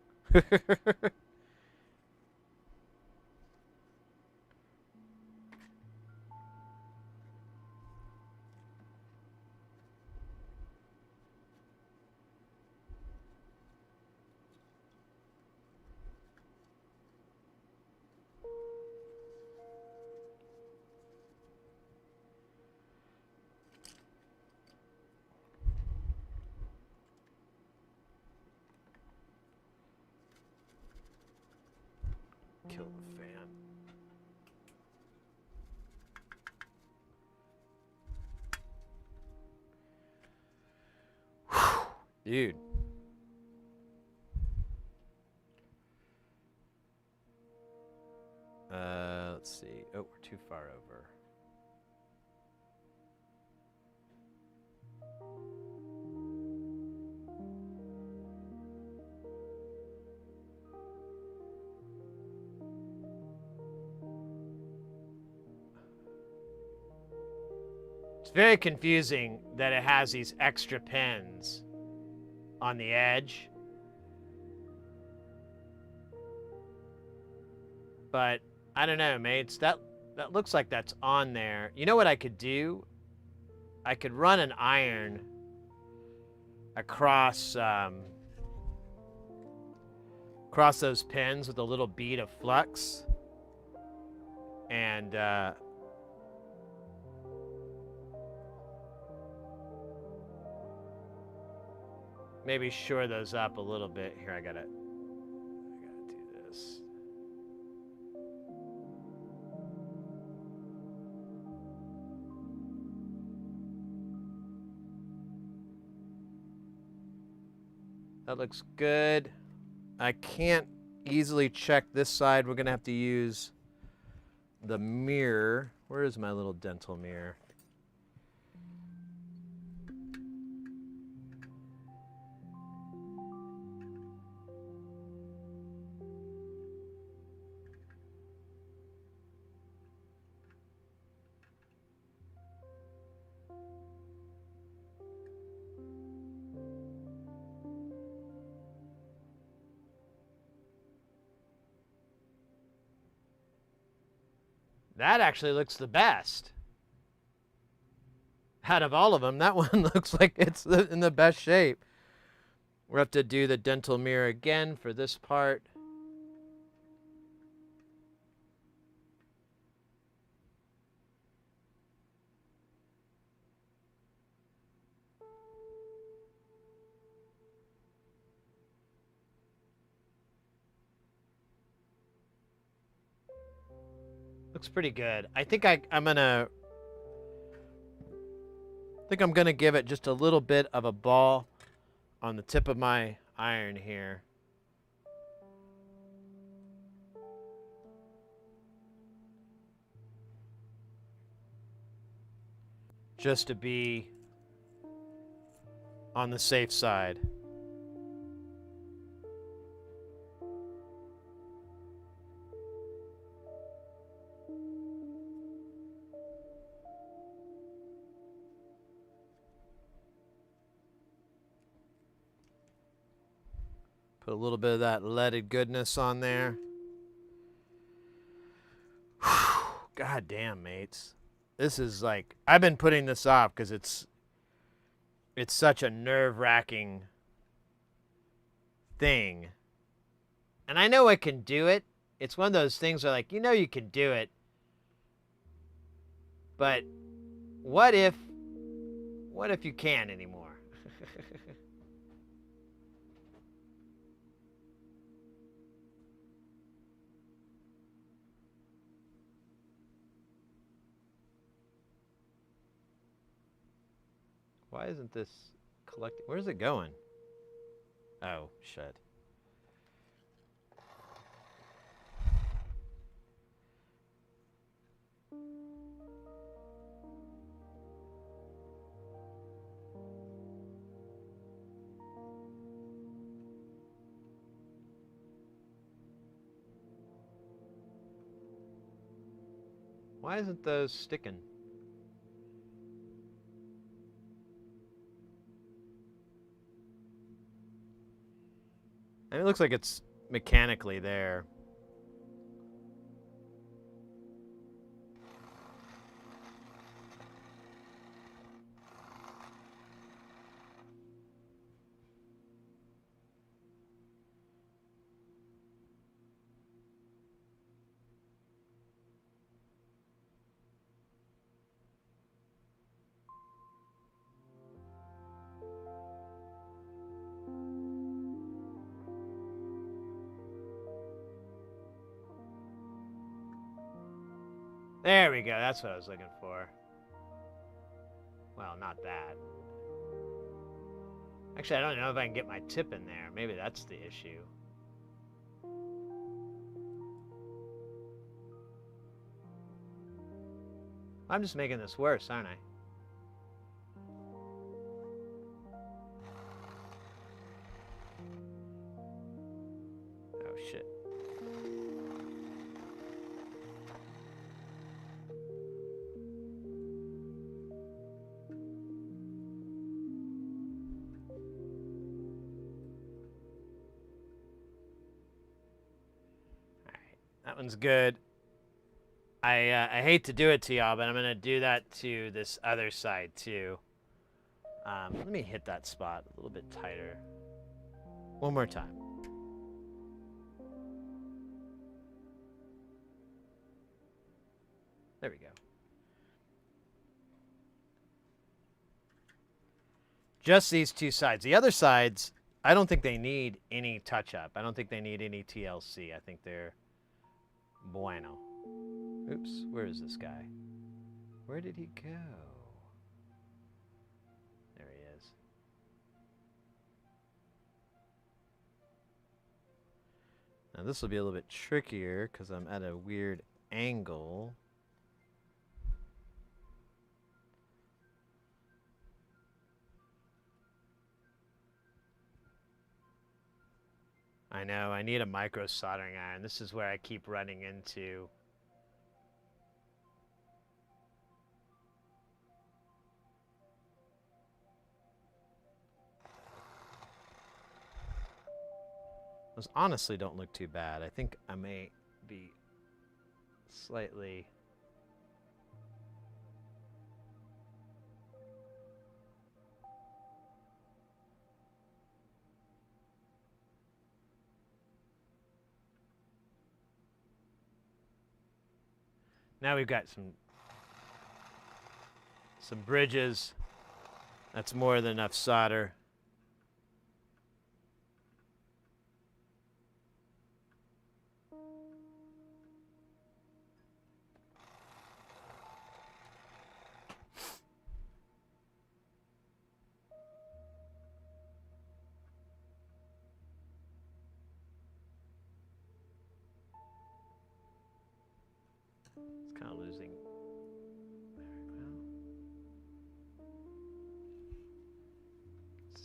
Kill the fan. Whew, dude. Let's see. Oh, we're too far over. It's very confusing that it has these extra pins on the edge. But I don't know, mates. That looks like that's on there. You know what I could do? I could run an iron across across those pins with a little bead of flux, and maybe shore those up a little bit. Here, I gotta do this. That looks good. I can't easily check this side. We're gonna have to use the mirror. Where is my little dental mirror? That actually looks the best. Out of all of them, that one looks like it's in the best shape. We'll have to do the dental mirror again for this part. Looks pretty good. I think I'm gonna give it just a little bit of a ball on the tip of my iron here. just to be on the safe side. Put a little bit of that leaded goodness on there. God damn, mates. This is like, I've been putting this off because it's such a nerve-wracking thing. And I know I can do it. It's one of those things where, like, you know you can do it. But what if you can't anymore? Why isn't this collecting? Where's it going? Oh, shit. Why isn't those sticking? I mean, it looks like it's mechanically there. There we go. That's what I was looking for. Well, not that. Actually, I don't know if I can get my tip in there. Maybe that's the issue. I'm just making this worse, aren't I? Oh, shit. That one's good. I hate to do it to y'all, but I'm going to do that to this other side, too. Let me hit that spot a little bit tighter. One more time. There we go. Just these two sides. The other sides, I don't think they need any touch-up. I don't think they need any TLC. I think they're bueno. Oops, where is this guy? Where did he go? There he is. Now this will be a little bit trickier because I'm at a weird angle. I know, I need a micro soldering iron. This is where I keep running into. Those honestly don't look too bad. I think I may be slightly... Now we've got some bridges. That's more than enough solder. It's kind of losing. There we go.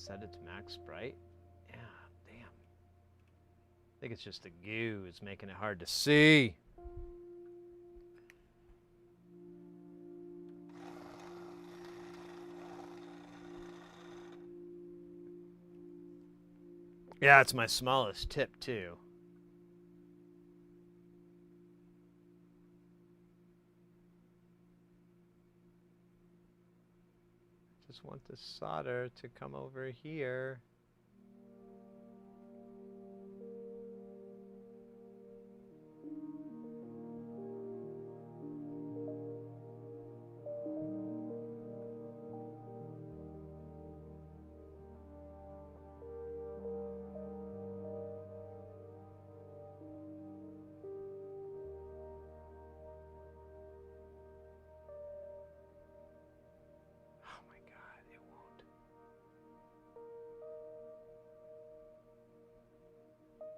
set it to max bright? Yeah, damn. I think it's just the goo is making it hard to see. Yeah, it's my smallest tip too. Just want the solder to come over here.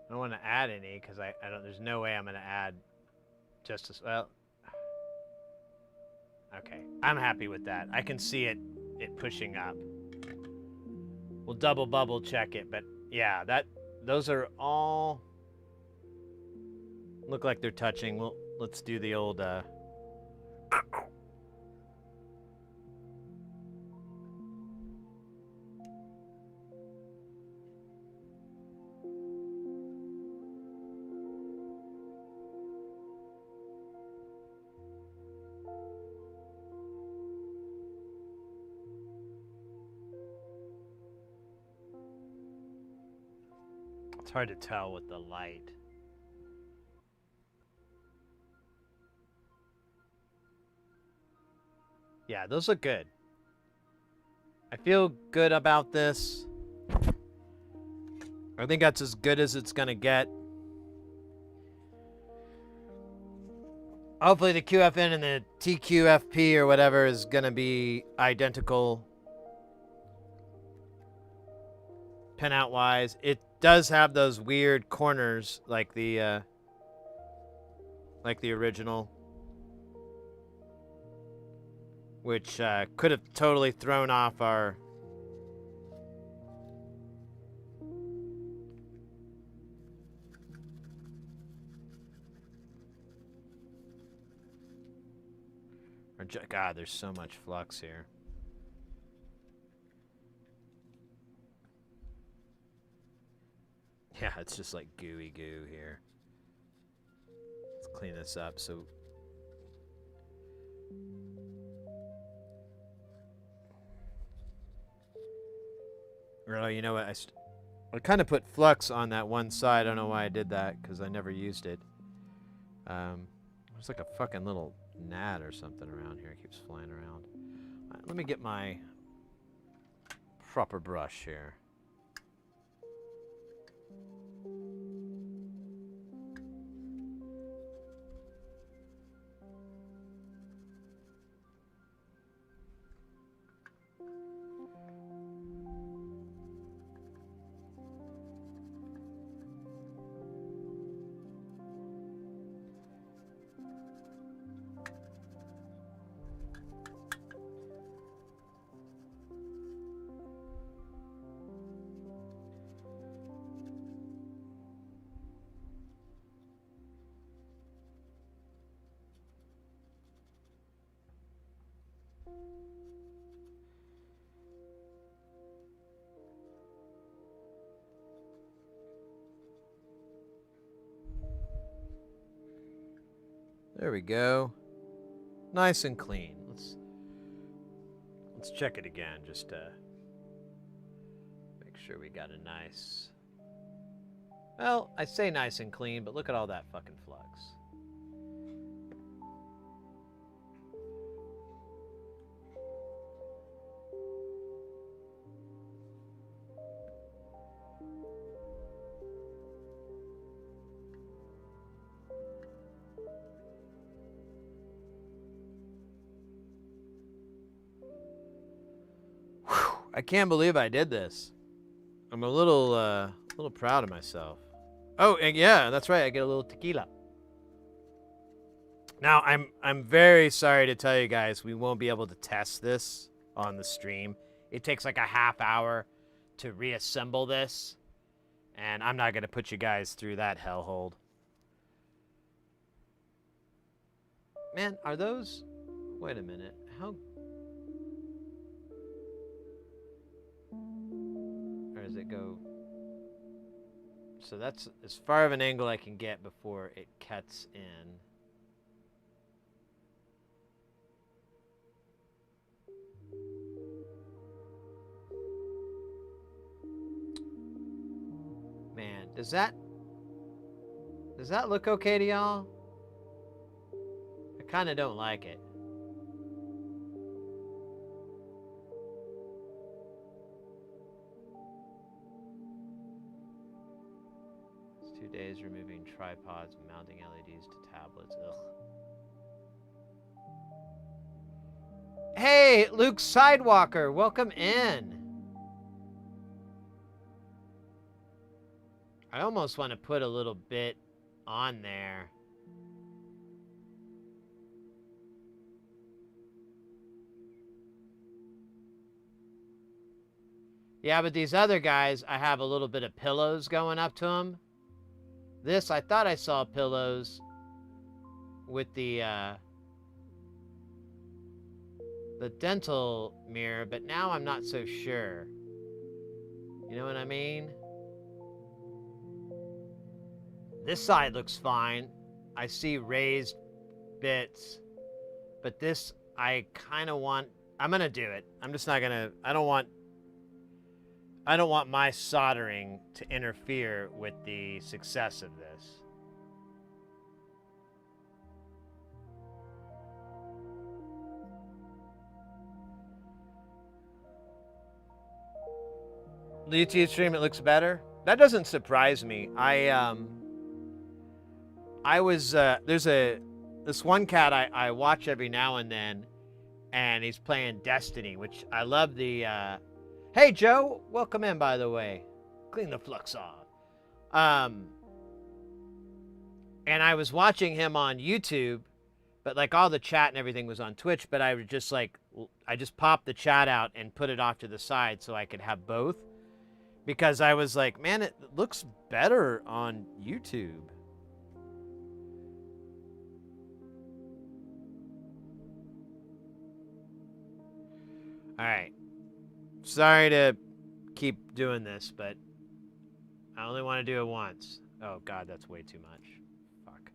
I don't want to add any because I don't. There's no way I'm going to add just as well. Okay, I'm happy with that. I can see it pushing up. We'll double bubble check it, but yeah, those are all look like they're touching. Let's do the old It's hard to tell with the light. Yeah, those look good. I feel good about this. I think that's as good as it's gonna get. Hopefully the QFN and the TQFP or whatever is gonna be identical pinout wise. It does have those weird corners like the original, which could have totally thrown off our God, there's so much flux here. Yeah, it's just like gooey goo here. Let's clean this up. So, well, you know what? I kind of put flux on that one side. I don't know why I did that because I never used it. There's like a fucking little gnat or something around here. It keeps flying around. All right, let me get my proper brush here. There we go. Nice and clean. Let's check it again just to make sure we got a nice... Well, I say nice and clean, but look at all that fucking flux. I can't believe I did this. I'm a little proud of myself. Oh, and yeah, that's right. I get a little tequila. Now, I'm very sorry to tell you guys we won't be able to test this on the stream. It takes like a half hour to reassemble this, and I'm not going to put you guys through that hellhole. Man, are those... Wait a minute. How... Or does it go... So that's as far of an angle I can get before it cuts in. Man, does that look okay to y'all? I kind of don't like it. It's 2 days removing tripods, mounting LEDs to tablets. Ugh. Hey, Luke Sidewalker, welcome in. I almost want to put a little bit on there. Yeah, but these other guys, I have a little bit of pillows going up to them. This, I thought I saw pillows with the dental mirror, but now I'm not so sure. You know what I mean? This side looks fine. I see raised bits, but this, I kind of want, I'm going to do it. I'm just not going to, I don't want my soldering to interfere with the success of this. The YouTube stream, it looks better. That doesn't surprise me. I was there's this one cat I watch every now and then, and he's playing Destiny, which I love the hey Joe, welcome in, by the way. Clean the flux off. And I was watching him on YouTube, but like all the chat and everything was on Twitch, but I just popped the chat out and put it off to the side so I could have both, because I was like, man, it looks better on YouTube. All right. Sorry to keep doing this, but I only want to do it once. Oh, God, that's way too much. Fuck.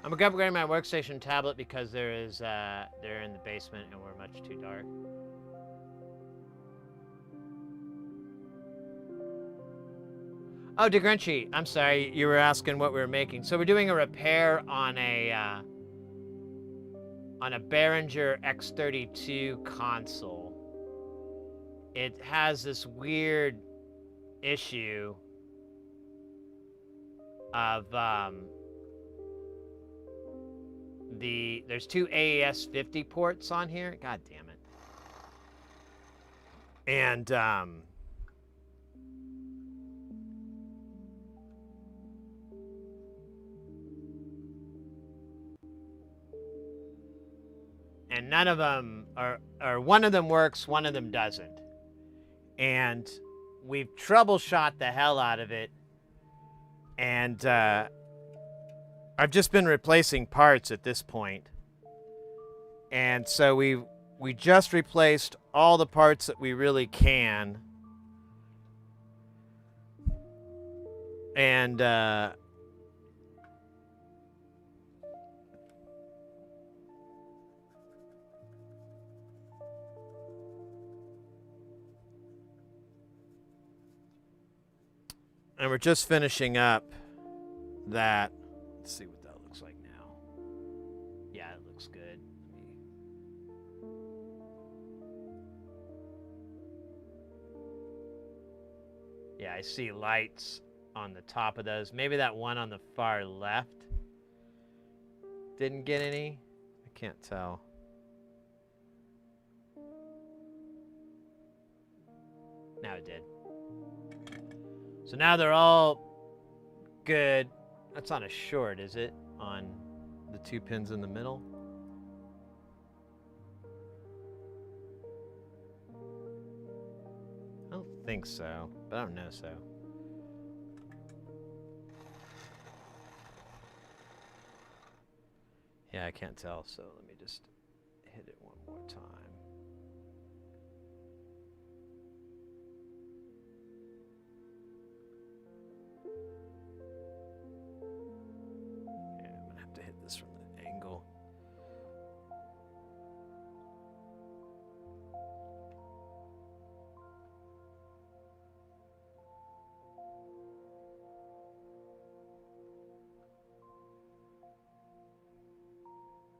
I'm upgrading my workstation tablet because they're in the basement and we're much too dark. Oh, DeGrunchy, I'm sorry, you were asking what we were making. So we're doing a repair on a Behringer X32 console. It has this weird issue of there's two AES 50 ports on here. God damn it. And none of them or one of them works, one of them doesn't. And we've troubleshot the hell out of it. And I've just been replacing parts at this point. And so we just replaced all the parts that we really can. And And we're just finishing up that. Let's see what that looks like now. Yeah, it looks good. Yeah, I see lights on the top of those. Maybe that one on the far left didn't get any. I can't tell. Now it did. So now they're all good. That's not a short, is it? On the 2 pins in the middle? I don't think so, but I don't know so. Yeah, I can't tell, so let me just hit it one more time. Yeah, I'm gonna have to hit this from the angle.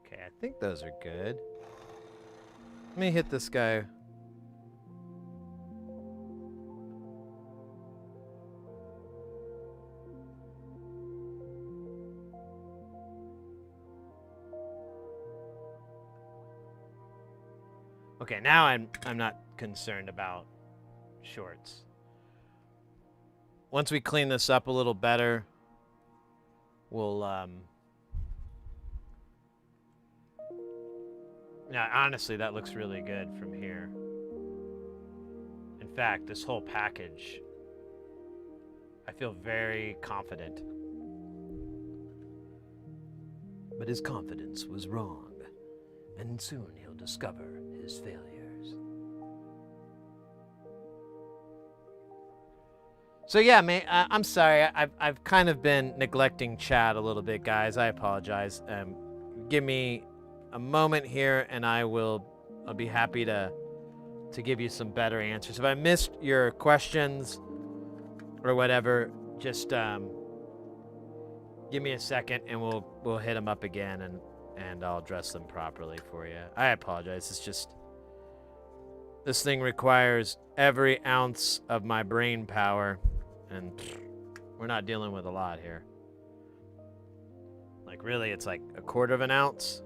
Okay, I think those are good. Let me hit this guy. Okay, now I'm not concerned about shorts. Once we clean this up a little better, we'll now, honestly, that looks really good from here. In fact, this whole package, I feel very confident. But his confidence was wrong, and soon he'll discover his failures. So yeah, I'm sorry. I've kind of been neglecting chat a little bit, guys. I apologize. Give me a moment here, and I'll be happy to give you some better answers. If I missed your questions or whatever, just give me a second, and we'll hit them up again, and I'll address them properly for you. I apologize. It's just this thing requires every ounce of my brain power, and we're not dealing with a lot here. Like really, it's like a quarter of an ounce.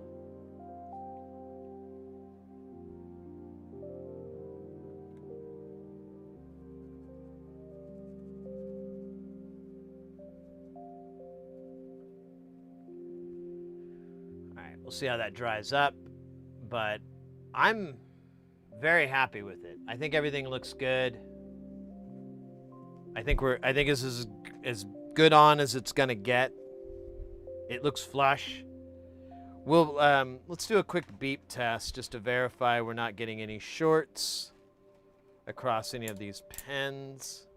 We'll see how that dries up, but I'm very happy with it. I think everything looks good. I think this is as good on as it's gonna get. It looks flush. We'll let's do a quick beep test just to verify we're not getting any shorts across any of these pens.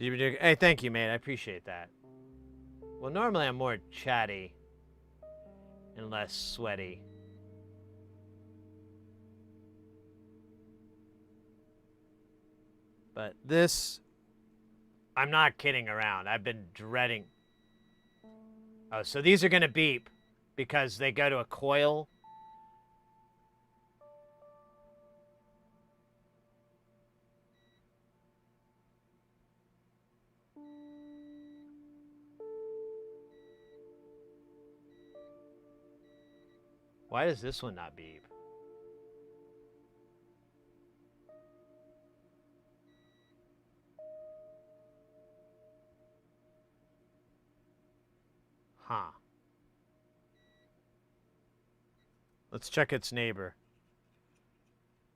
Hey, thank you, mate. I appreciate that. Well, normally I'm more chatty and less sweaty. But this, I'm not kidding around. I've been dreading. Oh, so these are going to beep because they go to a coil. Why does this one not beep? Huh. Let's check its neighbor.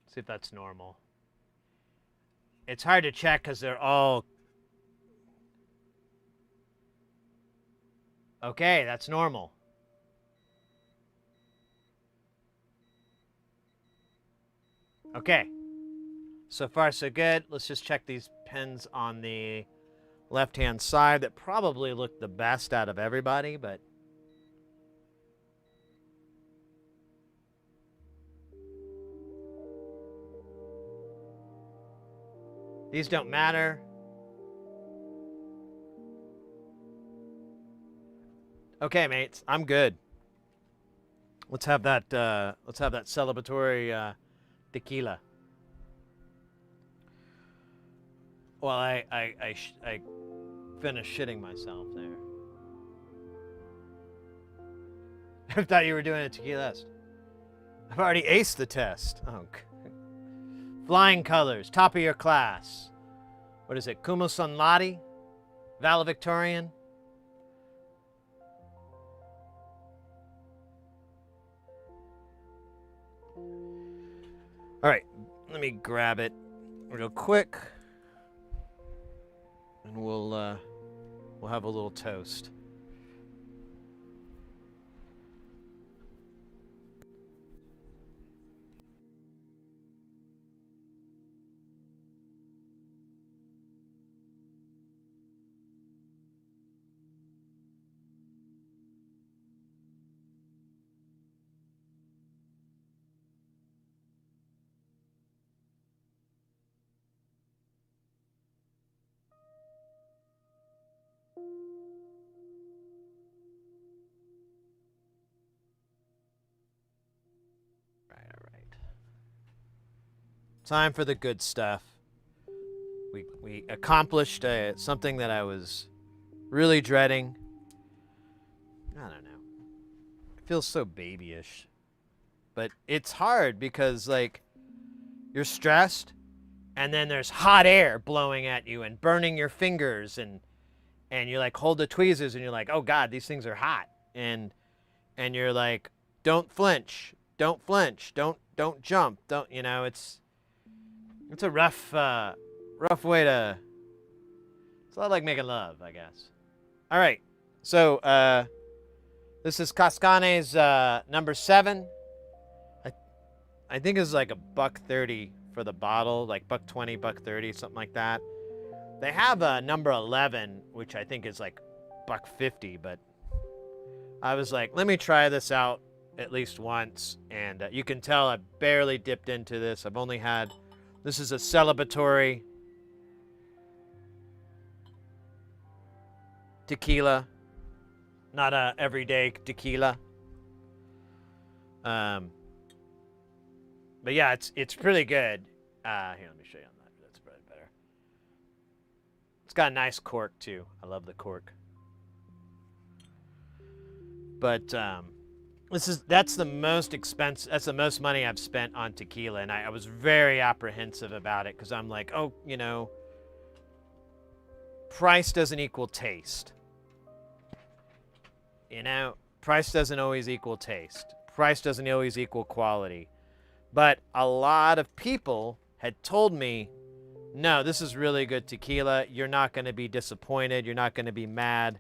See if that's normal. It's hard to check because they're all... Okay, that's normal. Okay. So far, so good. Let's just check these pins on the left-hand side that probably look the best out of everybody, but... These don't matter. Okay, mates, I'm good. Let's have that celebratory tequila. Well, I finished shitting myself there. I thought you were doing a tequila test. I've already aced the test. Oh, flying colors, top of your class. What is it? Kumo Sun Lati? Valedictorian? All right, let me grab it real quick, and we'll have a little toast. All right. Time for the good stuff. We accomplished something that I was really dreading. I don't know. It feels so babyish. But it's hard because, like, you're stressed, and then there's hot air blowing at you and burning your fingers, and you, like, hold the tweezers, and you're like, oh, God, these things are hot. And you're like, don't flinch. Don't flinch. Don't jump. Don't, you know, it's a rough way to... It's a lot like making love, I guess. All right. So, this is Cascane's number 7. I think it's like $1.30 for the bottle, like $1.20, $1.30, something like that. They have a number 11, which I think is like $1.50, but I was like, let me try this out at least once. And you can tell I barely dipped into this. I've only had... This is a celebratory tequila, not a everyday tequila. But yeah, it's pretty good. Here, let me show you on that. That's probably better. It's got a nice cork too. I love the cork. But that's the most expensive. That's the most money I've spent on tequila, and I was very apprehensive about it because I'm like, oh, you know, price doesn't equal taste. You know, price doesn't always equal taste. Price doesn't always equal quality. But a lot of people had told me, no, this is really good tequila. You're not going to be disappointed. You're not going to be mad.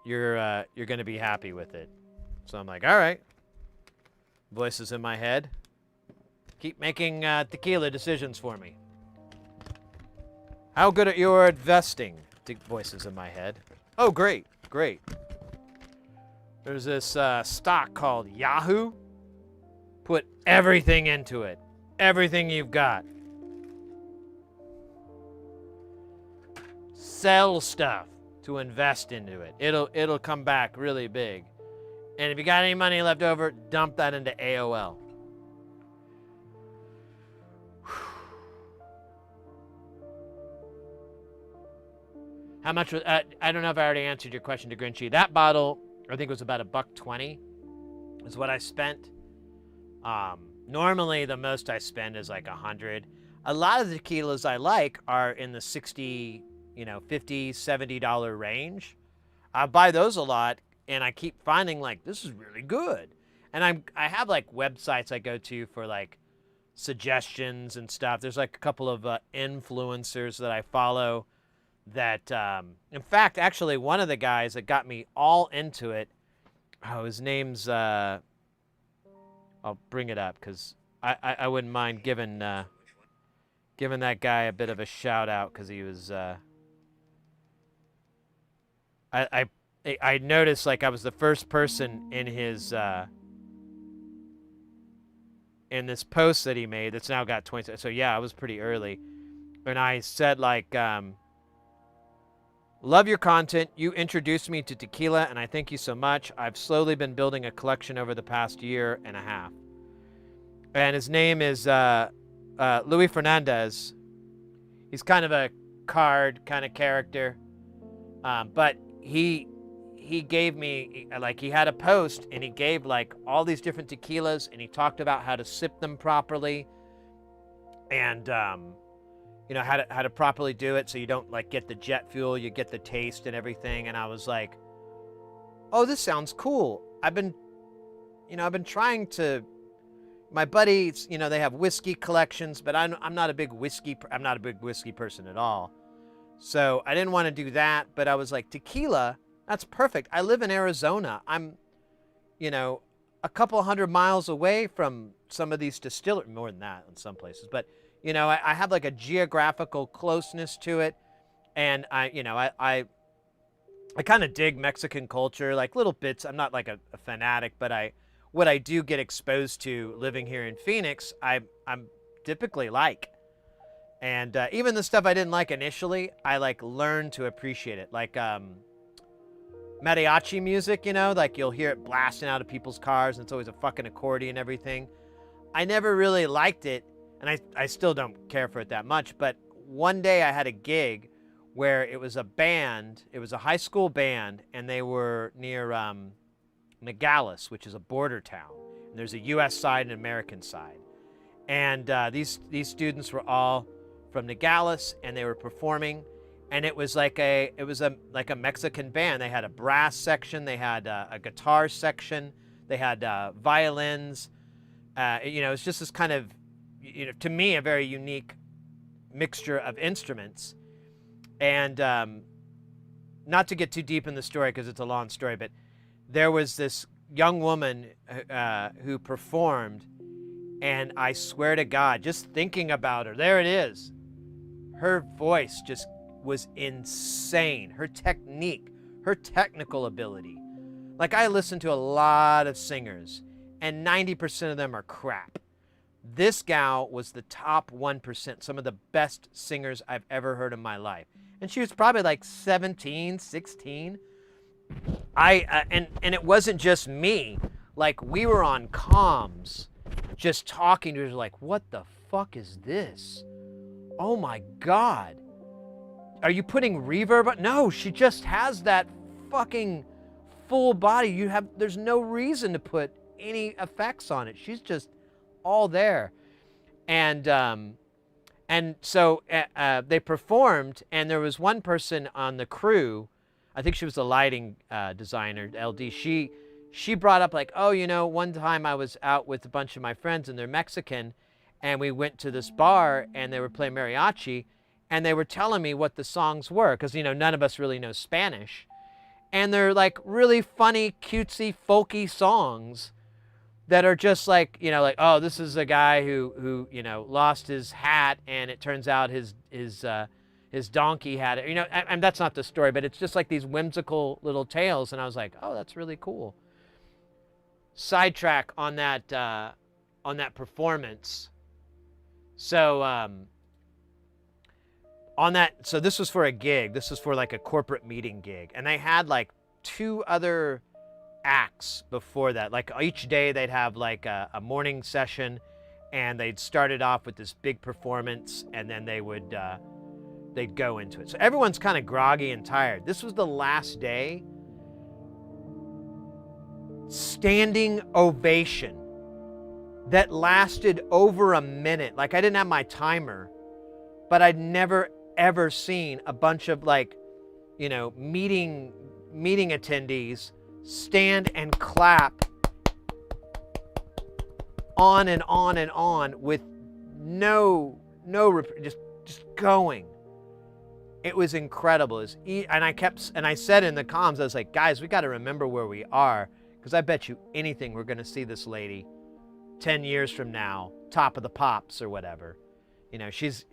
You're going to be happy with it. So I'm like, all right. Voices in my head. Keep making tequila decisions for me. How good at your investing? Voices in my head. Oh, great, great. There's this stock called Yahoo. Put everything into it. Everything you've got. Sell stuff to invest into it. It'll come back really big. And if you got any money left over, dump that into AOL. How much was... I don't know if I already answered your question to Grinchy. That bottle, I think, was about $1.20 is what I spent. Normally, the most I spend is like $100. A lot of the tequilas I like are in the $60, $50, $70 range. I buy those a lot, and I keep finding, like, this is really good. And I have, like, websites I go to for, like, suggestions and stuff. There's like a couple of influencers that I follow that, in fact, actually one of the guys that got me all into it, oh, his name's, I'll bring it up because I wouldn't mind giving that guy a bit of a shout out because he was, I noticed like I was the first person in his, in this post that he made that's now got 20, so yeah, I was pretty early. And I said like, love your content. You introduced me to tequila and I thank you so much. I've slowly been building a collection over the past year and a half. And his name is Luis Fernandez. He's kind of a card kind of character. But he gave me, like, he had a post and he gave like all these different tequilas and he talked about how to sip them properly and you know, how to properly do it so you don't like get the jet fuel, you get the taste and everything. And I was like, oh, this sounds cool. I've been trying to, my buddies, you know, they have whiskey collections, but I'm not a big whiskey person at all. So I didn't want to do that, but I was like, tequila, that's perfect. I live in Arizona. I'm, you know, a couple 100 miles away from some of these distilleries, more than that in some places. But, you know, I have like a geographical closeness to it. And I kind of dig Mexican culture, like little bits. I'm not like a fanatic, but what I do get exposed to living here in Phoenix, I'm typically like. And even the stuff I didn't like initially, I like learned to appreciate it. Like mariachi music, you know, like you'll hear it blasting out of people's cars and it's always a fucking accordion and everything. I never really liked it and I still don't care for it that much. But one day I had a gig where it was a band, it was a high school band, and they were near Nogales, which is a border town. And there's a U.S. side and an American side. And these students were all from Nogales, and they were performing. And it was like a Mexican band. They had a brass section, they had a guitar section, they had violins. You know, it's just this kind of, you know, to me, a very unique mixture of instruments. And not to get too deep in the story because it's a long story, but there was this young woman who performed, and I swear to God, just thinking about her, there it is. Her voice just was insane. Her technique, her technical ability. Like, I listen to a lot of singers, and 90% of them are crap. This gal was the top 1%, some of the best singers I've ever heard in my life. And she was probably like 17, 16. And it wasn't just me. Like, we were on comms just talking to her like, what the fuck is this? Oh my God. Are you putting reverb on? No, she just has that fucking full body. There's no reason to put any effects on it. She's just all there. And so they performed, and there was one person on the crew, I think she was the lighting designer, LD. She brought up like, oh, you know, one time I was out with a bunch of my friends and they're Mexican, and we went to this bar and they were playing mariachi, and they were telling me what the songs were, because, you know, none of us really know Spanish. And they're like really funny, cutesy, folky songs that are just like, you know, like, oh, this is a guy who you know, lost his hat, and it turns out his donkey had it. You know, and that's not the story, but it's just like these whimsical little tales. And I was like, oh, that's really cool. Sidetrack on that performance. So so this was for a gig. This was for like a corporate meeting gig, and they had like 2 other acts before that. Like each day they'd have like a morning session, and they'd start it off with this big performance, and then they would they'd go into it. So everyone's kind of groggy and tired. This was the last day. Standing ovation that lasted over a minute. Like, I didn't have my timer, but I'd never ever seen a bunch of, like, you know, meeting attendees stand and clap on and on and on with just going. It was incredible. And I said in the comms, I was like, guys, we got to remember where we are, because I bet you anything we're going to see this lady 10 years from now, top of the pops or whatever. You know, she's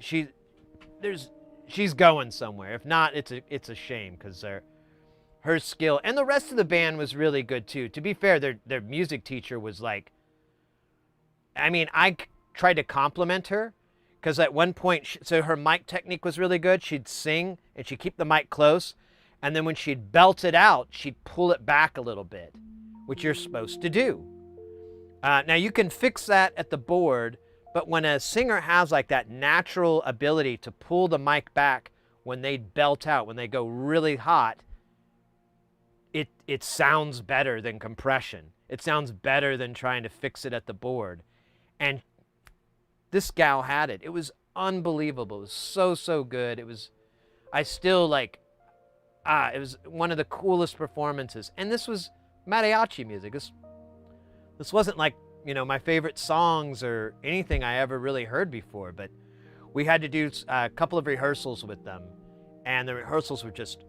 going somewhere. If not, it's a shame, because her skill and the rest of the band was really good too. To be fair, their music teacher was like, I mean, I tried to compliment her, because at one point, so her mic technique was really good. She'd sing and she'd keep the mic close, and then when she'd belt it out, she'd pull it back a little bit, which you're supposed to do. Now you can fix that at the board, but when a singer has like that natural ability to pull the mic back when they belt out, when they go really hot, it sounds better than compression. It sounds better than trying to fix it at the board. And this gal had it. It was unbelievable. It was so good. It was one of the coolest performances. And this was mariachi music. This wasn't like, you know, my favorite songs or anything I ever really heard before, but we had to do a couple of rehearsals with them, and the rehearsals were just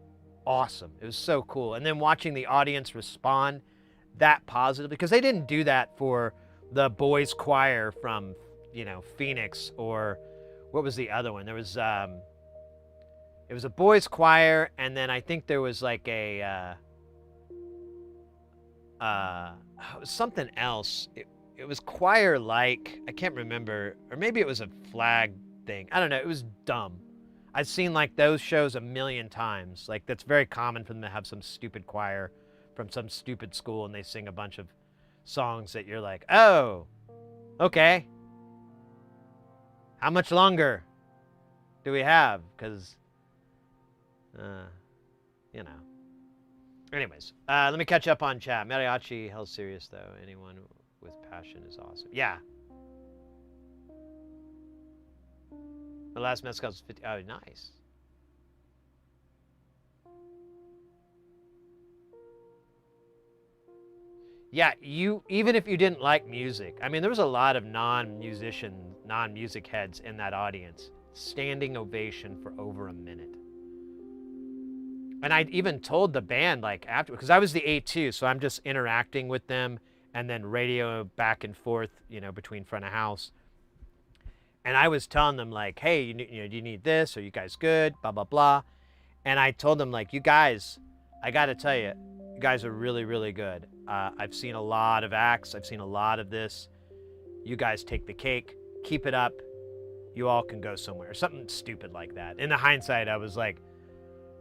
awesome. It was so cool. And then watching the audience respond that positively, because they didn't do that for the boys choir from, you know, Phoenix, or what was the other one? There was it was a boys choir, and then I think there was like a it was something else. It was choir like, I can't remember, or maybe it was a flag thing. I don't know. It was dumb. I've seen like those shows a million times. Like, that's very common for them to have some stupid choir from some stupid school, and they sing a bunch of songs that you're like, oh, okay. How much longer do we have? Because, you know. Anyways, let me catch up on chat. Mariachi, hell serious though. Anyone with passion is awesome. Yeah. The last mezcal was 50. Oh, nice. Yeah, even if you didn't like music, I mean, there was a lot of non-music heads in that audience. Standing ovation for over a minute. And I even told the band, like, after, because I was the A2, so I'm just interacting with them and then radio back and forth, you know, between front of house. And I was telling them, like, hey, you know, do you need this? Are you guys good? Blah, blah, blah. And I told them, like, you guys, I got to tell you, you guys are really, really good. I've seen a lot of acts. I've seen a lot of this. You guys take the cake. Keep it up. You all can go somewhere. Something stupid like that. In the hindsight, I was like,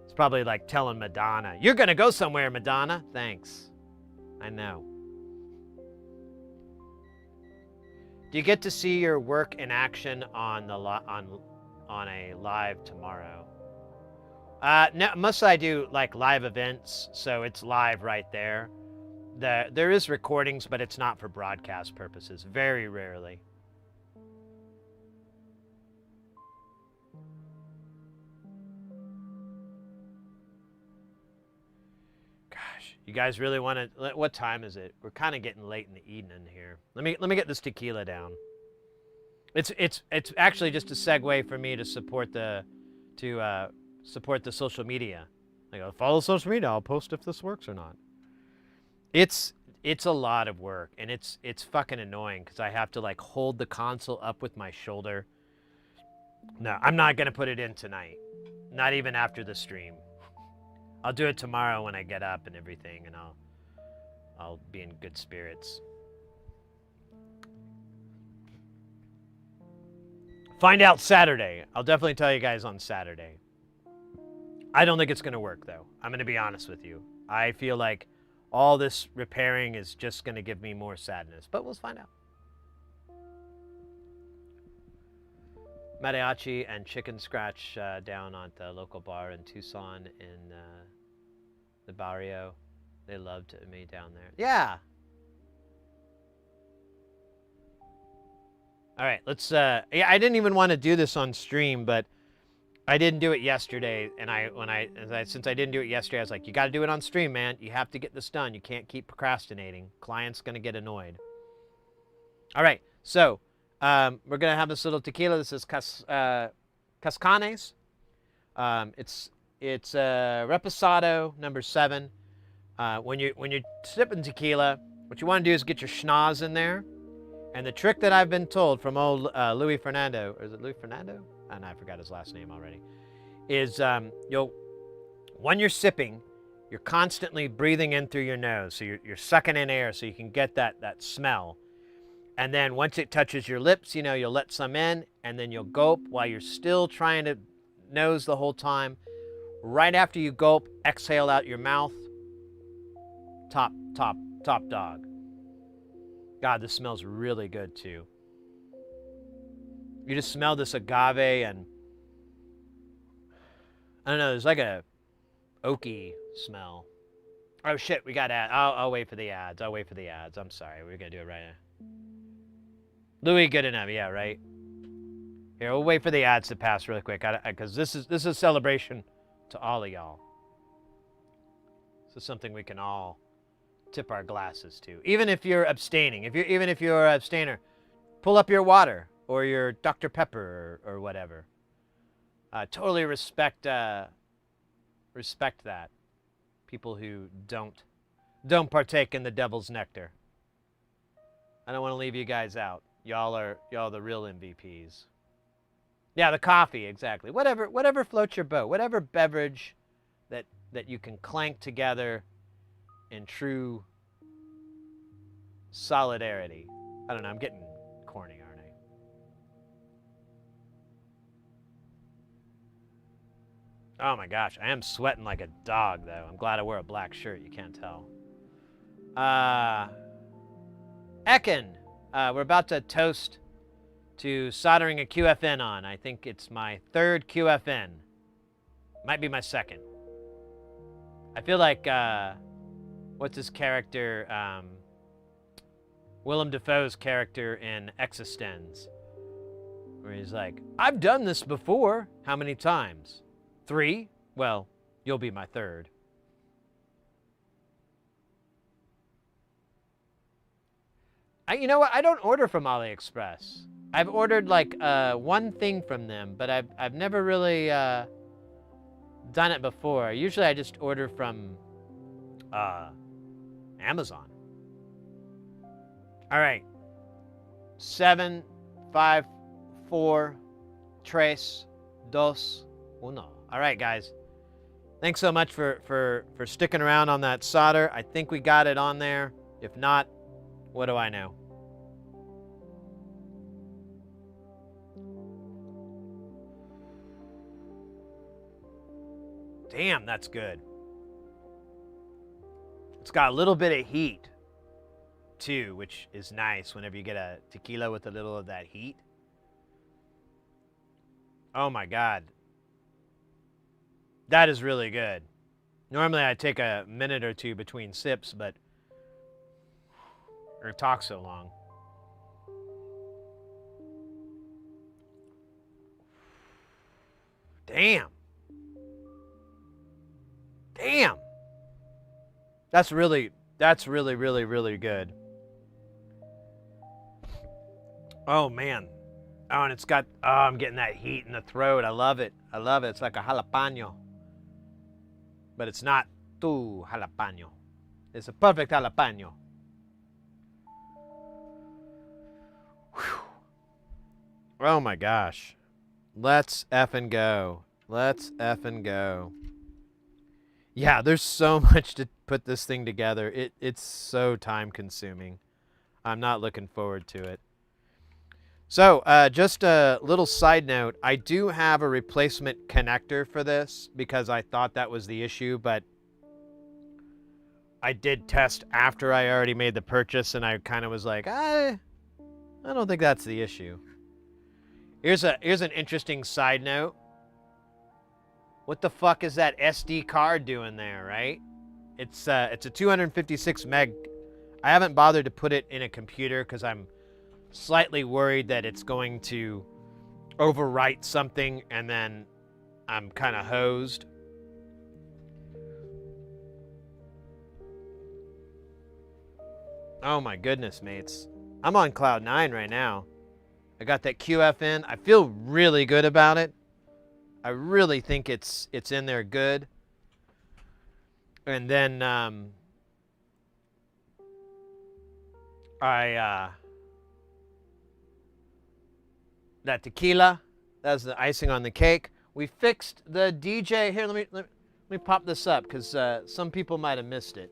it's probably like telling Madonna, you're going to go somewhere, Madonna. Thanks. I know. Do you get to see your work in action on a live tomorrow? No, mostly I do like live events, so it's live right there. There is recordings, but it's not for broadcast purposes. Very rarely. Gosh, you guys really want to? What time is it? We're kind of getting late in the evening here. Let me get this tequila down. It's actually just a segue for me to support the social media. I go, follow social media. I'll post if this works or not. It's a lot of work, and it's fucking annoying because I have to like hold the console up with my shoulder. No, I'm not gonna put it in tonight. Not even after the stream. I'll do it tomorrow when I get up and everything, and I'll be in good spirits. Find out Saturday. I'll definitely tell you guys on Saturday. I don't think it's going to work, though. I'm going to be honest with you. I feel like all this repairing is just going to give me more sadness, but we'll find out. Mariachi and chicken scratch down at the local bar in Tucson in the barrio. They loved me down there. Yeah. All right, let's, yeah, I didn't even want to do this on stream, but I didn't do it yesterday, and since I didn't do it yesterday, I was like, you got to do it on stream, man. You have to get this done. You can't keep procrastinating. Client's going to get annoyed. All right, so We're going to have this little tequila. This is Cascanes. It's Reposado number 7. When you're sipping tequila, what you want to do is get your schnoz in there. And the trick that I've been told from old Louis Fernando, or is it Louis Fernando? Oh, no, I forgot his last name already. Is when you're sipping, you're constantly breathing in through your nose. So you're sucking in air so you can get that smell. And then once it touches your lips, you'll let some in, and then you'll gulp while you're still trying to nose the whole time. Right after you gulp, exhale out your mouth. Top dog. God, this smells really good too. You just smell this agave and I don't know, there's like a oaky smell. Oh shit, we got ads. I'll wait for the ads. I'm sorry, we're gonna do it right now. Louis, good enough, yeah, right? Here, we'll wait for the ads to pass really quick, because this is a celebration to all of y'all. This is something we can all tip our glasses to. Even if you're abstaining, even if you're an abstainer, pull up your water or your Dr. Pepper or whatever. Totally respect that. People who don't partake in the devil's nectar. I don't want to leave you guys out. Y'all are the real MVPs. Yeah, the coffee, exactly. Whatever floats your boat. Whatever beverage that you can clank together in true solidarity. I don't know, I'm getting corny, aren't I? Oh my gosh, I am sweating like a dog, though. I'm glad I wear a black shirt, you can't tell. Ekin, we're about to toast to soldering a QFN on. I think it's my 3rd QFN. Might be my 2nd. I feel like, what's his character? Willem Dafoe's character in Existenz. Where he's like, I've done this before. How many times? 3? Well, you'll be my 3rd. You know what? I don't order from AliExpress. I've ordered like one thing from them, but I've never really done it before. Usually I just order from Amazon. All right. 7, 5, 4, 3, 2, 1. All right, guys. Thanks so much for sticking around on that solder. I think we got it on there. If not, what do I know? Damn, that's good. It's got a little bit of heat, too, which is nice whenever you get a tequila with a little of that heat. Oh my God. That is really good. Normally I take a minute or two between sips, but or talk so long. Damn. Damn. That's really, really good. Oh, man. Oh, and it's got, oh, I'm getting that heat in the throat. I love it. I love it. It's like a jalapeno. But it's not too jalapeno. It's a perfect jalapeno. Whew. Oh, my gosh. Let's effing go. Let's effing go. Yeah, there's so much to put this thing together. It's so time consuming. I'm not looking forward to it. So, just a little side note. I do have a replacement connector for this because I thought that was the issue, but I did test after I already made the purchase, and I kind of was like, I don't think that's the issue. Here's an interesting side note. What the fuck is that SD card doing there, right? It's a 256 meg. I haven't bothered to put it in a computer because I'm slightly worried that it's going to overwrite something and then I'm kind of hosed. Oh my goodness, mates. I'm on cloud 9 right now. I got that QF in. I feel really good about it. I really think it's in there good. And then that tequila, that's the icing on the cake. We fixed the DJ. Here, let me pop this up because some people might have missed it.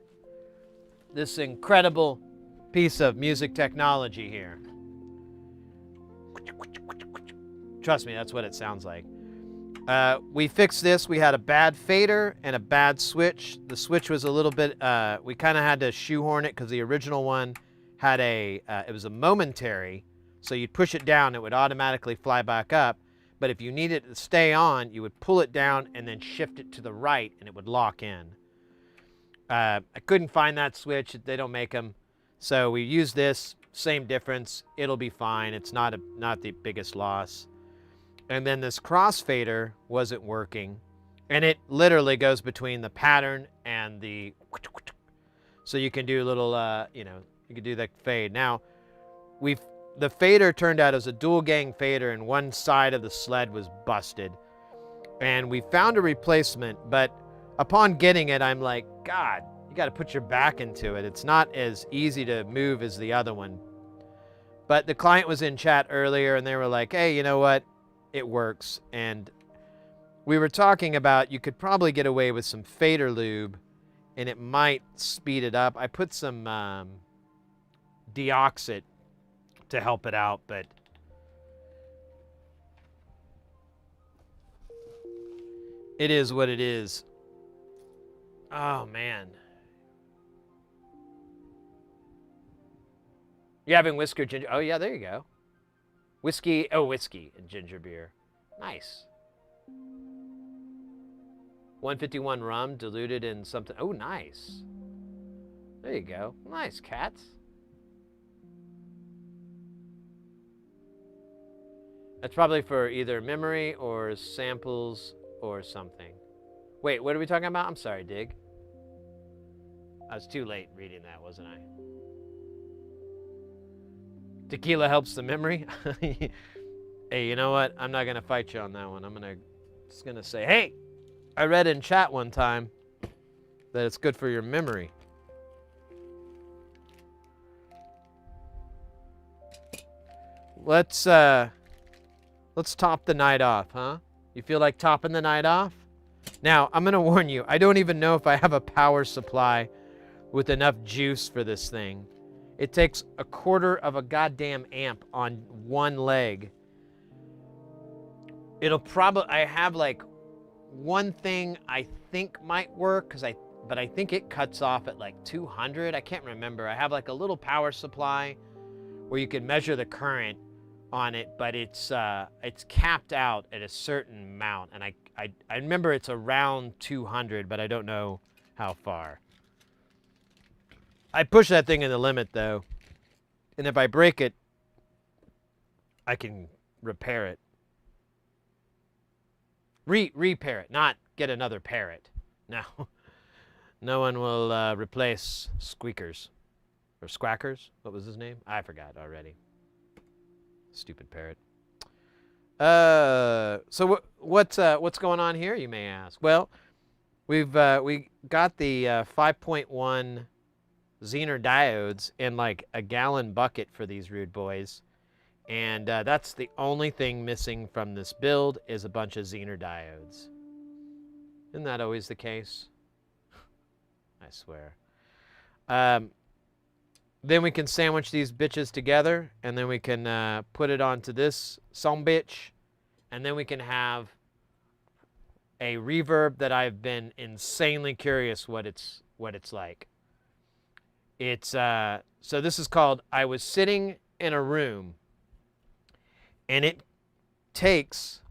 This incredible piece of music technology here. Trust me, that's what it sounds like. We fixed this. We had a bad fader and a bad switch. The switch was a little bit, we kind of had to shoehorn it because the original one had it was a momentary, so you'd push it down, it would automatically fly back up. But if you needed it to stay on, you would pull it down and then shift it to the right and it would lock in. I couldn't find that switch. They don't make them. So we used this, same difference. It'll be fine. It's not the biggest loss. And then this crossfader wasn't working. And it literally goes between the pattern and the... So you can do a little, you can do that fade. Now, the fader turned out as a dual gang fader and one side of the sled was busted. And we found a replacement, but upon getting it, I'm like, God, you got to put your back into it. It's not as easy to move as the other one. But the client was in chat earlier and they were like, hey, you know what? It works. And we were talking about you could probably get away with some fader lube and it might speed it up. I put some deoxit to help it out, but it is what it is. Oh, man. You're having whiskey or ginger? Oh, yeah, there you go. Whiskey and ginger beer. Nice. 151 rum diluted in something. Oh, nice. There you go. Nice, cats. That's probably for either memory or samples or something. Wait, what are we talking about? I'm sorry, Dig. I was too late reading that, wasn't I? Tequila helps the memory. Hey, you know what? I'm not going to fight you on that one. I'm just going to say, hey, I read in chat one time that it's good for your memory. Let's top the night off, huh? You feel like topping the night off? Now, I'm going to warn you, I don't even know if I have a power supply with enough juice for this thing. It takes 1/4 of a goddamn amp on one leg. I have like one thing I think might work, but I think it cuts off at like 200. I can't remember. I have like a little power supply where you can measure the current on it, but it's capped out at a certain amount, and I remember it's around 200, but I don't know how far. I push that thing in the limit though, and if I break it, I can repair it. Repair it, not get another parrot. No, no one will replace Squeakers or Squackers. What was his name? I forgot already. Stupid parrot. So what's going on here, you may ask? Well, we got the 5.1 Zener diodes in like a gallon bucket for these rude boys, and that's the only thing missing from this build is a bunch of Zener diodes. Isn't that always the case? I swear. Then we can sandwich these bitches together, and then we can put it onto this bitch, and then we can have a reverb that I've been insanely curious what it's like. It's so this is called I Was Sitting in a Room, and it takes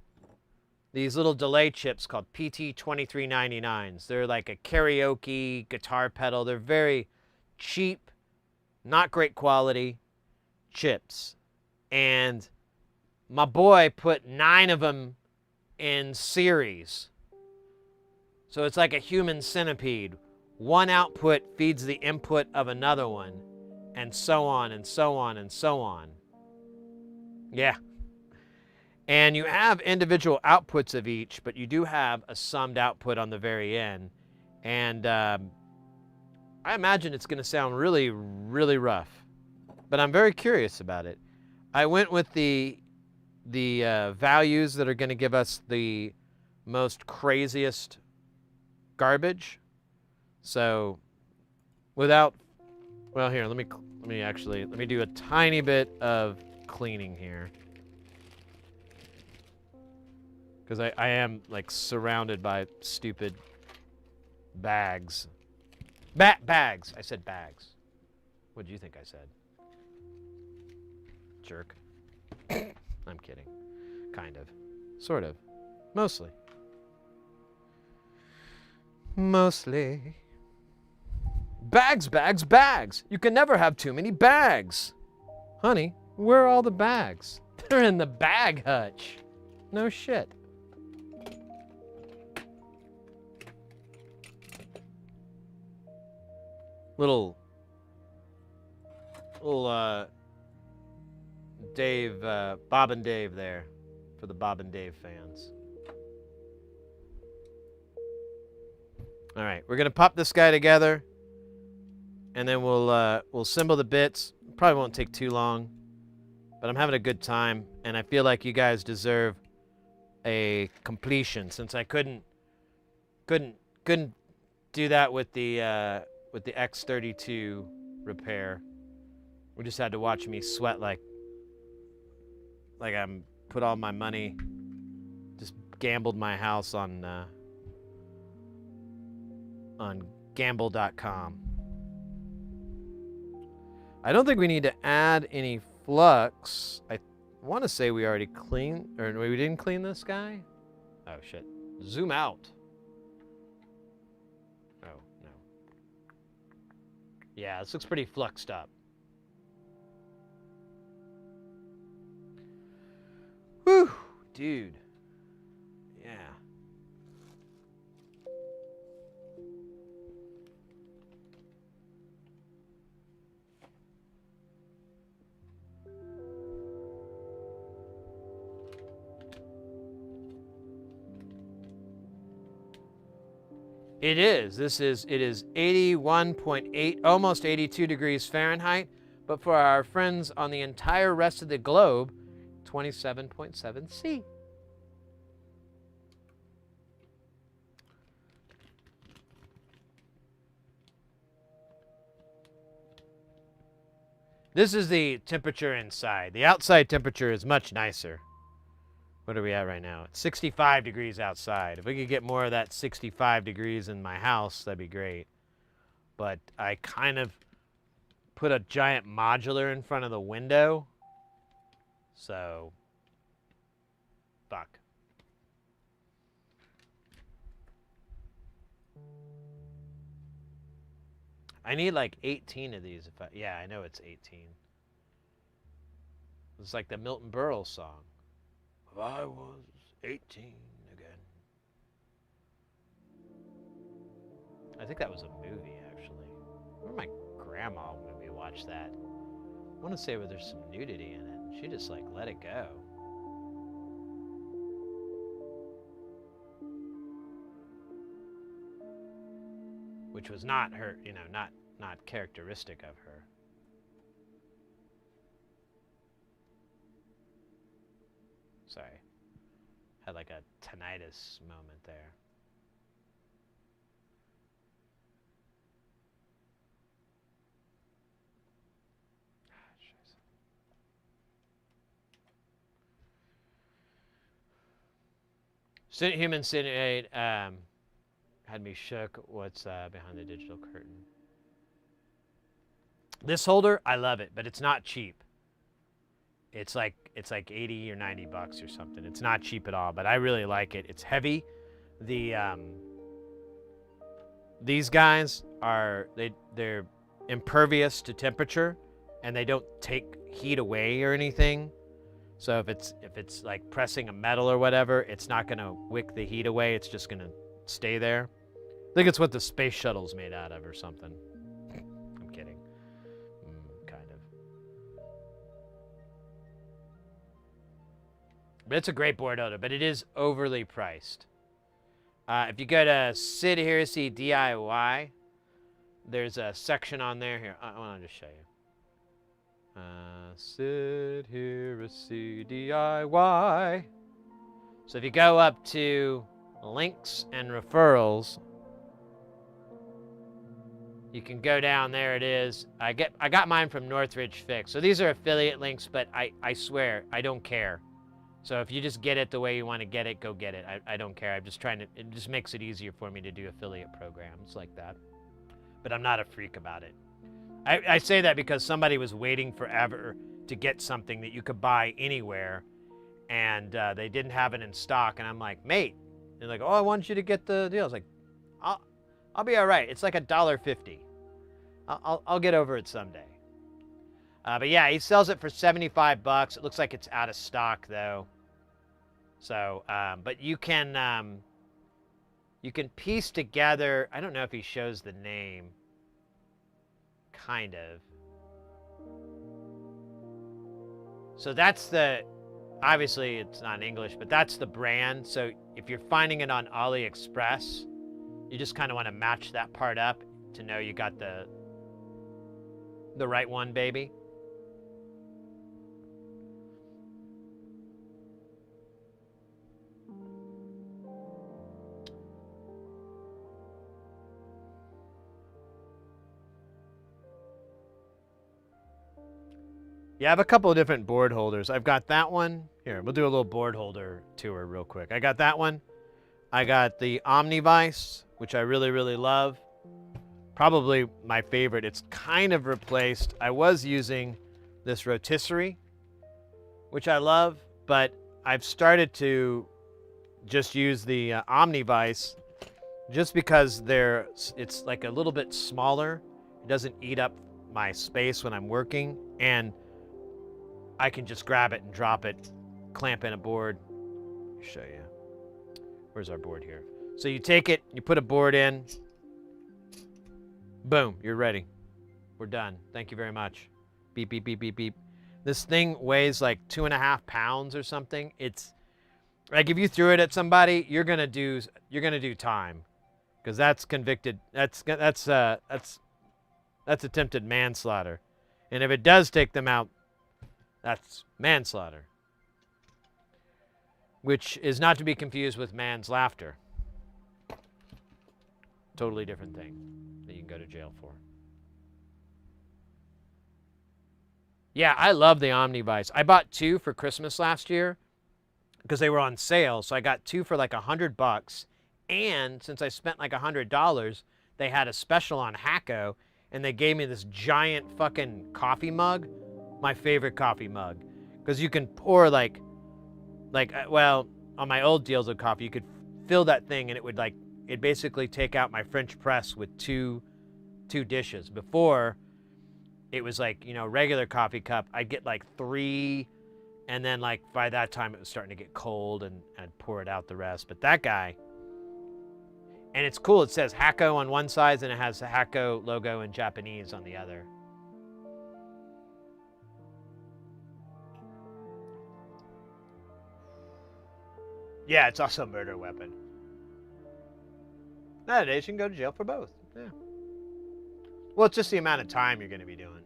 these little delay chips called PT2399s. They're like a karaoke guitar pedal. They're very cheap, not great quality chips. And my boy put 9 of them in series. So it's like a human centipede. One output feeds the input of another one, and so on and so on and so on. Yeah. And you have individual outputs of each, but you do have a summed output on the very end. And I imagine it's going to sound really, really rough. But I'm very curious about it. I went with the values that are going to give us the most craziest garbage. So without, well, here, let me do a tiny bit of cleaning here. Because I am, like, surrounded by stupid bags. Bags! I said bags. What do you think I said? Jerk. I'm kidding. Kind of. Sort of. Mostly. Mostly. Bags, bags, bags! You can never have too many bags! Honey, where are all the bags? They're in the bag hutch. No shit. Little Dave, Bob and Dave there, for the Bob and Dave fans. All right, we're gonna pop this guy together, and then we'll assemble the bits. Probably won't take too long, but I'm having a good time, and I feel like you guys deserve a completion since I couldn't do that with the X32 Repair. We just had to watch me sweat like I'm put all my money, just gambled my house on gamble.com. I don't think we need to add any flux. I want to say we already cleaned, or we didn't clean this guy. Oh shit! Zoom out. Oh no. Yeah, this looks pretty fluxed up. Whew, dude. Yeah. It is 81.8, almost 82 degrees Fahrenheit, but for our friends on the entire rest of the globe, 27.7 C. This is the temperature inside. The outside temperature is much nicer. What are we at right now? It's 65 degrees outside. If we could get more of that 65 degrees in my house, that'd be great. But I kind of put a giant modular in front of the window. So, fuck. I need like 18 of these. Yeah, I know it's 18. It's like the Milton Berle song. If I was 18 again. I think that was a movie, actually. I remember my grandma when we watched that. I want to say where there's some nudity in it. She just like let it go. Which was not her, you know, not characteristic of her. Sorry. Had like a tinnitus moment there. Human Simulate had me shook. What's behind the digital curtain? This holder, I love it, but it's not cheap. It's like 80 or 90 bucks or something. It's not cheap at all, but I really like it. It's heavy. These guys are they're impervious to temperature, and they don't take heat away or anything. So if it's like pressing a metal or whatever, it's not gonna wick the heat away. It's just gonna stay there. I think it's what the space shuttle's made out of or something. I'm kidding. Kind of. But it's a great board holder, but it is overly priced. If you go to Sid Heresy DIY, there's a section on there. Here, I want to just show you. Sid Heresy DIY. So if you go up to links and referrals, you can go down. There it is. I got mine from Northridge Fix. So these are affiliate links, but I swear I don't care. So if you just get it the way you want to get it, go get it. I don't care. I'm just trying to. It just makes it easier for me to do affiliate programs like that. But I'm not a freak about it. I say that because somebody was waiting forever to get something that you could buy anywhere, and they didn't have it in stock. And I'm like, mate, they're like, oh, I want you to get the deal. I was like, I'll be all right. It's like $1.50. I'll get over it someday. But yeah, he sells it for $75. It looks like it's out of stock though. So, but you can piece together. I don't know if he shows the name. Kind of. So that's obviously it's not in English, but that's the brand. So if you're finding it on AliExpress, you just kind of want to match that part up to know you got the right one, baby. Yeah, I have a couple of different board holders. I've got that one. Here, we'll do a little board holder tour real quick. I got that one. I got the Omnivice, which I really, really love. Probably my favorite. It's kind of replaced. I was using this rotisserie, which I love, but I've started to just use the Omnivice just because it's like a little bit smaller. It doesn't eat up my space when I'm working, and I can just grab it and drop it, clamp in a board. Let me show you. Where's our board here? So you take it, you put a board in, boom, you're ready. We're done. Thank you very much. Beep, beep, beep, beep, beep. This thing weighs like 2.5 pounds or something. It's like if you threw it at somebody, you're gonna do time, because that's convicted. That's attempted manslaughter, and if it does take them out, that's manslaughter, which is not to be confused with man's laughter. Totally different thing that you can go to jail for. Yeah, I love the Omnivice. I bought 2 for Christmas last year because they were on sale. So I got 2 for like $100. And since I spent like $100, they had a special on Hacko, and they gave me this giant fucking coffee mug. My favorite coffee mug, because you can pour well, on my old deals of coffee, you could fill that thing and it basically take out my French press with two dishes. Before, it was like, regular coffee cup, I'd get like 3, and then like by that time it was starting to get cold, and I'd pour it out the rest. But that guy, and it's cool, it says Hacko on one side and it has the Hacko logo in Japanese on the other. Yeah, it's also a murder weapon. Nowadays, you can go to jail for both. Yeah. Well, it's just the amount of time you're going to be doing.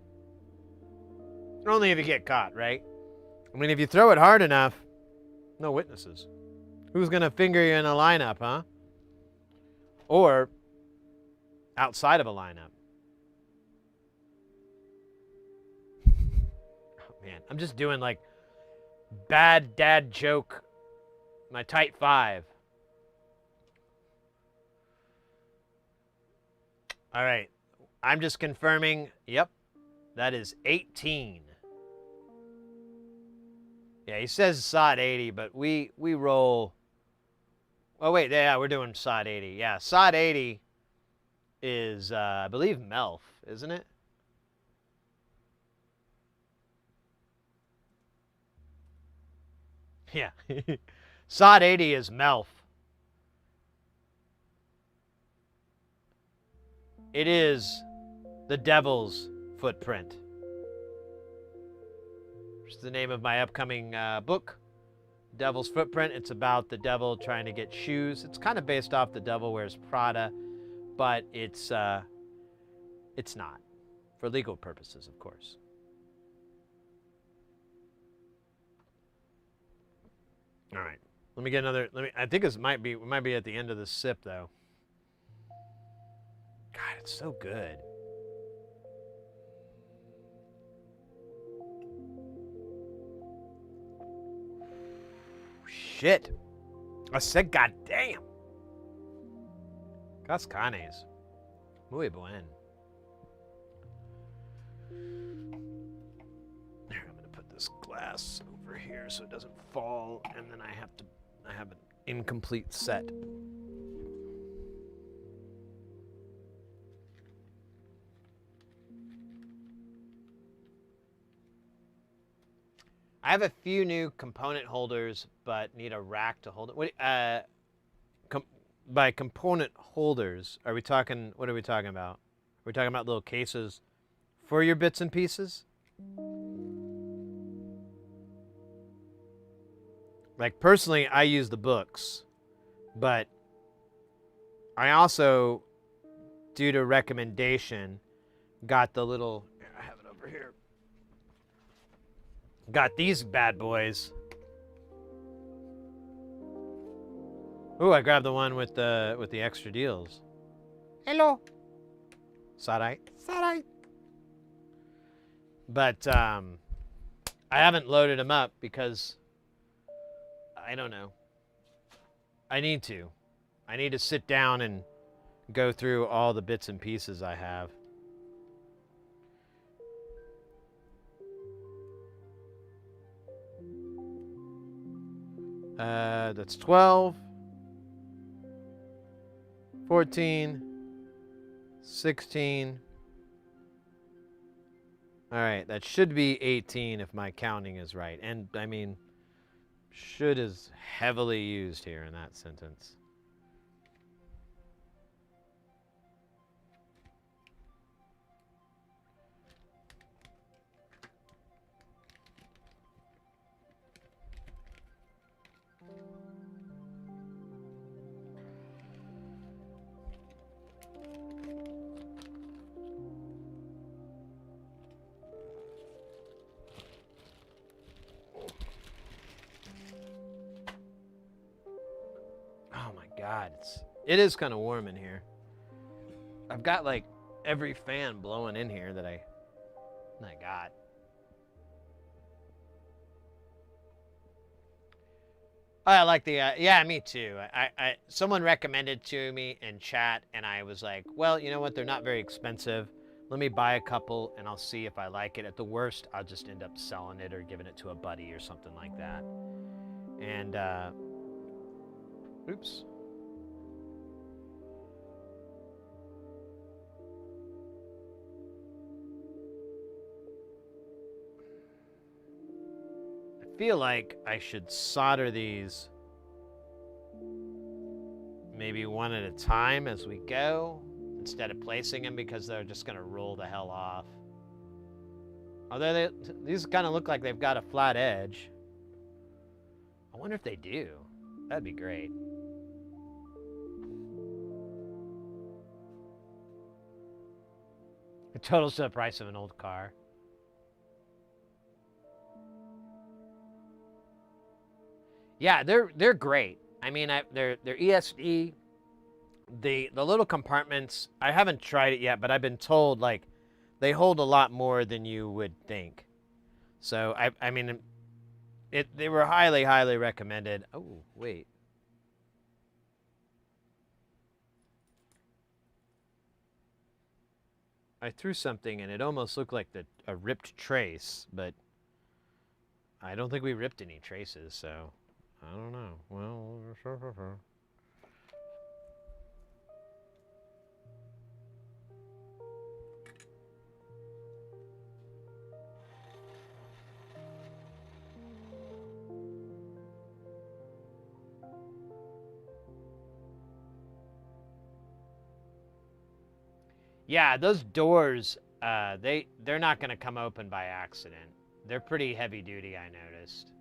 Only if you get caught, right? I mean, if you throw it hard enough, no witnesses. Who's going to finger you in a lineup, huh? Or outside of a lineup. Oh, man. I'm just doing like bad dad joke. My tight 5. All right. I'm just confirming. Yep. That is 18. Yeah, he says SOD 80, but we roll. Oh, wait. Yeah, we're doing SOD 80. Yeah, SOD 80 is, I believe, MELF, isn't it? Yeah. SOD 80 is MELF. It is the devil's footprint, which is the name of my upcoming book, Devil's Footprint. It's about the devil trying to get shoes. It's kind of based off The Devil Wears Prada, but it's not, for legal purposes, of course. All right, let me get another. I think we might be at the end of the sip though. God, it's so good. Shit. I said goddamn. Cascanes. Muy buen. Here, I'm gonna put this glass over here so it doesn't fall, and then I have an incomplete set. I have a few new component holders, but need a rack to hold it. By component holders, are we talking? What are we talking about? Are we talking about little cases for your bits and pieces? Like personally, I use the books, but I also, due to recommendation, got the little. I have it over here. Got these bad boys. Ooh, I grabbed the one with the extra deals. Hello. Sarai. Sarai. But I haven't loaded them up because I don't know. I need to sit down and go through all the bits and pieces I have. That's 12, 14, 16. All right, that should be 18 if my counting is right. And I mean, should is heavily used here in that sentence. God, it is kind of warm in here. I've got like every fan blowing in here that I got. I like the yeah, me too. Someone recommended to me in chat, and I was like, well, you know what? They're not very expensive. Let me buy a couple, and I'll see if I like it. At the worst, I'll just end up selling it or giving it to a buddy or something like that. And oops. I feel like I should solder these maybe one at a time as we go instead of placing them, because they're just going to roll the hell off. Although these kind of look like they've got a flat edge. I wonder if they do. That'd be great. The total's the price of an old car. Yeah, they're great. I mean, they're ESD. The little compartments, I haven't tried it yet, but I've been told like they hold a lot more than you would think. So I mean, they were highly recommended. Oh wait. I threw something and it almost looked like a ripped trace, but I don't think we ripped any traces, so I don't know. Well, yeah, those doors, they're not going to come open by accident. They're pretty heavy duty, I noticed.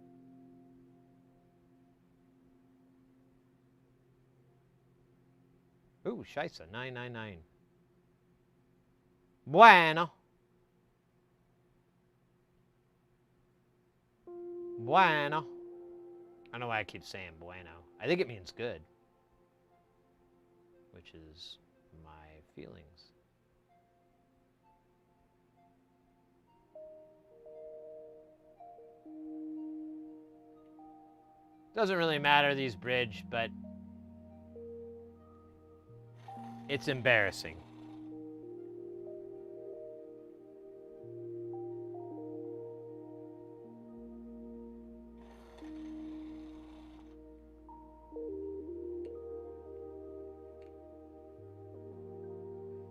Ooh, scheisse, 999. Bueno. Bueno. I don't know why I keep saying bueno. I think it means good, which is my feelings. Doesn't really matter, these bridge, but it's embarrassing.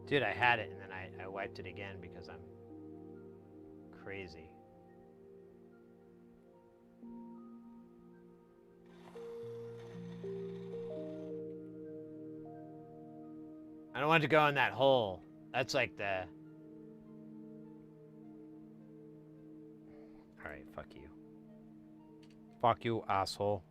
Dude, I had it and then I wiped it again because I'm crazy. I don't want it to go in that hole. That's like the... Alright, fuck you. Fuck you, asshole.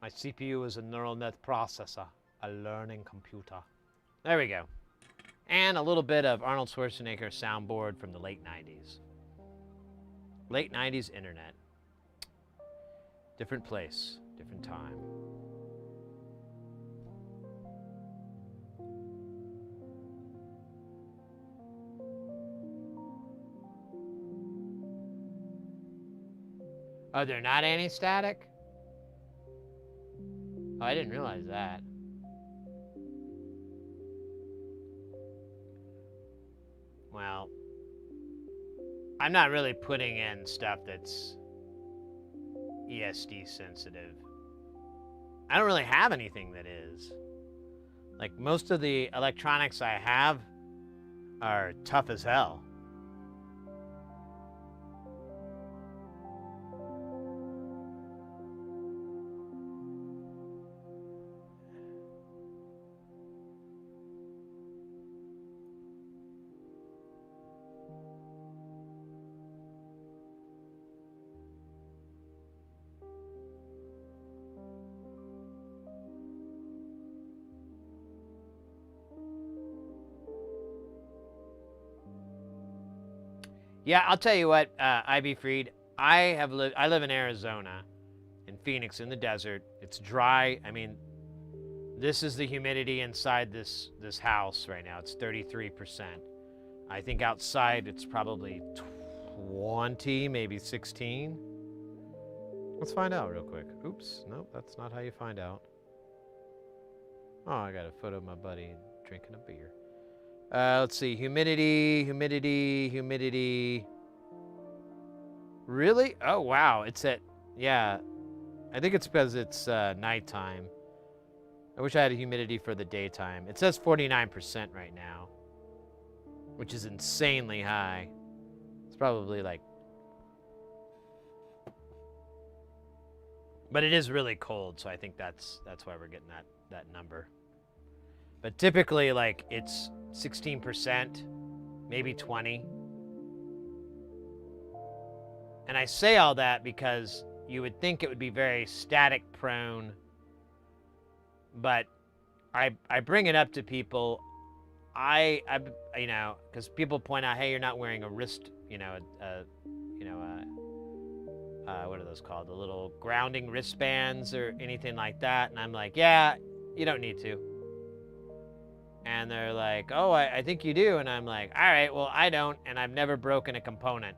My CPU is a neural net processor, a learning computer. There we go. And a little bit of Arnold Schwarzenegger soundboard from the late 90s. Late 90s internet. Different place, different time. Oh, they're not anti-static? Oh, I didn't realize that. Well, I'm not really putting in stuff that's ESD sensitive. I don't really have anything that is. Like, most of the electronics I have are tough as hell. Yeah, I'll tell you what, IB Freed, I live in Arizona, in Phoenix, in the desert. It's dry. I mean, this is the humidity inside this house right now. It's 33%. I think outside it's probably 20, maybe 16. Let's find out real quick. Oops, nope, that's not how you find out. Oh, I got a photo of my buddy drinking a beer. Let's see, humidity. Really? Oh, wow, it's at, yeah. I think it's because it's nighttime. I wish I had a humidity for the daytime. It says 49% right now, which is insanely high. It's probably like, but it is really cold, so I think that's why we're getting that number. But typically, like, it's 16%, maybe 20. And I say all that because you would think it would be very static prone, but I bring it up to people. I you know, because people point out, hey, you're not wearing a wrist, what are those called? The little grounding wristbands or anything like that. And I'm like, yeah, you don't need to. And they're like, oh, I think you do. And I'm like, all right, well, I don't, and I've never broken a component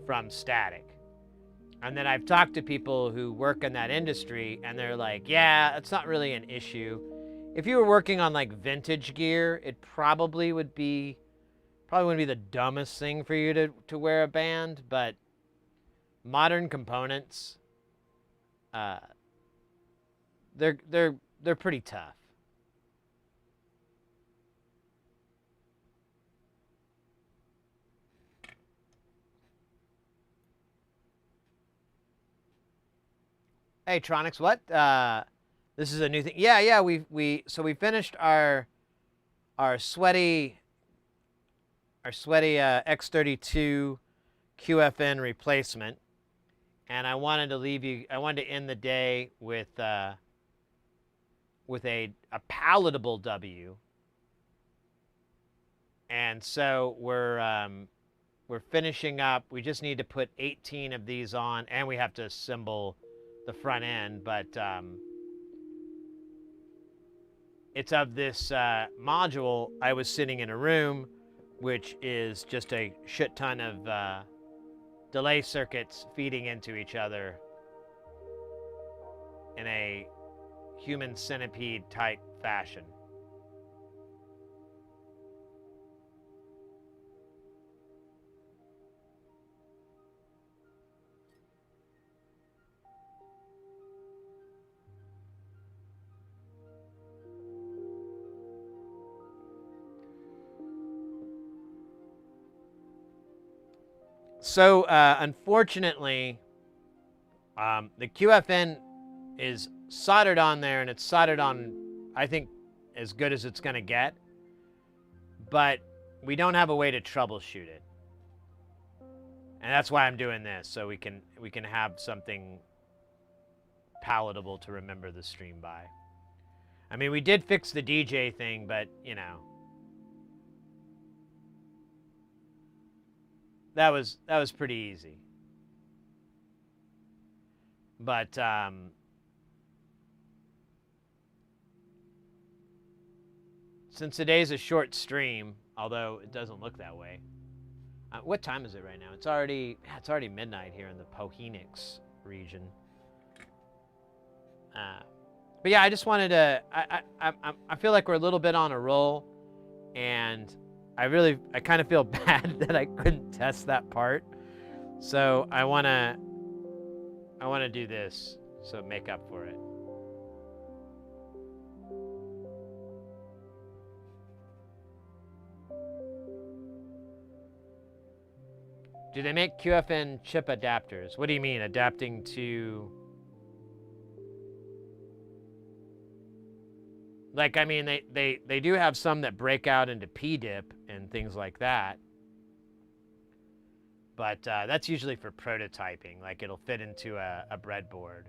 from static. And then I've talked to people who work in that industry, and they're like, yeah, it's not really an issue. If you were working on like vintage gear, it probably wouldn't be the dumbest thing for you to wear a band, but modern components, they're pretty tough. Hey, Tronics, what? This is a new thing. Yeah, we finished our sweaty X32 QFN replacement, and I wanted to end the day with a palatable W. And so we're finishing up. We just need to put 18 of these on, and we have to assemble the front end, but it's of this module. I was sitting in a room, which is just a shit ton of delay circuits feeding into each other in a human centipede type fashion. So, unfortunately, the QFN is soldered on there, and it's soldered on, I think, as good as it's going to get. But we don't have a way to troubleshoot it. And that's why I'm doing this, so we can have something palatable to remember the stream by. I mean, we did fix the DJ thing, but, you know, that was pretty easy. But since today's a short stream, although it doesn't look that way. What time is it right now? It's already midnight here in the Behringer region. But yeah, I just wanted to. I feel like we're a little bit on a roll, and I kind of feel bad that I couldn't test that part. So I wanna do this so make up for it. Do they make QFN chip adapters? What do you mean, adapting to? Like, I mean, they do have some that break out into P-dip and things like that. But that's usually for prototyping. Like, it'll fit into a breadboard.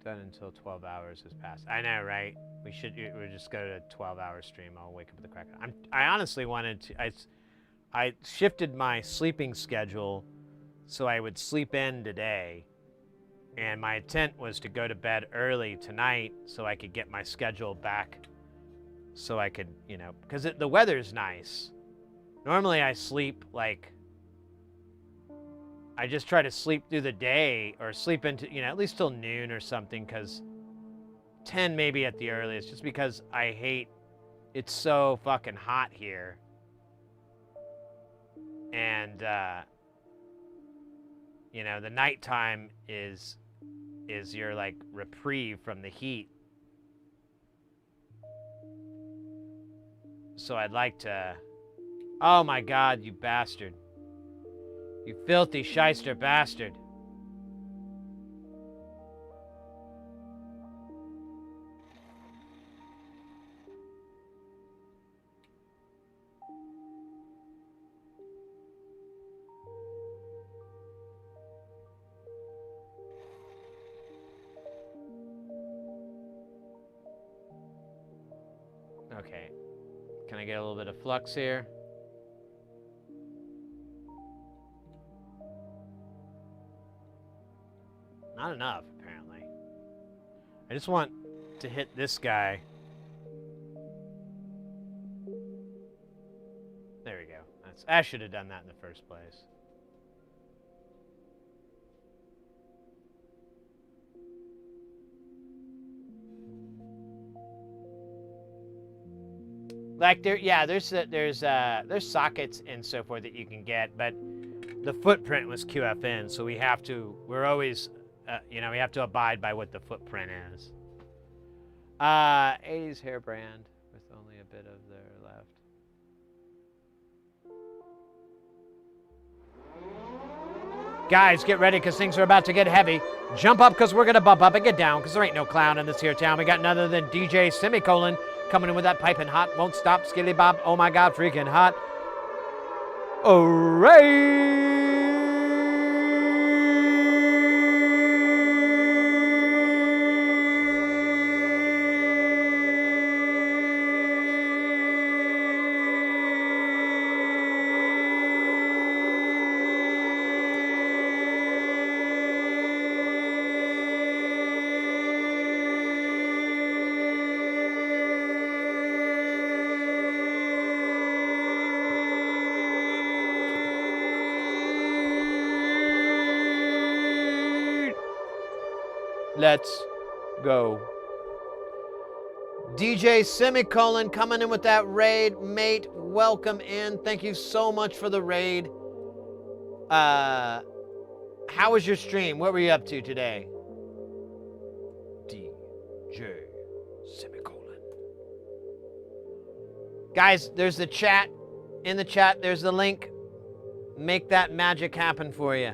Done until 12 hours has passed. I know, right? We just go to a 12-hour stream. I'll wake up with a crack. I honestly wanted to. I shifted my sleeping schedule so I would sleep in today, and my intent was to go to bed early tonight so I could get my schedule back. So I could, you know, because the weather's nice. Normally I sleep like. I just try to sleep through the day or sleep into, you know, at least till noon or something, because 10 maybe at the earliest, just because I hate, it's so fucking hot here. And, you know, the nighttime is your, like, reprieve from the heat. So I'd like to, oh my God, you bastard. You filthy shyster bastard. Okay. Can I get a little bit of flux here? Not enough, apparently. I just want to hit this guy. There we go. I should have done that in the first place. Like there's sockets and so forth that you can get, but the footprint was QFN, so we're always, you know, we have to abide by what the footprint is. 80s hair brand with only a bit of their left. Guys, get ready because things are about to get heavy. Jump up because we're going to bump up and get down because there ain't no clown in this here town. We got none other than DJ Semicolon coming in with that piping hot. Won't stop, skilly bob. Oh my God, freaking hot. Hooray! Let's go. DJ Semicolon coming in with that raid. Mate, welcome in. Thank you so much for the raid. How was your stream? What were you up to today? DJ Semicolon. Guys, there's the chat. In the chat, there's the link. Make that magic happen for you.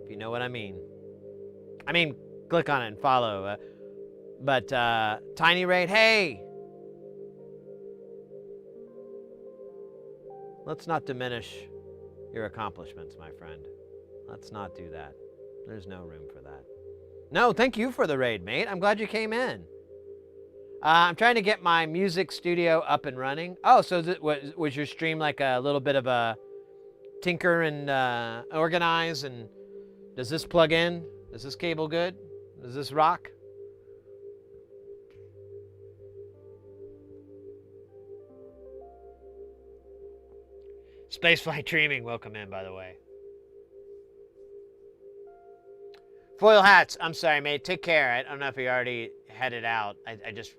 If you know what I mean. Click on it and follow. But Tiny Raid, hey! Let's not diminish your accomplishments, my friend. Let's not do that. There's no room for that. No, thank you for the raid, mate. I'm glad you came in. I'm trying to get my music studio up and running. Oh, so was your stream like a little bit of a tinker and organize? And does this plug in? Is this cable good? Does this rock? Spaceflight Dreaming, welcome in, by the way. Foil hats, I'm sorry, mate. Take care. I don't know if you already headed out. I just...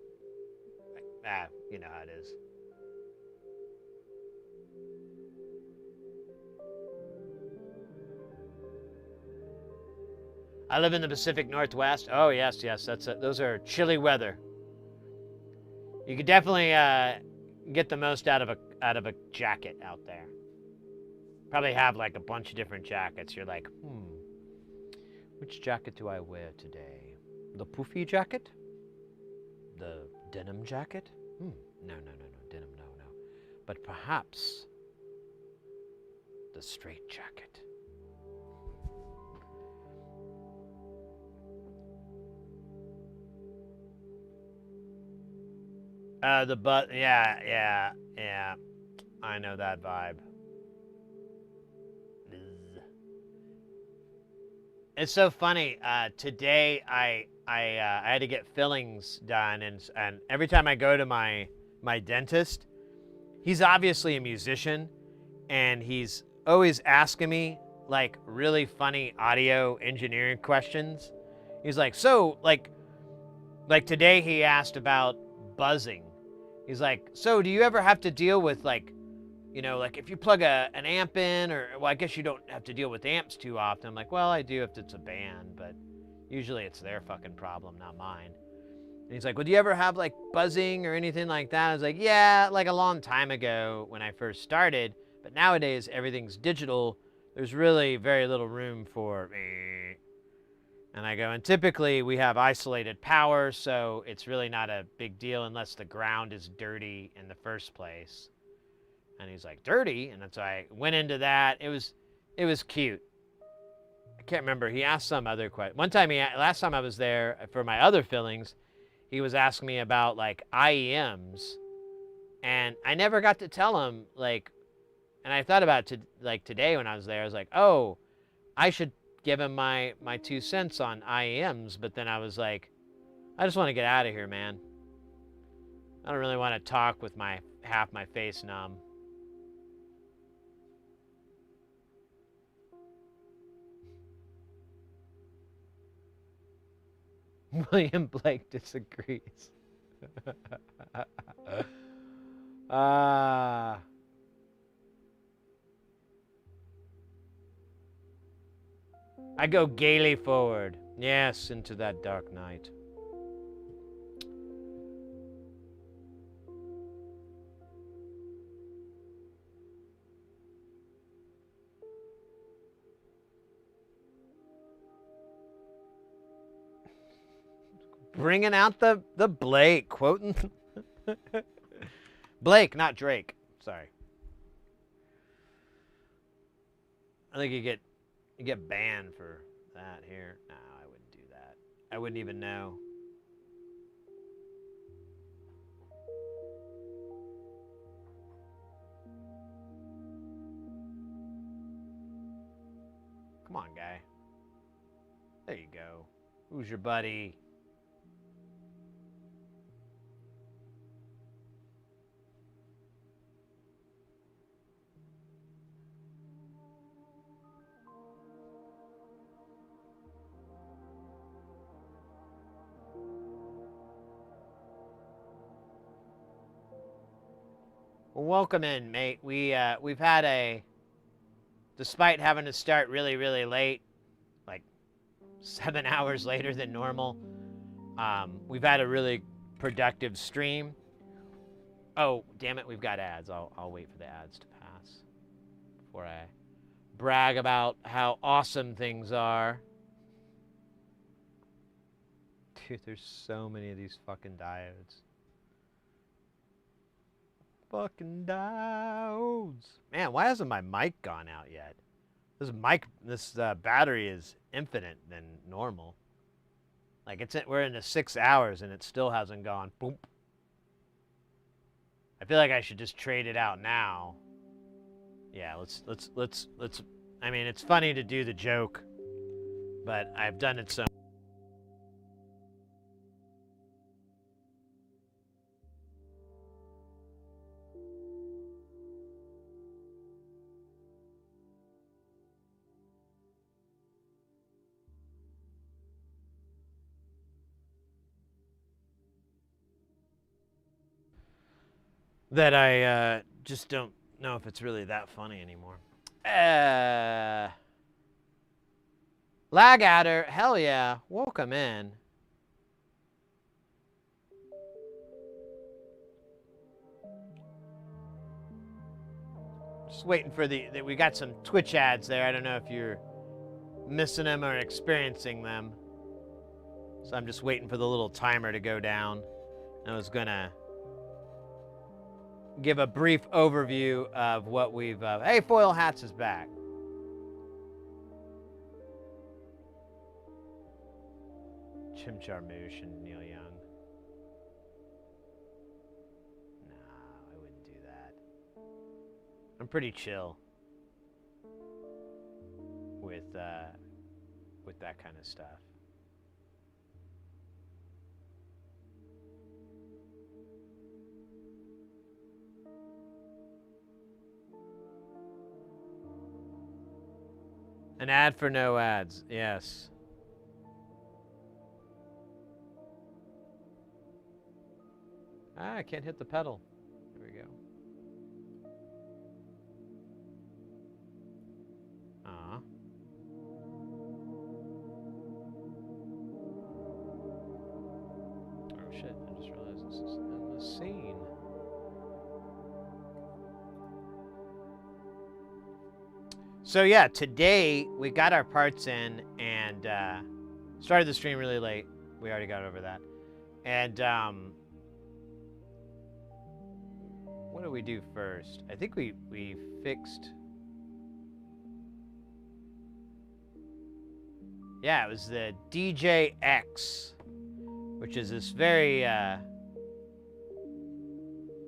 you know how it is. I live in the Pacific Northwest. Oh, yes, those are chilly weather. You could definitely get the most out of a jacket out there. Probably have like a bunch of different jackets. You're like, which jacket do I wear today? The poofy jacket? The denim jacket? No, denim, no. But perhaps the straight jacket. Yeah. I know that vibe. It's so funny. Today I had to get fillings done, and every time I go to my dentist, he's obviously a musician, and he's always asking me like really funny audio engineering questions. He's like, so like today he asked about buzzing. He's like, so do you ever have to deal with like, you know, like if you plug an amp in, or, well, I guess you don't have to deal with amps too often. I'm like, well, I do if it's a band, but usually it's their fucking problem, not mine. And he's like, well, do you ever have like buzzing or anything like that? I was like, yeah, like a long time ago when I first started, but nowadays everything's digital. There's really very little room for me. And I go, and typically we have isolated power, so it's really not a big deal unless the ground is dirty in the first place. And he's like, dirty? And so I went into that. It was cute. I can't remember. He asked some other question. One time, last time I was there for my other fillings, he was asking me about like IEMs, and I never got to tell him like. And I thought about it today when I was there. I was like, oh, I should give him my 2 cents on IEMs, but then I was like, I just want to get out of here, man. I don't really want to talk with half my face numb. William Blake disagrees. I go gaily forward. Yes, into that dark night. bringing out the Blake, quoting. Blake, not Drake. Sorry. I think you get banned for that here. No, I wouldn't do that. I wouldn't even know. Come on, guy. There you go. Who's your buddy? Well, welcome in, mate. We've had a, despite having to start really, really late, like 7 hours later than normal, we've had a really productive stream. Oh, damn it, we've got ads. I'll wait for the ads to pass before I brag about how awesome things are. Dude, there's so many of these fucking diodes. Fucking diodes. Man, why hasn't my mic gone out yet? This battery is infinite than normal. Like we're into 6 hours and it still hasn't gone. Boom. I feel like I should just trade it out now. Yeah, let's. I mean, it's funny to do the joke, but I've done it so. That I just don't know if it's really that funny anymore. Lag adder, hell yeah, welcome in. Just waiting for we got some Twitch ads there. I don't know if you're missing them or experiencing them. So I'm just waiting for the little timer to go down. I was gonna give a brief overview of what we've... hey, Foil Hats is back. Jim Jarmusch and Neil Young. No, I wouldn't do that. I'm pretty chill with that kind of stuff. An ad for no ads, yes. I can't hit the pedal. There we go. Aw. Oh shit, I just realized this is in the scene. So yeah, today we got our parts in and started the stream really late. We already got over that. And what did we do first? I think we fixed... Yeah, it was the DJX, which is this very... I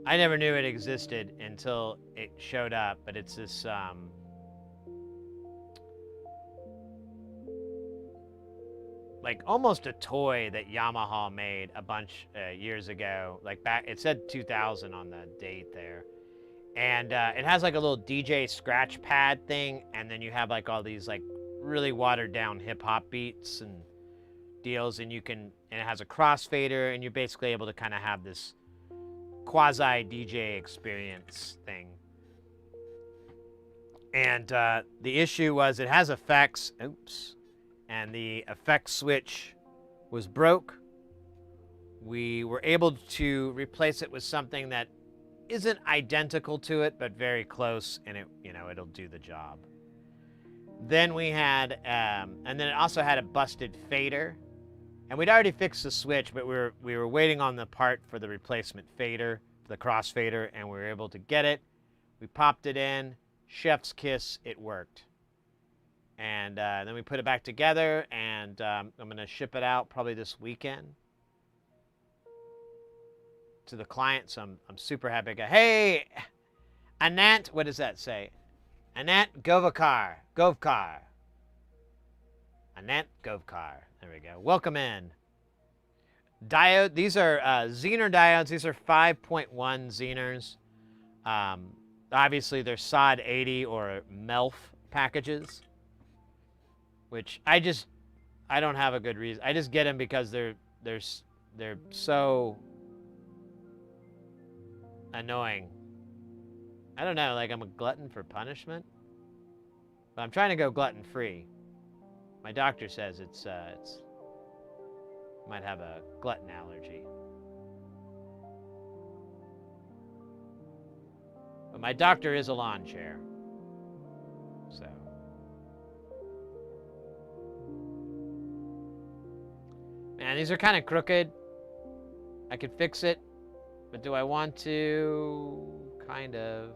never knew it existed until it showed up, but it's this... like almost a toy that Yamaha made a bunch years ago. Like back, it said 2000 on the date there. And it has like a little DJ scratch pad thing. And then you have like all these like really watered down hip hop beats and deals. And and it has a crossfader and you're basically able to kind of have this quasi DJ experience thing. And the issue was it has effects. Oops. And the effect switch was broke. We were able to replace it with something that isn't identical to it, but very close, and it'll do the job. Then we had, and then it also had a busted fader, And we'd already fixed the switch, but we were waiting on the part for the replacement fader, the crossfader, and we were able to get it. We popped it in, chef's kiss, it worked. And then we put it back together, and I'm going to ship it out probably this weekend to the client, so I'm super happy. Hey, Anant, what does that say? Anant Govkar. Anant Govkar. There we go. Welcome in. Diode. These are Zener diodes. These are 5.1 Zeners. Obviously, they're SOD 80 or MELF packages, which I don't have a good reason. I just get them because they're so annoying. I don't know. Like I'm a glutton for punishment, but I'm trying to go gluten free. My doctor says it's might have a gluten allergy. But my doctor is a lawn chair. So. Man, these are kind of crooked. I could fix it, but do I want to? Kind of.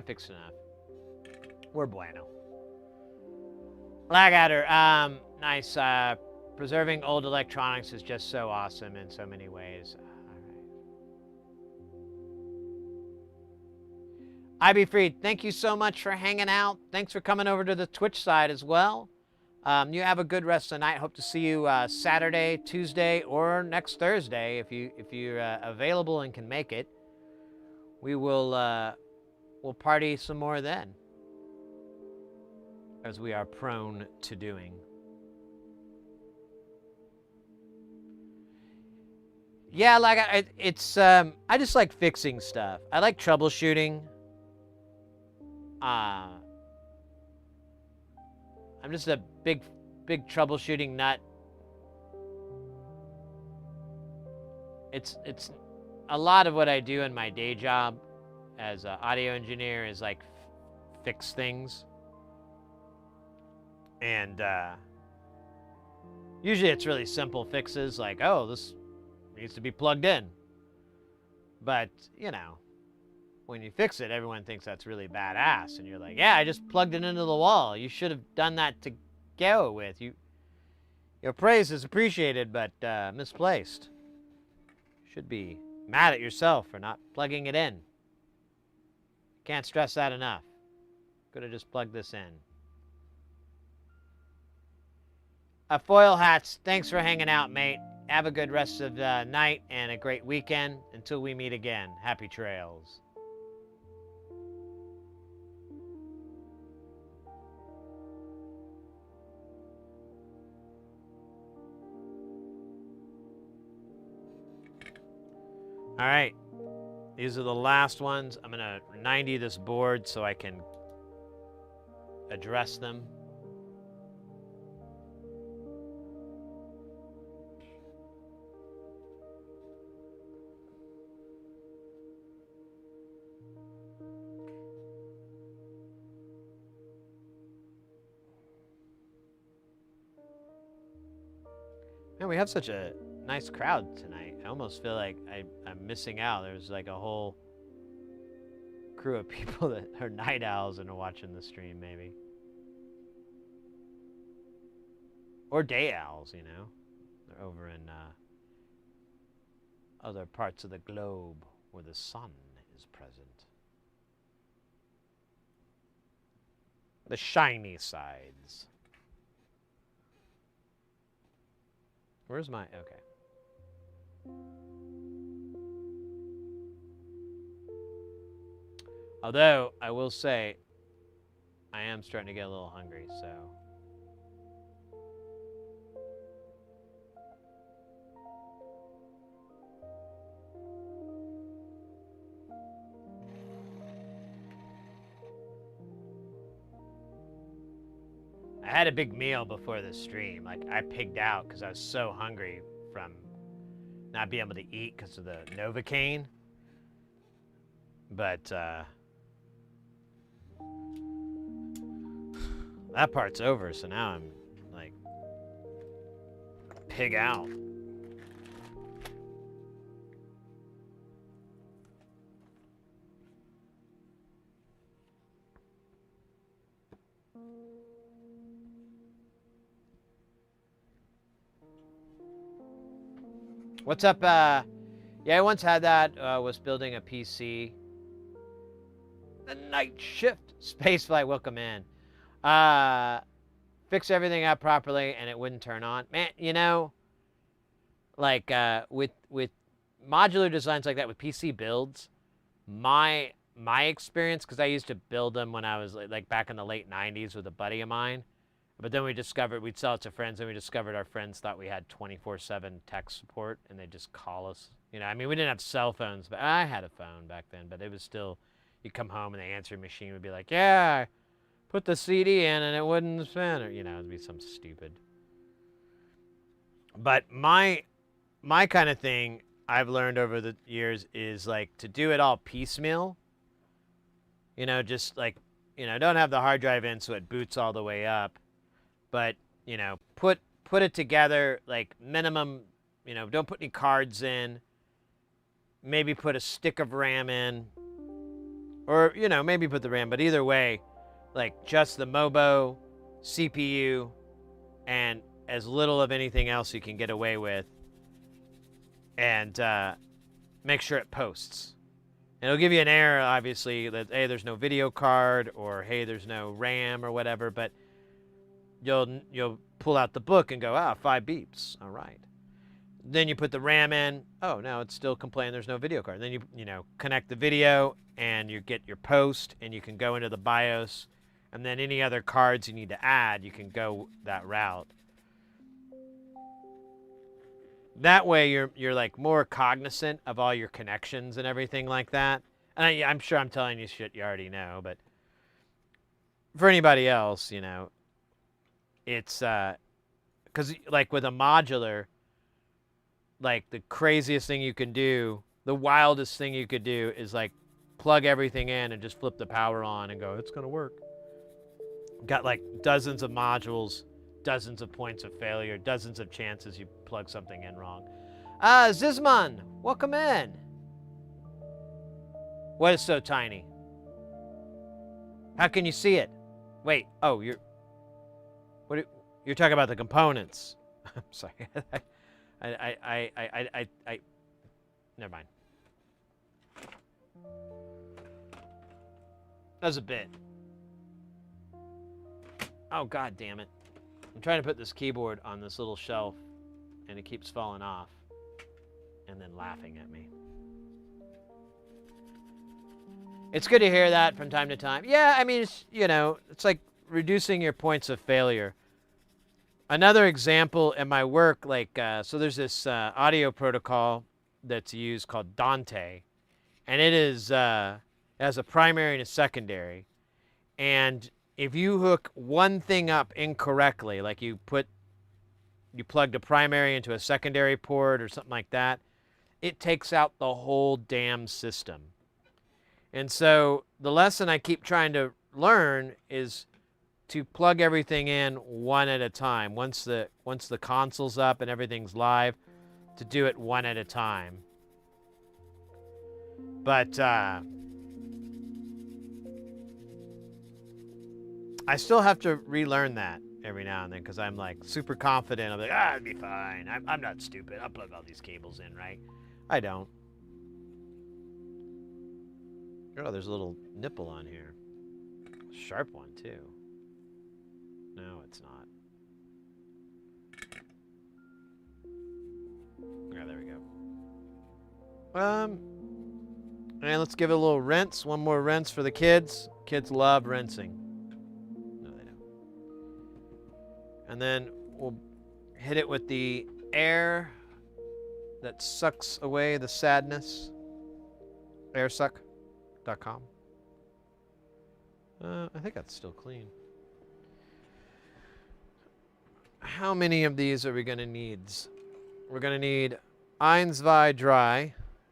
Fixed enough. We're bueno. Lagadder, nice. Preserving old electronics is just so awesome in so many ways. All right. IB Freed, thank you so much for hanging out. Thanks for coming over to the Twitch side as well. You have a good rest of the night. Hope to see you Saturday, Tuesday, or next Thursday if you're available and can make it. We will. We'll party some more then, as we are prone to doing. Yeah, like I just like fixing stuff. I like troubleshooting. I'm just a big troubleshooting nut. It's a lot of what I do in my day job as an audio engineer is like fix things. And usually it's really simple fixes like, oh, this needs to be plugged in. But, you know, when you fix it, everyone thinks that's really badass. And you're like, yeah, I just plugged it into the wall. You should have done that to go with. Your praise is appreciated, but misplaced. You should be mad at yourself for not plugging it in. Can't stress that enough. Could have just plugged this in. Foil Hats, thanks for hanging out, mate. Have a good rest of the night and a great weekend. Until we meet again, happy trails. All right. These are the last ones. I'm going to 90 this board so I can address them. Man, we have such a nice crowd tonight. I almost feel like I'm missing out. There's like a whole crew of people that are night owls and are watching the stream, maybe. Or day owls, you know. They're over in other parts of the globe where the sun is present. The shiny sides. Where's my... Okay. Although, I will say, I am starting to get a little hungry, so... I had a big meal before the stream. Like, I pigged out because I was so hungry from not being able to eat because of the Novocaine. But that part's over, so now I'm like pig out. What's up? Yeah, I once had that. Was building a PC. The night shift. Spaceflight, welcome in. Fix everything up properly, and it wouldn't turn on. Man, you know, like with modular designs like that, with PC builds, my experience, because I used to build them when I was like back in the late 90s with a buddy of mine. But then we discovered, we'd sell it to friends, and we discovered our friends thought we had 24/7 tech support, and they'd just call us. You know, I mean, we didn't have cell phones, but I had a phone back then, but it was still, you'd come home and the answering machine would be like, yeah, put the CD in and it wouldn't spin, or, you know, it'd be some stupid. But my kind of thing I've learned over the years is like to do it all piecemeal. You know, just like, you know, don't have the hard drive in so it boots all the way up. But, you know, put it together, like minimum, you know, don't put any cards in. Maybe put a stick of RAM in. Or, you know, maybe put the RAM. But either way, like just the Mobo, CPU, and as little of anything else you can get away with. And make sure it posts. And it'll give you an error, obviously, that, hey, there's no video card, or, hey, there's no RAM or whatever. But you'll pull out the book and go, 5 beeps. All right. Then you put the RAM in. Oh, no, it's still complaining there's no video card. Then you know, connect the video and you get your post, and you can go into the BIOS, and then any other cards you need to add, you can go that route. That way you're like more cognizant of all your connections and everything like that. And I'm sure I'm telling you shit you already know, but for anybody else, you know, it's because like with a modular, like the craziest thing you can do, the wildest thing you could do is like plug everything in and just flip the power on and go, it's gonna work. Got like dozens of modules, dozens of points of failure, dozens of chances you plug something in wrong. Zizman, welcome in. What is so tiny? How can you see it? Wait, oh, you're talking about the components. I'm sorry. I never mind. That was a bit. Oh, God damn it. I'm trying to put this keyboard on this little shelf, and it keeps falling off and then laughing at me. It's good to hear that from time to time. Yeah, I mean, it's, you know, it's like reducing your points of failure. Another example in my work, like, so there's this audio protocol that's used called Dante, and it is has a primary and a secondary. And if you hook one thing up incorrectly, like you plugged a primary into a secondary port or something like that, it takes out the whole damn system. And so the lesson I keep trying to learn is to plug everything in one at a time. Once the console's up and everything's live, to do it one at a time. But I still have to relearn that every now and then, because I'm like super confident. I'm like, it'll be fine. I'm not stupid. I'll plug all these cables in, right? I don't. Oh, there's a little nipple on here. Sharp one, too. No, it's not. Yeah, there we go. And let's give it a little rinse. One more rinse for the kids. Kids love rinsing. No, they don't. And then we'll hit it with the air that sucks away the sadness. Airsuck.com. I think that's still clean. How many of these are we going to need? We're going to need 1, 2 dry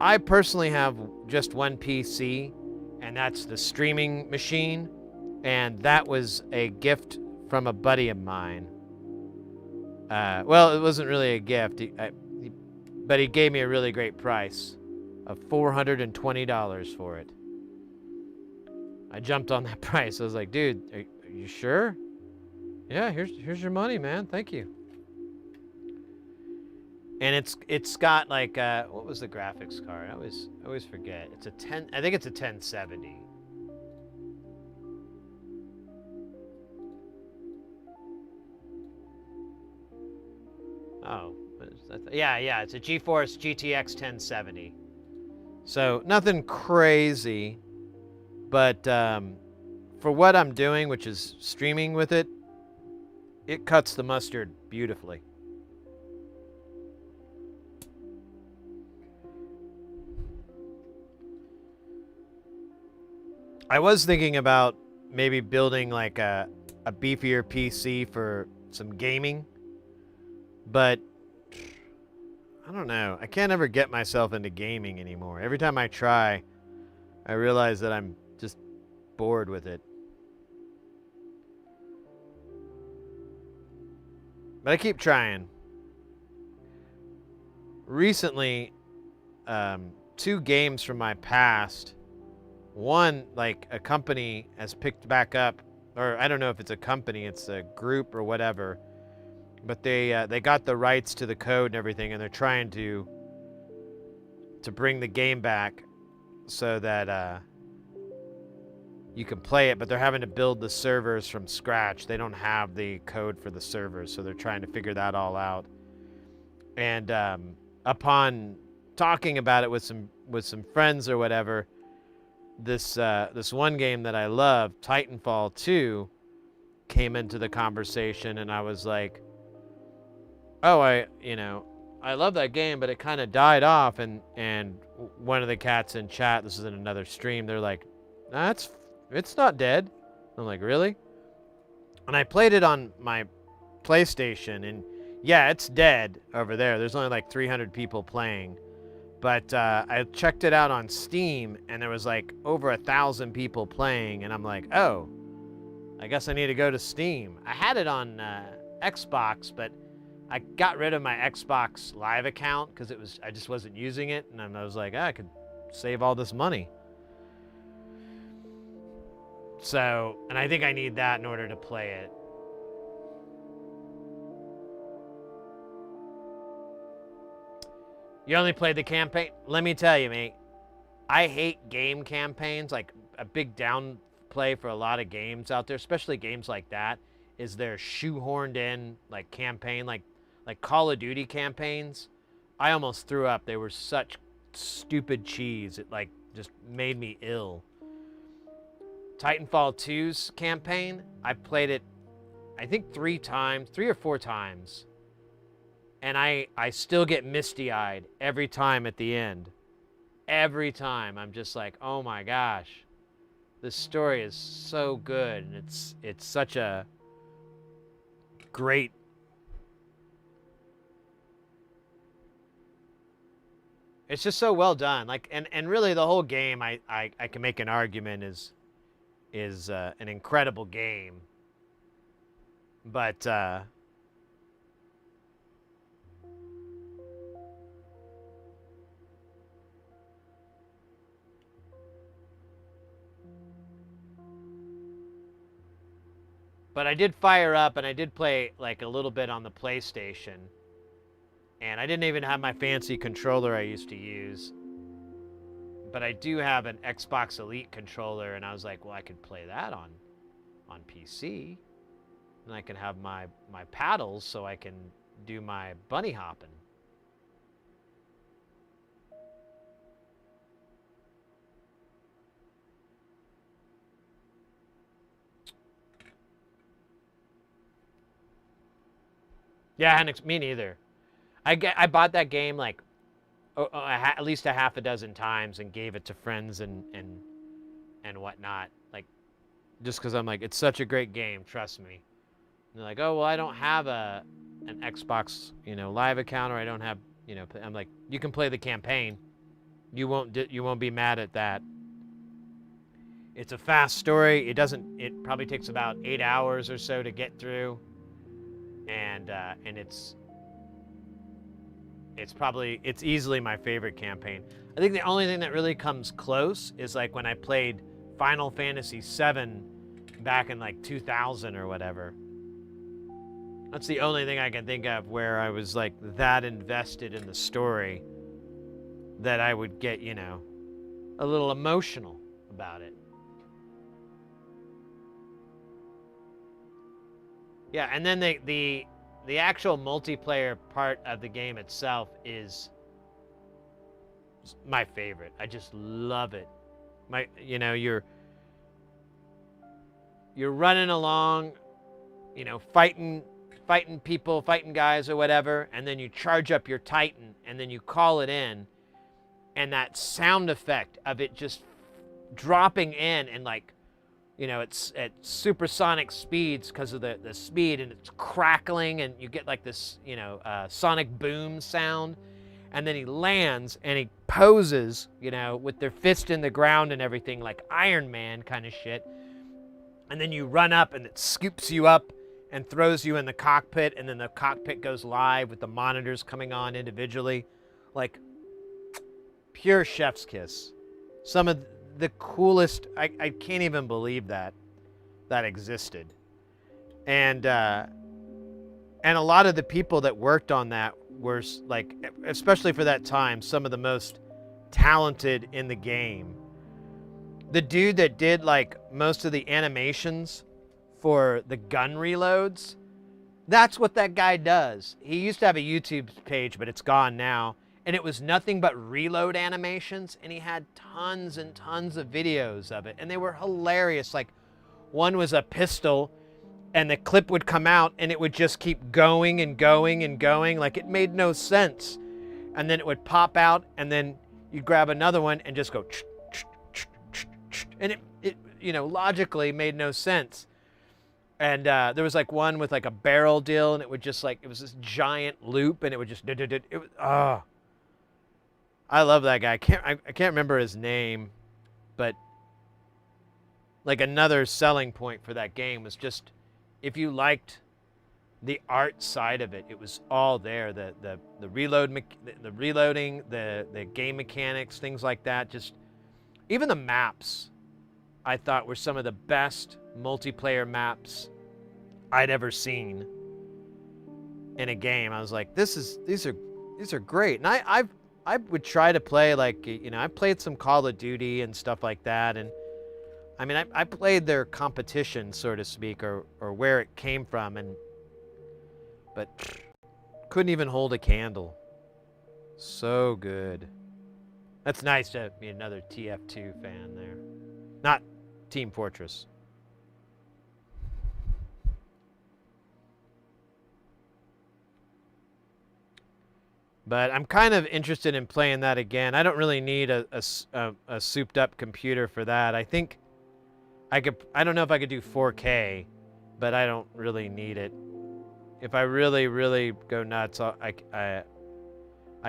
I personally have just one PC, and that's the streaming machine, and that was a gift from a buddy of mine. Well, it wasn't really a gift, but he gave me a really great price of $420 for it. I jumped on that price. I was like, dude, are you sure? Yeah, here's your money, man. Thank you. And it's got like what was the graphics card? I always forget. It's a 10. I think it's a 1070. Oh, what is that? Yeah, it's a GeForce GTX 1070. So nothing crazy, but for what I'm doing, which is streaming with it, it cuts the mustard beautifully. I was thinking about maybe building like a beefier PC for some gaming, but I don't know. I can't ever get myself into gaming anymore. Every time I try, I realize that I'm just bored with it. But I keep trying. Recently, 2 games from my past. One, like a company has picked back up, or I don't know if it's a company, it's a group or whatever, but they got the rights to the code and everything, and they're trying to bring the game back so that you can play it, but they're having to build the servers from scratch. They don't have the code for the servers, so they're trying to figure that all out. And upon talking about it with some friends or whatever, this one game that I love, Titanfall 2, came into the conversation, and I was like, oh, I love that game, but it kind of died off. And one of the cats in chat, this is in another stream, they're like, nah, it's not dead. I'm like, really? And I played it on my PlayStation, and yeah, it's dead over there. There's only like 300 people playing. But I checked it out on Steam, and there was like over 1,000 people playing, and I'm like, oh, I guess I need to go to Steam. I had it on Xbox, but I got rid of my Xbox Live account because I just wasn't using it, and I was like, I could save all this money. So, and I think I need that in order to play it. You only played the campaign? Let me tell you, mate. I hate game campaigns. Like, a big downplay for a lot of games out there, especially games like that, is their shoehorned in, like, campaign. Like Call of Duty campaigns. I almost threw up. They were such stupid cheese. It, like, just made me ill. Titanfall 2's campaign, I played it, I think 3 or 4 times. And I still get misty-eyed every time at the end. Every time. I'm just like, oh my gosh. This story is so good, and it's such a great... It's just so well done. Like, and really the whole game, I can make an argument is an incredible game. But I did fire up, and I did play like a little bit on the PlayStation. And I didn't even have my fancy controller I used to use. But I do have an Xbox Elite controller, and I was like, well, I could play that on PC. And I can have my paddles so I can do my bunny hopping. Yeah, me neither. I bought that game like at least a half a dozen times and gave it to friends and whatnot. Like, just because I'm like, it's such a great game, trust me. And they're like, oh, well, I don't have an Xbox, Live account, or I don't have, I'm like, you can play the campaign. You won't be mad at that. It's a fast story. It probably takes about 8 hours or so to get through, and it's easily my favorite campaign. I think the only thing that really comes close is like when I played Final Fantasy VII back in like 2000 or whatever. That's the only thing I can think of where I was like that invested in the story that I would get, you know, a little emotional about it. Yeah, and then the actual multiplayer part of the game itself is my favorite. I just love it. You know, you're running along, you know, fighting people, fighting guys or whatever, and then you charge up your Titan, and then you call it in, and that sound effect of it just dropping in and like, you know, it's at supersonic speeds because of the speed, and it's crackling, and you get like this, you know, sonic boom sound, and then he lands and he poses, you know, with their fist in the ground and everything, like Iron Man kind of shit, and then you run up and it scoops you up and throws you in the cockpit, and then the cockpit goes live with the monitors coming on individually, like pure chef's kiss. Some of the coolest, I can't even believe that existed. And a lot of the people that worked on that were like, especially for that time, some of the most talented in the game. The dude that did like most of the animations for the gun reloads, that's what that guy does. He used to have a YouTube page, but it's gone now. And it was nothing but reload animations, and he had tons and tons of videos of it, and they were hilarious. Like, one was a pistol, and the clip would come out, and it would just keep going and going and going, like it made no sense. And then it would pop out, and then you grab another one and just go, and it you know, logically made no sense. And there was like one with like a barrel deal, and it would just like, it was this giant loop, and it would just, it was, I love that guy. I can't remember his name, but like another selling point for that game was just, if you liked the art side of it, it was all there. The reloading, the game mechanics, things like that. Just even the maps, I thought were some of the best multiplayer maps I'd ever seen in a game. I was like, these are great. And I would try to play, like, you know, I played some Call of Duty and stuff like that, and I mean, I played their competition, so to speak, or where it came from, but couldn't even hold a candle. So good. That's nice to be another TF2 fan there. Not Team Fortress. But I'm kind of interested in playing that again. I don't really need a souped up computer for that. I think I don't know if I could do 4K, but I don't really need it. If I really, really go nuts, I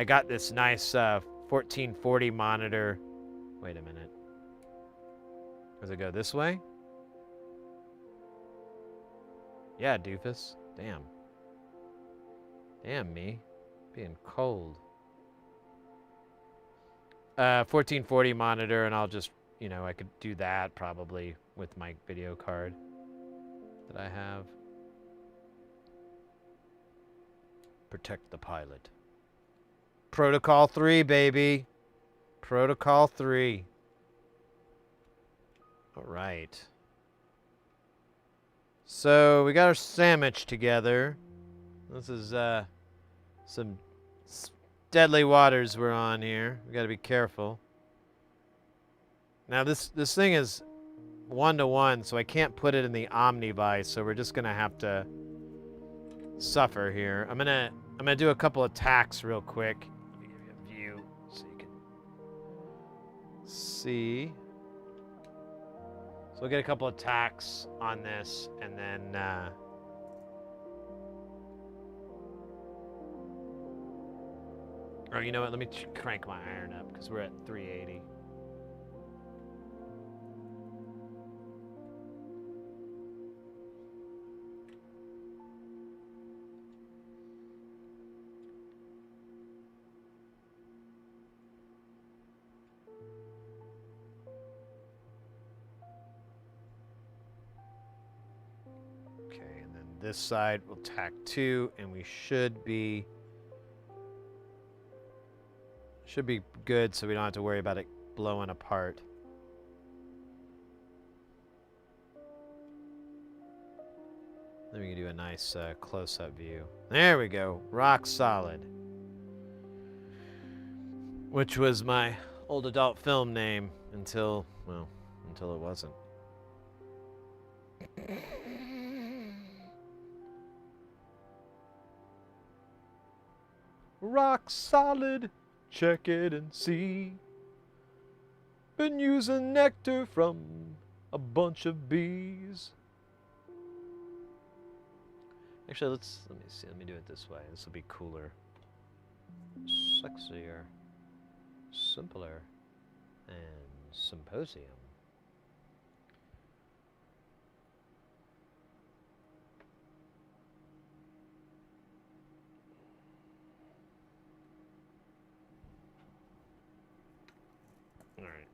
got this nice 1440 monitor. Wait a minute. Does it go this way? Yeah, doofus. Damn. Damn me. Being cold. 1440 monitor, and I'll just, you know, I could do that probably with my video card that I have. Protect the pilot. Protocol 3, baby. Protocol 3. All right. So we got our sandwich together. This is some deadly waters we're on here. We got to be careful. Now this thing is 1-to-1, so I can't put it in the Omnivice, so we're just gonna have to suffer here. I'm gonna do a couple of tacks real quick. Let me give you a view so you can see. So we'll get a couple of tacks on this, and then Or you know what? Let me crank my iron up because we're at 380. Okay, and then this side we'll tack 2, and we should be good, so we don't have to worry about it blowing apart. Then we can do a nice close-up view. There we go, rock solid. Which was my old adult film name until it wasn't. Rock solid, check it and see. Been using nectar from a bunch of bees. Actually, let me see. Let me do it this way. This will be cooler, sexier, simpler, and symposium. All right.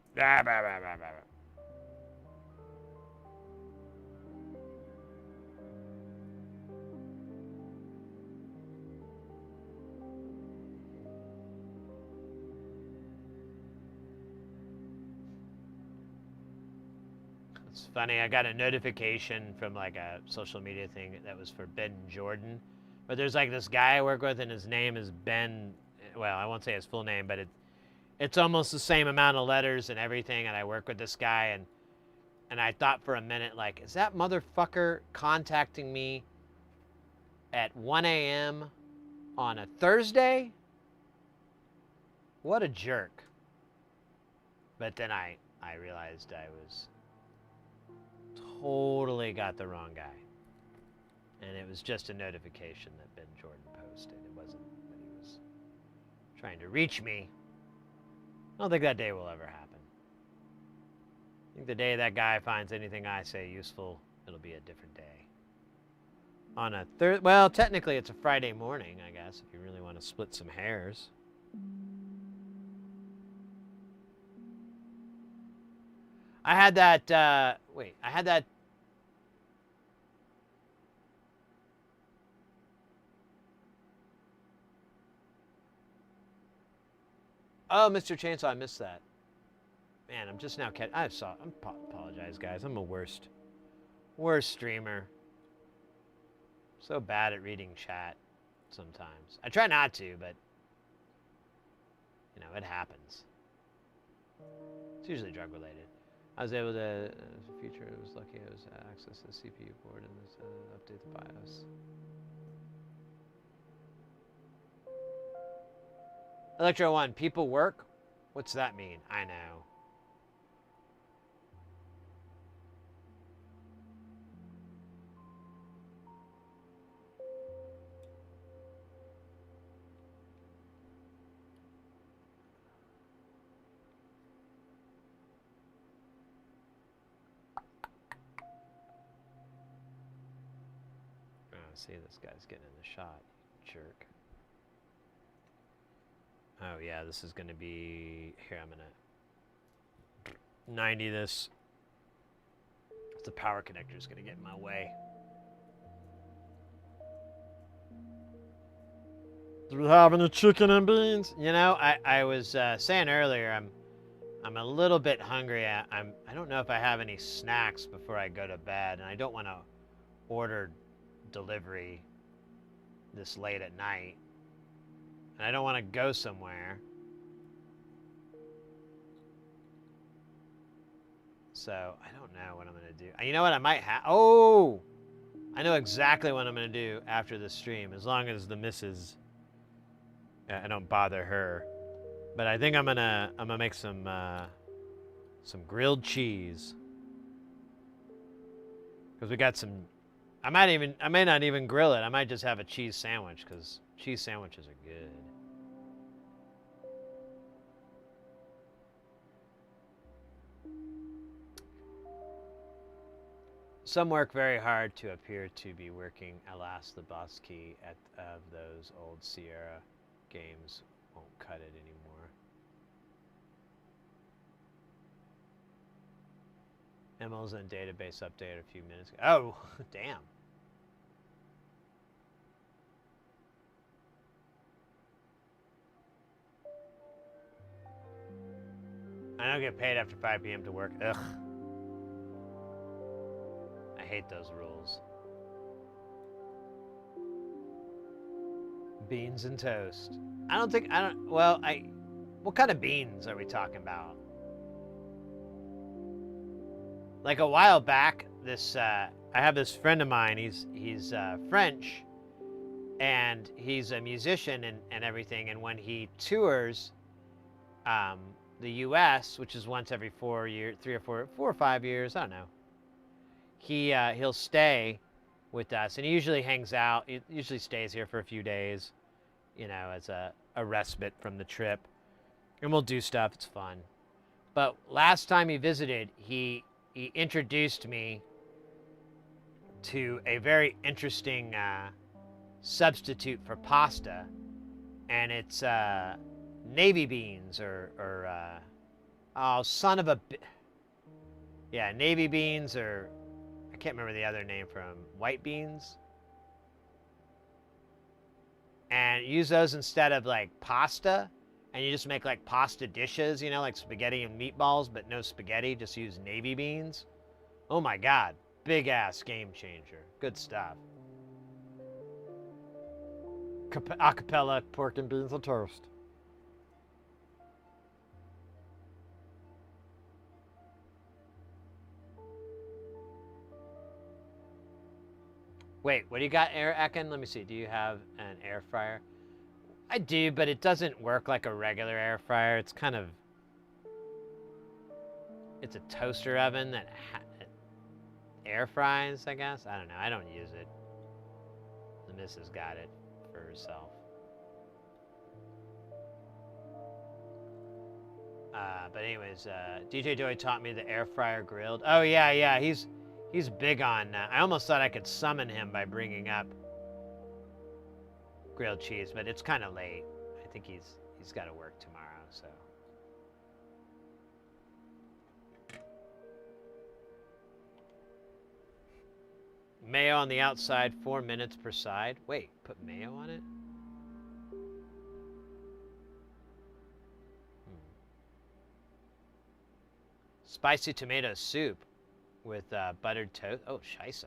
It's funny, I got a notification from like a social media thing that was for Ben Jordan. But there's like this guy I work with and his name is Ben, well, I won't say his full name, but it's almost the same amount of letters and everything, and I work with this guy, and I thought for a minute, like, is that motherfucker contacting me at 1 a.m. on a Thursday? What a jerk. But then I realized I was totally got the wrong guy. And it was just a notification that Ben Jordan posted. It wasn't that he was trying to reach me. I don't think that day will ever happen. I think the day that guy finds anything I say useful, it'll be a different day. On a well, technically it's a Friday morning, I guess, if you really want to split some hairs. I had that, I had that. Oh, Mr. Chainsaw, I missed that. Man, I'm just now I apologize, guys. I'm a worst streamer. So bad at reading chat sometimes. I try not to, but you know, it happens. It's usually drug related. I was able to feature. It was lucky I was access the CPU board and this update the BIOS. Electro 1, people work? What's that mean? I know. Oh, see, this guy's getting in the shot, jerk. Oh yeah, this is gonna be, here, I'm gonna 90 this. The power connector is gonna get in my way. We're having a chicken and beans. You know, I was saying earlier, I'm a little bit hungry. I don't know if I have any snacks before I go to bed, and I don't want to order delivery this late at night. And I don't want to go somewhere. So, I don't know what I'm going to do. You know what I might have? Oh! I know exactly what I'm going to do after the stream, as long as the missus, I don't bother her. But I think I'm going to make some grilled cheese. Because we got some, I may not even grill it. I might just have a cheese sandwich, because cheese sandwiches are good. Some work very hard to appear to be working. Alas, the boss key of those old Sierra games won't cut it anymore. MLZ database update a few minutes ago. Oh, damn. I don't get paid after 5 p.m. to work. Ugh. I hate those rules. Beans and toast. What kind of beans are we talking about? Like a while back, I have this friend of mine, he's French, and he's a musician and everything, and when he tours, the U.S., which is once every 4 years, 4 or 5 years, I don't know. He'll stay with us, and he usually hangs out. He usually stays here for a few days, you know, as a respite from the trip, and we'll do stuff. It's fun. But last time he visited, he introduced me to a very interesting substitute for pasta, and it's navy beans navy beans, or I can't remember the other name from white beans. And use those instead of like pasta, and you just make like pasta dishes, you know, like spaghetti and meatballs, but no spaghetti, just use navy beans. Oh my God, big ass game changer. Good stuff. Acapella pork and beans on toast. Wait, what do you got, Ekin? Let me see. Do you have an air fryer? I do, but it doesn't work like a regular air fryer. It's kind of... It's a toaster oven that air fries, I guess. I don't know. I don't use it. The missus got it for herself. But anyways, DJ Doy taught me the air fryer grilled. Oh, yeah. He's big on... I almost thought I could summon him by bringing up grilled cheese, but it's kind of late. I think he's got to work tomorrow, so... Mayo on the outside, 4 minutes per side. Wait, put mayo on it? Spicy tomato soup with buttered toast. Oh, scheisse.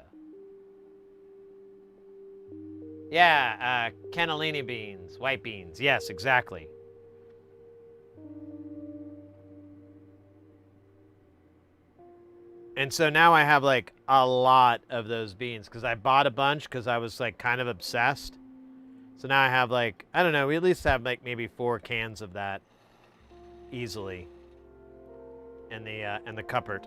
Yeah, cannellini beans, white beans. Yes, exactly. And so now I have like a lot of those beans because I bought a bunch because I was like kind of obsessed. So now I have like, I don't know, we at least have like maybe 4 cans of that easily in the cupboard.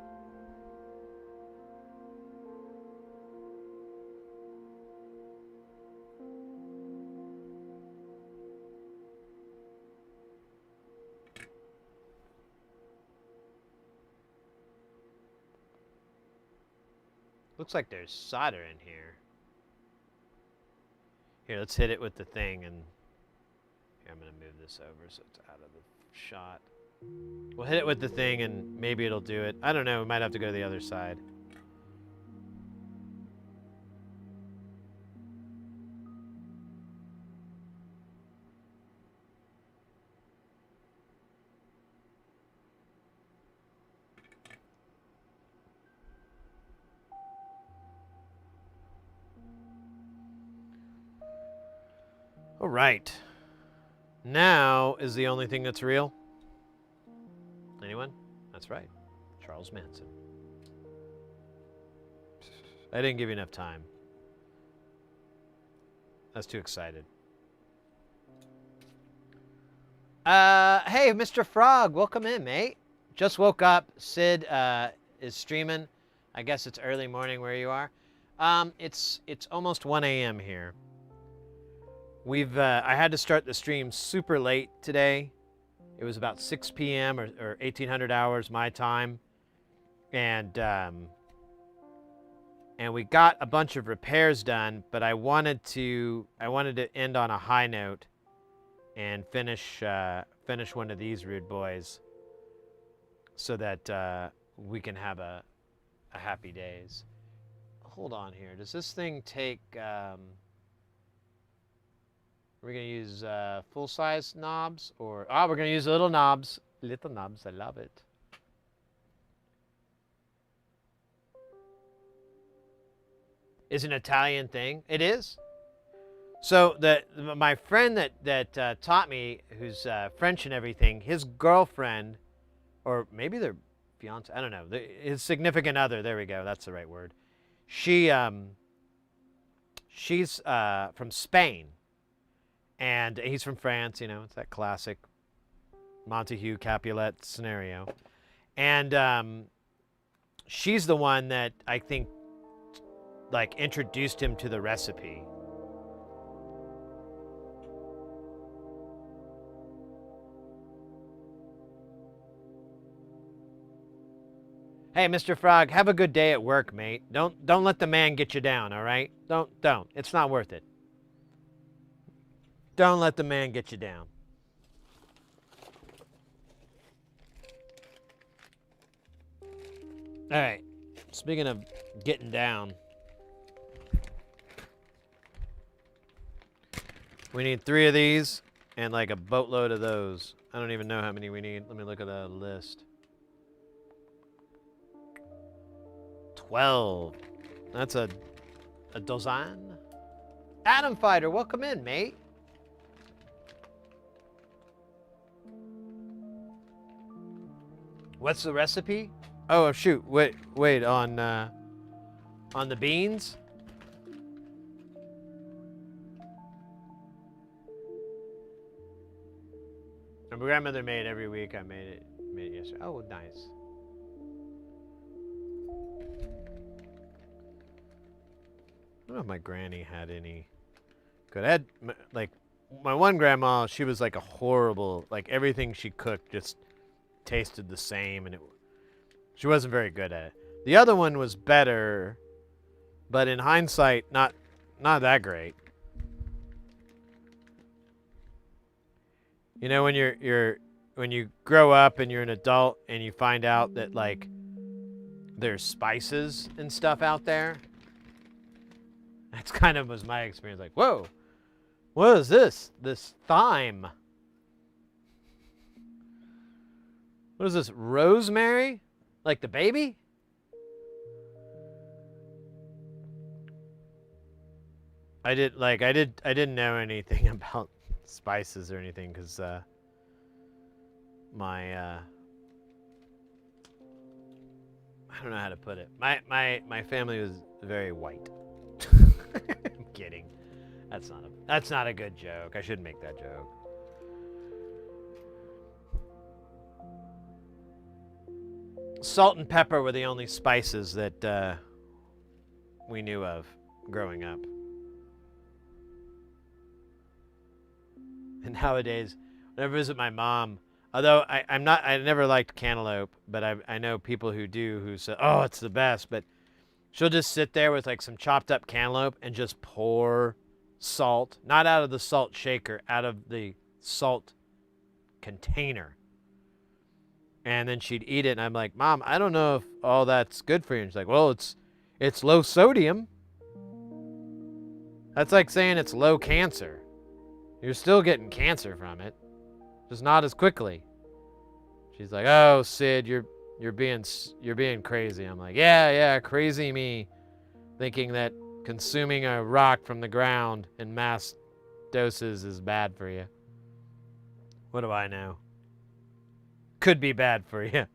Looks like there's solder in here. Here, let's hit it with the thing, and here, I'm gonna move this over so it's out of the shot. We'll hit it with the thing, and maybe it'll do it. I don't know, we might have to go to the other side. All right. Now is the only thing that's real. Anyone? That's right. Charles Manson. I didn't give you enough time. I was too excited. Hey, Mr. Frog, welcome in, mate. Just woke up. Sid is streaming. I guess it's early morning where you are. It's almost 1 a.m. here. I had to start the stream super late today. It was about 6 p.m. or 1800 hours my time. And and we got a bunch of repairs done, but I wanted to end on a high note and finish one of these rude boys so that we can have a happy days. Hold on here. Does this thing take... we're going to use full-size knobs or... Oh, we're going to use little knobs. Little knobs. I love it. Is an Italian thing. It is. So my friend that taught me, who's French and everything, his girlfriend, or maybe their fiance, I don't know, his significant other. There we go. That's the right word. She's from Spain, and he's from France. You know, it's that classic Montague Capulet scenario, and she's the one that I think like introduced him to the recipe. Hey, Mr. Frog, have a good day at work, mate. Don't let the man get you down, all right? Don't. It's not worth it. Don't let the man get you down. All right. Speaking of getting down, we need 3 of these and like a boatload of those. I don't even know how many we need. Let me look at the list. 12. That's a dozen. Atom Fighter, welcome in, mate. What's the recipe? Oh shoot! Wait on the beans. My grandmother made it every week. I made it yesterday. Oh, nice. I don't know if my granny had any good. I had, like, my one grandma, she was like a horrible, like everything she cooked just tasted the same, and she wasn't very good at it. The other one was better, but in hindsight, not that great. You know, when when you grow up and you're an adult and you find out that like there's spices and stuff out there. That's kind of was my experience. Like, whoa, what is this? This thyme. What is this? Rosemary? Like the baby? I didn't know anything about spices or anything because I don't know how to put it. My family was very white. I'm kidding. That's not a good joke. I shouldn't make that joke. Salt and pepper were the only spices that we knew of growing up. And nowadays, when I visit my mom, although I never liked cantaloupe, but I know people who do who say, oh, it's the best, but she'll just sit there with like some chopped up cantaloupe and just pour salt, not out of the salt shaker, out of the salt container. And then she'd eat it, and I'm like, Mom, I don't know if all that's good for you. And she's like, well, it's low sodium. That's like saying it's low cancer. You're still getting cancer from it, just not as quickly. She's like, oh, Sid, you're being crazy. I'm like, yeah, crazy me, thinking that consuming a rock from the ground in mass doses is bad for you. What do I know? Could be bad for you.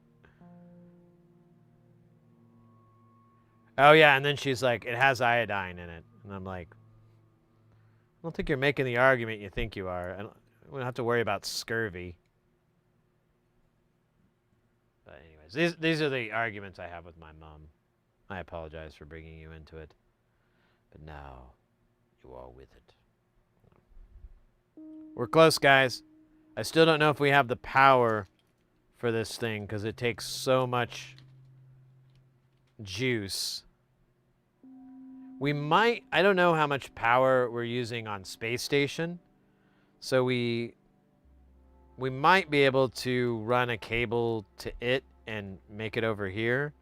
Oh yeah, and then she's like, it has iodine in it, and I'm like, I don't think you're making the argument you think you are. We don't have to worry about scurvy. But anyways, these are the arguments I have with my mom. I apologize for bringing you into it. But now, you are with it. We're close, guys. I still don't know if we have the power for this thing, because it takes so much juice. We might, I don't know how much power we're using on space station. So we might be able to run a cable to it and make it over here.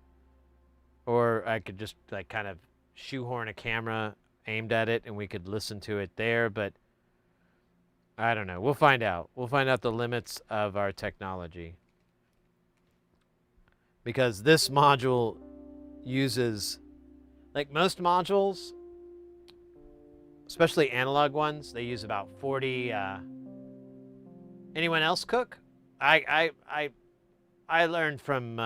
Or I could just like kind of shoehorn a camera aimed at it and we could listen to it there, but I don't know. We'll find out. We'll find out the limits of our technology. Because this module uses, like most modules, especially analog ones, they use about 40. Anyone else cook? I learned from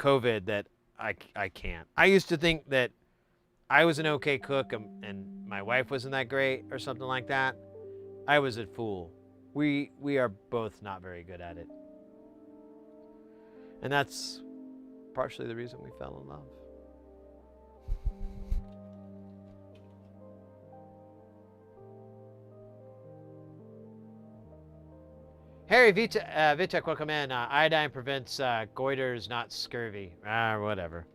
COVID that I can't. I used to think that I was an okay cook and my wife wasn't that great or something like that. I was a fool. We are both not very good at it. And that's partially the reason we fell in love. Harry Vitek, welcome in. Iodine prevents goiters, not scurvy. Whatever.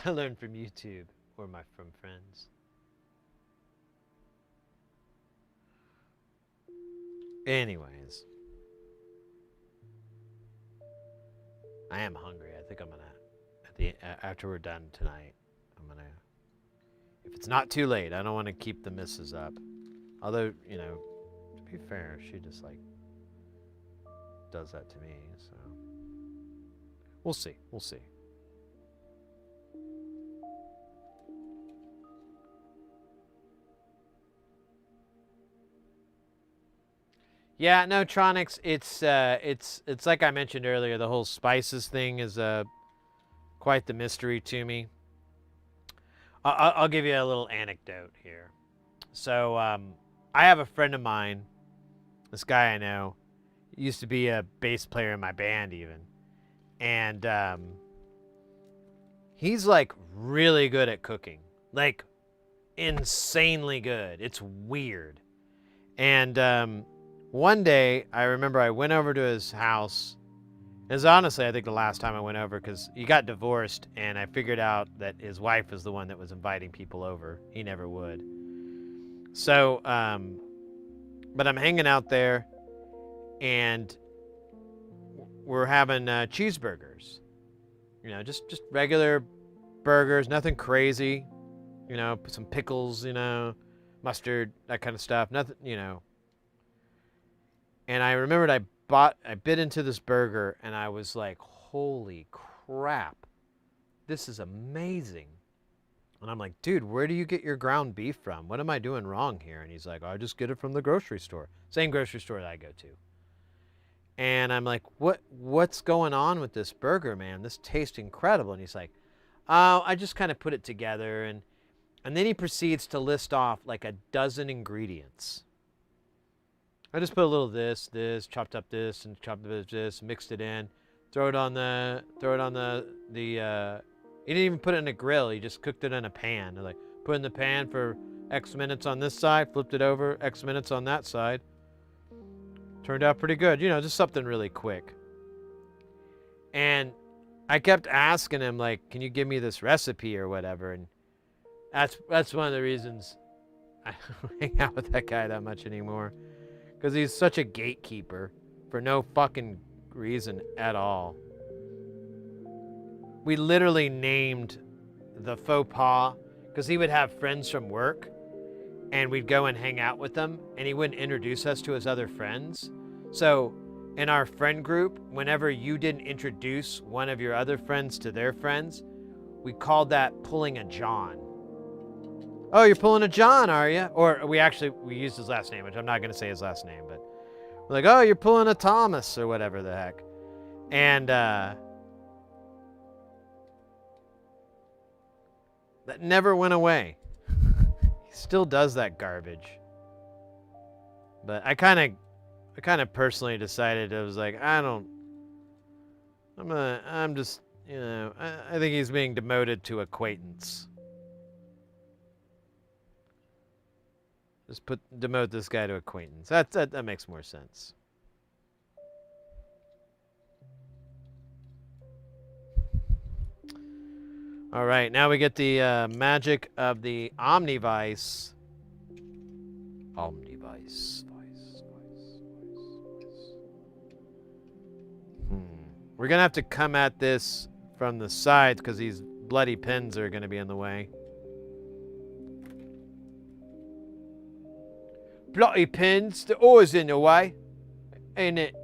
I learned from YouTube or from friends. Anyways, I am hungry. I think I'm gonna after we're done tonight, I'm gonna, if it's not too late, I don't want to keep the missus up. Although, you know, to be fair, she just like does that to me, so we'll see. We'll see. Yeah, no, Tronics, it's like I mentioned earlier, the whole spices thing is quite the mystery to me. I'll give you a little anecdote here. So I have a friend of mine, this guy I know, used to be a bass player in my band even. And he's like really good at cooking, like insanely good. It's weird. And one day, I remember I went over to his house. It was honestly, I think, the last time I went over because he got divorced, and I figured out that his wife was the one that was inviting people over. He never would. So, but I'm hanging out there, and we're having cheeseburgers. You know, just regular burgers, nothing crazy. You know, put some pickles, you know, mustard, that kind of stuff. Nothing, you know. And I remembered I bit into this burger and I was like, holy crap, this is amazing. And I'm like, dude, where do you get your ground beef from? What am I doing wrong here? And he's like, oh, I just get it from the grocery store. Same grocery store that I go to. And I'm like, what's going on with this burger, man? This tastes incredible. And he's like, oh, I just kind of put it together. And then he proceeds to list off like a dozen ingredients. I just put a little this, chopped up this, and chopped up this, mixed it in, throw it on the, he didn't even put it in a grill. He just cooked it in a pan. They're like, put it in the pan for X minutes on this side, flipped it over, X minutes on that side. Turned out pretty good. You know, just something really quick. And I kept asking him, like, can you give me this recipe or whatever? And that's one of the reasons I don't hang out with that guy that much anymore. Because he's such a gatekeeper for no fucking reason at all. We literally named the faux pas because he would have friends from work and we'd go and hang out with them and he wouldn't introduce us to his other friends. So in our friend group, whenever you didn't introduce one of your other friends to their friends, we called that pulling a John. Oh, you're pulling a John, are you? Or we used his last name, which I'm not going to say his last name, but we're like, oh, you're pulling a Thomas or whatever the heck. And that never went away. still does that garbage. But I kind of personally decided, I was like, I'm just, you know, I think he's being demoted to acquaintance. Just demote this guy to acquaintance. That makes more sense. All right, now we get the magic of the Omnivice. Omnivice. We're gonna have to come at this from the sides because these bloody pins are gonna be in the way. Bloody pins, they're always in the way, ain't it?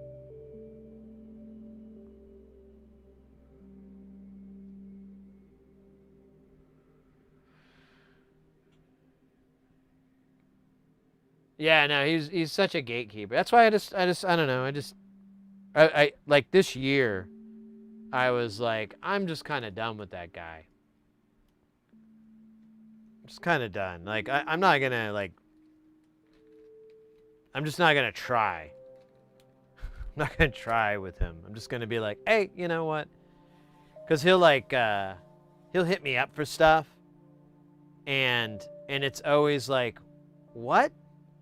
Yeah, no, he's such a gatekeeper. That's why I don't know. I like this year, I was like, I'm just kind of done with that guy. I'm just kind of done. Like, I'm not gonna like. I'm just not gonna try. I'm not gonna try with him. I'm just gonna be like, hey, you know what? Because he'll like, he'll hit me up for stuff, and it's always like, what?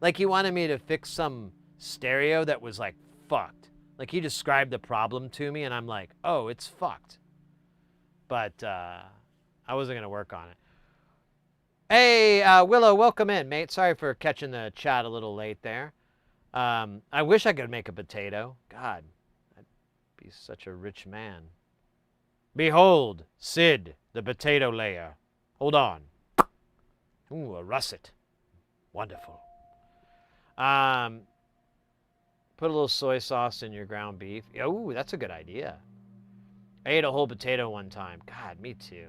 Like he wanted me to fix some stereo that was like fucked. Like he described the problem to me, and I'm like, oh, it's fucked. But I wasn't gonna work on it. Hey, Willow, welcome in, mate. Sorry for catching the chat a little late there. I wish I could make a potato. God, I'd be such a rich man. Behold, Sid, the potato layer. Hold on. Ooh, a russet. Wonderful. Put a little soy sauce in your ground beef. Ooh, that's a good idea. I ate a whole potato one time. God, me too.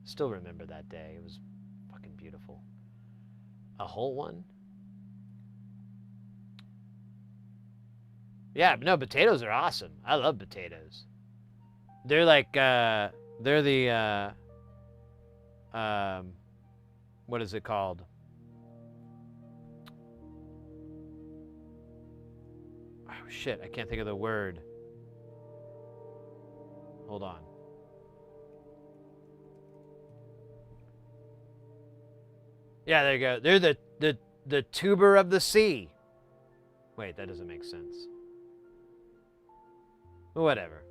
Still remember that day. It was fucking beautiful. A whole one? Yeah, no, potatoes are awesome. I love potatoes. They're like, they're the, what is it called? Oh, shit, I can't think of the word. Hold on. Yeah, there you go. They're the tuber of the sea. Wait, that doesn't make sense. Whatever.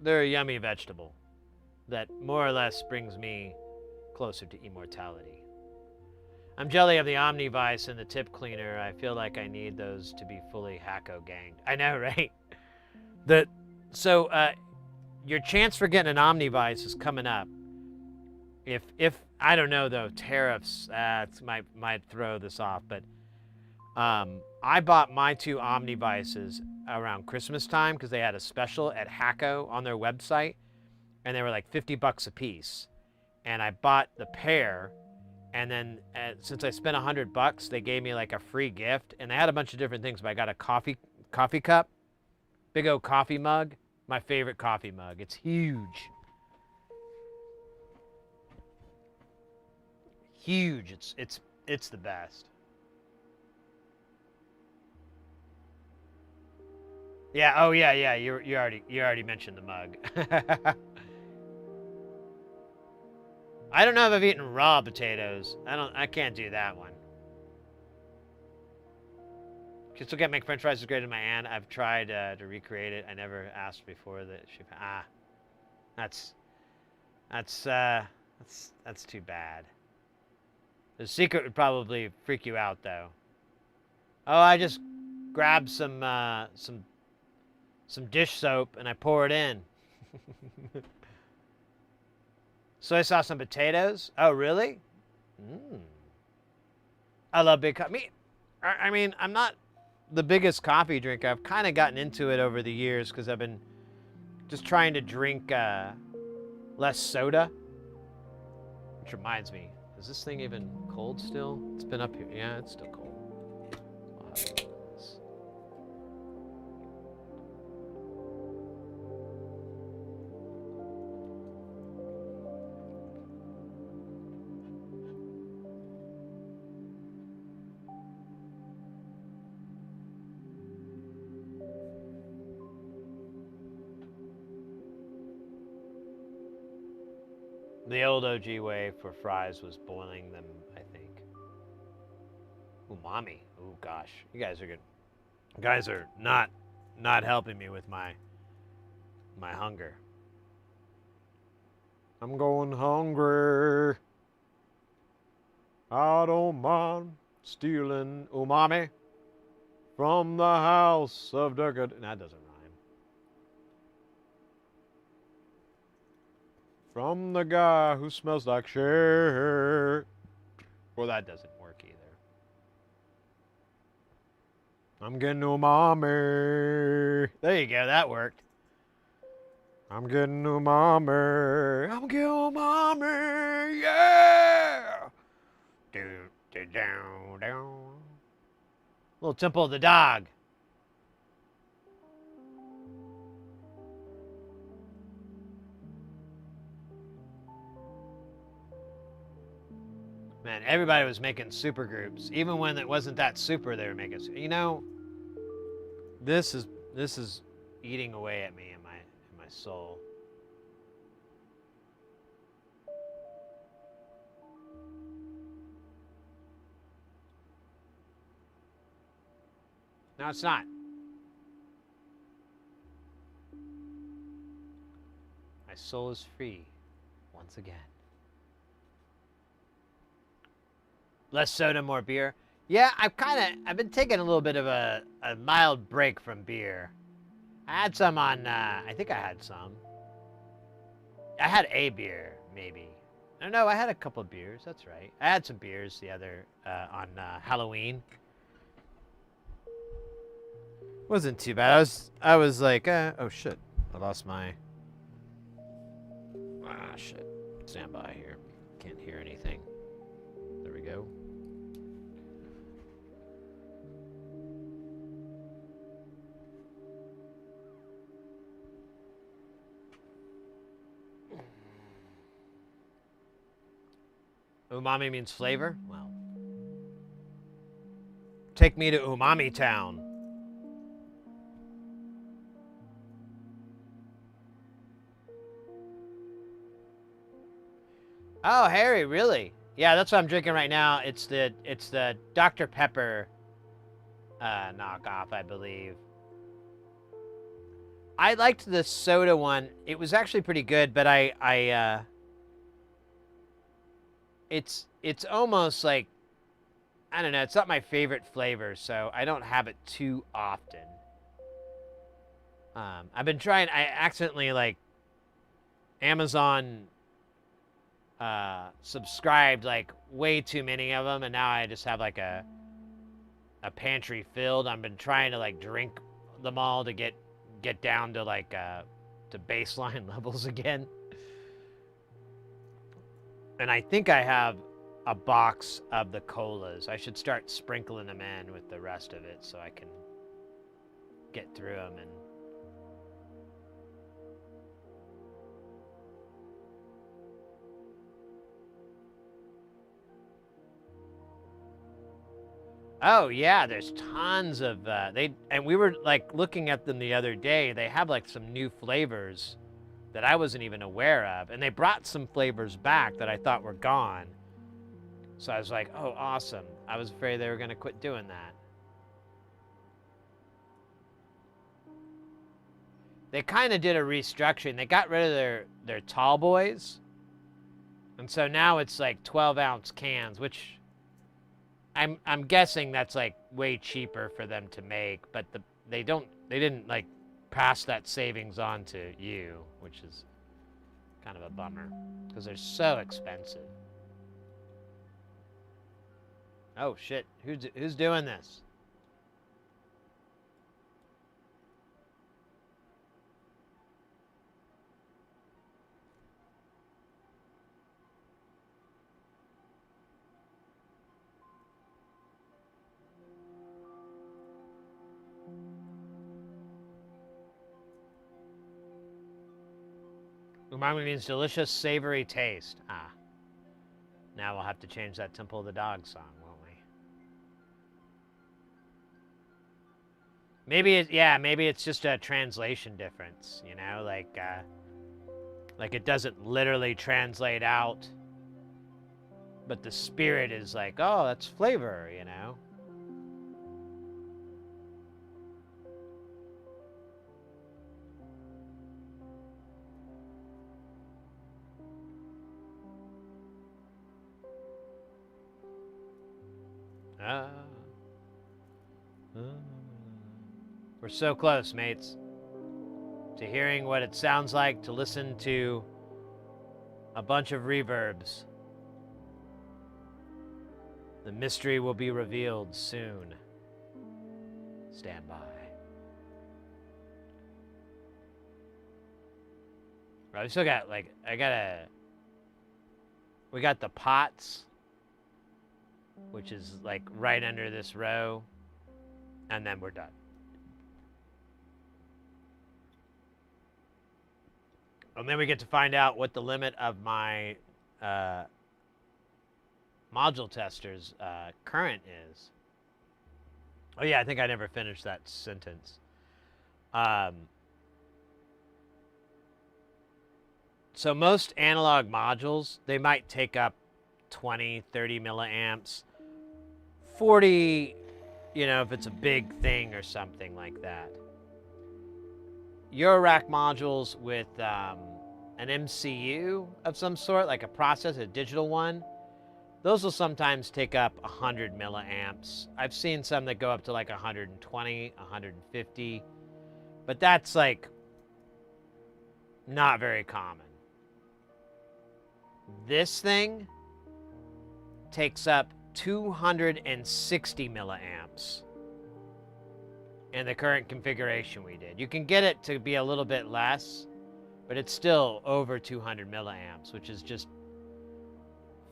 They're a yummy vegetable that more or less brings me closer to immortality. I'm jelly of the Omnivice and the tip cleaner. I feel like I need those to be fully hacko-ganged. I know, right? So your chance for getting an Omnivice is coming up. If I don't know though, tariffs might throw this off, but I bought my 2 Omnivices around Christmas time because they had a special at Hacko on their website, and they were like $50 a piece. And I bought the pair, and then since I spent $100, they gave me like a free gift, and they had a bunch of different things. But I got a coffee cup, big old coffee mug, my favorite coffee mug. It's huge. Huge. It's the best. Yeah. Oh yeah. You already mentioned the mug. I don't know if I've eaten raw potatoes. I can't do that one. Can still make French fries as great as my aunt. I've tried to recreate it. I never asked before that she. That's too bad. The secret would probably freak you out, though. Oh, I just grabbed some dish soap and I pour it in. Soy sauce and potatoes? Oh, really? I love big coffee. I mean, I'm not the biggest coffee drinker. I've kind of gotten into it over the years because I've been just trying to drink less soda. Which reminds me, is this thing even cold still? It's been up here. Yeah, it's still cold. The old OG way for fries was boiling them, I think. Umami. Oh gosh, you guys are good. You guys are not helping me with my hunger. I'm going hungry. I don't mind stealing umami from the house of the good. That doesn't rhyme. From the guy who smells like shit. Well, that doesn't work either. I'm getting umami. There you go, that worked. I'm getting umami. I'm getting umami. Yeah. Down. Little Temple of the Dog. Man, everybody was making super groups. Even when it wasn't that super, they were making. You know, this is eating away at me in my soul. No, it's not. My soul is free once again. Less soda, more beer. Yeah, I've been taking a little bit of a mild break from beer. I had some on, I think I had some. I had a beer, maybe. No, I had a couple of beers, that's right. I had some beers the other, on Halloween. Wasn't too bad. I was like, oh shit, I lost my. Ah shit. Stand by here. Can't hear anything. There we go. Umami means flavor? Well. Take me to Umami Town. Oh, Harry, really? Yeah, that's what I'm drinking right now. It's the Dr. Pepper knockoff, I believe. I liked the soda one. It was actually pretty good, but it's almost like, I don't know, it's not my favorite flavor, so I don't have it too often. I've been trying, I accidentally, like, Amazon subscribed like way too many of them, and now I just have like a pantry filled. I've been trying to like drink them all to get down to like to baseline levels again. And I think I have a box of the colas. I should start sprinkling them in with the rest of it so I can get through them. And oh yeah, there's tons of and we were like looking at them the other day. They have like some new flavors that I wasn't even aware of, and they brought some flavors back that I thought were gone. So I was like, oh, awesome. I was afraid they were gonna quit doing that. They kind of did a restructuring. They got rid of their tall boys, and so now it's like 12-ounce cans, which I'm guessing that's like way cheaper for them to make, but they didn't like pass that savings on to you, which is kind of a bummer because they're so expensive. Oh shit, who's doing this? Umami means delicious, savory taste. Ah. Now we'll have to change that Temple of the Dog song, won't we? Maybe it's just a translation difference, you know? Like, Like, it doesn't literally translate out, but the spirit is like, oh, that's flavor, you know? We're so close, mates, to hearing what it sounds like to listen to a bunch of reverbs. The mystery will be revealed soon. Stand by. Right, we still got, like, we got the pots, which is, like, right under this row, and then we're done. And then we get to find out what the limit of my module tester's current is. Oh yeah, I think I never finished that sentence. So most analog modules, they might take up 20, 30 milliamps. 40, you know, if it's a big thing or something like that. Eurorack modules with an MCU of some sort, like a processor, a digital one, those will sometimes take up 100 milliamps. I've seen some that go up to like 120, 150, but that's like not very common. This thing takes up 260 milliamps in the current configuration we did. You can get it to be a little bit less, but it's still over 200 milliamps, which is just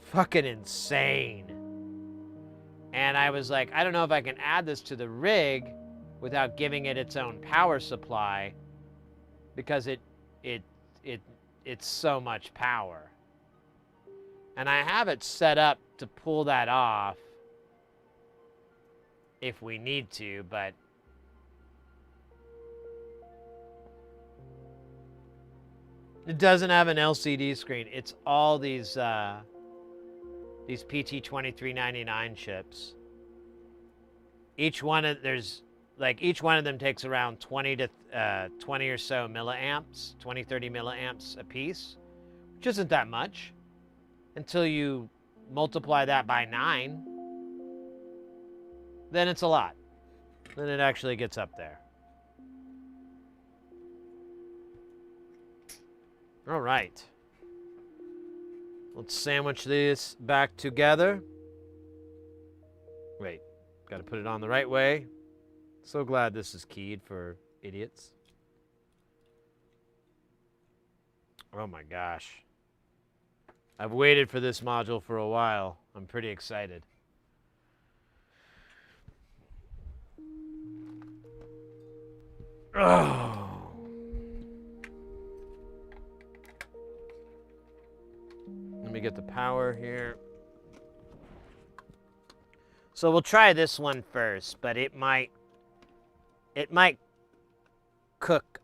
fucking insane. And I was like, I don't know if I can add this to the rig without giving it its own power supply, because it's so much power. And I have it set up to pull that off if we need to, but it doesn't have an LCD screen. It's all these PT2399 chips. Each one of each one of them takes around 20 or so milliamps, 20, 30 milliamps a piece, which isn't that much until you multiply that by 9. Then it's a lot. Then it actually gets up there. All right. Let's sandwich this back together. Wait, got to put it on the right way. So glad this is keyed for idiots. Oh my gosh. I've waited for this module for a while. I'm pretty excited. Oh. Let me get the power here. So we'll try this one first, but it might cook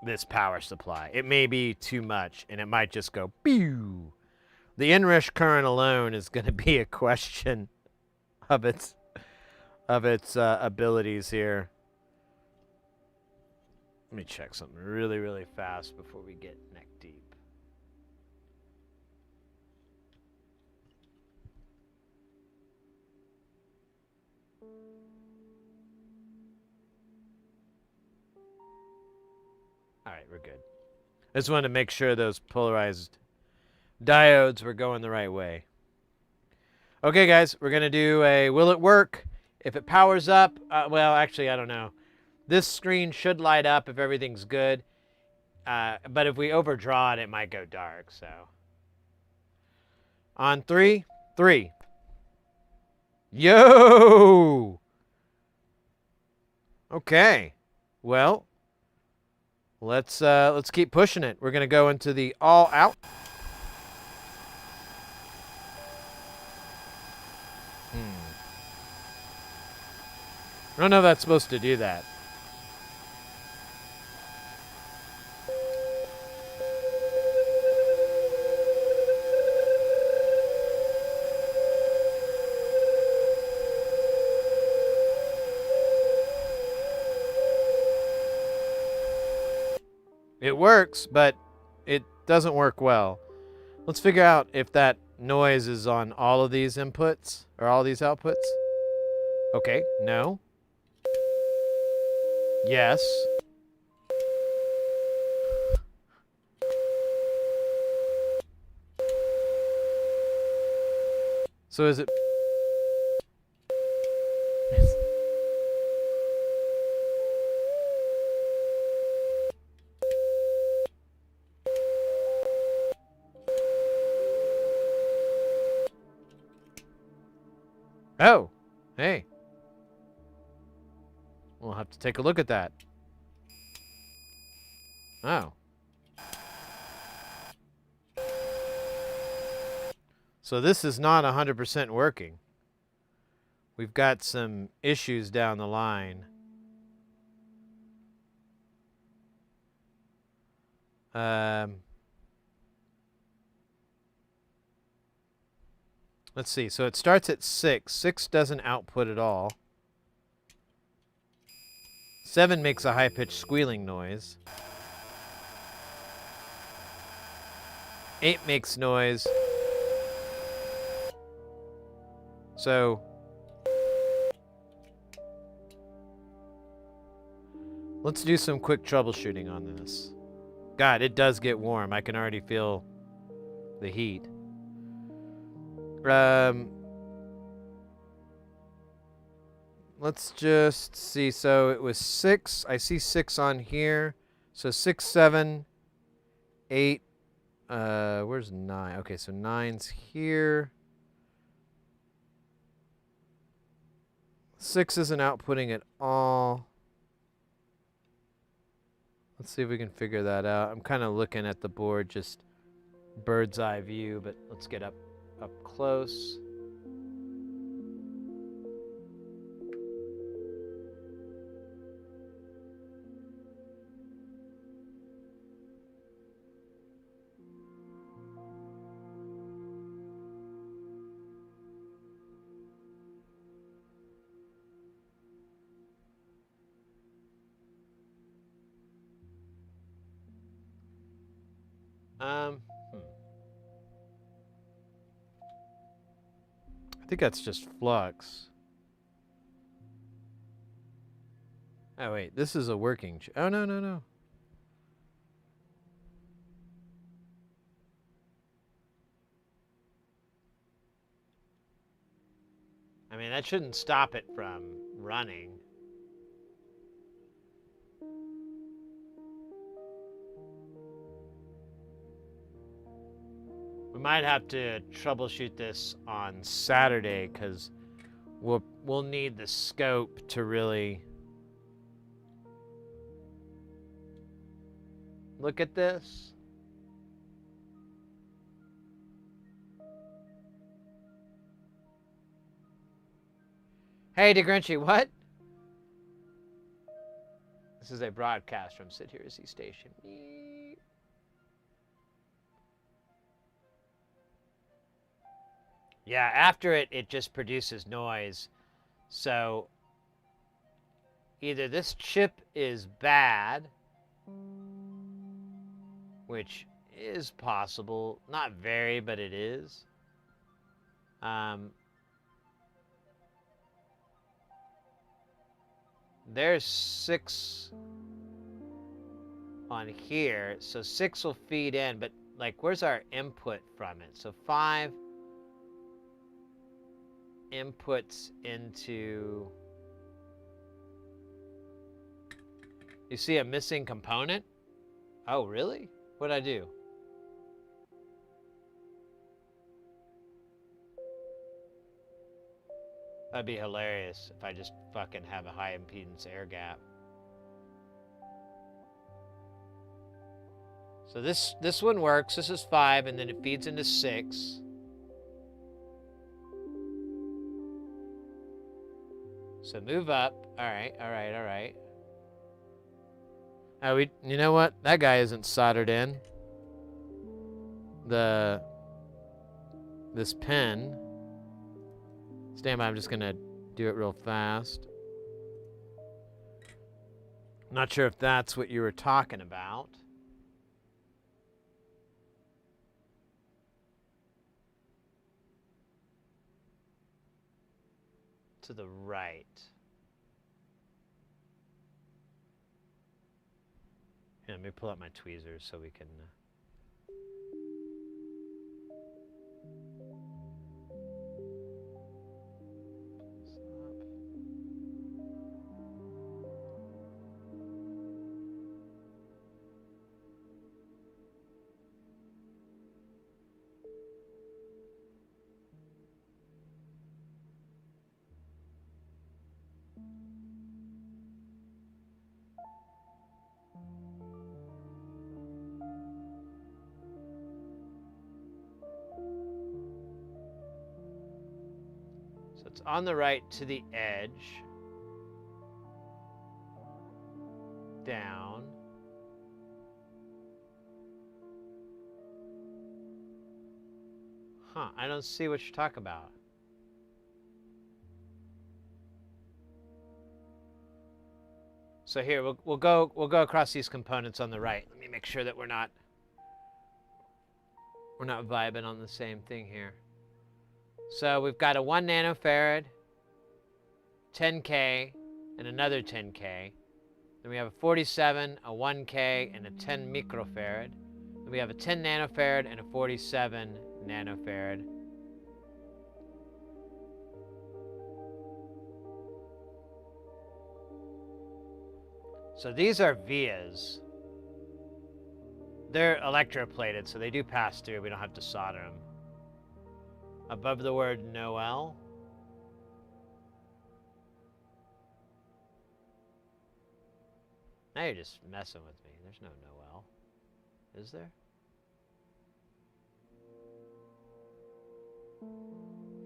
this power supply. It may be too much, and it might just go pew. The inrush current alone is going to be a question of its abilities here. Let me check something really, really fast before we get neck deep. All right, we're good. I just wanted to make sure those polarized diodes were going the right way. Okay, guys, we're going to do a will it work? If it powers up, well, actually, I don't know. This screen should light up if everything's good. But if we overdraw it, it might go dark, so. On 3, 3. Yo! Okay. Well, let's keep pushing it. We're going to go into the all out. I don't know if that's supposed to do that. It works, but it doesn't work well. Let's figure out if that noise is on all of these inputs or all these outputs. Okay, no. Yes. So is it... Oh, hey. We'll have to take a look at that. Oh. So this is not 100% working. We've got some issues down the line. Let's see. So it starts at 6. 6 doesn't output at all. 7 makes a high-pitched squealing noise. 8 makes noise. So let's do some quick troubleshooting on this. God, it does get warm. I can already feel the heat. Let's just see. So it was 6. I see 6 on here. So 6, 7, 8. Where's 9? Okay, so 9's here. 6 isn't outputting at all. Let's see if we can figure that out. I'm kind of looking at the board, just bird's eye view, but let's get up close. I think that's just flux. Oh wait, this is a working. Oh no, no, no. I mean, that shouldn't stop it from running. We might have to troubleshoot this on Saturday because we'll need the scope to really look at this. Hey, DeGrinchy, what? This is a broadcast from Sit Here Z Station. Yeah, after it just produces noise. So either this chip is bad, which is possible. Not very, but it is. There's 6 on here, so 6 will feed in, but like, where's our input from it? So 5 inputs into... You see a missing component? Oh, really? What'd I do? That'd be hilarious if I just fucking have a high impedance air gap. So this one works. This is 5, and then it feeds into 6. So move up. All right, all right, all right. Oh, you know what? That guy isn't soldered in. This pin. Stand by, I'm just gonna do it real fast. Not sure if that's what you were talking about. to the right. Here, let me pull out my tweezers so we can... So it's on the right to the edge. Down. Huh, I don't see what you're talking about. So here, we'll go across these components on the right. Let me make sure that we're not vibing on the same thing here. So we've got a 1 nanofarad, 10K, and another 10K. Then we have a 47, a 1K, and a 10 microfarad. Then we have a 10 nanofarad and a 47 nanofarad. So these are vias. They're electroplated, so they do pass through. We don't have to solder them. Above the word Noel. Now you're just messing with me. There's no Noel. Is there?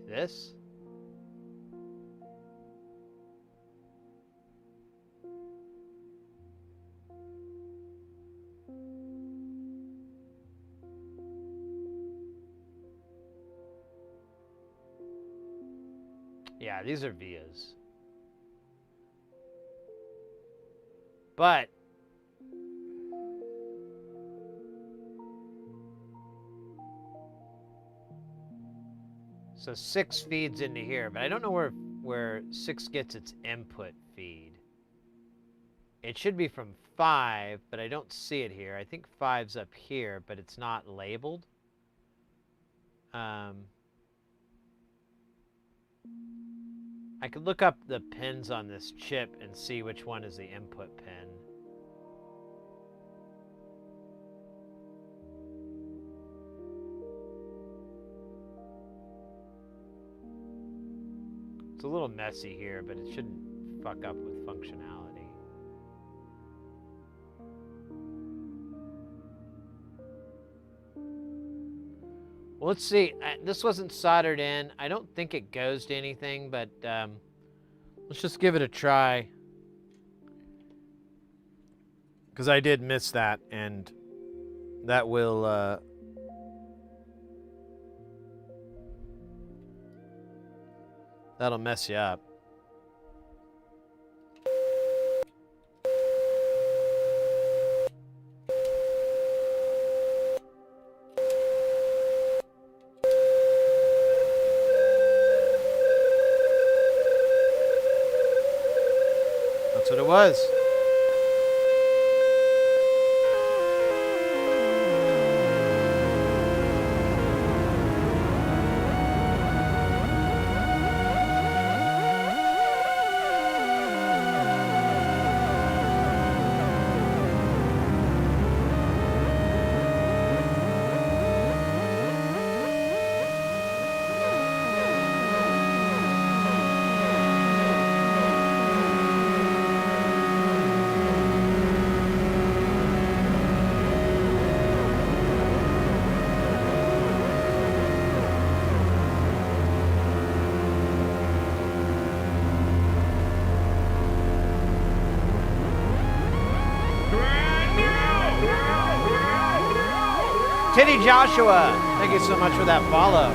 This? Yeah, these are vias. But so 6 feeds into here, but I don't know where 6 gets its input feed. It should be from 5, but I don't see it here. I think 5's up here, but it's not labeled. I could look up the pins on this chip and see which one is the input pin. It's a little messy here, but it shouldn't fuck up with functionality. Well, let's see. This wasn't soldered in. I don't think it goes to anything, but let's just give it a try. Because I did miss that, and that will... that'll mess you up. That's what it was. Titty Joshua, thank you so much for that follow.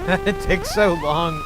It takes so long.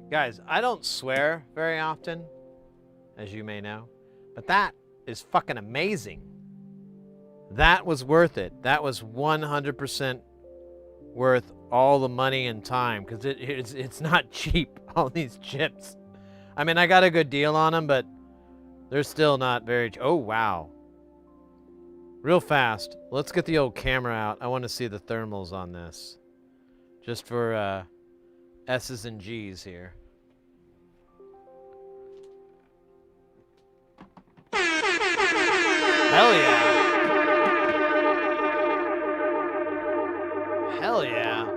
Guys, I don't swear very often, as you may know, but that is fucking amazing. That was worth it. That was 100% worth all the money and time, because it's not cheap, all these chips. I mean, I got a good deal on them, but they're still not very... Oh, wow. Real fast, let's get the old camera out. I want to see the thermals on this. Just for S's and G's here. Hell yeah. Hell yeah.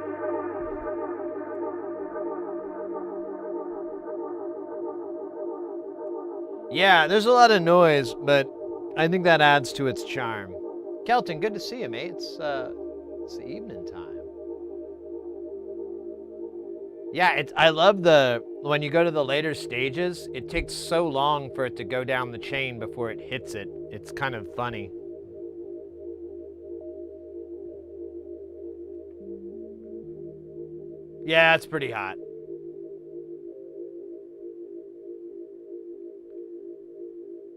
Yeah, there's a lot of noise, but I think that adds to its charm. Kelton, good to see you, mate. It's the evening time. Yeah, I love when you go to the later stages, it takes so long for it to go down the chain before it hits it. It's kind of funny. Yeah, it's pretty hot.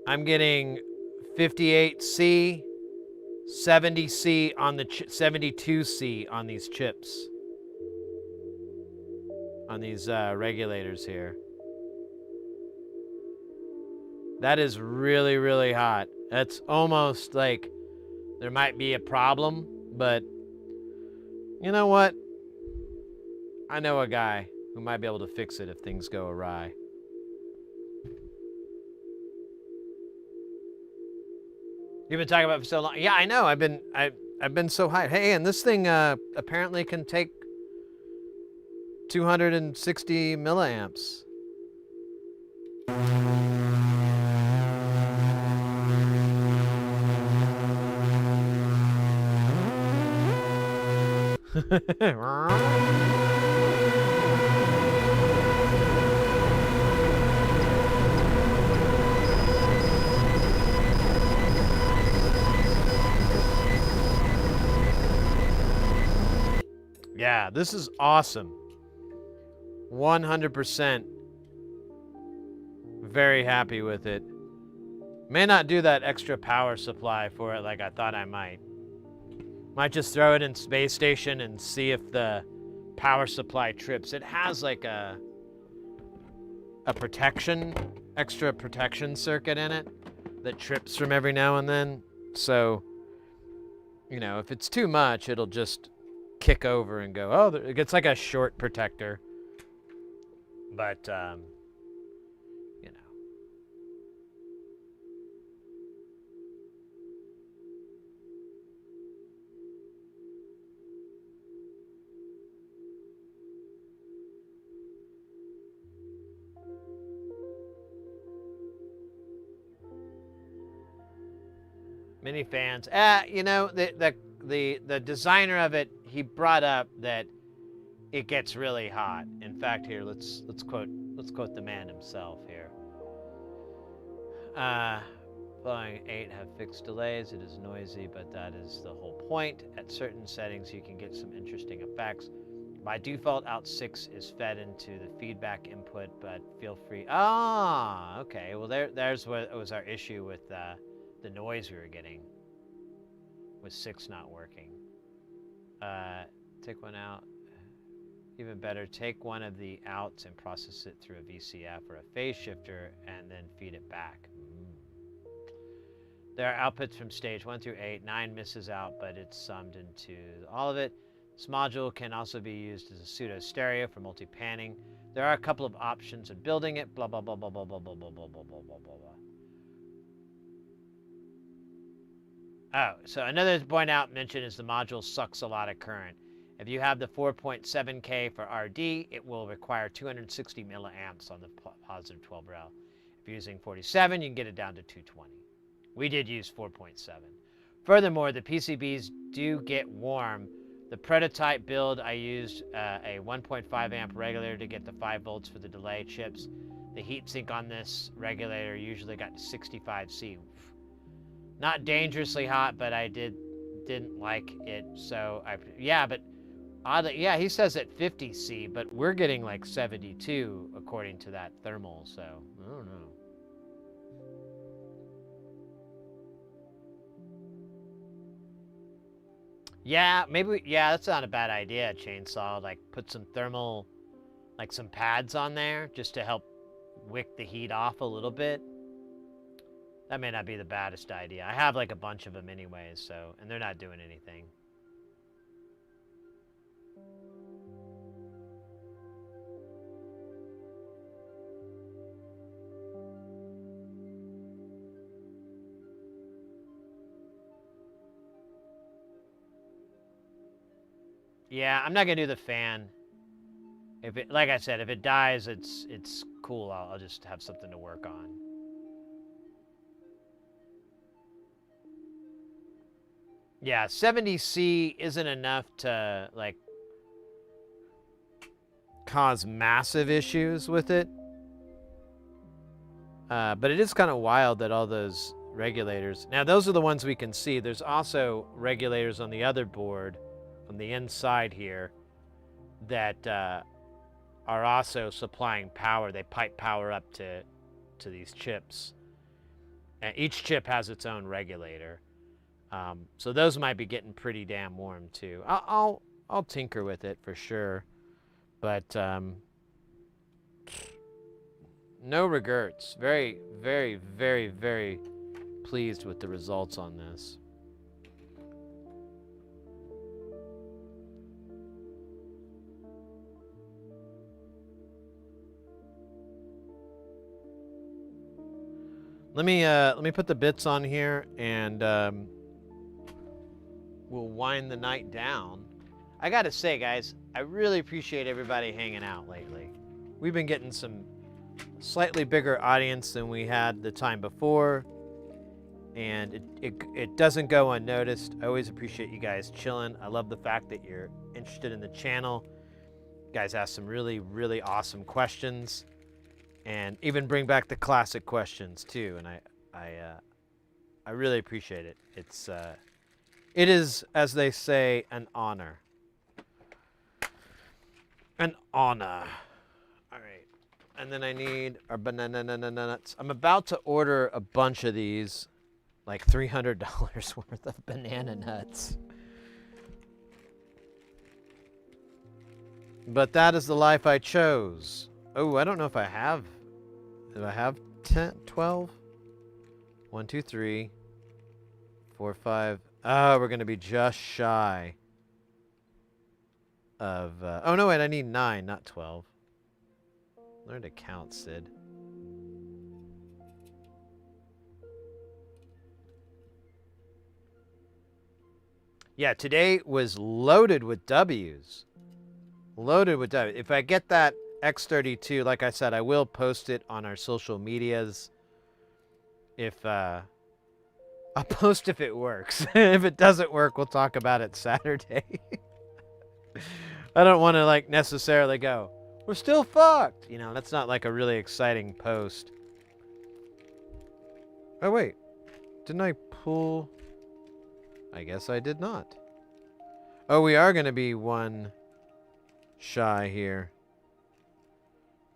I'm getting 58C, 70C on the 72C on these chips. On these regulators here. That is really, really hot. That's almost like there might be a problem, but you know what? I know a guy who might be able to fix it if things go awry. You've been talking about it for so long. Yeah, I know. I've been so hyped. Hey, and this thing apparently can take 260 milliamps. Yeah, this is awesome. 100% very happy with it. May not do that extra power supply for it like I thought I might. Might just throw it in space station and see if the power supply trips. It has like a extra protection circuit in it that trips from every now and then. So, you know, if it's too much, it'll just kick over and go, oh, it gets like a short protector. But, you know. Mini fans. You know, the designer of it, he brought up that it gets really hot. In fact, here let's quote the man himself here. Flying 8 have fixed delays. It is noisy, but that is the whole point. At certain settings, you can get some interesting effects. By default, out 6 is fed into the feedback input, but feel free. Ah, okay. Well, there's what was our issue with the noise we were getting. With 6 not working. Take one out. Even better, take one of the outs and process it through a VCF or a phase shifter and then feed it back. There are outputs from stage 1 through 8. 9 misses out, but it's summed into all of it. This module can also be used as a pseudo stereo for multi-panning. There are a couple of options in building it. Blah blah blah blah blah blah blah blah blah blah blah blah blah. Oh, so another point out mention is the module sucks a lot of current. If you have the 4.7K for RD, it will require 260 milliamps on the positive 12 rail. If you're using 47, you can get it down to 220. We did use 4.7. Furthermore, the PCBs do get warm. The prototype build, I used a 1.5 amp regulator to get the 5 volts for the delay chips. The heatsink on this regulator usually got to 65C. Not dangerously hot, but I didn't like it. So but oddly, yeah, he says at 50C, but we're getting like 72 according to that thermal. So I don't know. Yeah, maybe, yeah, that's not a bad idea, Chainsaw. Like, put some thermal, like some pads on there just to help wick the heat off a little bit. That may not be the baddest idea. I have like a bunch of them anyways, so, and they're not doing anything. Yeah, I'm not gonna do the fan. If it, like I said, if it dies, it's cool. I'll just have something to work on. Yeah, 70C isn't enough to like cause massive issues with it. But it is kind of wild that all those regulators. Now those are the ones we can see. There's also regulators on the other board, on the inside here, that are also supplying power. They pipe power up to these chips. And each chip has its own regulator. So those might be getting pretty damn warm too. I'll tinker with it for sure, but no regrets. Very, very, very, very pleased with the results on this. Let me put the bits on here, and we'll wind the night down. I gotta say, guys, I really appreciate everybody hanging out lately. We've been getting some slightly bigger audience than we had the time before, and it doesn't go unnoticed. I always appreciate you guys chilling. I love the fact that you're interested in the channel. You guys ask some really, really awesome questions, and even bring back the classic questions too. And I really appreciate it. It is, as they say, an honor. An honor. All right. And then I need our banana nuts. I'm about to order a bunch of these, like $300 worth of banana nuts. But that is the life I chose. Oh, I don't know if I have. Do I have 10, 12? 1, 2, 3, 4, 5. Oh, we're going to be just shy of... oh, no, wait, I need 9, not 12. Learn to count, Sid. Yeah, today was loaded with W's. Loaded with W's. If I get that X32, like I said, I will post it on our social medias. If... I'll post if it works. If it doesn't work, we'll talk about it Saturday. I don't want to like necessarily go, we're still fucked. You know, that's not like a really exciting post. Oh, wait. Didn't I pull? I guess I did not. Oh, we are going to be one shy here.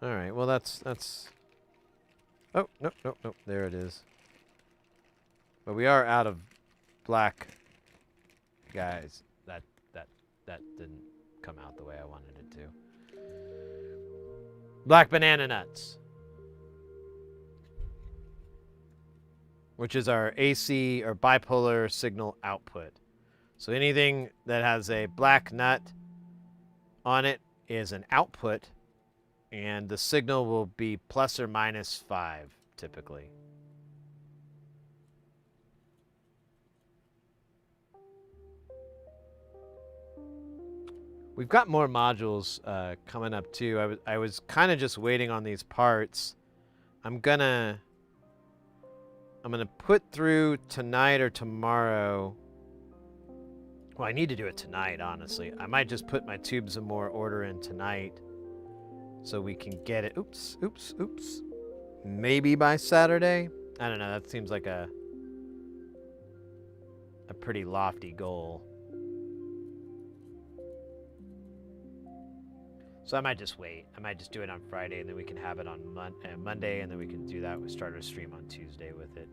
All right, well that's oh, nope, nope, nope, there it is. But we are out of black, guys. That didn't come out the way I wanted it to. Black banana nuts, which is our AC or bipolar signal output. So anything that has a black nut on it is an output, and the signal will be plus or minus 5 typically. We've got more modules coming up too. I was kind of just waiting on these parts. I'm gonna put through tonight or tomorrow. Well, I need to do it tonight, honestly. I might just put my tubes and more order in tonight so we can get it. Oops, oops, oops. Maybe by Saturday. I don't know. That seems like a pretty lofty goal. So I might just wait. I might just do it on Friday, and then we can have it on Monday, and then we can do that. We start our stream on Tuesday with it.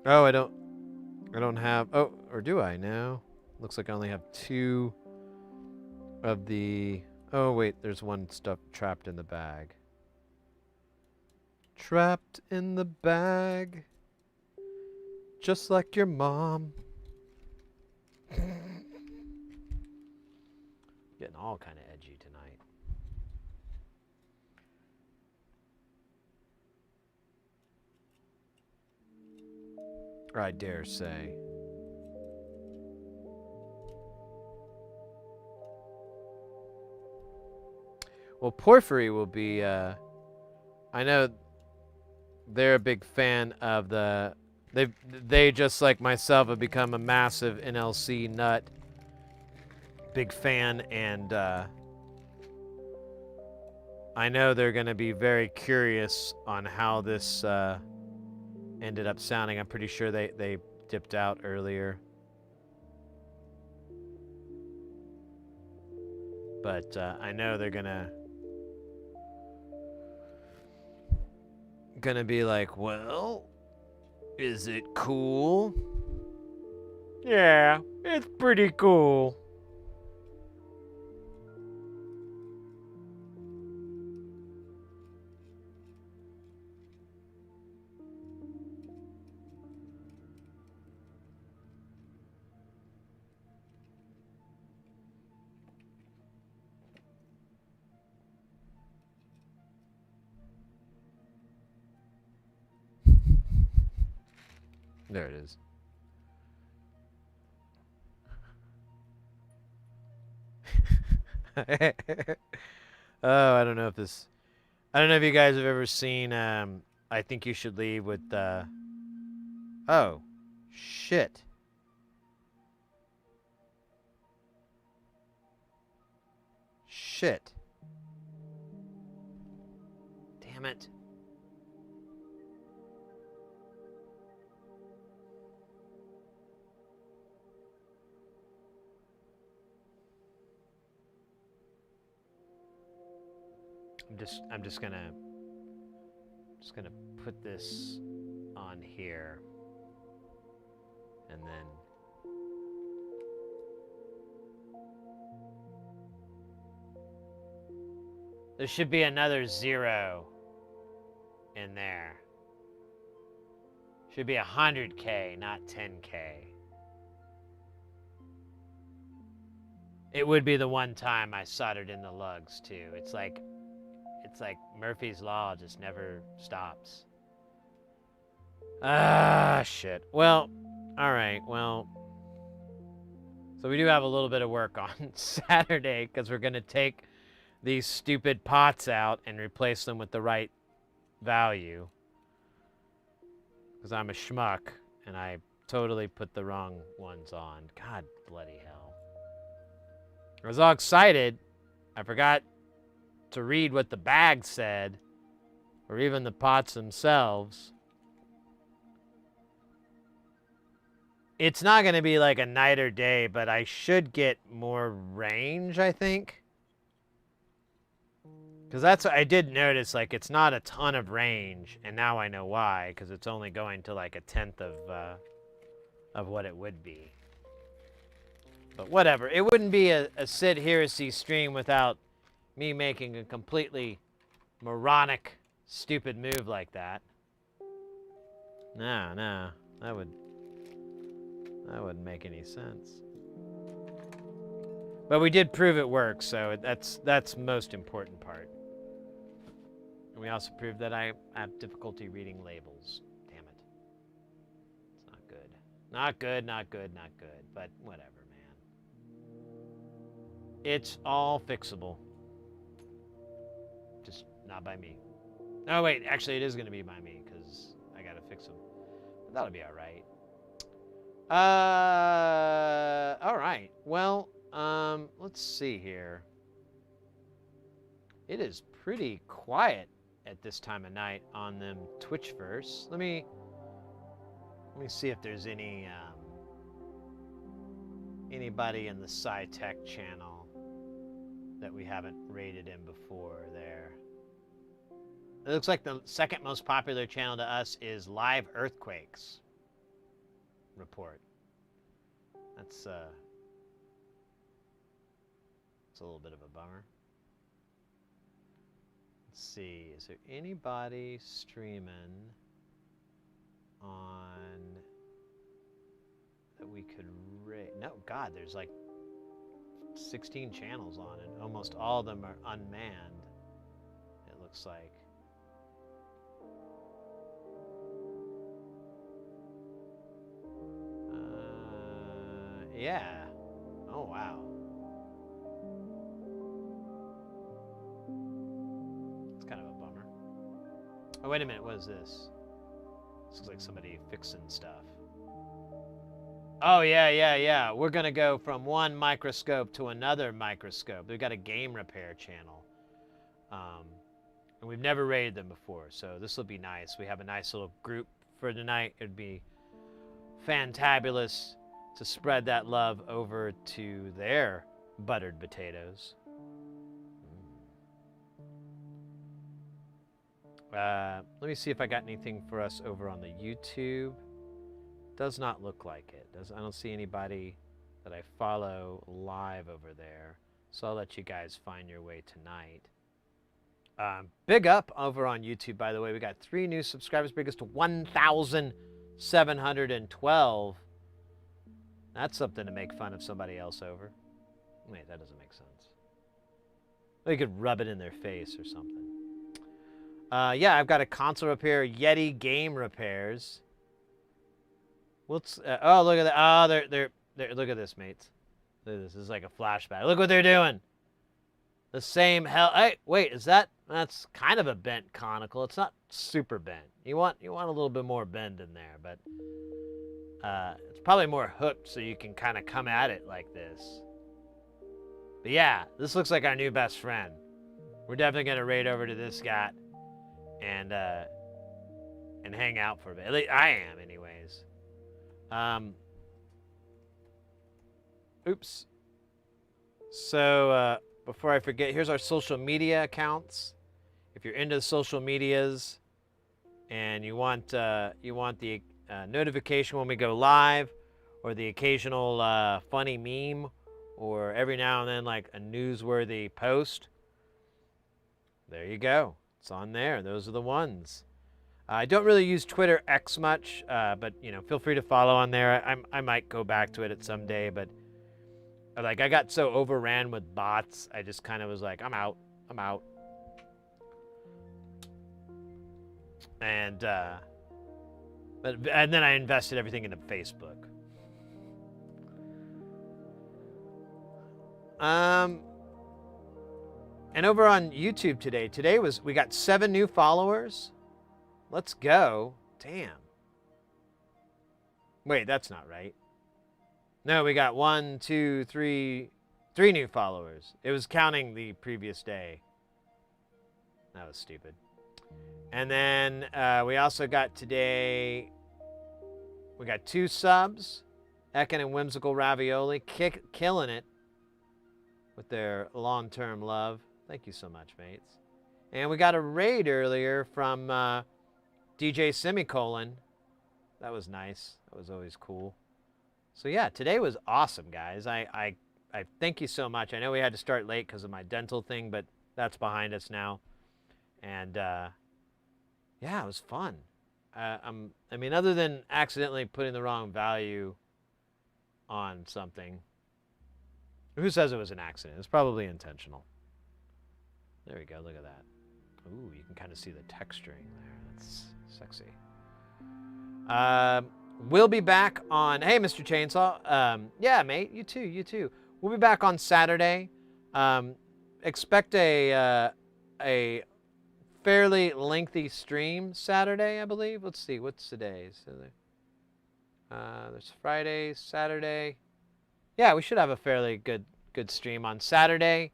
Oh, I don't have. Oh, or do I now? Looks like I only have 2 of the. Oh wait, there's one stuff trapped in the bag. Trapped in the bag. Just like your mom. Getting all kind of edgy tonight. Or I dare say. Well, Porphyry will be, I know they're a big fan of the... They just like myself have become a massive NLC nut, big fan, and I know they're going to be very curious on how this ended up sounding. I'm pretty sure they dipped out earlier, but I know they're gonna be like, well. Is it cool? Yeah, it's pretty cool. There it is. Oh, I don't know if you guys have ever seen I Think You Should Leave with oh, shit. Shit. Damn it. I'm just gonna put this on here, and then there should be another 0 in there. Should be 100K, not 10K. It would be the one time I soldered in the lugs too. It's like Murphy's Law just never stops. Ah, shit. Well, all right. Well, so we do have a little bit of work on Saturday because we're going to take these stupid pots out and replace them with the right value. Because I'm a schmuck and I totally put the wrong ones on. God bloody hell. I was all excited. I forgot to read what the bag said, or even the pots themselves. It's not going to be like a night or day, but I should get more range, I think. Because that's what I did notice, like, it's not a ton of range, and now I know why, because it's only going to like a tenth of what it would be. But whatever, it wouldn't be a Sid Heresy stream without me making a completely moronic, stupid move like that. No, that wouldn't make any sense. But we did prove it works, so that's most important part. And we also proved that I have difficulty reading labels. Damn it. It's not good. Not good, not good, not good. But whatever, man. It's all fixable. Just not by me. Oh, wait. Actually, it is going to be by me, because I got to fix them. But that'll be all right. All right. Well, let's see here. It is pretty quiet at this time of night on them Twitchverse. Let me see if there's any anybody in the SciTech channel that we haven't rated in before there. It looks like the second most popular channel to us is Live Earthquakes Report. That's a little bit of a bummer. Let's see, is there anybody streaming on that we could rate? No, God, there's like 16 channels on it. Almost all of them are unmanned, it looks like. Yeah. Oh, wow. It's kind of a bummer. Oh, wait a minute. What is this? This looks like somebody fixing stuff. Oh, yeah. We're going to go from one microscope to another microscope. We've got a game repair channel. And we've never rated them before, so this will be nice. We have a nice little group for tonight. It'd be fantabulous to spread that love over to their buttered potatoes. Let me see if I got anything for us over on the YouTube. Does not look like it. I don't see anybody that I follow live over there, so I'll let you guys find your way tonight. Big up over on YouTube, by the way. We got 3 new subscribers, bring us to 1,712. That's something to make fun of somebody else over. Wait, that doesn't make sense. Well, you could rub it in their face or something. Yeah, I've got a console repair, Yeti game repairs. What's oh, look at that. Oh, they're look at this, mates. Look at this. This is like a flashback. Look what they're doing. The same hell. Hey, wait, is that's kind of a bent conical. It's not super bent. You want a little bit more bend in there, but it's probably more hooked so you can kind of come at it like this. But yeah, this looks like our new best friend. We're definitely gonna raid over to this guy and hang out for a bit. At least I am, anyways. Oops. So before I forget, here's our social media accounts. If you're into social medias and you want the notification when we go live, or the occasional funny meme, or every now and then like a newsworthy post, there you go. It's on there. Those are the ones. I don't really use Twitter X much, but you know, feel free to follow on there. I might go back to it at some day, but like I got so overran with bots, I just kind of was like, I'm out. And then I invested everything into Facebook. And over on YouTube today we got 7 new followers. Let's go. Damn. Wait, that's not right. No, we got 1, 2, 3 new followers. It was counting the previous day. That was stupid. And then we also got today, we got 2 subs. Ekin and Whimsical Ravioli, killing it with their long-term love. Thank you so much, mates. And we got a raid earlier from DJ Semicolon. That was nice. That was always cool. So yeah, today was awesome, guys. I thank you so much. I know we had to start late because of my dental thing, but that's behind us now. And yeah, it was fun. I mean, other than accidentally putting the wrong value on something. Who says it was an accident? It's probably intentional. There we go. Look at that. Ooh, you can kind of see the texturing there. That's sexy. We'll be back on... Hey, Mr. Chainsaw. Yeah, mate. You too. You too. We'll be back on Saturday. Expect a fairly lengthy stream Saturday, I believe. Let's see. What's today? There's Friday, Saturday. Yeah, we should have a fairly good stream on Saturday.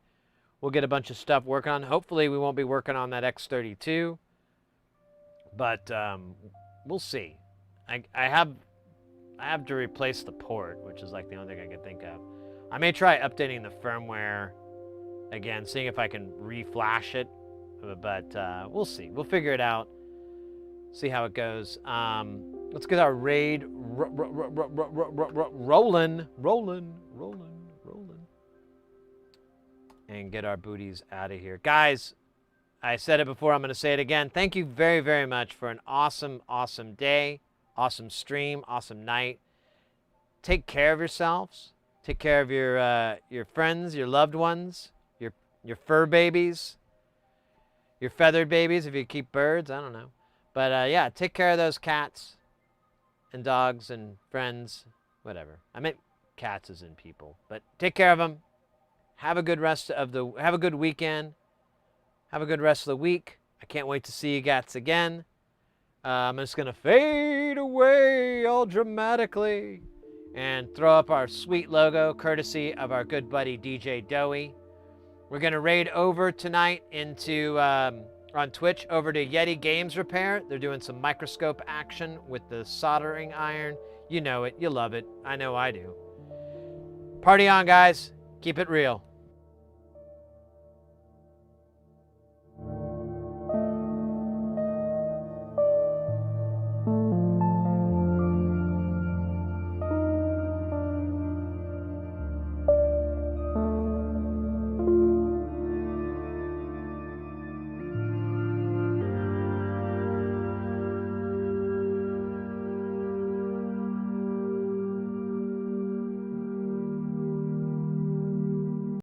We'll get a bunch of stuff working on. Hopefully, we won't be working on that X32. But we'll see. I have to replace the port, which is like the only thing I can think of. I may try updating the firmware again, seeing if I can reflash it. But we'll see. We'll figure it out. See how it goes. Let's get our raid rolling. And get our booties out of here. Guys, I said it before. I'm going to say it again. Thank you very, very much for an awesome, awesome day. Awesome stream. Awesome night. Take care of yourselves. Take care of your friends, your loved ones, your fur babies, your feathered babies if you keep birds. I don't know. But yeah, take care of those cats and dogs and friends, whatever. I meant cats as in people. But take care of them. Have a good have a good weekend. Have a good rest of the week. I can't wait to see you guys again. I'm just going to fade away all dramatically and throw up our sweet logo courtesy of our good buddy DJ Doey. We're going to raid over tonight into, on Twitch, over to Yeti Games Repair. They're doing some microscope action with the soldering iron. You know it. You love it. I know I do. Party on, guys. Keep it real.